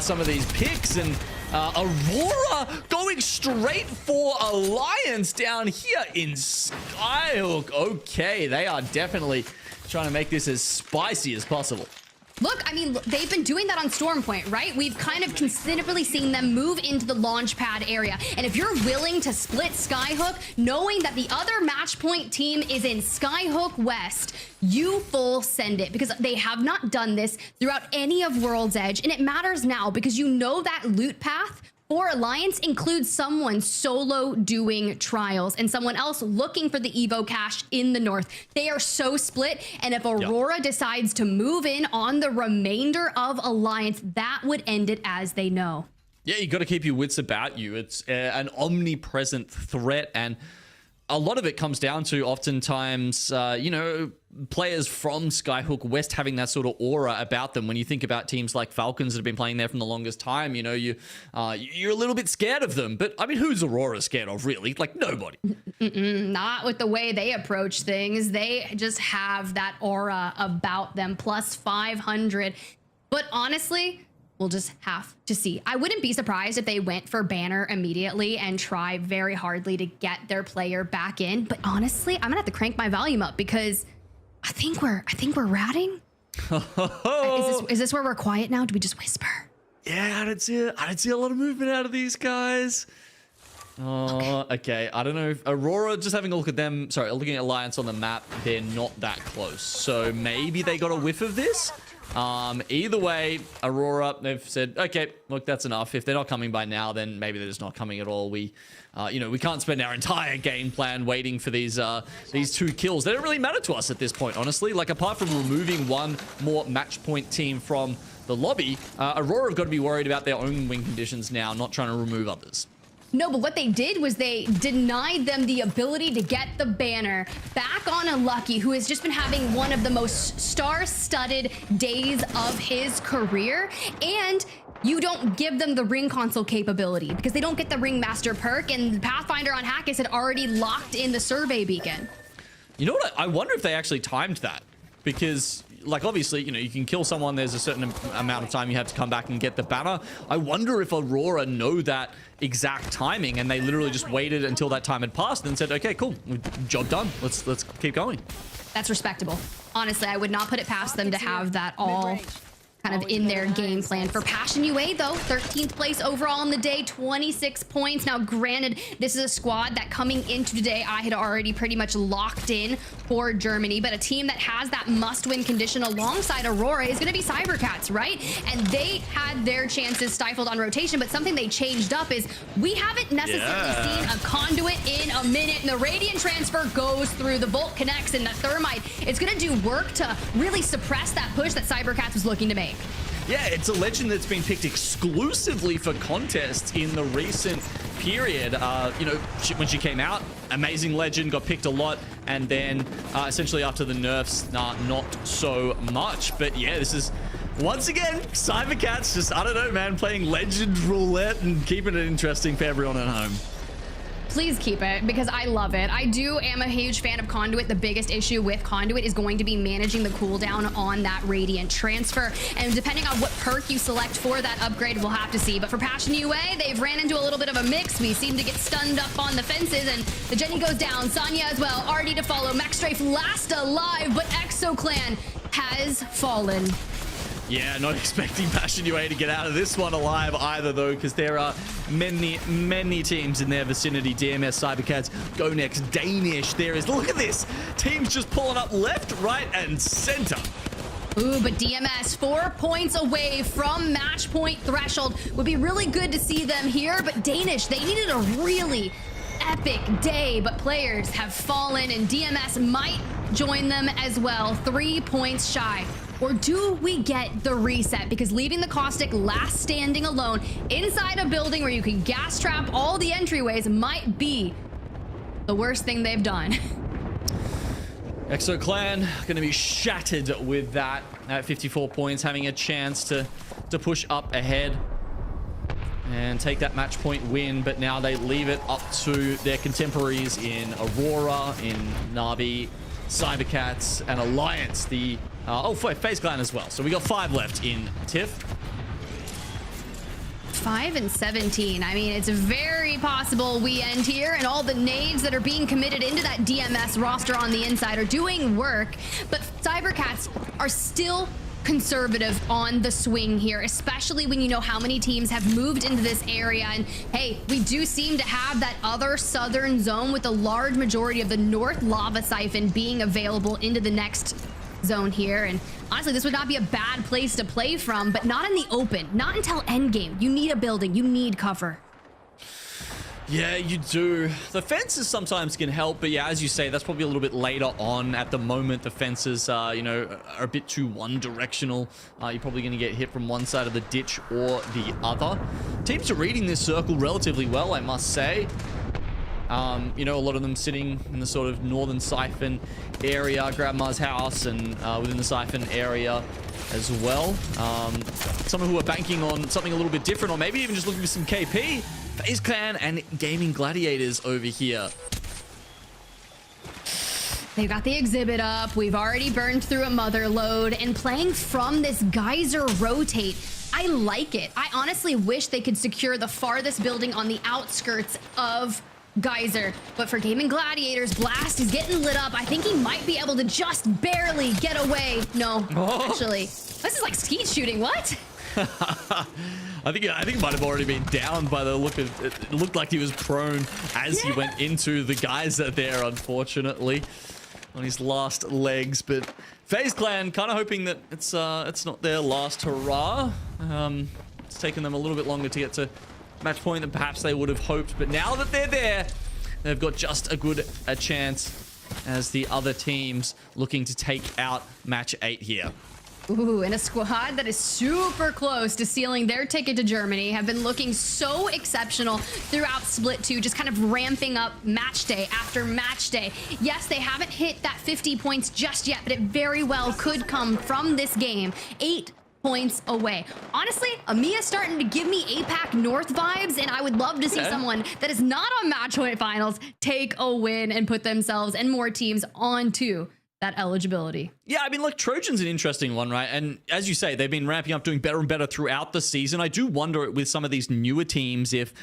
some of these picks, and Aurora going straight for Alliance down here in Skyhook. Okay, they are definitely trying to make this as spicy as possible. Look, I mean, they've been doing that on Storm Point, right? We've kind of considerably seen them move into the launch pad area. And if you're willing to split Skyhook, knowing that the other match point team is in Skyhook West, you full send it, because they have not done this throughout any of World's Edge. And it matters now because you know that loot path for Alliance includes someone solo doing trials and someone else looking for the Evo cache in the north. They are so split, and if Aurora decides to move in on the remainder of Alliance, that would end it as they know. Yeah, you got to keep your wits about you. It's an omnipresent threat, and a lot of it comes down to oftentimes, you know, players from Skyhook West having that sort of aura about them. When you think about teams like Falcons that have been playing there from the longest time, you know, you're a little bit scared of them. But I mean, who's Aurora scared of, really? Like, nobody. Not with the way they approach things. They just have that aura about them, plus 500. But honestly, we'll just have to see. I wouldn't be surprised if they went for banner immediately and try very hardly to get their player back in. But honestly, I'm gonna have to crank my volume up because I think we're ratting. Is this where we're quiet now? Do we just whisper? Yeah, I didn't see a lot of movement out of these guys. Oh, okay. I don't know if Aurora, just having a look at them, sorry, looking at Alliance on the map, they're not that close. So maybe they got a whiff of this. Either way, Aurora, they've said, okay, look, that's enough. If they're not coming by now, then maybe they're just not coming at all. We, you know, we can't spend our entire game plan waiting for these 2 kills. They don't really matter to us at this point, honestly. Like, apart from removing one more match point team from the lobby, Aurora have got to be worried about their own win conditions now, not trying to remove others. No, but what they did was they denied them the ability to get the banner back on a Lucky, who has just been having one of the most star-studded days of his career. And you don't give them the ring console capability because they don't get the ring master perk, and Pathfinder on Hackett had already locked in the survey beacon. You know what? I wonder if they actually timed that, because like, obviously, you know, you can kill someone, there's a certain amount of time you have to come back and get the banner. I wonder if Aurora know that exact timing and they literally just waited until that time had passed and said, okay, cool, job done, let's keep going. That's respectable. Honestly, I would not put it past them to have that all kind of in their game plan. For Passion UA, though, 13th place overall on the day, 26 points. Now, granted, this is a squad that coming into today, I had already pretty much locked in for Germany, but a team that has that must-win condition alongside Aurora is going to be Cybercats, right? And they had their chances stifled on rotation, but something they changed up is we haven't necessarily seen a conduit in a minute, and the Radiant transfer goes through, the Bolt connects, and the Thermite, it's going to do work to really suppress that push that Cybercats was looking to make. Yeah, it's a legend that's been picked exclusively for contests in the recent period. You know, when she came out, amazing legend, got picked a lot, and then essentially after the nerfs, not so much. But yeah, this is, once again, Cybercats just, I don't know, man, playing legend roulette and keeping it interesting for everyone at home. Please keep it, because I love it. I am a huge fan of Conduit. The biggest issue with Conduit is going to be managing the cooldown on that Radiant transfer. And depending on what perk you select for that upgrade, we'll have to see. But for Passion UA, they've ran into a little bit of a mix. We seem to get stunned up on the fences, and the Jenny goes down. Sonya as well, already to follow. Max Strafe last alive, but ExoClan has fallen. Yeah, not expecting Passion UA to get out of this one alive either, though, because there are many teams in their vicinity. DMS, Cybercats, Go Next, Danish. There is, look at this, teams just pulling up left, right, and center. Ooh, but DMS 4 points away from match point threshold. Would be really good to see them here, but Danish, they needed a really epic day, but players have fallen, and DMS might join them as well. 3 points shy. Or do we get the reset? Because leaving the Caustic last standing alone inside a building where you can gas trap all the entryways might be the worst thing they've done. ExoClan going to be shattered with that at 54 points, having a chance to push up ahead and take that match point win, but now they leave it up to their contemporaries in Aurora, in Na'Vi, Cybercats, and Alliance. The FaZe Clan as well. So we got 5 left in TIFF. 5 and 17. I mean, it's very possible we end here, and all the nades that are being committed into that DMS roster on the inside are doing work, but Cybercats are still conservative on the swing here, especially when you know how many teams have moved into this area. And hey, we do seem to have that other southern zone with a large majority of the North Lava Siphon being available into the next zone here. And honestly, this would not be a bad place to play from, but not in the open, not until endgame. You need a building, you need cover. Yeah, you do. The fences sometimes can help, but yeah, as you say, that's probably a little bit later on. At the moment, the fences, you know, are a bit too one-directional. You're probably going to get hit from one side of the ditch or the other. Teams are reading this circle relatively well, I must say. You know, a lot of them sitting in the sort of northern siphon area, Grandma's house, and within the siphon area as well. Some who are banking on something a little bit different, or maybe even just looking for some KP. FaZe Clan and Gaming Gladiators over here. They've got the exhibit up. We've already burned through a mother load, and playing from this geyser rotate, I like it. I honestly wish they could secure the farthest building on the outskirts of geyser, but for Gaming Gladiators, Blast is getting lit up. I think he might be able to just barely get away. No, actually, this is like skeet shooting. What? I think he might have already been down by the look of it. It looked like he was prone as he went into the geyser there, unfortunately, on his last legs. But FaZe Clan kind of hoping that it's not their last hurrah. It's taken them a little bit longer to get to match point than perhaps they would have hoped, but now that they're there, they've got just a chance as the other teams looking to take out match 8 here. Ooh, and a squad that is super close to sealing their ticket to Germany have been looking so exceptional throughout Split 2, just kind of ramping up match day after match day. Yes, they haven't hit that 50 points just yet, but it very well could come from this game. 8 points away. Honestly, EMEA starting to give me APAC North vibes, and I would love to see someone that is not on match point finals take a win and put themselves and more teams onto that eligibility. Yeah, I mean, look, Trojan's an interesting one, right? And as you say, they've been ramping up, doing better and better throughout the season. I do wonder with some of these newer teams if,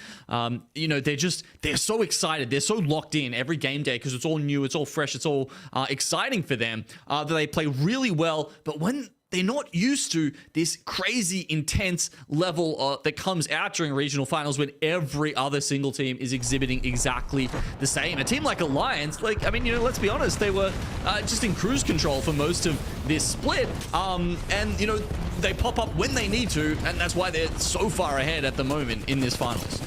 you know, they're so excited. They're so locked in every game day because it's all new, it's all fresh, it's all exciting for them that they play really well. But when they're not used to this crazy intense level that comes out during regional finals when every other single team is exhibiting exactly the same. A team like Alliance, like, I mean, you know, let's be honest, they were just in cruise control for most of this split. And, you know, they pop up when they need to, and that's why they're so far ahead at the moment in this finals.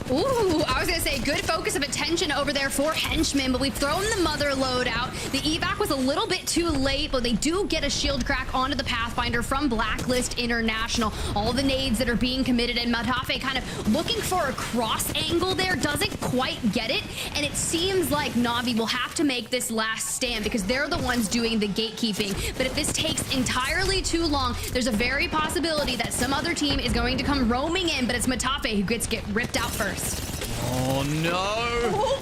Ooh, I was gonna say good focus of attention over there for Henchmen, but we've thrown the mother load out. The evac was a little bit too late, but they do get a shield crack onto the Pathfinder from Blacklist International. All the nades that are being committed, and Matafe kind of looking for a cross angle there, doesn't quite get it, and it seems like Na'Vi will have to make this last stand because they're the ones doing the gatekeeping. But if this takes entirely too long, there's a very possibility that some other team is going to come roaming in, but it's Matafe who gets ripped out first. Oh no!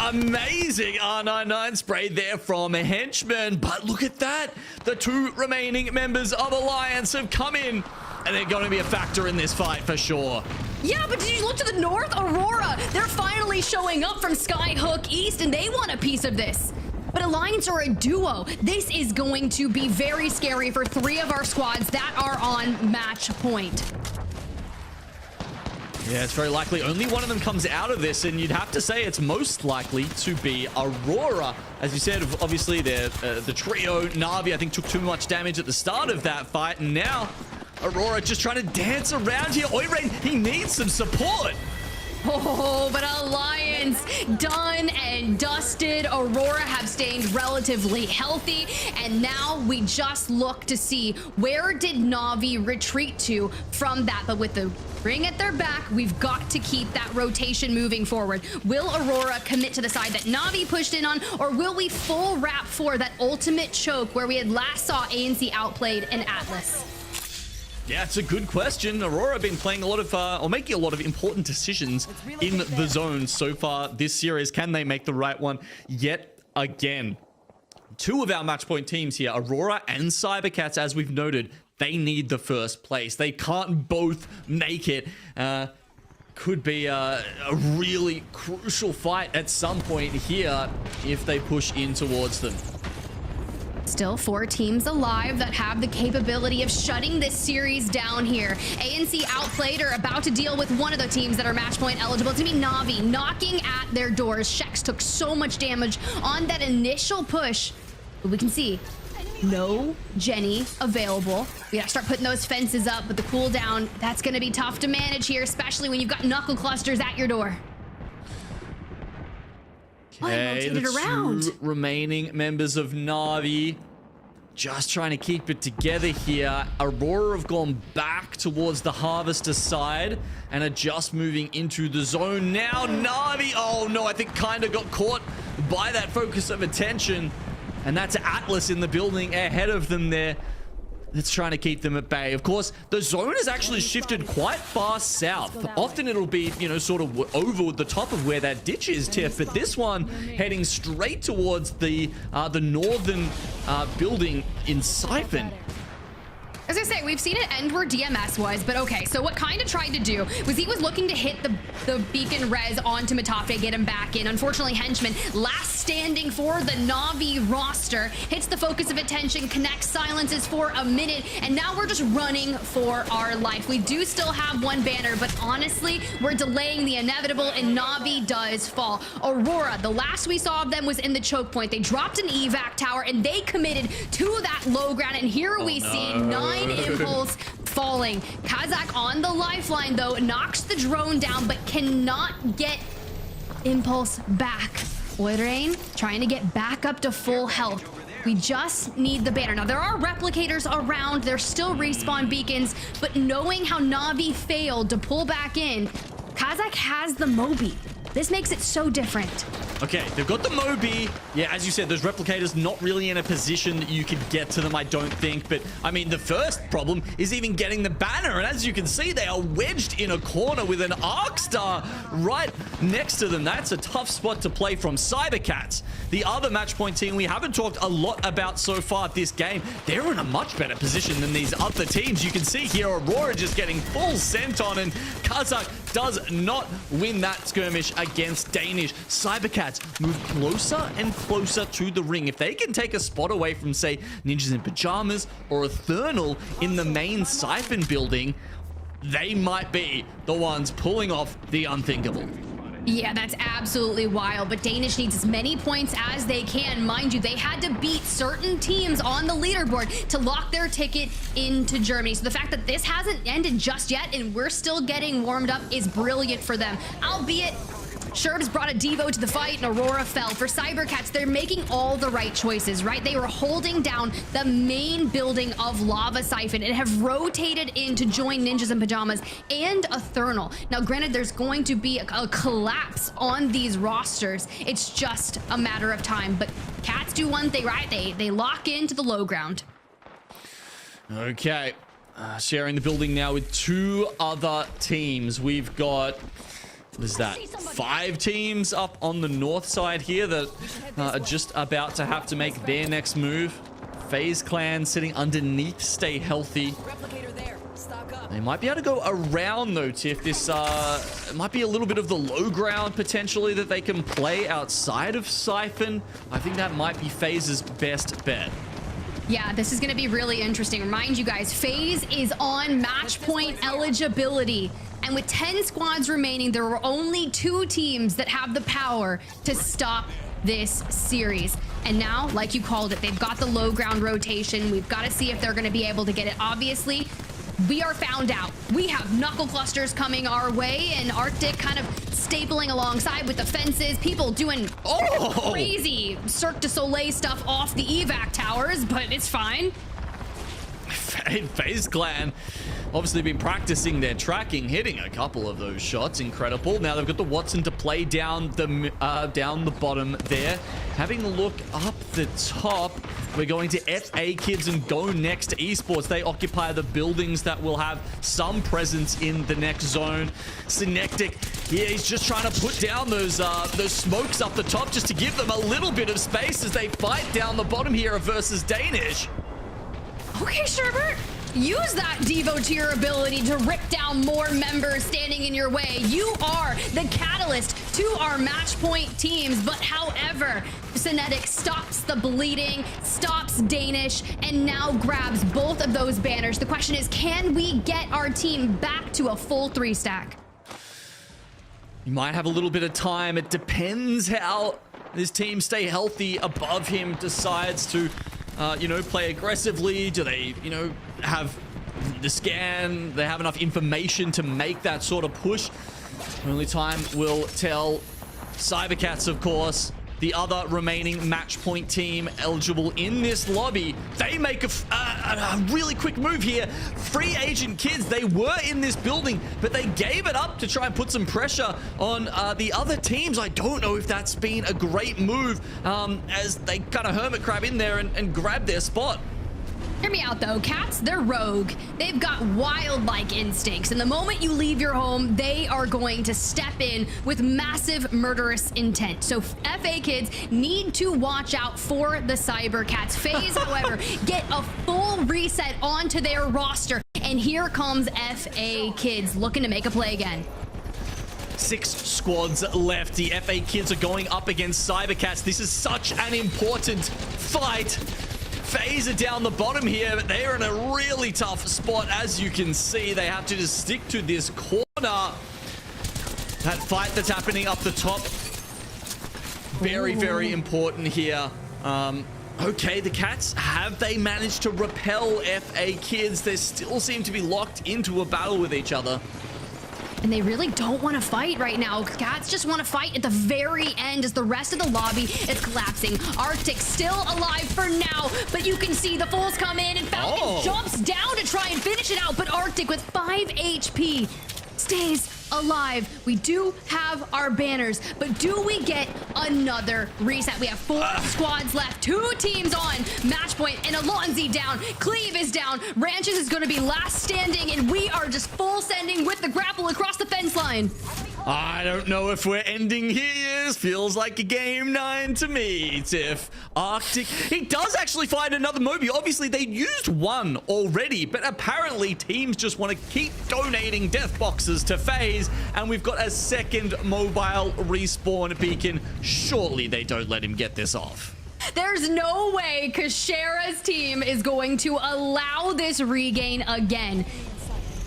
Amazing R99 spray there from a henchman, but look at that! The 2 remaining members of Alliance have come in, and they're going to be a factor in this fight for sure. Yeah, but did you look to the north? Aurora, they're finally showing up from Skyhook East, and they want a piece of this. But Alliance are a duo. This is going to be very scary for 3 of our squads that are on match point. Yeah, it's very likely only one of them comes out of this, and you'd have to say it's most likely to be Aurora. As you said, obviously, the trio, Na'Vi, I think, took too much damage at the start of that fight, and now Aurora just trying to dance around here. Oirain, he needs some support. Oh, but Alliance done and dusted. Aurora have stayed relatively healthy, and now we just look to see where did Na'Vi retreat to from that. But with the ring at their back, we've got to keep that rotation moving forward. Will Aurora commit to the side that Na'Vi pushed in on, or will we full wrap for that ultimate choke where we had last saw ANC outplayed in Atlas? Yeah, it's a good question. Aurora have been playing a lot of, or making a lot of important decisions in the zone so far this series. Can they make the right one yet again? 2 of our match point teams here, Aurora and Cybercats, as we've noted, they need the first place. They can't both make it. Could be a really crucial fight at some point here if they push in towards them. Still 4 teams alive that have the capability of shutting this series down here. ANC outplayed or about to deal with one of the teams that are match point eligible. It's gonna be Na'Vi knocking at their doors. Shex took so much damage on that initial push, but we can see no Jenny available. We gotta start putting those fences up, but the cooldown, that's gonna be tough to manage here, especially when you've got knuckle clusters at your door. Okay, the 2 remaining members of Na'Vi just trying to keep it together here. Aurora have gone back towards the Harvester side and are just moving into the zone now. Na'Vi, oh no, I think kind of got caught by that focus of attention. And that's Atlas in the building ahead of them there. That's trying to keep them at bay. Of course, the zone has actually shifted quite far south. Often it'll be, you know, sort of over the top of where that ditch is, Tiff. But this one heading straight towards the northern building in Siphon. As I say, we've seen it end where DMS was, but okay, so what kind of tried to do was he was looking to hit the beacon res onto Matafe, get him back in. Unfortunately, Henchman, last standing for the Na'Vi roster, hits the focus of attention, connects, silences for a minute, and now we're just running for our life. We do still have one banner, but honestly, we're delaying the inevitable, and Na'Vi does fall. Aurora, the last we saw of them was in the choke point. They dropped an evac tower, and they committed to that low ground, and here we see 9 Impulse falling. Kazakh on the lifeline though, knocks the drone down but cannot get Impulse back. Oidrain trying to get back up to full health. We just need the banner. Now there are replicators around, there's still respawn beacons, but knowing how Na'Vi failed to pull back in, Kazakh has the Moby. This makes it so different. Okay, they've got the Moby. Yeah, as you said, those replicators not really in a position that you could get to them, I don't think. But, I mean, the first problem is even getting the banner. And as you can see, they are wedged in a corner with an Arc Star right next to them. That's a tough spot to play from. Cybercats, the other match point team we haven't talked a lot about so far this game. They're in a much better position than these other teams. You can see here Aurora just getting full sent on, and Kazakh does not win that skirmish against Danish. Cybercats move closer and closer to the ring. If they can take a spot away from, say, Ninjas in Pajamas or Ethernal in the main Siphon building, they might be the ones pulling off the unthinkable. Yeah, that's absolutely wild, but Danish needs as many points as they can. Mind you, they had to beat certain teams on the leaderboard to lock their ticket into Germany. So the fact that this hasn't ended just yet and we're still getting warmed up is brilliant for them. Albeit, Sherbs brought a Devo to the fight and Aurora fell. For Cybercats, they're making all the right choices, right? They were holding down the main building of Lava Siphon and have rotated in to join Ninjas in Pajamas and Ethernal. Now, granted, there's going to be a collapse on these rosters. It's just a matter of time, but Cats do one thing, right? They lock into the low ground. Okay. Sharing the building now with 2 other teams. We've got... what is that? 5 teams up on the north side here that are just about to have to make their next move. FaZe Clan sitting underneath Stay Healthy. They might be able to go around though, Tiff. This might be a little bit of the low ground potentially that they can play outside of Siphon. I think that might be FaZe's best bet. Yeah, this is going to be really interesting. Remind you guys, FaZe is on match point eligibility. And with 10 squads remaining, there were only 2 teams that have the power to stop this series. And now, like you called it, they've got the low ground rotation. We've got to see if they're going to be able to get it. Obviously, we are found out. We have knuckle clusters coming our way and Arctic kind of stapling alongside with the fences. People doing crazy Cirque du Soleil stuff off the evac towers, but it's fine. FaZe Clan obviously been practicing their tracking, hitting a couple of those shots. Incredible. Now they've got the Watson to play down the bottom there. Having a look up the top, we're going to FA Kids and Go Next Esports. They occupy the buildings that will have some presence in the next zone. Synectic, yeah, he's just trying to put down those smokes up the top just to give them a little bit of space as they fight down the bottom here versus Danish. Okay, Sherbert, use that Devo to your ability to rip down more members standing in your way. You are the catalyst to our match point teams, but however, Synetic stops the bleeding, stops Danish, and now grabs both of those banners. The question is, can we get our team back to a full 3-stack? You might have a little bit of time. It depends how this team Stay Healthy above him decides to play aggressively. Do they, have the scan? They have enough information to make that sort of push? Only time will tell. Cybercats, of course, the other remaining match point team eligible in this lobby. They make a really quick move here. Free agent kids, they were in this building, but they gave it up to try and put some pressure on the other teams. I don't know if that's been a great move as they kind of hermit crab in there and grab their spot. Hear me out though, cats, they're rogue. They've got wild-like instincts, and the moment you leave your home, they are going to step in with massive murderous intent. So FA kids need to watch out for the Cyber Cats. FaZe, however, get a full reset onto their roster, and here comes FA kids looking to make a play again. 6 squads left. The FA kids are going up against Cybercats. This is such an important fight. FaZe are down the bottom here, but they are in a really tough spot. As you can see, they have to just stick to this corner. That fight that's happening up the top, very, very important here. Okay, the Cats, have they managed to repel FA kids? They still seem to be locked into a battle with each other. And they really don't want to fight right now. Cats just want to fight at the very end as the rest of the lobby is collapsing. Arctic still alive for now, but you can see the Fools come in and Falcon jumps down to try and finish it out, but Arctic with 5 HP stays alive. We do have our banners, but do we get another reset? We have 4 squads left, 2 teams on match point, and Alonzi down, Cleve is down, Ranches is going to be last standing, and we are just full sending with the grapple across the fence line. I don't know if we're ending here. Feels like a game 9 to me. Tiff. Arctic, he does actually find another Moby. Obviously, they used one already, but apparently teams just want to keep donating death boxes to FaZe, and we've got a second mobile respawn beacon. Surely they don't let him get this off. There's no way Kashera's team is going to allow this regain again.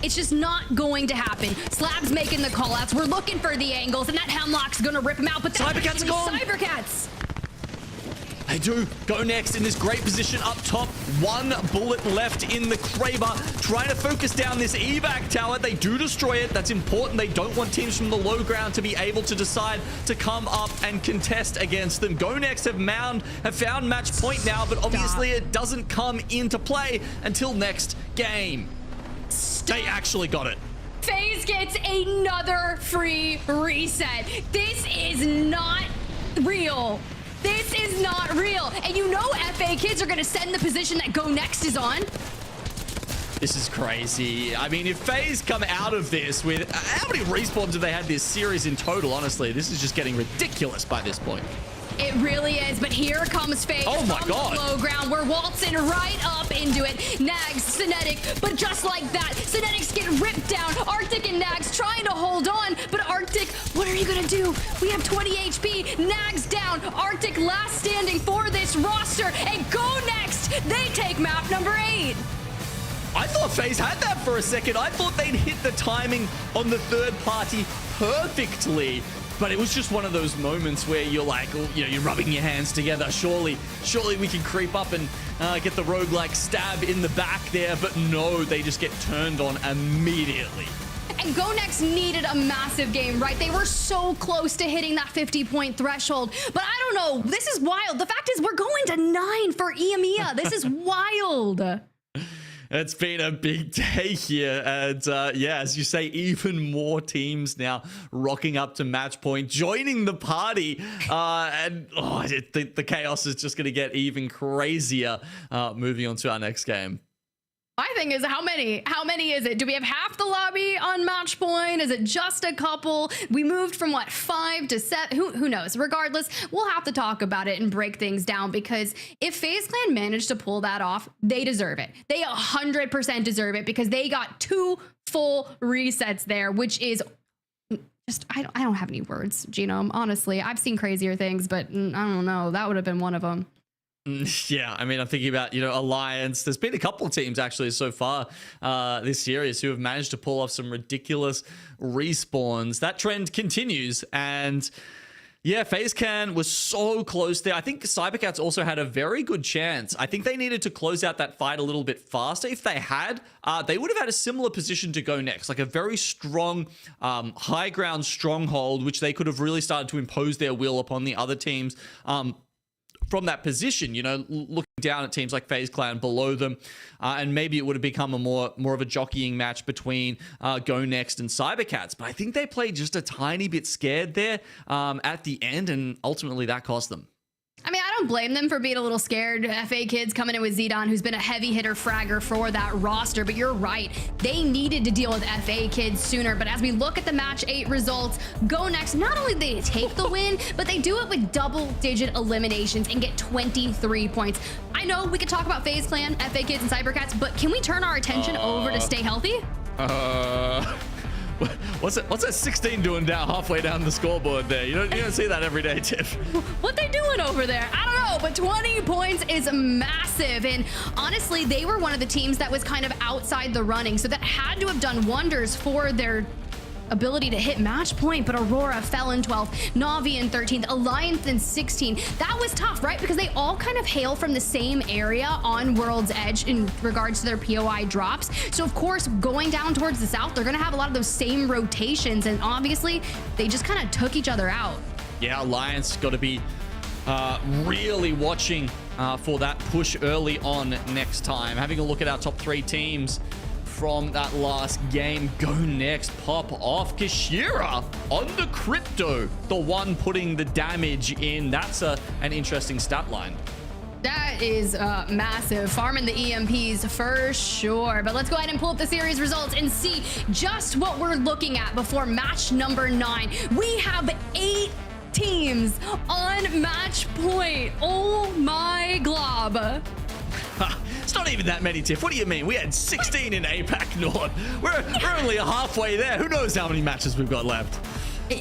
It's just not going to happen. Slab's making the callouts. We're looking for the angles, and that Hemlock's gonna rip him out. But Cybercats are gone. Cybercats. They do go next in this great position up top. 1 bullet left in the Kraber. Trying to focus down this evac tower. They do destroy it. That's important. They don't want teams from the low ground to be able to decide to come up and contest against them. Go next have found match point now, but obviously it doesn't come into play until next game. They actually got it. FaZe gets another free reset. This is not real. This is not real. And you know FA kids are going to send the position that Go Next is on. This is crazy. I mean, if FaZe come out of this with... how many respawns have they had this series in total, honestly? This is just getting ridiculous by this point. It really is, but here comes FaZe oh my from God. the low ground. We're waltzing right up into it. Nags, Synetic, but just like that, Synetics get ripped down. Arctic and Nags trying to hold on, but Arctic, what are you gonna do? We have 20 HP, Nags down, Arctic last standing for this roster, and Go Next, they take map number 8. I thought FaZe had that for a second. I thought they'd hit the timing on the third party perfectly. But it was just one of those moments where you're like, you're rubbing your hands together. Surely we can creep up and get the roguelike stab in the back there. But no, they just get turned on immediately. And Go Next needed a massive game, right? They were so close to hitting that 50-point threshold. But I don't know. This is wild. The fact is we're going to 9 for EMEA. This is wild. It's been a big day here, and yeah, as you say, even more teams now rocking up to match point, joining the party, and the chaos is just going to get even crazier moving on to our next game. My thing is, how many is it? Do we have half the lobby on match point? Is it just a couple? We moved from what, 5 to 7? Who knows? Regardless, we'll have to talk about it and break things down, because if FaZe Clan managed to pull that off, they deserve it. They 100% deserve it, because they got 2 full resets there, which is just, I don't have any words, Genome. Honestly, I've seen crazier things, but I don't know. That would have been one of them. Yeah, I mean, I'm thinking about, Alliance. There's been a couple of teams actually so far this series who have managed to pull off some ridiculous respawns. That trend continues, and Yeah, FaZe was so close there. I think Cybercats also had a very good chance. I think they needed to close out that fight a little bit faster. If they had, they would have had a similar position to go next, like a very strong high ground stronghold, which they could have really started to impose their will upon the other teams. From that position, you know, looking down at teams like FaZe Clan below them, and maybe it would have become a more of a jockeying match between Go Next and Cybercats. But I think they played just a tiny bit scared there at the end, and ultimately that cost them. I mean, I don't blame them for being a little scared. FA Kids coming in with Zidon, who's been a heavy hitter fragger for that roster. But you're right. They needed to deal with FA Kids sooner. But as we look at the match 8 results, Go Next, not only did they take the win, but they do it with double-digit eliminations and get 23 points. I know we could talk about FaZe Clan, FA Kids, and Cybercats, but can we turn our attention over to Stay Healthy? What's that 16 doing down halfway down the scoreboard there? You don't see that every day, Tiff. What they doing over there? I don't know, but 20 points is massive. And honestly, they were one of the teams that was kind of outside the running. So that had to have done wonders for their ability to hit match point. But Aurora fell in 12th, Navi in 13th, Alliance in 16th. That was tough, right? Because they all kind of hail from the same area on World's Edge in regards to their POI drops. So of course, going down towards the south, they're going to have a lot of those same rotations. And obviously, they just kind of took each other out. Yeah, Alliance got to be really watching for that push early on next time. Having a look at our top 3 teams from that last game. Go Next pop off. Kashira on the crypto, the one putting the damage in. That's an interesting stat line. That is massive. Farming the EMPs for sure. But let's go ahead and pull up the series results and see just what we're looking at before match number 9. We have 8 teams on match point. Oh my glob. It's not even that many, Tiff. What do you mean? We had 16 in APAC North. We're only halfway there. Who knows how many matches we've got left?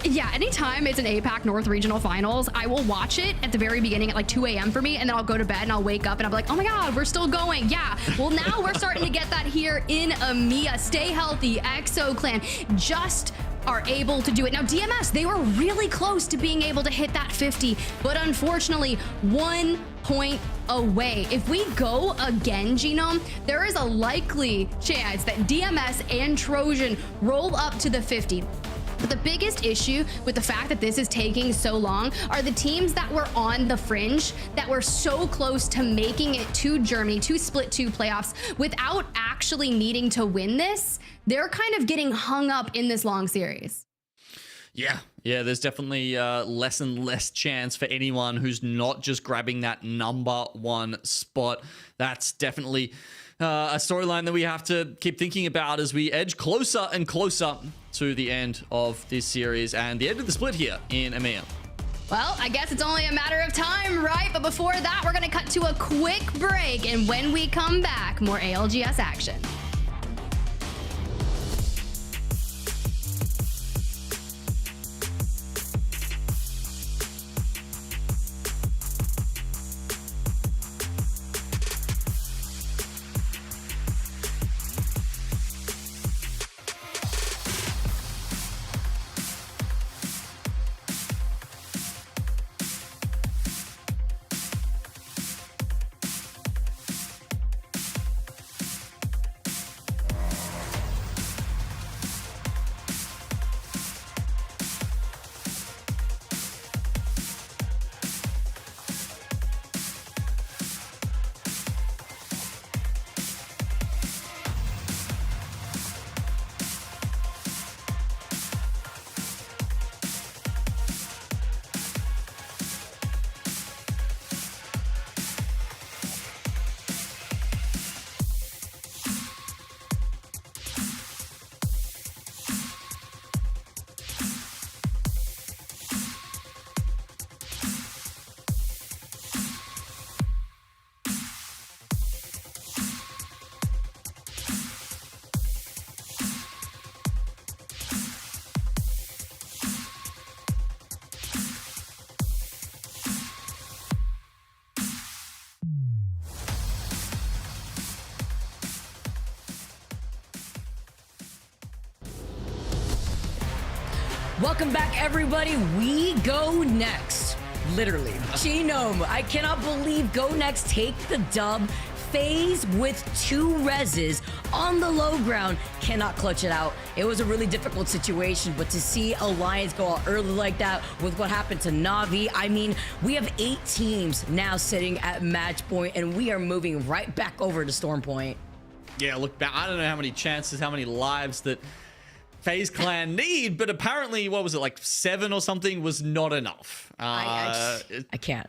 Yeah, anytime it's an APAC North Regional Finals, I will watch it at the very beginning at like 2 a.m. for me, and then I'll go to bed and I'll wake up and I'll be like, oh my God, we're still going. Yeah, well now we're starting to get that here in EMEA. Stay Healthy, EXO Clan, just are able to do it. Now DMS, they were really close to being able to hit that 50, but unfortunately 1 point away. If we go again, Genome, there is a likely chance that DMS and Trojan roll up to the 50. But the biggest issue with the fact that this is taking so long are the teams that were on the fringe, that were so close to making it to Germany, to Split 2 playoffs, without actually needing to win this. They're kind of getting hung up in this long series. Yeah, there's definitely less and less chance for anyone who's not just grabbing that number 1 spot. That's definitely a storyline that we have to keep thinking about as we edge closer and closer to the end of this series and the end of the split here in EMEA. Well, I guess it's only a matter of time, right? But before that, we're going to cut to a quick break. And when we come back, more ALGS action. Welcome back, everybody. We go next. Literally. Genome. I cannot believe Go Next take the dub. FaZe with 2 reses on the low ground cannot clutch it out. It was a really difficult situation, but to see Alliance go out early like that with what happened to Na'Vi, I mean, we have 8 teams now sitting at match point, and we are moving right back over to Storm Point. Yeah, look, I don't know how many chances, how many lives that FaZe Clan need, but apparently, what was it, like 7 or something was not enough. I can't.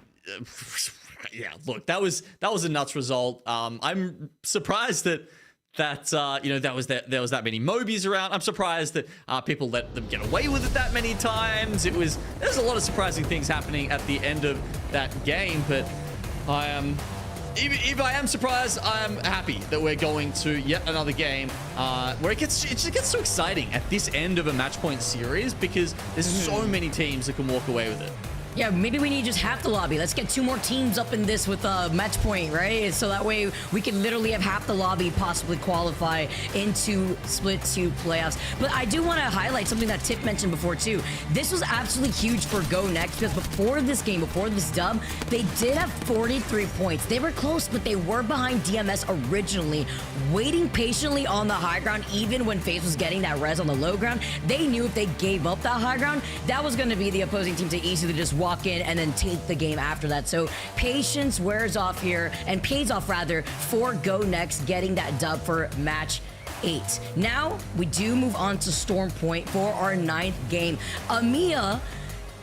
Yeah, look, that was a nuts result. I'm surprised that you know, there was that many Mobies around. I'm surprised that people let them get away with it that many times. There's a lot of surprising things happening at the end of that game, but I am. If I am surprised, I'm happy that we're going to yet another game where it just gets so exciting at this end of a match point series because there's so many teams that can walk away with it. Yeah, maybe we need just half the lobby. Let's get 2 more teams up in this with match point, right? So that way we can literally have half the lobby possibly qualify into split 2 playoffs. But I do want to highlight something that Tip mentioned before too. This was absolutely huge for Go Next because before this game, before this dub, they did have 43 points. They were close, but they were behind DMS originally, waiting patiently on the high ground even when FaZe was getting that res on the low ground. They knew if they gave up that high ground, that was going to be the opposing team to easily just walk in and then take the game after that. So patience wears off here and pays off rather for Go Next getting that dub for match 8. Now we do move on to Storm Point for our 9th game. EMEA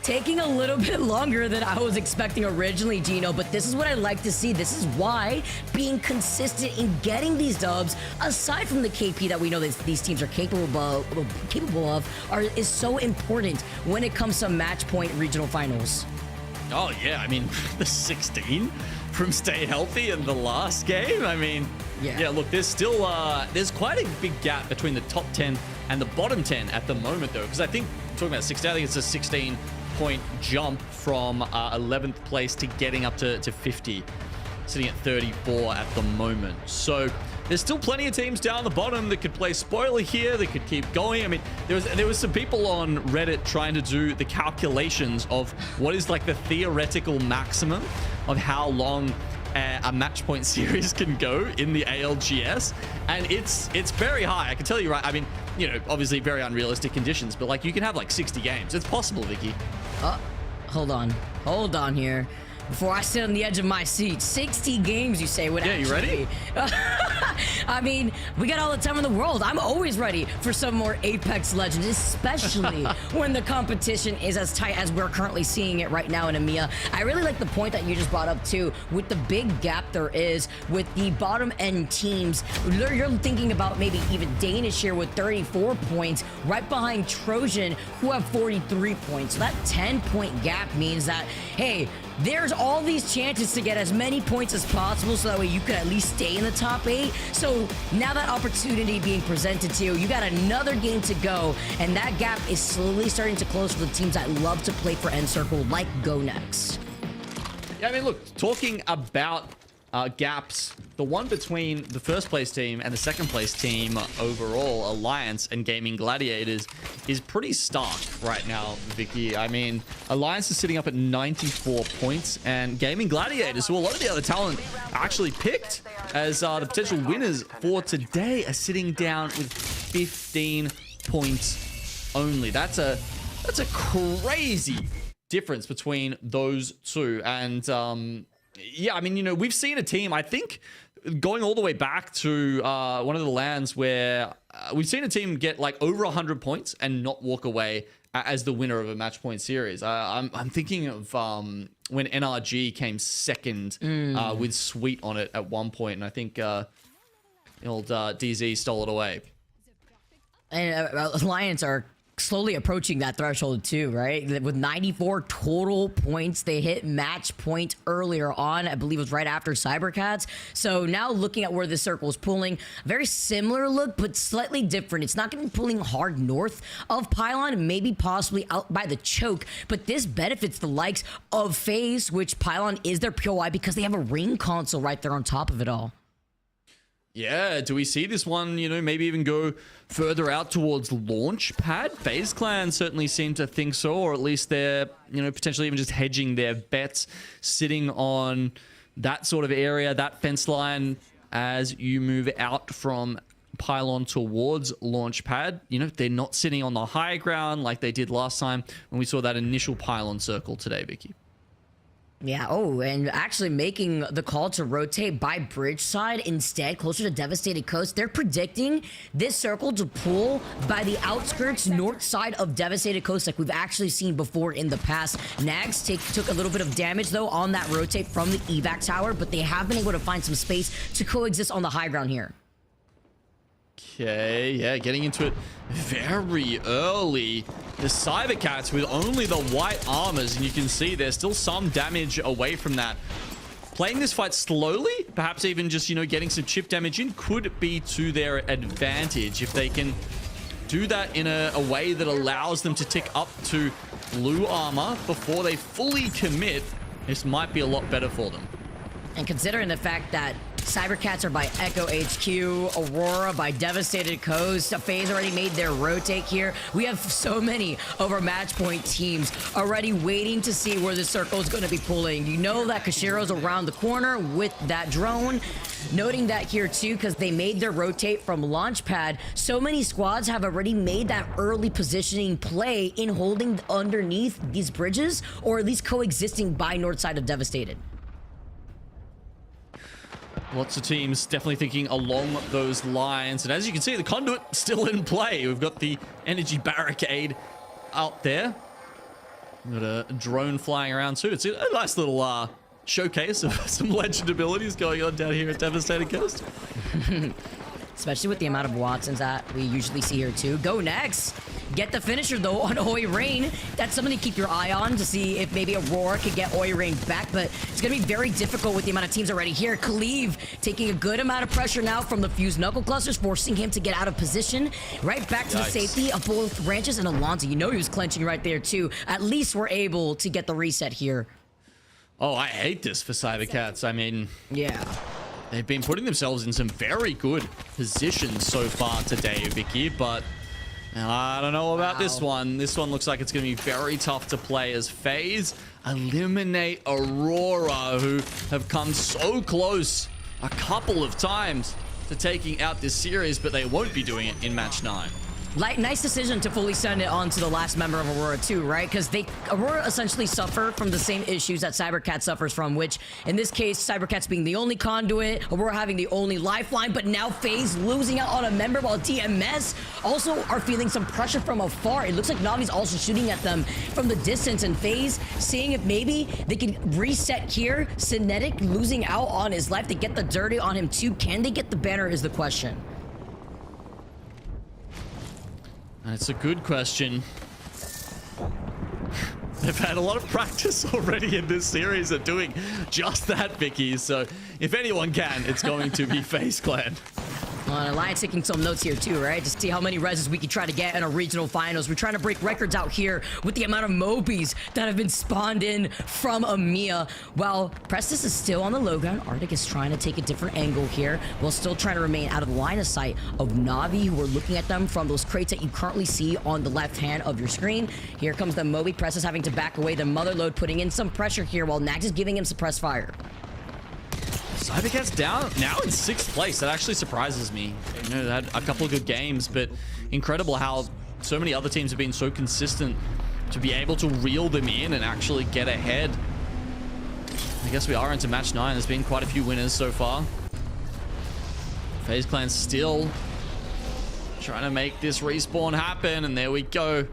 taking a little bit longer than I was expecting originally, Gino, but this is what I like to see. This is why being consistent in getting these dubs, aside from the KP that we know that these teams are capable of, is so important when it comes to match point regional finals. Oh yeah, I mean, the 16 from Stay Healthy in the last game. I mean, yeah, look, there's still there's quite a big gap between the top 10 and the bottom 10 at the moment, though, because I think, talking about 16, I think it's a 16-point jump from 11th place to getting up to 50, sitting at 34 at the moment. So there's still plenty of teams down the bottom that could play spoiler here, that could keep going. I mean, there was some people on Reddit trying to do the calculations of what is like the theoretical maximum of how long a match point series can go in the ALGS, and it's very high. I can tell you, right? I mean, you know, obviously very unrealistic conditions, but like you can have like 60 games. It's possible, Vicky. Hold on here. Before I sit on the edge of my seat, 60 games, you say, would you ready? I mean, we got all the time in the world. I'm always ready for some more Apex Legends, especially when the competition is as tight as we're currently seeing it right now in EMEA. I really like the point that you just brought up, too, with the big gap there is with the bottom-end teams. You're thinking about maybe even Danish here with 34 points, right behind Trojan, who have 43 points. So that 10-point gap means that, hey, there's all these chances to get as many points as possible so that way you can at least stay in the top 8. So now that opportunity being presented to you, you got another game to go, and that gap is slowly starting to close for the teams that love to play for End Circle like Go Next. Yeah, I mean, look, talking about gaps, the one between the first place team and the second place team overall, Alliance and Gaming Gladiators, is pretty stark right now, Vicky. I mean, Alliance is sitting up at 94 points, and Gaming Gladiators, who a lot of the other talent actually picked as the potential winners for today, are sitting down with 15 points only. That's a crazy difference between those two. And yeah, I mean, you know, we've seen a team, I think, going all the way back to one of the lands where we've seen a team get like over 100 points and not walk away as the winner of a match point series. I'm thinking of when NRG came second with Sweet on it at one point, and I think old DZ stole it away. And Alliance are slowly approaching that threshold too, right? With 94 total points, they hit match point earlier on. I believe it was right after Cybercats. So now looking at where the circle is pulling, very similar look, but slightly different. It's not going to be pulling hard north of Pylon, maybe possibly out by the choke, but this benefits the likes of FaZe, which Pylon is their POI because they have a ring console right there on top of it all. Yeah, do we see this one, you know, maybe even go further out towards launch pad? FaZe Clan certainly seem to think so, or at least they're, you know, potentially even just hedging their bets, sitting on that sort of area, that fence line as you move out from pylon towards launch pad. You know, they're not sitting on the high ground like they did last time when we saw that initial pylon circle today, Vicky. Yeah, oh, and actually making the call to rotate by bridge side instead, closer to Devastated Coast. They're predicting this circle to pull by the outskirts north side of Devastated Coast like we've actually seen before in the past. Nags took a little bit of damage, though, on that rotate from the evac tower, but they have been able to find some space to coexist on the high ground here. Okay, yeah, getting into it very early. The Cybercats with only the white armors, and you can see there's still some damage away from that. Playing this fight slowly, perhaps even just, you know, getting some chip damage in could be to their advantage. If they can do that in a way that allows them to tick up to blue armor before they fully commit, this might be a lot better for them. And considering the fact that Cybercats are by Echo HQ, Aurora by Devastated Coast, FaZe already made their rotate here. We have so many of our match point teams already waiting to see where the circle is going to be pulling. You know that Kashiro's around the corner with that drone. Noting that here too, because they made their rotate from launch pad. So many squads have already made that early positioning play in holding underneath these bridges, or at least coexisting by north side of Devastated. Lots of teams definitely thinking along those lines. And as you can see, the conduit still in play. We've got the energy barricade out there. We've got a drone flying around too. It's a nice little showcase of some legend abilities going on down here at Devastated Coast. Especially with the amount of Watsons that we usually see here too. Go next. Get the finisher though on Oi Rain. That's something to keep your eye on to see if maybe Aurora could get Oi Rain back, but it's gonna be very difficult with the amount of teams already here. Khalif taking a good amount of pressure now from the fused knuckle clusters, forcing him to get out of position. Right back to the safety of both Ranches and Alonso. You know he was clenching right there too. At least we're able to get the reset here. Oh, I hate this for Cybercats. I mean, yeah. They've been putting themselves in some very good positions so far today, Vicky, but I don't know about this one. This one looks like it's going to be very tough to play as FaZe eliminate Aurora, who have come so close a couple of times to taking out this series, but they won't be doing it in match 9. Nice decision to fully send it on to the last member of Aurora too, right? Because Aurora essentially suffer from the same issues that Cybercat suffers from, which in this case, Cybercats being the only conduit, Aurora having the only lifeline, but now FaZe losing out on a member while DMS also are feeling some pressure from afar. It looks like Navi's also shooting at them from the distance, and FaZe seeing if maybe they can reset here. Cinetic losing out on his life. They get the dirty on him too. Can they get the banner is the question. That's a good question. They've had a lot of practice already in this series at doing just that, Vicky. So if anyone can, it's going to be FaZe Clan. Alliance taking some notes here too, right? To see how many reses we can try to get in our regional finals. We're trying to break records out here with the amount of Mobies that have been spawned in from EMEA. While Prestis is still on the low ground, Arctic is trying to take a different angle here while still trying to remain out of the line of sight of Navi, who are looking at them from those crates that you currently see on the left hand of your screen. Here comes the Moby. Prestis having to back away. The Motherload putting in some pressure here while Nags is giving him suppressed fire. Cybercats down now in 6th place. That actually surprises me. You know, they had a couple of good games, but incredible how so many other teams have been so consistent to be able to reel them in and actually get ahead. I guess we are into match 9. There's been quite a few winners so far. FaZe Clan still trying to make this respawn happen, and there we go.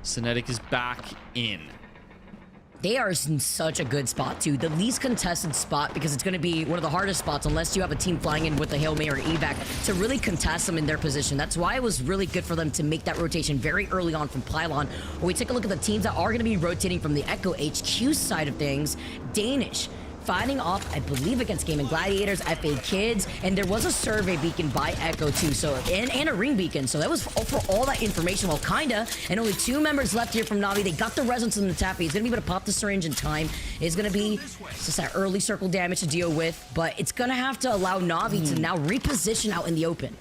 Cinetic is back in. They are in such a good spot too. The least contested spot, because it's going to be one of the hardest spots unless you have a team flying in with a Hail Mary or evac to really contest them in their position. That's why it was really good for them to make that rotation very early on from Pylon. When we take a look at the teams that are going to be rotating from the Echo HQ side of things, Danish, fighting off, I believe, against Gaming Gladiators, FA Kids, and there was a survey beacon by Echo too, so and a ring beacon. So that was for all that information. Well, kinda, and only 2 members left here from Na'Vi. They got the resonance in the tappy. He's gonna be able to pop the syringe in time. It's gonna be just that early circle damage to deal with, but it's gonna have to allow Na'Vi to now reposition out in the open.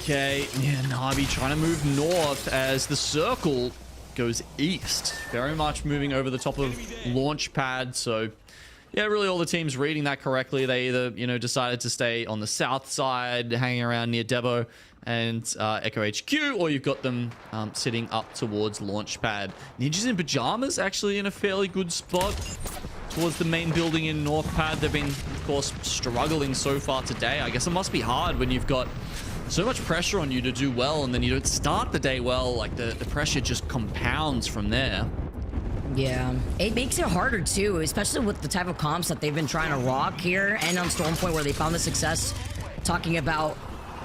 Okay, yeah, Na'Vi trying to move north as the circle goes east. Very much moving over the top of launch pad. So yeah, really all the teams reading that correctly. They either, you know, decided to stay on the south side, hanging around near Devo and Echo HQ, or you've got them sitting up towards launch pad. Ninjas in pajamas actually in a fairly good spot towards the main building in north pad. They've been, of course, struggling so far today. I guess it must be hard when you've got so much pressure on you to do well, and then you don't start the day well. Like the pressure just compounds from there. Yeah, it makes it harder too, especially with the type of comps that they've been trying to rock here, and on Storm Point where they found the success. Talking about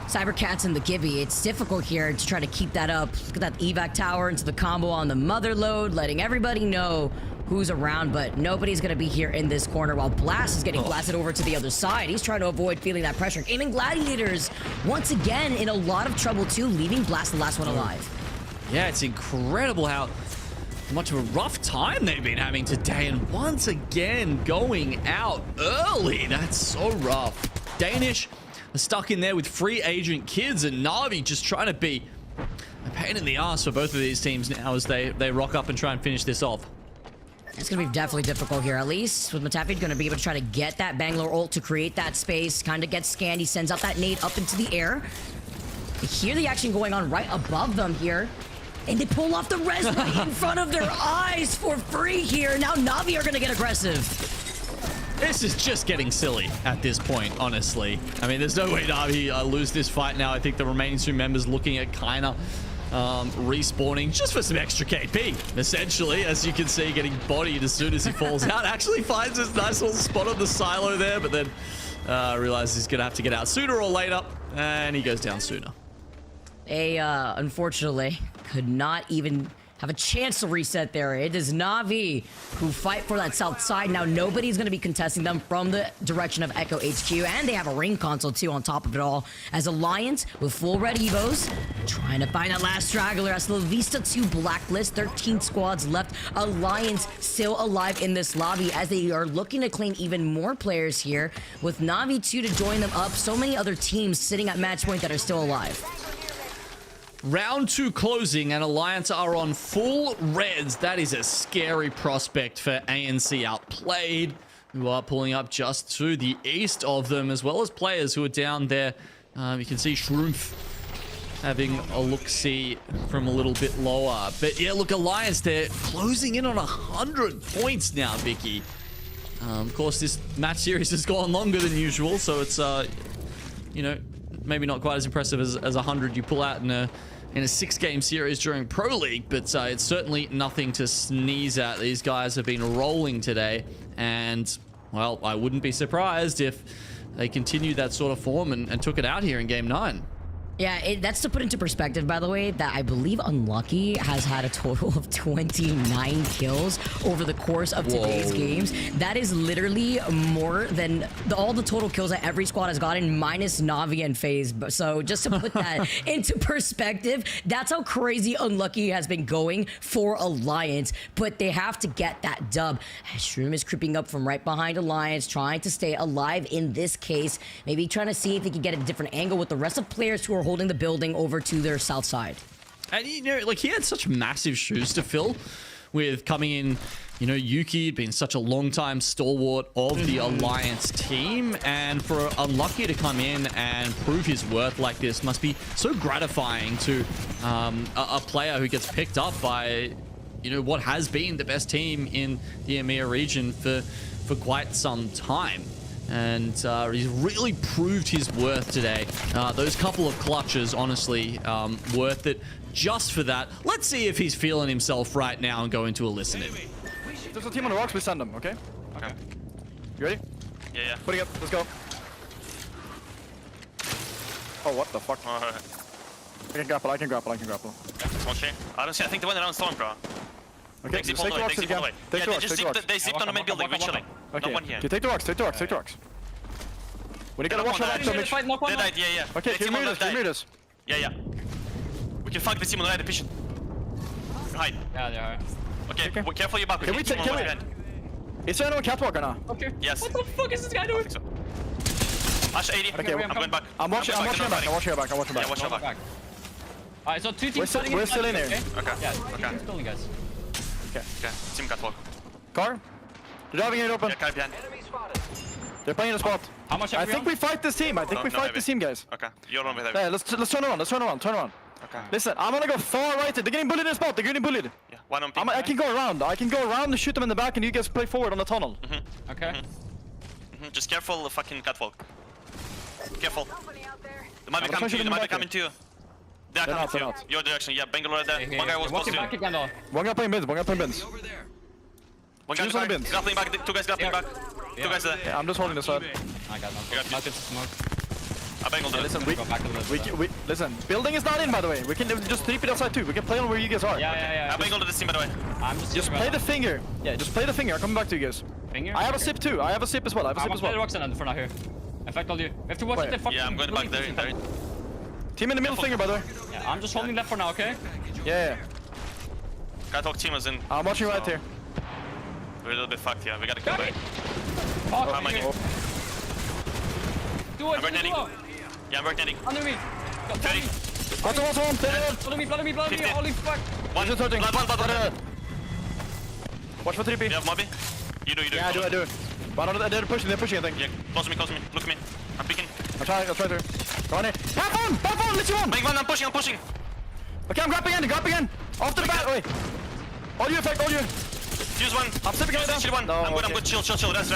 Cybercats and the Gibby, it's difficult here to try to keep that up. Look at that evac tower into the combo on the mother load, letting everybody know who's around, but nobody's gonna be here in this corner while Blast is getting blasted over to the other side. He's trying to avoid feeling that pressure. Gaming Gladiators, once again, in a lot of trouble too, leaving Blast the last one alive. Yeah, it's incredible how much of a rough time they've been having today, and once again going out early. That's so rough. Danish are stuck in there with free agent kids, and Na'Vi just trying to be a pain in the ass for both of these teams now as they rock up and try and finish this off. It's going to be definitely difficult here, at least with Matafi going to be able to try to get that Bangalore ult to create that space, kind of get scanned. He sends out that nade up into the air. You hear the action going on right above them here, and they pull off the res right in front of their eyes for free here. Now Na'Vi are going to get aggressive. This is just getting silly at this point, honestly. I mean, there's no way Na'Vi lose this fight now. I think the remaining 2 members looking at kinda respawning just for some extra KP, essentially. As you can see, getting bodied as soon as he falls out. Actually finds his nice little spot on the silo there, but then realizes he's gonna have to get out sooner or later, and he goes down sooner. They unfortunately could not even have a chance to reset there. It is Na'Vi who fight for that south side. Now nobody's going to be contesting them from the direction of Echo HQ, and they have a ring console too on top of it all, as Alliance with full red evos trying to find that last straggler as La Vista 2 blacklist. 13 squads left. Alliance still alive in this lobby as they are looking to claim even more players here, with Na'Vi 2 to join them up. So many other teams sitting at match point that are still alive. Round 2 closing, and Alliance are on full reds. That is a scary prospect for ANC Outplayed, who are pulling up just to the east of them, as well as players who are down there. You can see Shroomf having a look-see from a little bit lower. But yeah, look, Alliance, they're closing in on 100 points now, Vicky. Of course, this match series has gone longer than usual, so it's, you know, maybe not quite as impressive as 100 you pull out in a 6-game series during Pro League, but it's certainly nothing to sneeze at. These guys have been rolling today, and, well, I wouldn't be surprised if they continued that sort of form and took it out here in Game 9. Yeah, that's to put into perspective, by the way, that I believe Unlucky has had a total of 29 kills over the course of today's games. That is literally more than all the total kills that every squad has gotten, minus Na'Vi and FaZe. So just to put that into perspective, that's how crazy Unlucky has been going for Alliance. But they have to get that dub. Shroom is creeping up from right behind Alliance, trying to stay alive in this case. Maybe trying to see if he can get a different angle with the rest of players who are holding the building over to their south side. And, you know, like, he had such massive shoes to fill with coming in. You know, Yuki had been such a long-time stalwart of the Alliance team, and for Unlucky to come in and prove his worth like this must be so gratifying to a player who gets picked up by, you know, what has been the best team in the EMEA region for quite some time. And he's really proved his worth today. Those couple of clutches, honestly, worth it just for that. Let's see if he's feeling himself right now and go into a listen in. There's a team on the rocks, we send them, okay? Okay. You ready? Yeah. Putting up, let's go. Oh, what the fuck? I can grapple. One tree. I don't see, I think they went around storm, bro. Okay, Take zip just all the way, rocks take zip all the way. again. Yeah, Take the rocks, they zipped on the main building, we're chilling. Okay. No one here. Okay, take the rocks, take the rocks, take the rocks. When you gotta watch out, They died, yeah. Okay, They give me died. this. Yeah. We can fuck the team on the right, push it. Hide. Yeah, they are. Okay, be careful your back. Can we take, is there anyone catwalk or not? Okay. Yes. What the fuck is this guy doing? Ash 80. Okay, I'm going back. I'm watching back. Yeah, watch your back. Alright, so 2 teams We're still in here. Okay. Yeah, 2 teams building, guys. Okay. Team catwalk. Car? They're driving it open. Yeah, car behind. They're playing the spot. How much I think we fight this team. I think we fight this team, guys. Okay, you're on with Yeah, let's turn around. Turn around. Okay. Listen, I'm gonna go far right. They're getting bullied in the spot. They're getting bullied. Yeah, one on ping. I can go around. I can go around and shoot them in the back, and you guys play forward on the tunnel. Okay. Just careful the fucking catwalk. Careful. They might be I'm coming to you. pushing They them might be back coming to you. They're coming to you. Your direction. Yeah, Bangalore there. One guy was close to you. Back again, though. One guy playing bins. One guy Choose on the back. bins. Grappling back. 2 guys grappling back. 2 guys there. Yeah, I'm just holding the side. I got You got nothing to smoke. I bangled it. Listen, Go back a little bit. we listen. Building is not in, by the way. We can just 3P outside too. We can play on where you guys are. Yeah. I bangled this team, by the way. I'm Just play the finger. Yeah, just play the finger. I'm coming back to you guys. Finger? I have a sip too. I have a sip as well. I'm gonna play the rocks for now here. In fact, I'll do. We have to watch Wait. the fucking. Yeah, I'm going back there. Team in the middle finger, by the way. Yeah, I'm just holding left for now, okay? Yeah. Catwalk team is in. I'm watching right here. We're a little bit fucked here. We gotta kill back. Oh, How many? Do it, I'm netting. Yeah, I'm netting. Under me. 30. Follow me. Holy fuck. One. Blood. Watch for 3P. You have Mobby? You do. Yeah, I do. But they're pushing, I think. Yeah, close to me. Look at me. I'm peeking. I'll try to. Go on in. Back on, let you on. Make one, I'm pushing. Okay, I'm grabbing in. Off to the back, wait. All you. Fuse one. I'm stepping out. Shield one. No, I'm good. Chill. Rest.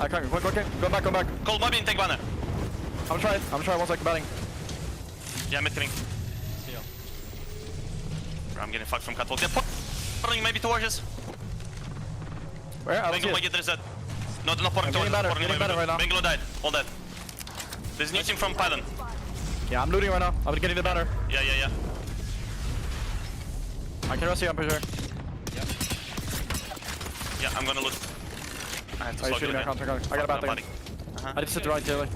I can't. Okay. Go back. Call Mobby and take banner. I'm trying 1 second batting. Yeah, mid coming. I'm getting fucked from catwalk. They're pouring maybe towards us. Where? I Bangalore might get reset. No, they're not pouring towards us. Getting better right now. Bangalore died. All dead. There's new team from Pylon. Yeah, I'm looting right now. I'm getting the banner. Yeah. I can rest you, I'm pretty sure. Yeah, I'm gonna loot. I have to Oh, you're slug shooting me. it I can't. I got a bad thing. I need to sit the right, Taylor.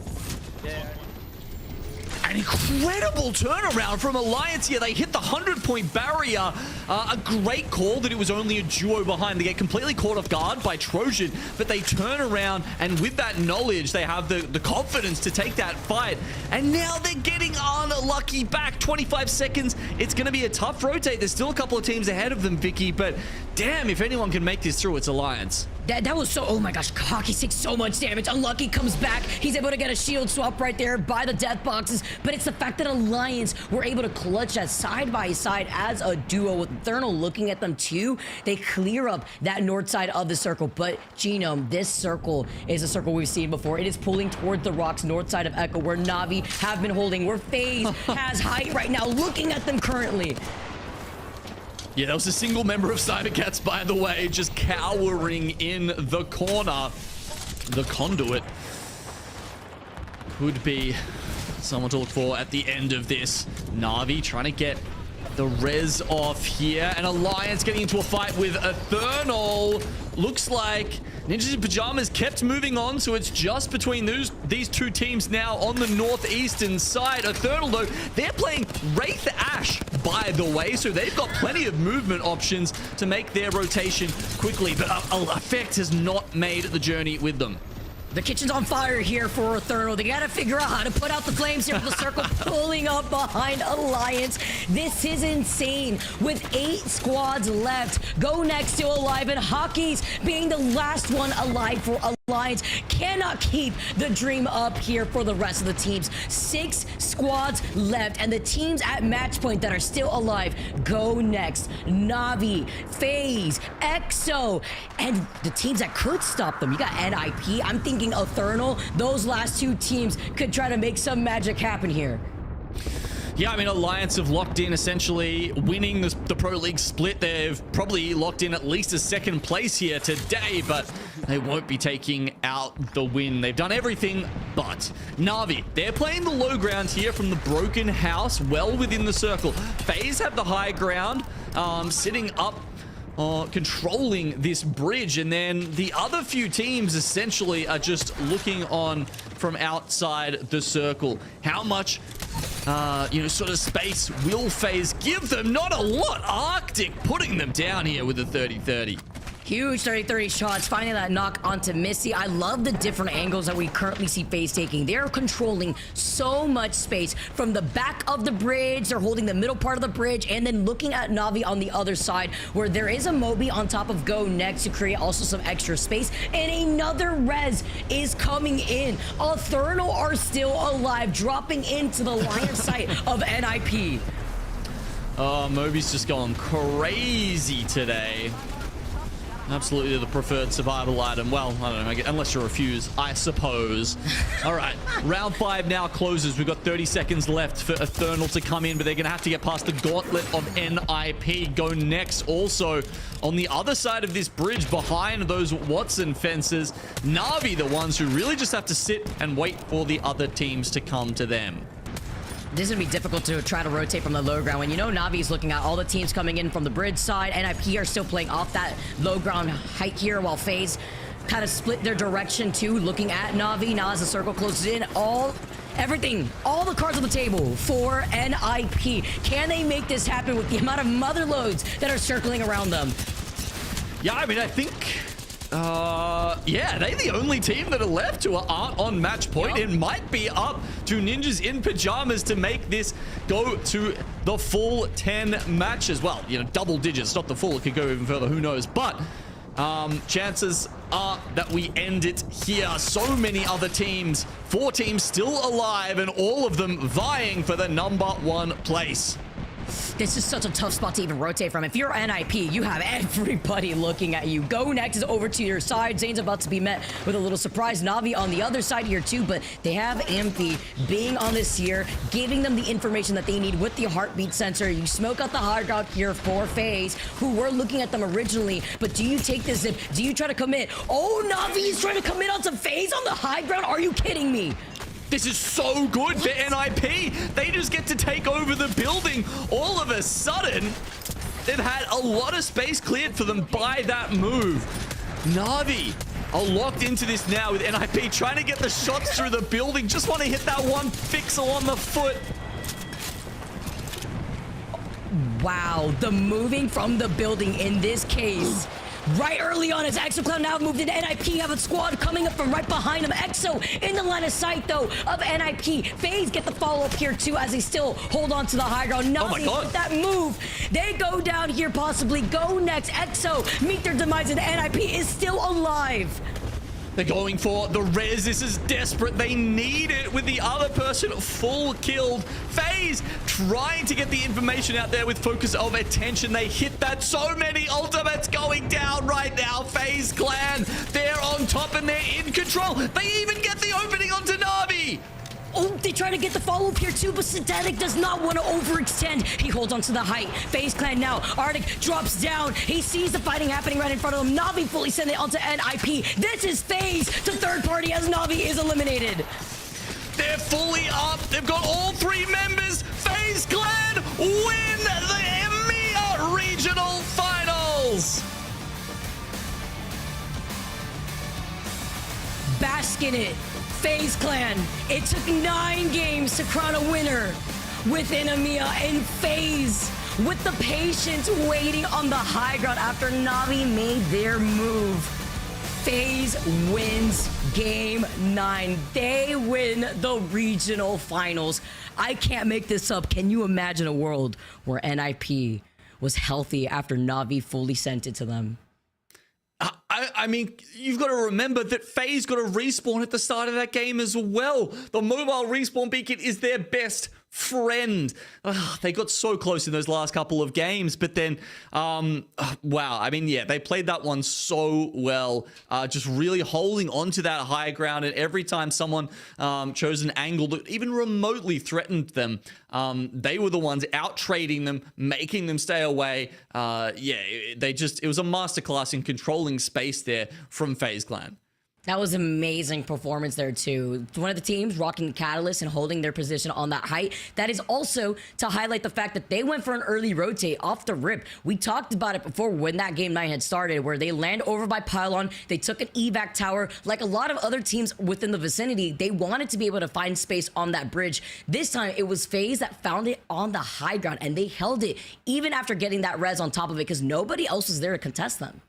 An incredible turnaround from Alliance here. They hit the 100-point barrier. A great call that it was only a duo behind. They get completely caught off guard by Trojan, but they turn around, and with that knowledge, they have the confidence to take that fight. And now they're getting unlucky back. 25 seconds. It's going to be a tough rotate. There's still a couple of teams ahead of them, Vicky, but damn, if anyone can make this through, it's Alliance. That was so, oh my gosh, Hockey takes so much damage. Unlucky comes back. He's able to get a shield swap right there by the death boxes. But it's the fact that Alliance were able to clutch that side by side as a duo with Thernal looking at them too. They clear up that north side of the circle. But Genome, this circle is a circle we've seen before. It is pulling toward the rocks north side of Echo where Na'Vi have been holding, where FaZe has height right now looking at them currently. Yeah, that was a single member of Cybercats, by the way, just cowering in the corner. The conduit could be someone to look for at the end of this. Na'Vi trying to get the res off here, and Alliance getting into a fight with Eternal. Looks like Ninjas in Pajamas kept moving on, so it's just between these two teams now on the northeastern side. Eternal, though, they're playing Wraith Ash, by the way, so they've got plenty of movement options to make their rotation quickly, but Effect has not made the journey with them. The kitchen's on fire here for Eternal. They gotta figure out how to put out the flames here for the circle pulling up behind Alliance. This is insane. With 8 squads left, Go Next still alive, and Hockey's being the last one alive for Alliance. Cannot keep the dream up here for the rest of the teams. 6 squads left, and the teams at match point that are still alive: Go Next, Na'Vi, FaZe, EXO, and the teams that could stop them. You got NIP. I'm thinking Eternal. Those last 2 teams could try to make some magic happen here. Yeah, I mean, Alliance have locked in essentially winning the Pro League split. They've probably locked in at least a 2nd place here today, but they won't be taking out the win. They've done everything but. Na'Vi, they're playing the low ground here from the broken house, well within the circle. FaZe have the high ground, sitting up controlling this bridge, and then the other few teams essentially are just looking on from outside the circle. How much sort of space will FaZe give them? Not a lot. Arctic putting them down here with a 30-30. Huge 30-30 shots, finding that knock onto Missy. I love the different angles that we currently see FaZe taking. They're controlling so much space from the back of the bridge. They're holding the middle part of the bridge and then looking at Na'Vi on the other side where there is a Moby on top of Go next to create also some extra space. And another res is coming in. Eternal are still alive, dropping into the line of sight of NIP. Oh, Moby's just going crazy today. Absolutely the preferred survival item. Well, I don't know, unless you refuse, I suppose. All right, round 5 now closes. We've got 30 seconds left for Eternal to come in, but they're going to have to get past the gauntlet of NIP. Go next also on the other side of this bridge behind those Watson fences. Na'Vi, the ones who really just have to sit and wait for the other teams to come to them. This is going to be difficult to try to rotate from the low ground. When you know Na'Vi is looking at all the teams coming in from the bridge side, NIP are still playing off that low ground height here while FaZe kind of split their direction too, looking at Na'Vi. Now as the circle closes in, everything, all the cards on the table for NIP. Can they make this happen with the amount of mother loads that are circling around them? Yeah, I mean, I think... yeah, they're the only team that are left who aren't on match point. It might be up to Ninjas in Pajamas to make this go to the full 10 matches. Well, double digits, not the full. It could go even further, who knows. But chances are that we end it here. So many other teams, 4 teams still alive, and all of them vying for the #1 place. This is such a tough spot to even rotate from. If you're NIP, you have everybody looking at you. Go next is over to your side. Zane's about to be met with a little surprise. Na'Vi on the other side here too, but they have Amphi being on this here, giving them the information that they need with the heartbeat sensor. You smoke out the high ground here for FaZe, who were looking at them originally, but do you take this zip? Do you try to commit? Oh, Na'Vi is trying to commit onto FaZe on the high ground? Are you kidding me? This is so good for NIP. They just get to take over the building. All of a sudden, they've had a lot of space cleared for them by that move. Na'Vi are locked into this now with NIP trying to get the shots through the building. Just want to hit that one pixel on the foot. Wow, the moving from the building in this case. Right early on as ExoCloud now moved into NIP, have a squad coming up from right behind him. Exo in the line of sight though of NIP. FaZe get the follow-up here too as they still hold on to the high ground. Na'Vi with that move. They go down here possibly. Go next. Exo meet their demise and NIP is still alive. They're going for the res. This is desperate. They need it with the other person full killed. FaZe trying to get the information out there with focus of attention. They hit that. So many ultimates going down right now. FaZe clan, they're on top and they're in control. They even get the opening onto Na'Vi. Oh, they try to get the follow-up here too, but Synthetic does not want to overextend. He holds onto the height. FaZe clan now. Arctic drops down. He sees the fighting happening right in front of him. Na'Vi fully send it onto NIP. This is FaZe to third party as Na'Vi is eliminated. They're fully up. They've got all 3 members. FaZe clan win the EMEA Regional Finals. Bask in it. FaZe clan. It took 9 games to crown a winner within EMEA, and FaZe with the patience waiting on the high ground after Na'Vi made their move. FaZe wins game 9. They win the regional finals. I can't make this up. Can you imagine a world where NIP was healthy after Na'Vi fully sent it to them? I mean, you've got to remember that FaZe got a respawn at the start of that game as well. The mobile respawn beacon is their best friend. They got so close in those last couple of games, but then, wow. I mean, yeah, they played that one so well, just really holding on to that high ground. And every time someone chose an angle that even remotely threatened them, they were the ones out trading them, making them stay away. Yeah, it was a masterclass in controlling space there from FaZe clan. That was amazing performance there too. One of the teams rocking the catalyst and holding their position on that height. That is also to highlight the fact that they went for an early rotate off the rip. We talked about it before when that game 9 had started, where they land over by pylon. They took an evac tower. Like a lot of other teams within the vicinity, they wanted to be able to find space on that bridge. This time it was FaZe that found it on the high ground, and they held it even after getting that res on top of it because nobody else was there to contest them.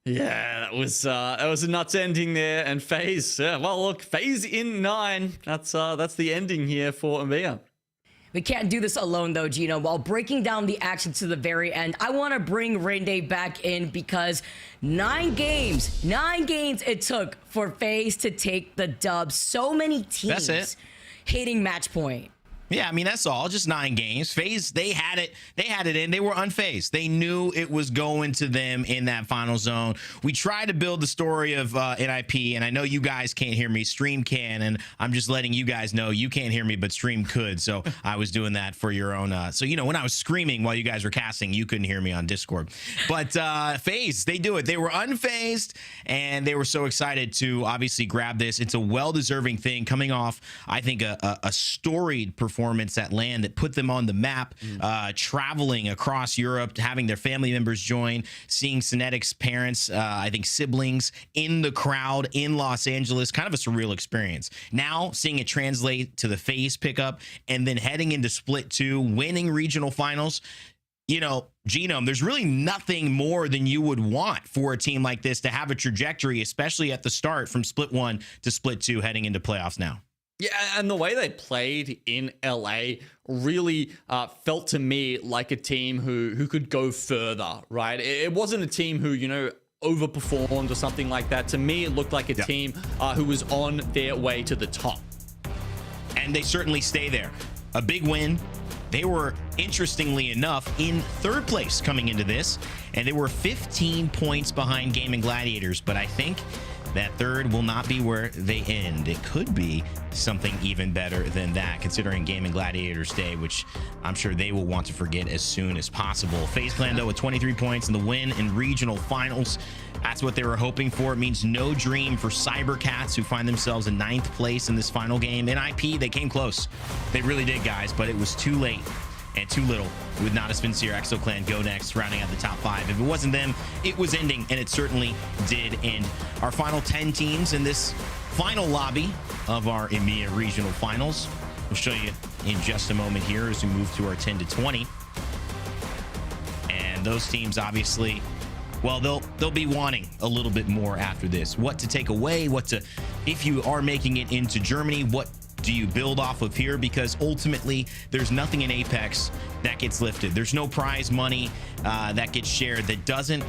Yeah, that was a nuts ending there, and FaZe. Yeah, well, look, FaZe in 9. That's the ending here for EMEA. We can't do this alone though, Gino. While breaking down the action to the very end, I want to bring Rende back in because 9 games it took for FaZe to take the dub. So many teams hitting match point. Yeah, I mean, that's all. Just 9 games. FaZe, they had it in. They were unfazed. They knew it was going to them in that final zone. We tried to build the story of NIP, and I know you guys can't hear me. Stream can, and I'm just letting you guys know you can't hear me, but Stream could. So I was doing that for your own. So, you know, when I was screaming while you guys were casting, you couldn't hear me on Discord. But FaZe, they do it. They were unfazed, and they were so excited to obviously grab this. It's a well-deserving thing coming off, I think, a storied performance at LAN that put them on the map, traveling across Europe, having their family members join, seeing Synetic's parents, I think siblings in the crowd in Los Angeles, kind of a surreal experience. Now seeing it translate to the FaZe pickup and then heading into Split 2, winning regional finals. You know, Genome, there's really nothing more than you would want for a team like this to have a trajectory, especially at the start from Split 1 to Split 2 heading into playoffs now. Yeah, and the way they played in LA really felt to me like a team who could go further, right? It wasn't a team who, you know, overperformed or something like that. To me, it looked like a team who was on their way to the top. And they certainly stay there. A big win. They were, interestingly enough, in 3rd place coming into this, and they were 15 points behind Gaming Gladiators, but I think that 3rd will not be where they end. It could be something even better than that, considering Gaming Gladiators Day, which I'm sure they will want to forget as soon as possible. FaZe Clan, though, with 23 points and the win in regional finals. That's what they were hoping for. It means no dream for Cybercats, who find themselves in 9th place in this final game. NIP, they came close. They really did, guys, but it was too late and too little. With Not a Spinseer, ExoClan go next, rounding out the top 5. If it wasn't them, it was ending, and it certainly did end. Our final 10 teams in this final lobby of our EMEA regional finals. We'll show you in just a moment here as we move to our 10 to 20. And those teams, obviously, well, they'll be wanting a little bit more after this. What to take away, if you are making it into Germany, what do you build off of here? Because ultimately, there's nothing in Apex that gets lifted. There's no prize money that gets shared that doesn't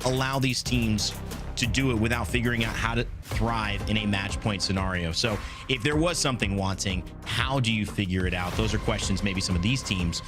allow these teams to do it without figuring out how to thrive in a match point scenario. So if there was something wanting, how do you figure it out? Those are questions maybe some of these teams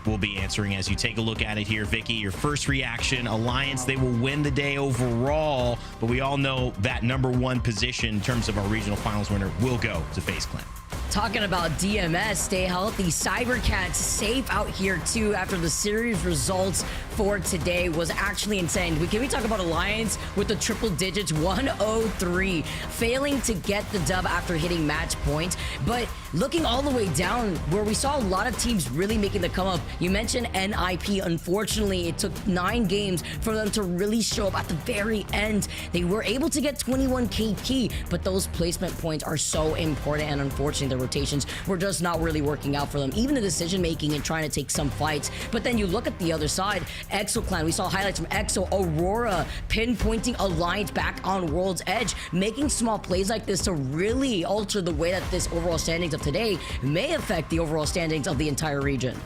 will be answering as you take a look at it here. Vicky, your first reaction. Alliance, they will win the day overall, but we all know that #1 position in terms of our regional finals winner will go to FaZe Clan. Talking about DMS, stay healthy. Cybercats safe out here too after the series results for today was actually insane. Can we talk about Alliance with the triple digits, 103, failing to get the dub after hitting match point. But looking all the way down where we saw a lot of teams really making the come up. You mentioned NIP. Unfortunately, it took 9 games for them to really show up at the very end. They were able to get 21 KP, but those placement points are so important, and unfortunately the rotations were just not really working out for them. Even the decision making and trying to take some fights. But then you look at the other side, ExoClan, we saw highlights from Exo, Aurora, pinpointing Alliance back on World's Edge, making small plays like this to really alter the way that this overall standings of today may affect the overall standings of the entire region.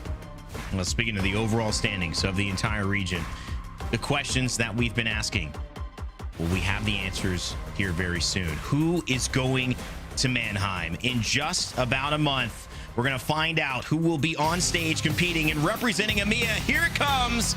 Well, speaking of the overall standings of the entire region, the questions that we've been asking, well, we have the answers here very soon. Who is going to Mannheim? In just about a month, we're going to find out who will be on stage competing and representing EMEA. Here it comes.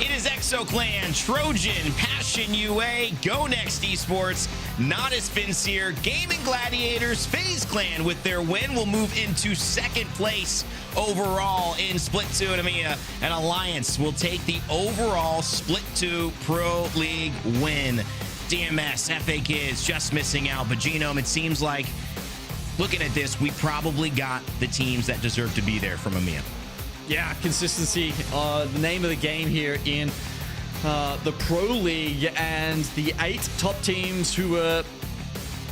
It is ExoClan, Trojan, Passion. Nation UA, Go Next Esports, Not as Finseer, Gaming Gladiators, FaZe Clan with their win will move into second place overall in Split 2 and EMEA, and Alliance will take the overall Split 2 Pro League win. DMS, FA Kids just missing out, but Genome, it seems like, looking at this, we probably got the teams that deserve to be there from EMEA. Yeah, consistency, the name of the game here in the Pro League, and the 8 top teams who were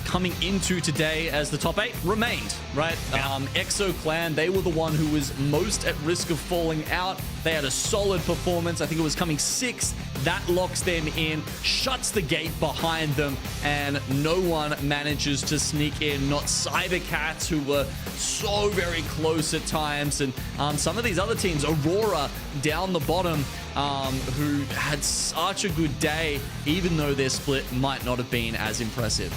coming into today as the top 8 remained, right? Yeah. EXO Clan, they were the one who was most at risk of falling out. They had a solid performance. I think it was coming 6th. That locks them in, shuts the gate behind them, and no one manages to sneak in. Not Cybercats, who were so very close at times, and some of these other teams, Aurora down the bottom, who had such a good day, even though their split might not have been as impressive.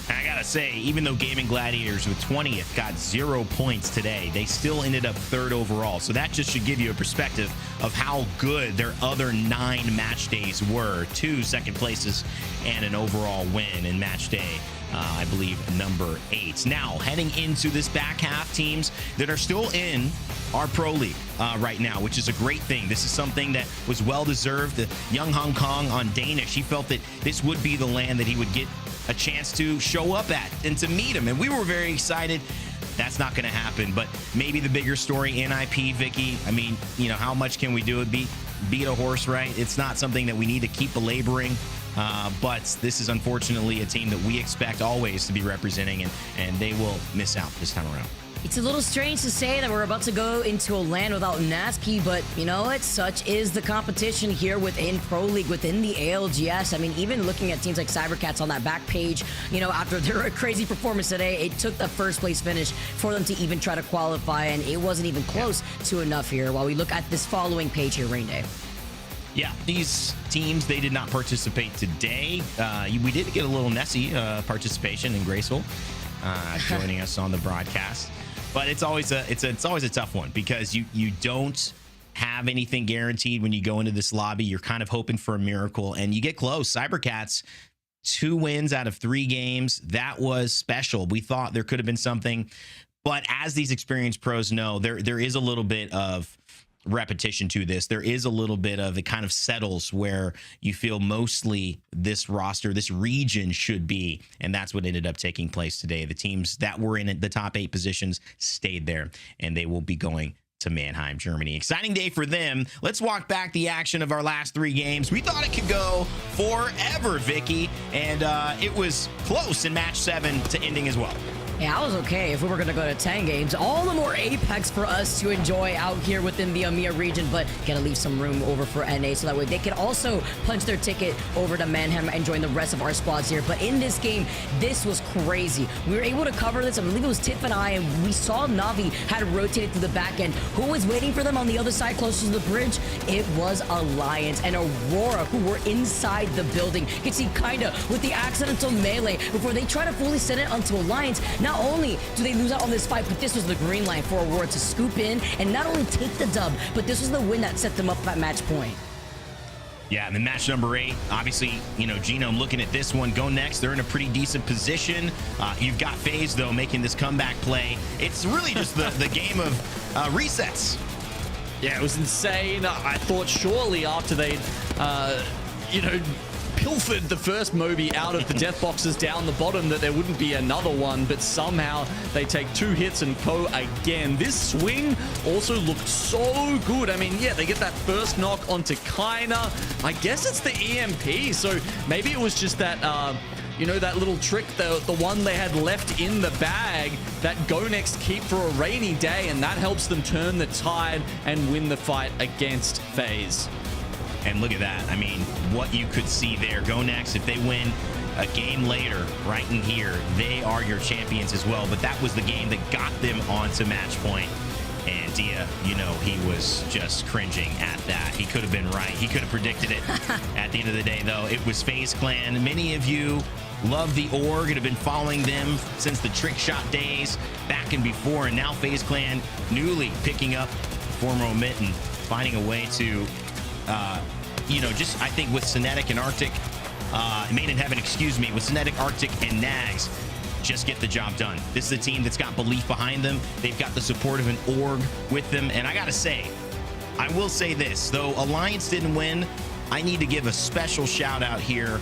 I gotta say, even though Gaming Gladiators with 20th got 0 points today, they still ended up 3rd overall. So that just should give you a perspective of how good their other 9 match days were. 2 second places and an overall win in match day, I believe, number 8. Now, heading into this back half, teams that are still in our Pro League right now, which is a great thing. This is something that was well-deserved. The young Hong Kong on Danish, he felt that this would be the land that he would get a chance to show up at and to meet him, and we were very excited. That's not going to happen, but maybe the bigger story, NIP, Vicky, I mean, you know, how much can we do? Beat a horse, right? It's not something that we need to keep belaboring, but this is unfortunately a team that we expect always to be representing, and they will miss out this time around. It's a little strange to say that we're about to go into a land without Nasky, but you know what? Such is the competition here within Pro League, within the ALGS. I mean, even looking at teams like Cybercats on that back page, you know, after their crazy performance today, it took the first place finish for them to even try to qualify, and it wasn't even close to enough here. While we look at this following page here, Rain Day. Yeah, these teams, they did not participate today. We did get a little Nessie participation in Graceful joining us on the broadcast. But it's always a tough one because you don't have anything guaranteed when you go into this lobby. You're kind of hoping for a miracle, and you get close. Cybercats, 2 wins out of 3 games. That was special. We thought there could have been something, but as these experienced pros know, there is a little bit of repetition to this. There is a little bit of, it kind of settles where you feel mostly this roster, this region should be, and that's what ended up taking place today. The teams that were in the top 8 positions stayed there, and they will be going to Mannheim, Germany. Exciting day for them. Let's walk back the action of our last 3 games. We thought it could go forever, Vicky, and it was close in match 7 to ending as well. Yeah, I was okay if we were going to go to 10 games. All the more Apex for us to enjoy out here within the EMEA region, but got to leave some room over for NA so that way they can also punch their ticket over to Mannheim and join the rest of our squads here. But in this game, this was crazy. We were able to cover this. I believe it was Tiff and I, and we saw Navi had rotated to the back end. Who was waiting for them on the other side closest to the bridge? It was Alliance and Aurora, who were inside the building. You can see kinda with the accidental melee before they try to fully send it onto Alliance. Not only do they lose out on this fight, but this was the green line for Aurora to scoop in and not only take the dub, but this was the win that set them up at match point. Yeah, and then match number 8, obviously, you know, Genome looking at this one, Go Next, they're in a pretty decent position. You've got FaZe, though, making this comeback play. It's really just the game of resets. Yeah, it was insane. I thought surely after they'd, you know, pilfered the first Moby out of the death boxes down the bottom that there wouldn't be another one, but somehow they take 2 hits and go again. This swing also looked so good. I mean, yeah, they get that first knock onto Kaina. I guess it's the EMP, so maybe it was just that, you know, that little trick, the one they had left in the bag, that Go Next keep for a rainy day, and that helps them turn the tide and win the fight against FaZe. And look at that. I mean, what you could see there. Go Next, if they win a game later, right in here, they are your champions as well. But that was the game that got them onto match point. And Dia, you know, he was just cringing at that. He could have been right. He could have predicted it. At the end of the day, though, it was FaZe Clan. Many of you love the org and have been following them since the trick shot days back and before. And now FaZe Clan newly picking up former Omit and finding a way to you know, just I think with Cinetic and Arctic, Made in Heaven, excuse me, with Cinetic, Arctic, and Nags, just get the job done. This is a team that's got belief behind them. They've got the support of an org with them. And I got to say, I will say this, though Alliance didn't win, I need to give a special shout out here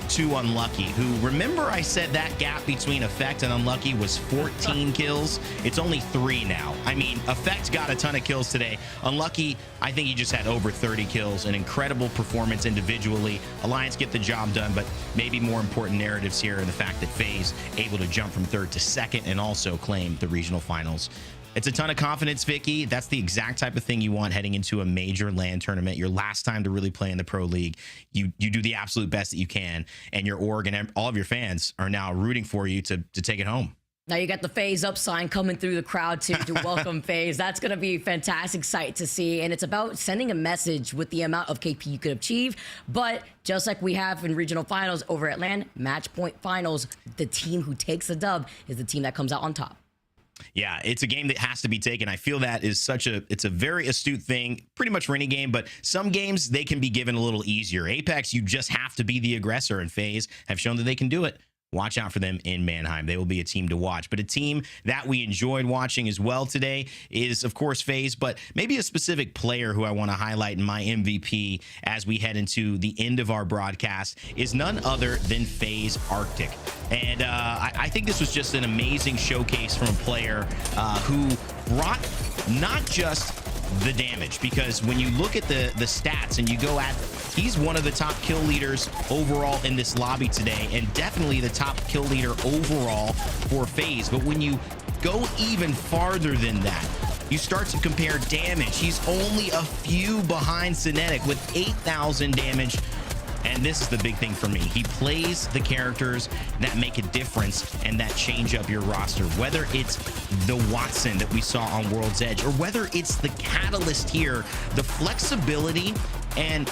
to Unlucky, who, remember I said that gap between Effect and Unlucky was 14 kills? It's only 3 now. I mean, Effect got a ton of kills today. Unlucky, I think he just had over 30 kills. An incredible performance individually. Alliance get the job done, but maybe more important narratives here in the fact that FaZe able to jump from 3rd to 2nd and also claim the regional finals. It's a ton of confidence, Vicky. That's the exact type of thing you want heading into a major LAN tournament. Your last time to really play in the Pro League. You do the absolute best that you can, and your org and all of your fans are now rooting for you to take it home. Now you got the FaZe up sign coming through the crowd to welcome FaZe. That's going to be a fantastic sight to see. And it's about sending a message with the amount of KP you could achieve. But just like we have in regional finals over at LAN, match point finals, the team who takes the dub is the team that comes out on top. Yeah, it's a game that has to be taken. I feel that is it's a very astute thing, pretty much for any game, but some games they can be given a little easier. Apex, you just have to be the aggressor, and FaZe have shown that they can do it. Watch out for them in Mannheim. They will be a team to watch. But a team that we enjoyed watching as well today is, of course, FaZe, but maybe a specific player who I want to highlight in my MVP as we head into the end of our broadcast is none other than FaZe Arctic. And I think this was just an amazing showcase from a player who brought not just the damage, because when you look at the stats and you go at, he's one of the top kill leaders overall in this lobby today, and definitely the top kill leader overall for FaZe. But when you go even farther than that, you start to compare damage. He's only a few behind Cinetic with 8,000 damage. And this is the big thing for me. He plays the characters that make a difference and that change up your roster. Whether it's the Watson that we saw on World's Edge, or whether it's the Catalyst here, the flexibility and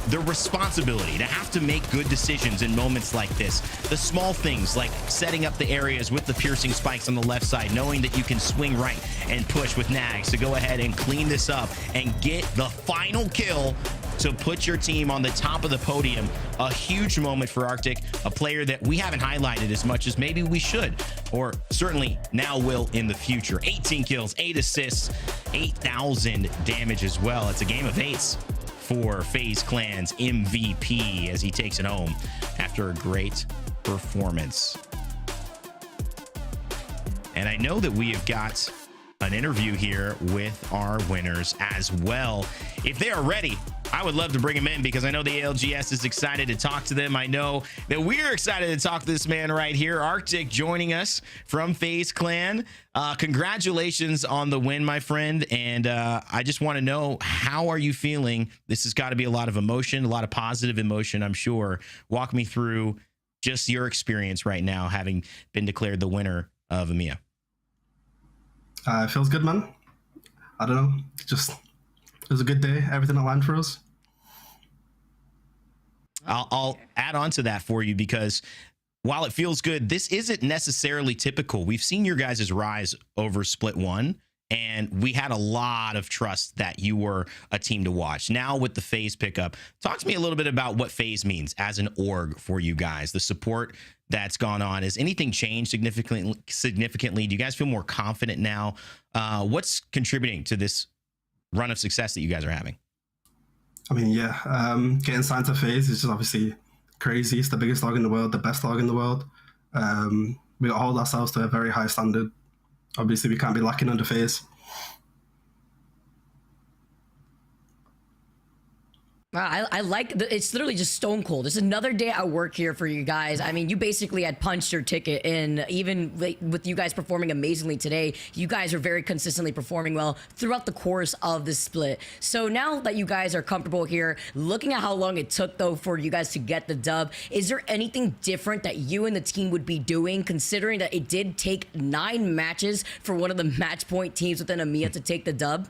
the responsibility to have to make good decisions in moments like this. The small things like setting up the areas with the piercing spikes on the left side, knowing that you can swing right and push with Nags to go ahead and clean this up and get the final kill to put your team on the top of the podium. A huge moment for Arctic, a player that we haven't highlighted as much as maybe we should, or certainly now will in the future. 18 kills, 8 assists, 8,000 damage as well. It's a game of 8s for FaZe Clan's MVP as he takes it home after a great performance. And I know that we have got an interview here with our winners as well. If they are ready, I would love to bring him in because I know the ALGS is excited to talk to them. I know that we're excited to talk to this man right here, Arctic, joining us from FaZe Clan. Congratulations on the win, my friend. And I just want to know, how are you feeling? This has got to be a lot of emotion, a lot of positive emotion, I'm sure. Walk me through just your experience right now, having been declared the winner of EMEA. It feels good, man. I don't know. It was a good day. Everything aligned for us. I'll add on to that for you because while it feels good, this isn't necessarily typical. We've seen your guys' rise over Split 1, and we had a lot of trust that you were a team to watch. Now with the FaZe pickup, talk to me a little bit about what FaZe means as an org for you guys, the support that's gone on. Has anything changed significantly? Do you guys feel more confident now? What's contributing to this run of success that you guys are having? I mean, yeah, getting signed to FaZe is just obviously crazy. It's the biggest org in the world, the best org in the world. We got to hold ourselves to a very high standard. Obviously, we can't be lacking under FaZe. I like it's literally just stone cold. It's another day at work here for you guys. I mean, you basically had punched your ticket in. Even with you guys performing amazingly today, you guys are very consistently performing well throughout the course of the split. So now that you guys are comfortable here, looking at how long it took though for you guys to get the dub, is there anything different that you and the team would be doing, considering that it did take 9 matches for one of the match point teams within EMEA to take the dub?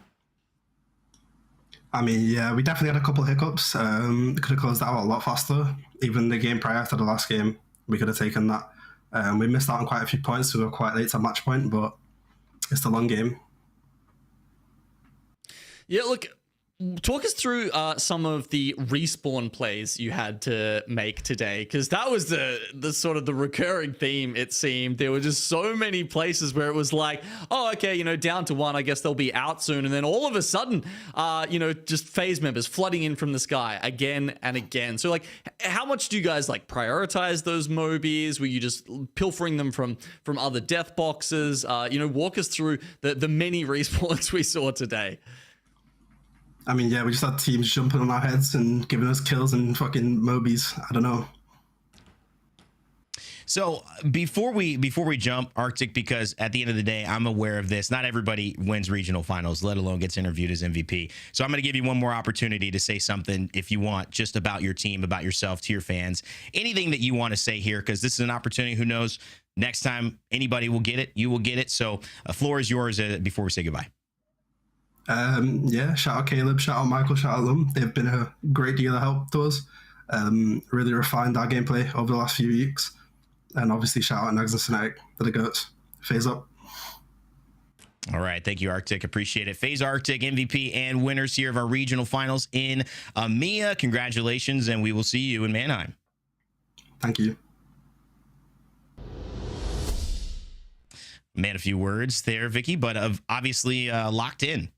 I mean, yeah, we definitely had a couple of hiccups. Could have closed that out a lot faster. Even the game prior to the last game, we could have taken that. We missed out on quite a few points. We were quite late to match point, but it's the long game. Yeah, look, Talk us through some of the respawn plays you had to make today, because that was the sort of the recurring theme. It seemed there were just so many places where it was like, oh, okay, you know, down to one, I guess they'll be out soon, and then all of a sudden, you know, just FaZe members flooding in from the sky again and again. So like, how much do you guys like prioritize those Mobies? Were you just pilfering them from other death boxes? You know, walk us through the many respawns we saw today. I mean, yeah, we just had teams jumping on our heads and giving us kills and fucking Mobies. I don't know. So before we jump, Arctic, because at the end of the day, I'm aware of this. Not everybody wins regional finals, let alone gets interviewed as MVP. So I'm going to give you one more opportunity to say something, if you want, just about your team, about yourself, to your fans. Anything that you want to say here, because this is an opportunity. Who knows? Next time, anybody will get it. You will get it. So floor is yours before we say goodbye. Yeah, shout out Caleb, shout out Michael, shout out them. They've been a great deal of help to us. Really refined our gameplay over the last few weeks. And obviously shout out Nags and Snake for the goats. FaZe up. All right. Thank you, Arctic. Appreciate it. FaZe Arctic, MVP and winners here of our regional finals in EMEA. Congratulations, and we will see you in Mannheim. Thank you. Man, a few words there, Vicky, but obviously locked in.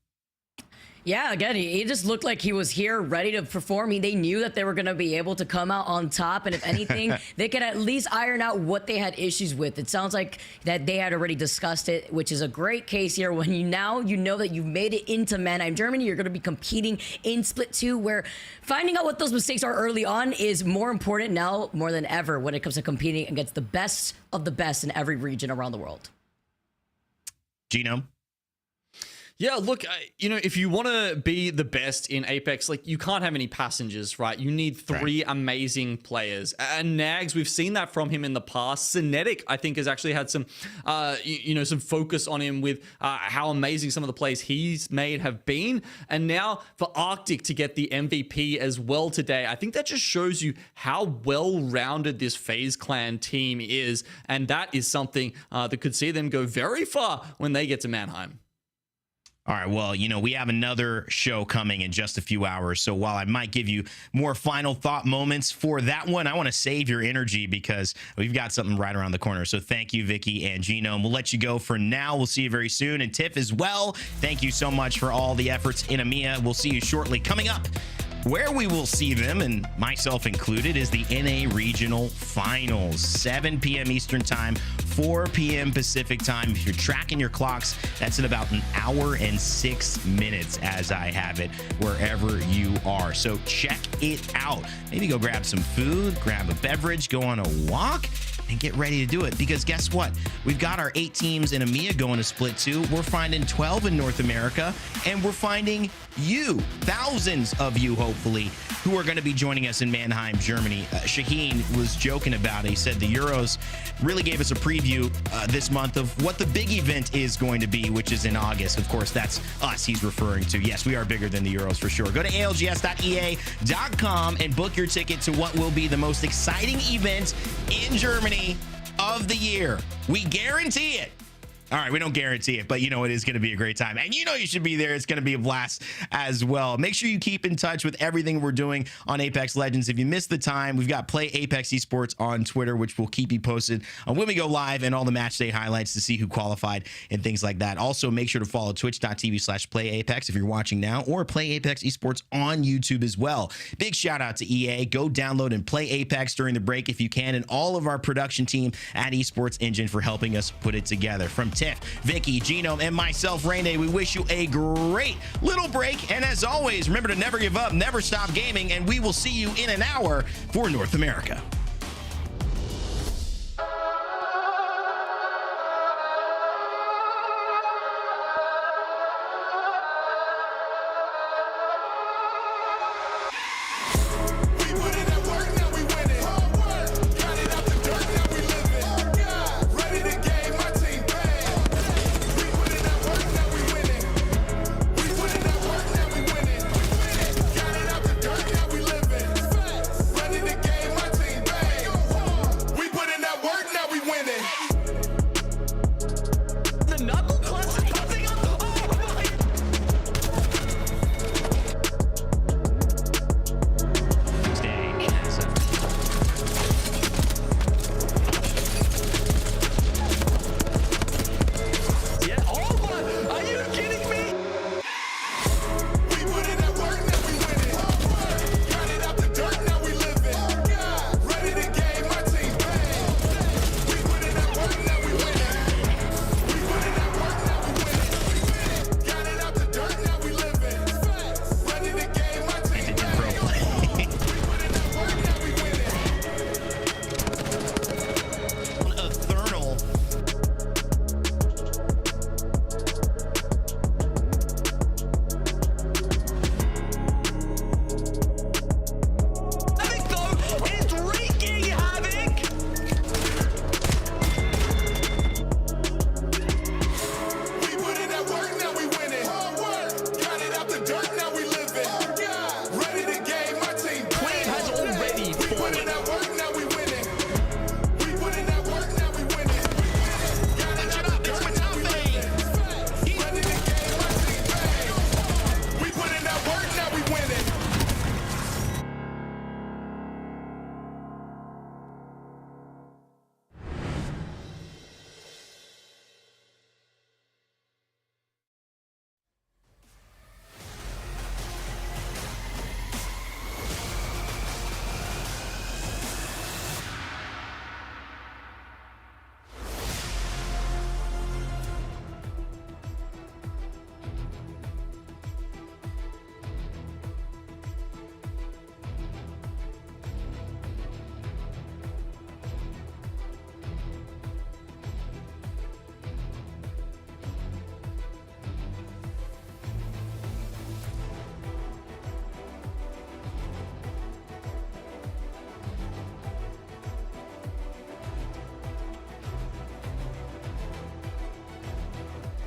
Yeah, again, he just looked like he was here ready to perform. They knew that they were going to be able to come out on top, and if anything, they could at least iron out what they had issues with. It sounds like that they had already discussed it, which is a great case here when you know that you've made it into Mannheim, Germany. You're going to be competing in Split 2, where finding out what those mistakes are early on is more important now more than ever when it comes to competing against the best of the best in every region around the world. Genome. Yeah, look, you know, if you want to be the best in Apex, like, you can't have any passengers, right? You need three amazing players. And Nags, we've seen that from him in the past. Cinetic, I think, has actually had some, you know, some focus on him with how amazing some of the plays he's made have been. And now for Arctic to get the MVP as well today, I think that just shows you how well-rounded this FaZe Clan team is. And that is something that could see them go very far when they get to Mannheim. All right, well, you know, we have another show coming in just a few hours. So while I might give you more final thought moments for that one, I want to save your energy because we've got something right around the corner. So thank you, Vicky and Genome. We'll let you go for now. We'll see you very soon. And Tiff as well. Thank you so much for all the efforts in EMEA. We'll see you shortly. Coming up, where we will see them, and myself included, is the NA Regional Finals. 7 p.m. Eastern Time, 4 p.m. Pacific Time. If you're tracking your clocks, that's in about an hour and 6 minutes as I have it, wherever you are. So check it out. Maybe go grab some food, grab a beverage, go on a walk, and get ready to do it, because guess what? We've got our 8 teams in EMEA going to Split 2. We're finding 12 in North America, and we're finding you, thousands of you, hopefully, who are going to be joining us in Mannheim, Germany. Shaheen was joking about it. He said the Euros really gave us a preview this month of what the big event is going to be, which is in August. Of course, that's us he's referring to. Yes, we are bigger than the Euros for sure. Go to algs.ea.com and book your ticket to what will be the most exciting event in Germany of the year. We guarantee it. All right, we don't guarantee it, but you know it is going to be a great time. And you know you should be there. It's going to be a blast as well. Make sure you keep in touch with everything we're doing on Apex Legends. If you missed the time, we've got Play Apex Esports on Twitter, which will keep you posted on when we go live and all the match day highlights to see who qualified and things like that. Also, make sure to follow twitch.tv/PlayApex if you're watching now, or Play Apex Esports on YouTube as well. Big shout out to EA. Go download and play Apex during the break if you can, and all of our production team at Esports Engine for helping us put it together. From Tiff, Vicky, Genome, and myself, Rene, we wish you a great little break. And as always, remember to never give up, never stop gaming, and we will see you in an hour for North America.